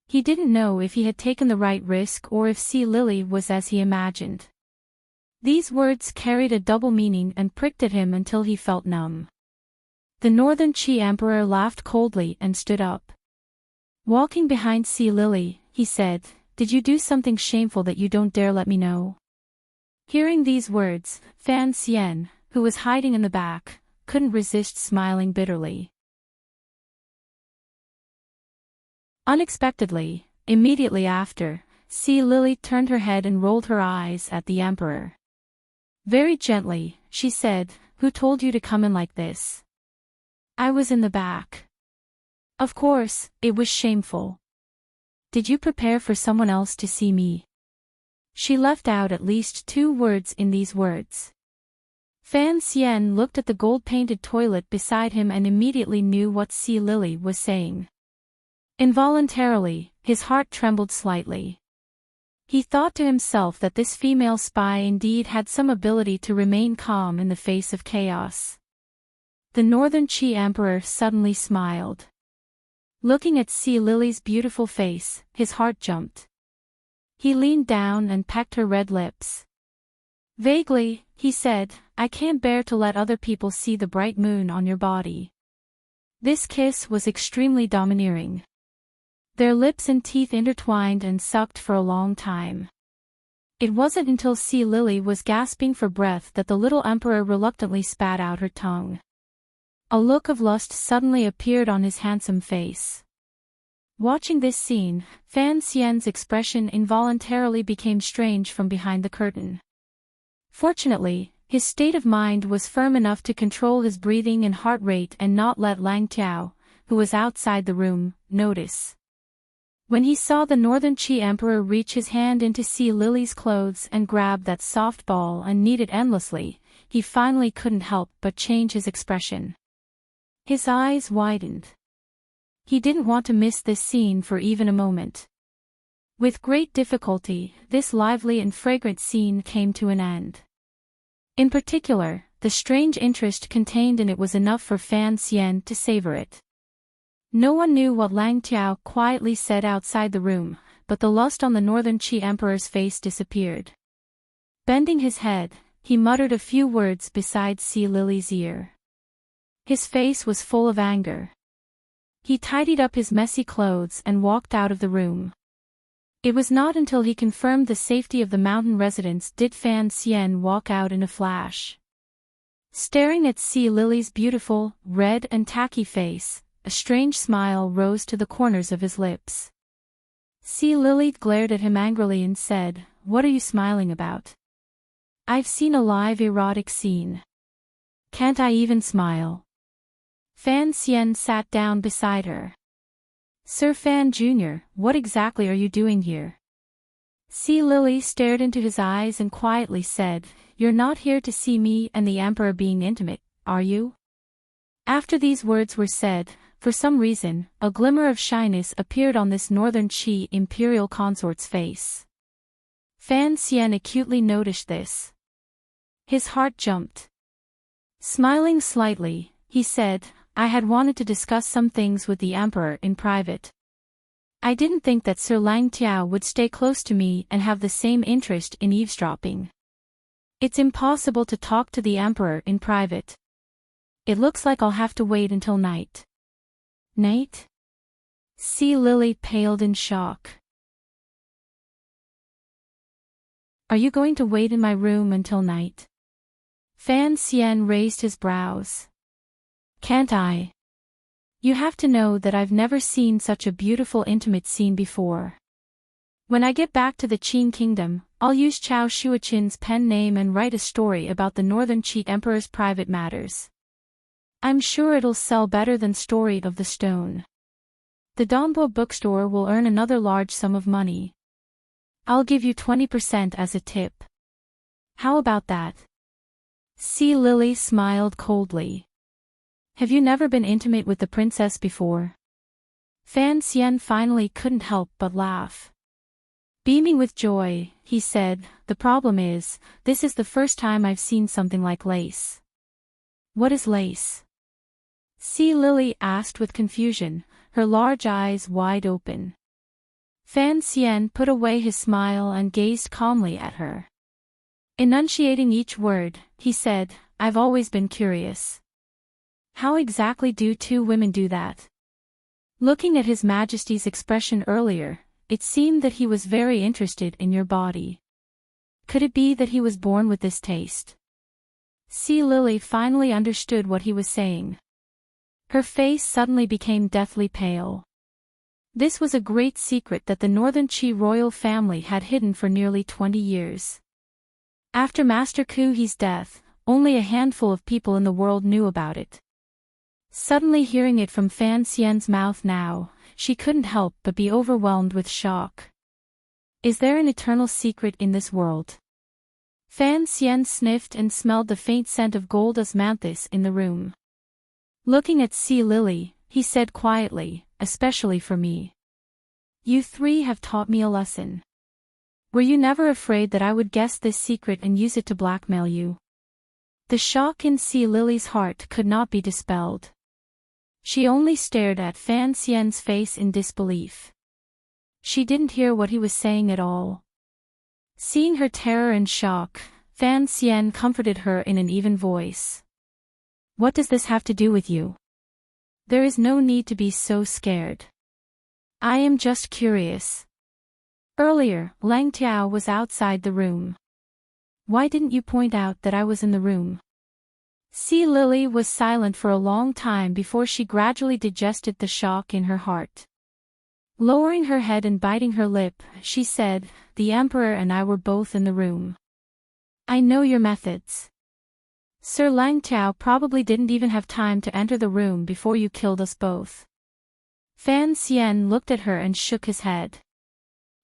He didn't know if he had taken the right risk or if Sea Lily was as he imagined. These words carried a double meaning and pricked at him until he felt numb. The Northern Chi Emperor laughed coldly and stood up. Walking behind Sea Lily, he said, "Did you do something shameful that you don't dare let me know?" Hearing these words, Fan Xian, who was hiding in the back, couldn't resist smiling bitterly. Unexpectedly, immediately after, Sea Lily turned her head and rolled her eyes at the Emperor. Very gently, she said, "Who told you to come in like this?" "I was in the back." "Of course, it was shameful. Did you prepare for someone else to see me?" She left out at least 2 words in these words. Fan Xian looked at the gold-painted toilet beside him and immediately knew what Sea Lily was saying. Involuntarily, his heart trembled slightly. He thought to himself that this female spy indeed had some ability to remain calm in the face of chaos. The Northern Chi Emperor suddenly smiled. Looking at Sea Lily's beautiful face, his heart jumped. He leaned down and pecked her red lips. Vaguely, he said, "I can't bear to let other people see the bright moon on your body." This kiss was extremely domineering. Their lips and teeth intertwined and sucked for a long time. It wasn't until Sea Lily was gasping for breath that the little emperor reluctantly spat out her tongue. A look of lust suddenly appeared on his handsome face. Watching this scene, Fan Xian's expression involuntarily became strange from behind the curtain. Fortunately, his state of mind was firm enough to control his breathing and heart rate and not let Lang Tiao, who was outside the room, notice. When he saw the Northern Chi Emperor reach his hand into Sea Lily's clothes and grab that soft ball and knead it endlessly, he finally couldn't help but change his expression. His eyes widened. He didn't want to miss this scene for even a moment. With great difficulty, this lively and fragrant scene came to an end. In particular, the strange interest contained in it was enough for Fan Xian to savor it. No one knew what Lang Tiao quietly said outside the room, but the lust on the Northern Chi Emperor's face disappeared. Bending his head, he muttered a few words beside Sea Lily's ear. His face was full of anger. He tidied up his messy clothes and walked out of the room. It was not until he confirmed the safety of the mountain residence did Fan Xian walk out in a flash. Staring at Sea Lily's beautiful, red and tacky face, a strange smile rose to the corners of his lips. Sea Lily glared at him angrily and said, "What are you smiling about? I've seen a live erotic scene. Can't I even smile?" Fan Xian sat down beside her. "Sir Fan Jr., what exactly are you doing here?" Sea Lily stared into his eyes and quietly said, "You're not here to see me and the Emperor being intimate, are you?" After these words were said, for some reason, a glimmer of shyness appeared on this Northern Qi imperial consort's face. Fan Xian acutely noticed this. His heart jumped. Smiling slightly, he said, "I had wanted to discuss some things with the Emperor in private. I didn't think that Sir Lang Tiao would stay close to me and have the same interest in eavesdropping. It's impossible to talk to the Emperor in private. It looks like I'll have to wait until night." "Night?" Sea Lily paled in shock. "Are you going to wait in my room until night?" Fan Xian raised his brows. "Can't I? You have to know that I've never seen such a beautiful intimate scene before. When I get back to the Qin Kingdom, I'll use Chao Shuaqin's pen name and write a story about the Northern Qi Emperor's private matters. I'm sure it'll sell better than Story of the Stone. The Donbo bookstore will earn another large sum of money. I'll give you 20% as a tip. How about that?" Sea Lily smiled coldly. "Have you never been intimate with the princess before?" Fan Xian finally couldn't help but laugh. Beaming with joy, he said, "The problem is, this is the first time I've seen something like lace." "What is lace?" Sea Lily asked with confusion, her large eyes wide open. Fan Xian put away his smile and gazed calmly at her. Enunciating each word, he said, "I've always been curious. How exactly do two women do that?" Looking at His Majesty's expression earlier, it seemed that he was very interested in your body. Could it be that he was born with this taste? Sea Lily finally understood what he was saying. Her face suddenly became deathly pale. This was a great secret that the Northern Qi royal family had hidden for nearly 20 years. After Master Kuhi's death, only a handful of people in the world knew about it. Suddenly hearing it from Fan Xian's mouth now, she couldn't help but be overwhelmed with shock. Is there an eternal secret in this world? Fan Xian sniffed and smelled the faint scent of gold osmanthus in the room. Looking at Sea Lily, he said quietly, "Especially for me. You three have taught me a lesson. Were you never afraid that I would guess this secret and use it to blackmail you?" The shock in Sea Lily's heart could not be dispelled. She only stared at Fan Xian's face in disbelief. She didn't hear what he was saying at all. Seeing her terror and shock, Fan Xian comforted her in an even voice. "What does this have to do with you? There is no need to be so scared. I am just curious. Earlier, Lang Tiao was outside the room. Why didn't you point out that I was in the room?" Sea Lily was silent for a long time before she gradually digested the shock in her heart. Lowering her head and biting her lip, she said, "The Emperor and I were both in the room. I know your methods. Sir Lang Tiao probably didn't even have time to enter the room before you killed us both." Fan Xian looked at her and shook his head.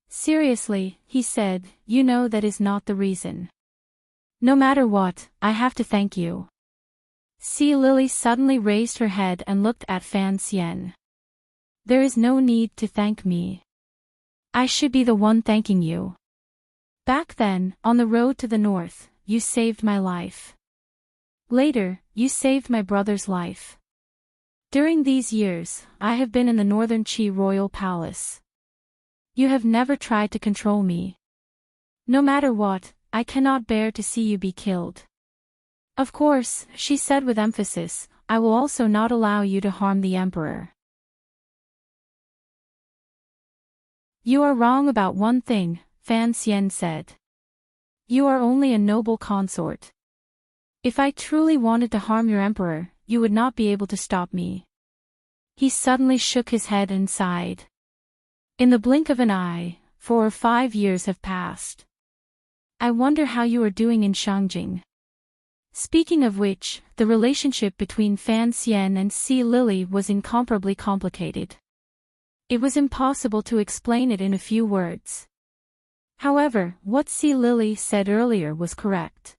"Seriously," he said, "you know that is not the reason. No matter what, I have to thank you." Sea Lily suddenly raised her head and looked at Fan Xian. "There is no need to thank me. I should be the one thanking you. Back then, on the road to the north, you saved my life. Later, you saved my brother's life. During these years, I have been in the Northern Qi royal palace. You have never tried to control me. No matter what, I cannot bear to see you be killed. Of course," she said with emphasis, "I will also not allow you to harm the Emperor." "You are wrong about one thing," Fan Xian said. "You are only a noble consort. If I truly wanted to harm your Emperor, you would not be able to stop me. He suddenly shook his head and sighed. In the blink of an eye, 4 or 5 years have passed. I wonder how you are doing in Shangjing. Speaking of which, the relationship between Fan Xian and Sea Lily was incomparably complicated. It was impossible to explain it in a few words. However, what Sea Lily said earlier was correct.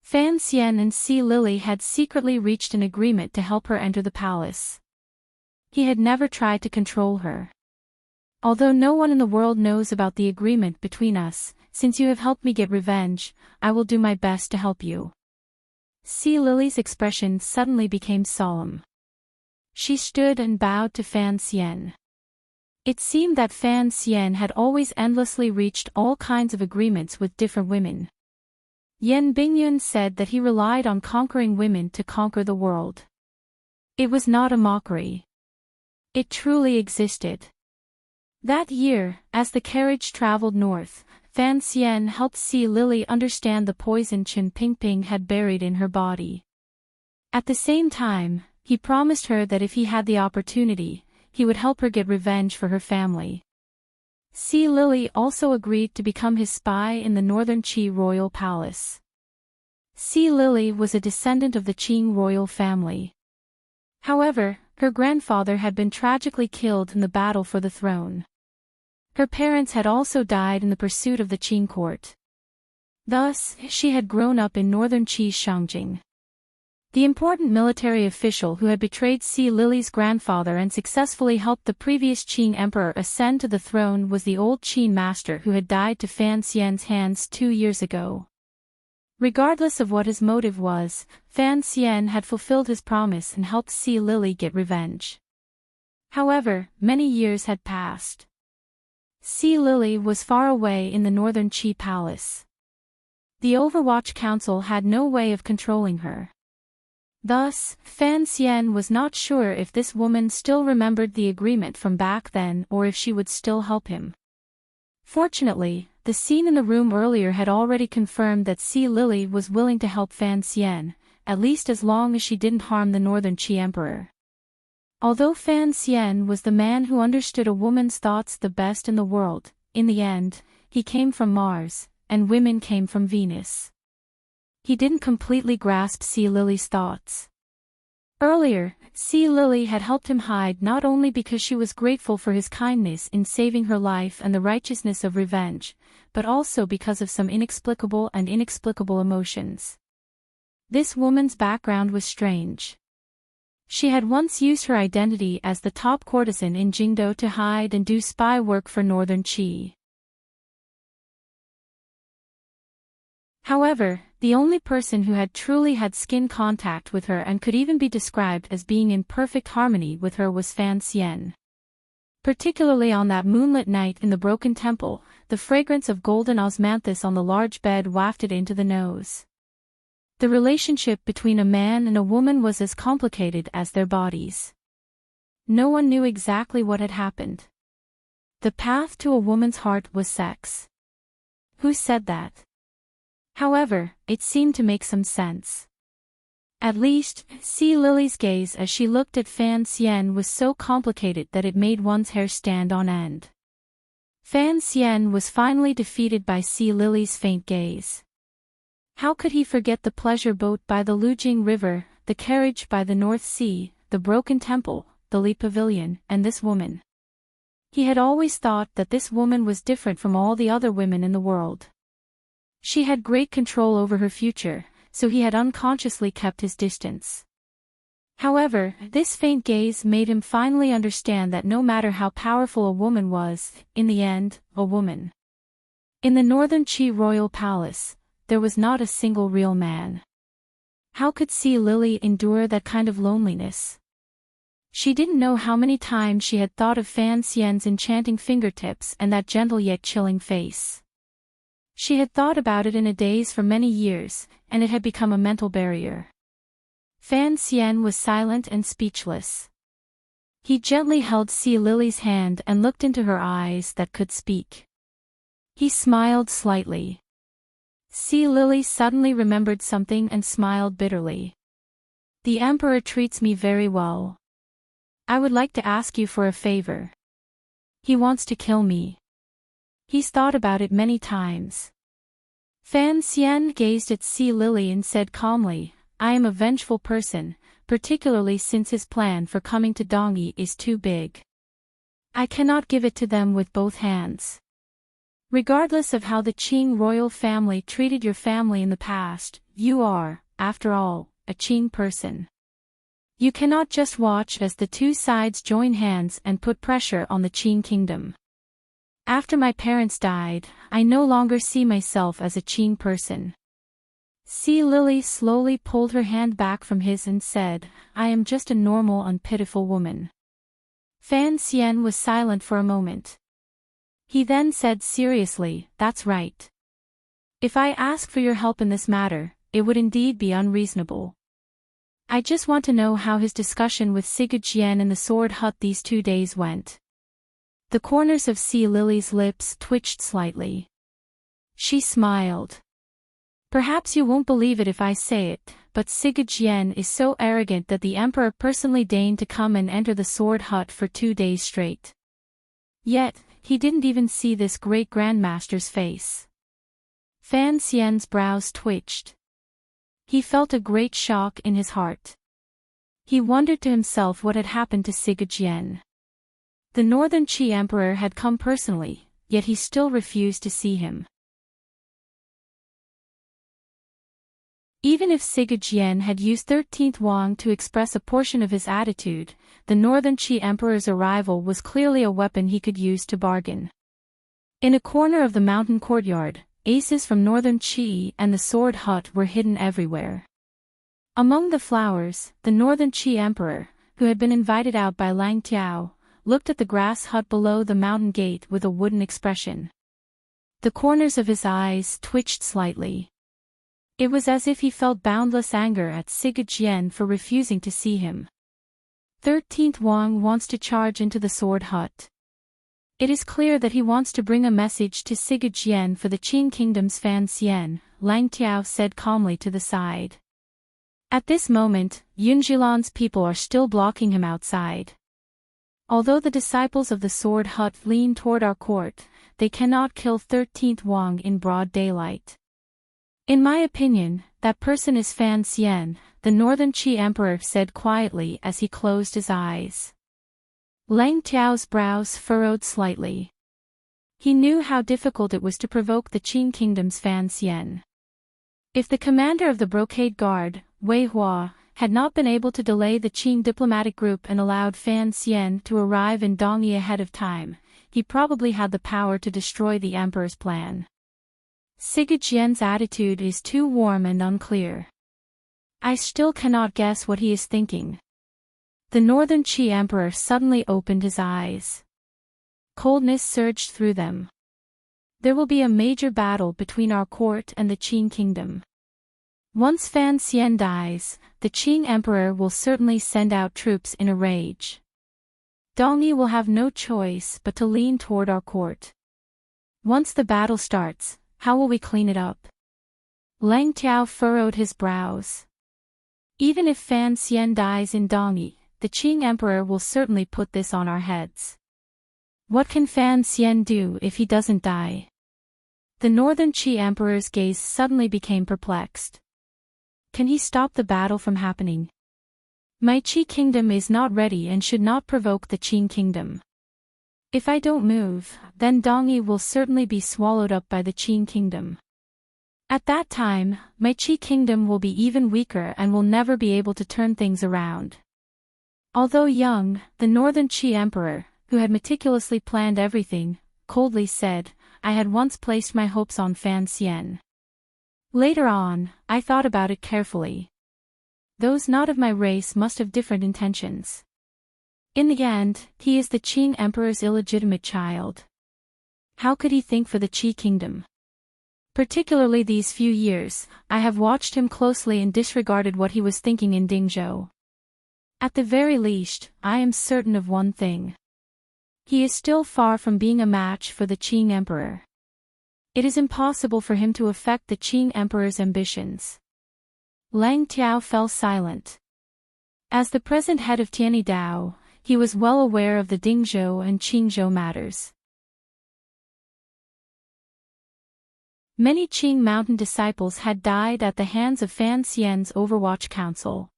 Fan Xian and Sea Lily had secretly reached an agreement to help her enter the palace. He had never tried to control her. Although no one in the world knows about the agreement between us, since you have helped me get revenge, I will do my best to help you. Sea Lily's expression suddenly became solemn. She stood and bowed to Fan Xian. It seemed that Fan Xian had always endlessly reached all kinds of agreements with different women. Yan Bingyun said that he relied on conquering women to conquer the world. It was not a mockery. It truly existed. That year, as the carriage traveled north, Fan Xian helped Sea Lily understand the poison Chen Pingping had buried in her body. At the same time, he promised her that if he had the opportunity, he would help her get revenge for her family. Sea Lily also agreed to become his spy in the northern Qi royal palace. Sea Lily was a descendant of the Qing royal family. However, her grandfather had been tragically killed in the battle for the throne. Her parents had also died in the pursuit of the Qing court. Thus, she had grown up in northern Qi's Shangjing. The important military official who had betrayed Sea Lily's grandfather and successfully helped the previous Qing emperor ascend to the throne was the old Qin master who had died to Fan Xian's hands 2 years ago. Regardless of what his motive was, Fan Xian had fulfilled his promise and helped Sea Lily get revenge. However, many years had passed. Sea Lily was far away in the northern Qi palace. The Overwatch Council had no way of controlling her. Thus, Fan Xian was not sure if this woman still remembered the agreement from back then or if she would still help him. Fortunately, the scene in the room earlier had already confirmed that Sea Lily was willing to help Fan Xian, at least as long as she didn't harm the northern Qi emperor. Although Fan Xian was the man who understood a woman's thoughts the best in the world, in the end, he came from Mars, and women came from Venus. He didn't completely grasp Sea Lily's thoughts. Earlier, Sea Lily had helped him hide not only because she was grateful for his kindness in saving her life and the righteousness of revenge, but also because of some inexplicable emotions. This woman's background was strange. She had once used her identity as the top courtesan in Jingdo to hide and do spy work for northern Qi. However, the only person who had truly had skin contact with her and could even be described as being in perfect harmony with her was Fan Xian. Particularly on that moonlit night in the broken temple, the fragrance of golden osmanthus on the large bed wafted into the nose. The relationship between a man and a woman was as complicated as their bodies. No one knew exactly what had happened. The path to a woman's heart was sex. Who said that? However, it seemed to make some sense. At least, Sea Lily's gaze as she looked at Fan Xian was so complicated that it made one's hair stand on end. Fan Xian was finally defeated by Sea Lily's faint gaze. How could he forget the pleasure boat by the Lujing River, the carriage by the North Sea, the broken temple, the Li Pavilion, and this woman? He had always thought that this woman was different from all the other women in the world. She had great control over her future, so he had unconsciously kept his distance. However, this faint gaze made him finally understand that no matter how powerful a woman was, in the end, a woman. In the northern Qi royal palace, there was not a single real man. How could Sea Lily endure that kind of loneliness? She didn't know how many times she had thought of Fan Xian's enchanting fingertips and that gentle yet chilling face. She had thought about it in a daze for many years, and it had become a mental barrier. Fan Xian was silent and speechless. He gently held Sea Lily's hand and looked into her eyes that could speak. He smiled slightly. Sea Lily suddenly remembered something and smiled bitterly. The Emperor treats me very well. I would like to ask you for a favor. He wants to kill me. He's thought about it many times. Fan Xian gazed at Sea Lily and said calmly, I am a vengeful person, particularly since his plan for coming to Dongyi is too big. I cannot give it to them with both hands. Regardless of how the Qing royal family treated your family in the past, you are, after all, a Qing person. You cannot just watch as the two sides join hands and put pressure on the Qing kingdom. After my parents died, I no longer see myself as a Qing person. Sea Lily slowly pulled her hand back from his and said, I am just a normal and pitiful woman. Fan Xian was silent for a moment. He then said seriously, that's right. If I ask for your help in this matter, it would indeed be unreasonable. I just want to know how his discussion with Sigurd in the sword hut these 2 days went. The corners of Sea Lily's lips twitched slightly. She smiled. Perhaps you won't believe it if I say it, but Sigurd is so arrogant that the emperor personally deigned to come and enter the sword hut for 2 days straight. Yet, he didn't even see this great grandmaster's face. Fan Xian's brows twitched. He felt a great shock in his heart. He wondered to himself what had happened to Sigurd. The Northern Qi Emperor had come personally, yet he still refused to see him. Even if Sigurd had used 13th Wang to express a portion of his attitude, the Northern Qi Emperor's arrival was clearly a weapon he could use to bargain. In a corner of the mountain courtyard, aces from Northern Qi and the sword hut were hidden everywhere. Among the flowers, the Northern Qi Emperor, who had been invited out by Lang Tiao, looked at the grass hut below the mountain gate with a wooden expression. The corners of his eyes twitched slightly. It was as if he felt boundless anger at Sigurd for refusing to see him. 13th Wang wants to charge into the sword hut. It is clear that he wants to bring a message to Sigurd for the Qing kingdom's Fan Xian, Lang Tiao said calmly to the side. At this moment, Yunjilan's people are still blocking him outside. Although the disciples of the sword hut lean toward our court, they cannot kill 13th Wang in broad daylight. In my opinion, that person is Fan Xian, the Northern Qi Emperor said quietly as he closed his eyes. Lang Tiao's brows furrowed slightly. He knew how difficult it was to provoke the Qing kingdom's Fan Xian. If the commander of the Brocade Guard, Wei Hua, had not been able to delay the Qing diplomatic group and allowed Fan Xian to arrive in Dongyi ahead of time, he probably had the power to destroy the emperor's plan. Sigurd attitude is too warm and unclear. I still cannot guess what he is thinking. The Northern Qi Emperor suddenly opened his eyes. Coldness surged through them. There will be a major battle between our court and the Qing kingdom. Once Fan Xian dies, the Qing Emperor will certainly send out troops in a rage. Dongyi will have no choice but to lean toward our court. Once the battle starts, how will we clean it up? Lang Tiao furrowed his brows. Even if Fan Xian dies in Dongyi, the Qing Emperor will certainly put this on our heads. What can Fan Xian do if he doesn't die? The Northern Qi Emperor's gaze suddenly became perplexed. Can he stop the battle from happening? My Qi kingdom is not ready and should not provoke the Qing kingdom. If I don't move, then Dongyi will certainly be swallowed up by the Qing kingdom. At that time, my Qi kingdom will be even weaker and will never be able to turn things around. Although young, the Northern Qi Emperor, who had meticulously planned everything, coldly said, I had once placed my hopes on Fan Xian. Later on, I thought about it carefully. Those not of my race must have different intentions. In the end, he is the Qing Emperor's illegitimate child. How could he think for the Qi kingdom? Particularly these few years, I have watched him closely and disregarded what he was thinking in Dingzhou. At the very least, I am certain of one thing. He is still far from being a match for the Qing Emperor. It is impossible for him to affect the Qing Emperor's ambitions. Lang Tiao fell silent. As the present head of Tianyi Dao, he was well aware of the Dingzhou and Qingzhou matters. Many Qing mountain disciples had died at the hands of Fan Xian's Overwatch Council.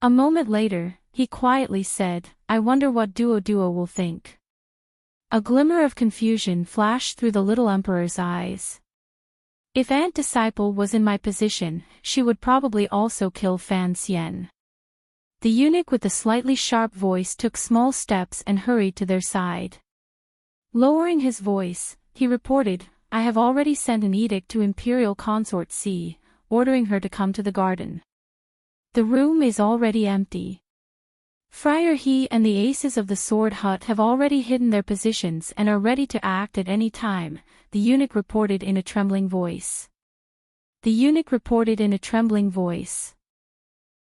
A moment later, he quietly said, "I wonder what Duo will think." A glimmer of confusion flashed through the little emperor's eyes. If Aunt Disciple was in my position, she would probably also kill Fan Xian. The eunuch with the slightly sharp voice took small steps and hurried to their side. Lowering his voice, he reported, "I have already sent an edict to Imperial Consort C, ordering her to come to the garden. The room is already empty. Friar He and the aces of the Sword Hut have already hidden their positions and are ready to act at any time," the eunuch reported in a trembling voice.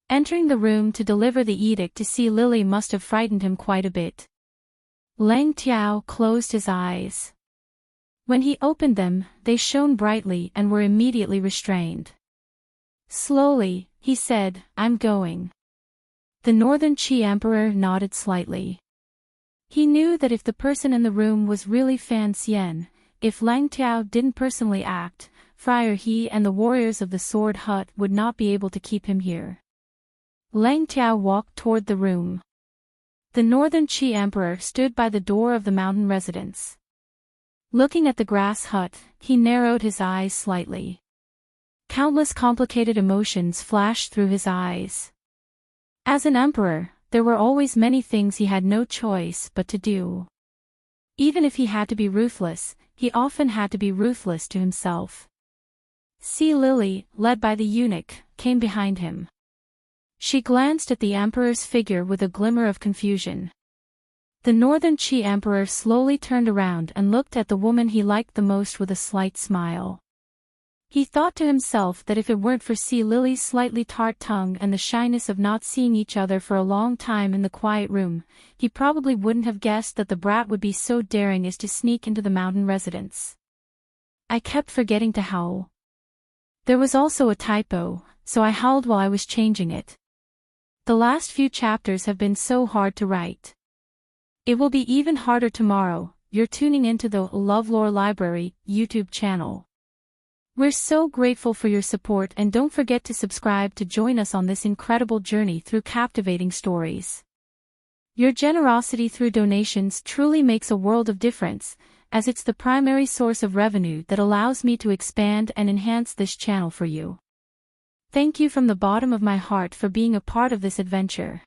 Entering the room to deliver the edict to see Lily must have frightened him quite a bit. Lang Tiao closed his eyes. When he opened them, they shone brightly and were immediately restrained. Slowly, he said, "I'm going." The Northern Qi Emperor nodded slightly. He knew that if the person in the room was really Fan Xian, if Lang Tiao didn't personally act, Friar He and the warriors of the Sword Hut would not be able to keep him here. Lang Tiao walked toward the room. The Northern Qi Emperor stood by the door of the mountain residence. Looking at the grass hut, he narrowed his eyes slightly. Countless complicated emotions flashed through his eyes. As an emperor, there were always many things he had no choice but to do. Even if he had to be ruthless, he often had to be ruthless to himself. See Lily, led by the eunuch, came behind him. She glanced at the emperor's figure with a glimmer of confusion. The Northern Qi Emperor slowly turned around and looked at the woman he liked the most with a slight smile. He thought to himself that if it weren't for Si Lily's slightly tart tongue and the shyness of not seeing each other for a long time in the quiet room, he probably wouldn't have guessed that the brat would be so daring as to sneak into the mountain residence. I kept forgetting to howl. There was also a typo, so I howled while I was changing it. The last few chapters have been so hard to write. It will be even harder tomorrow. You're tuning into the LoveLore Library YouTube channel. We're so grateful for your support, and don't forget to subscribe to join us on this incredible journey through captivating stories. Your generosity through donations truly makes a world of difference, as it's the primary source of revenue that allows me to expand and enhance this channel for you. Thank you from the bottom of my heart for being a part of this adventure.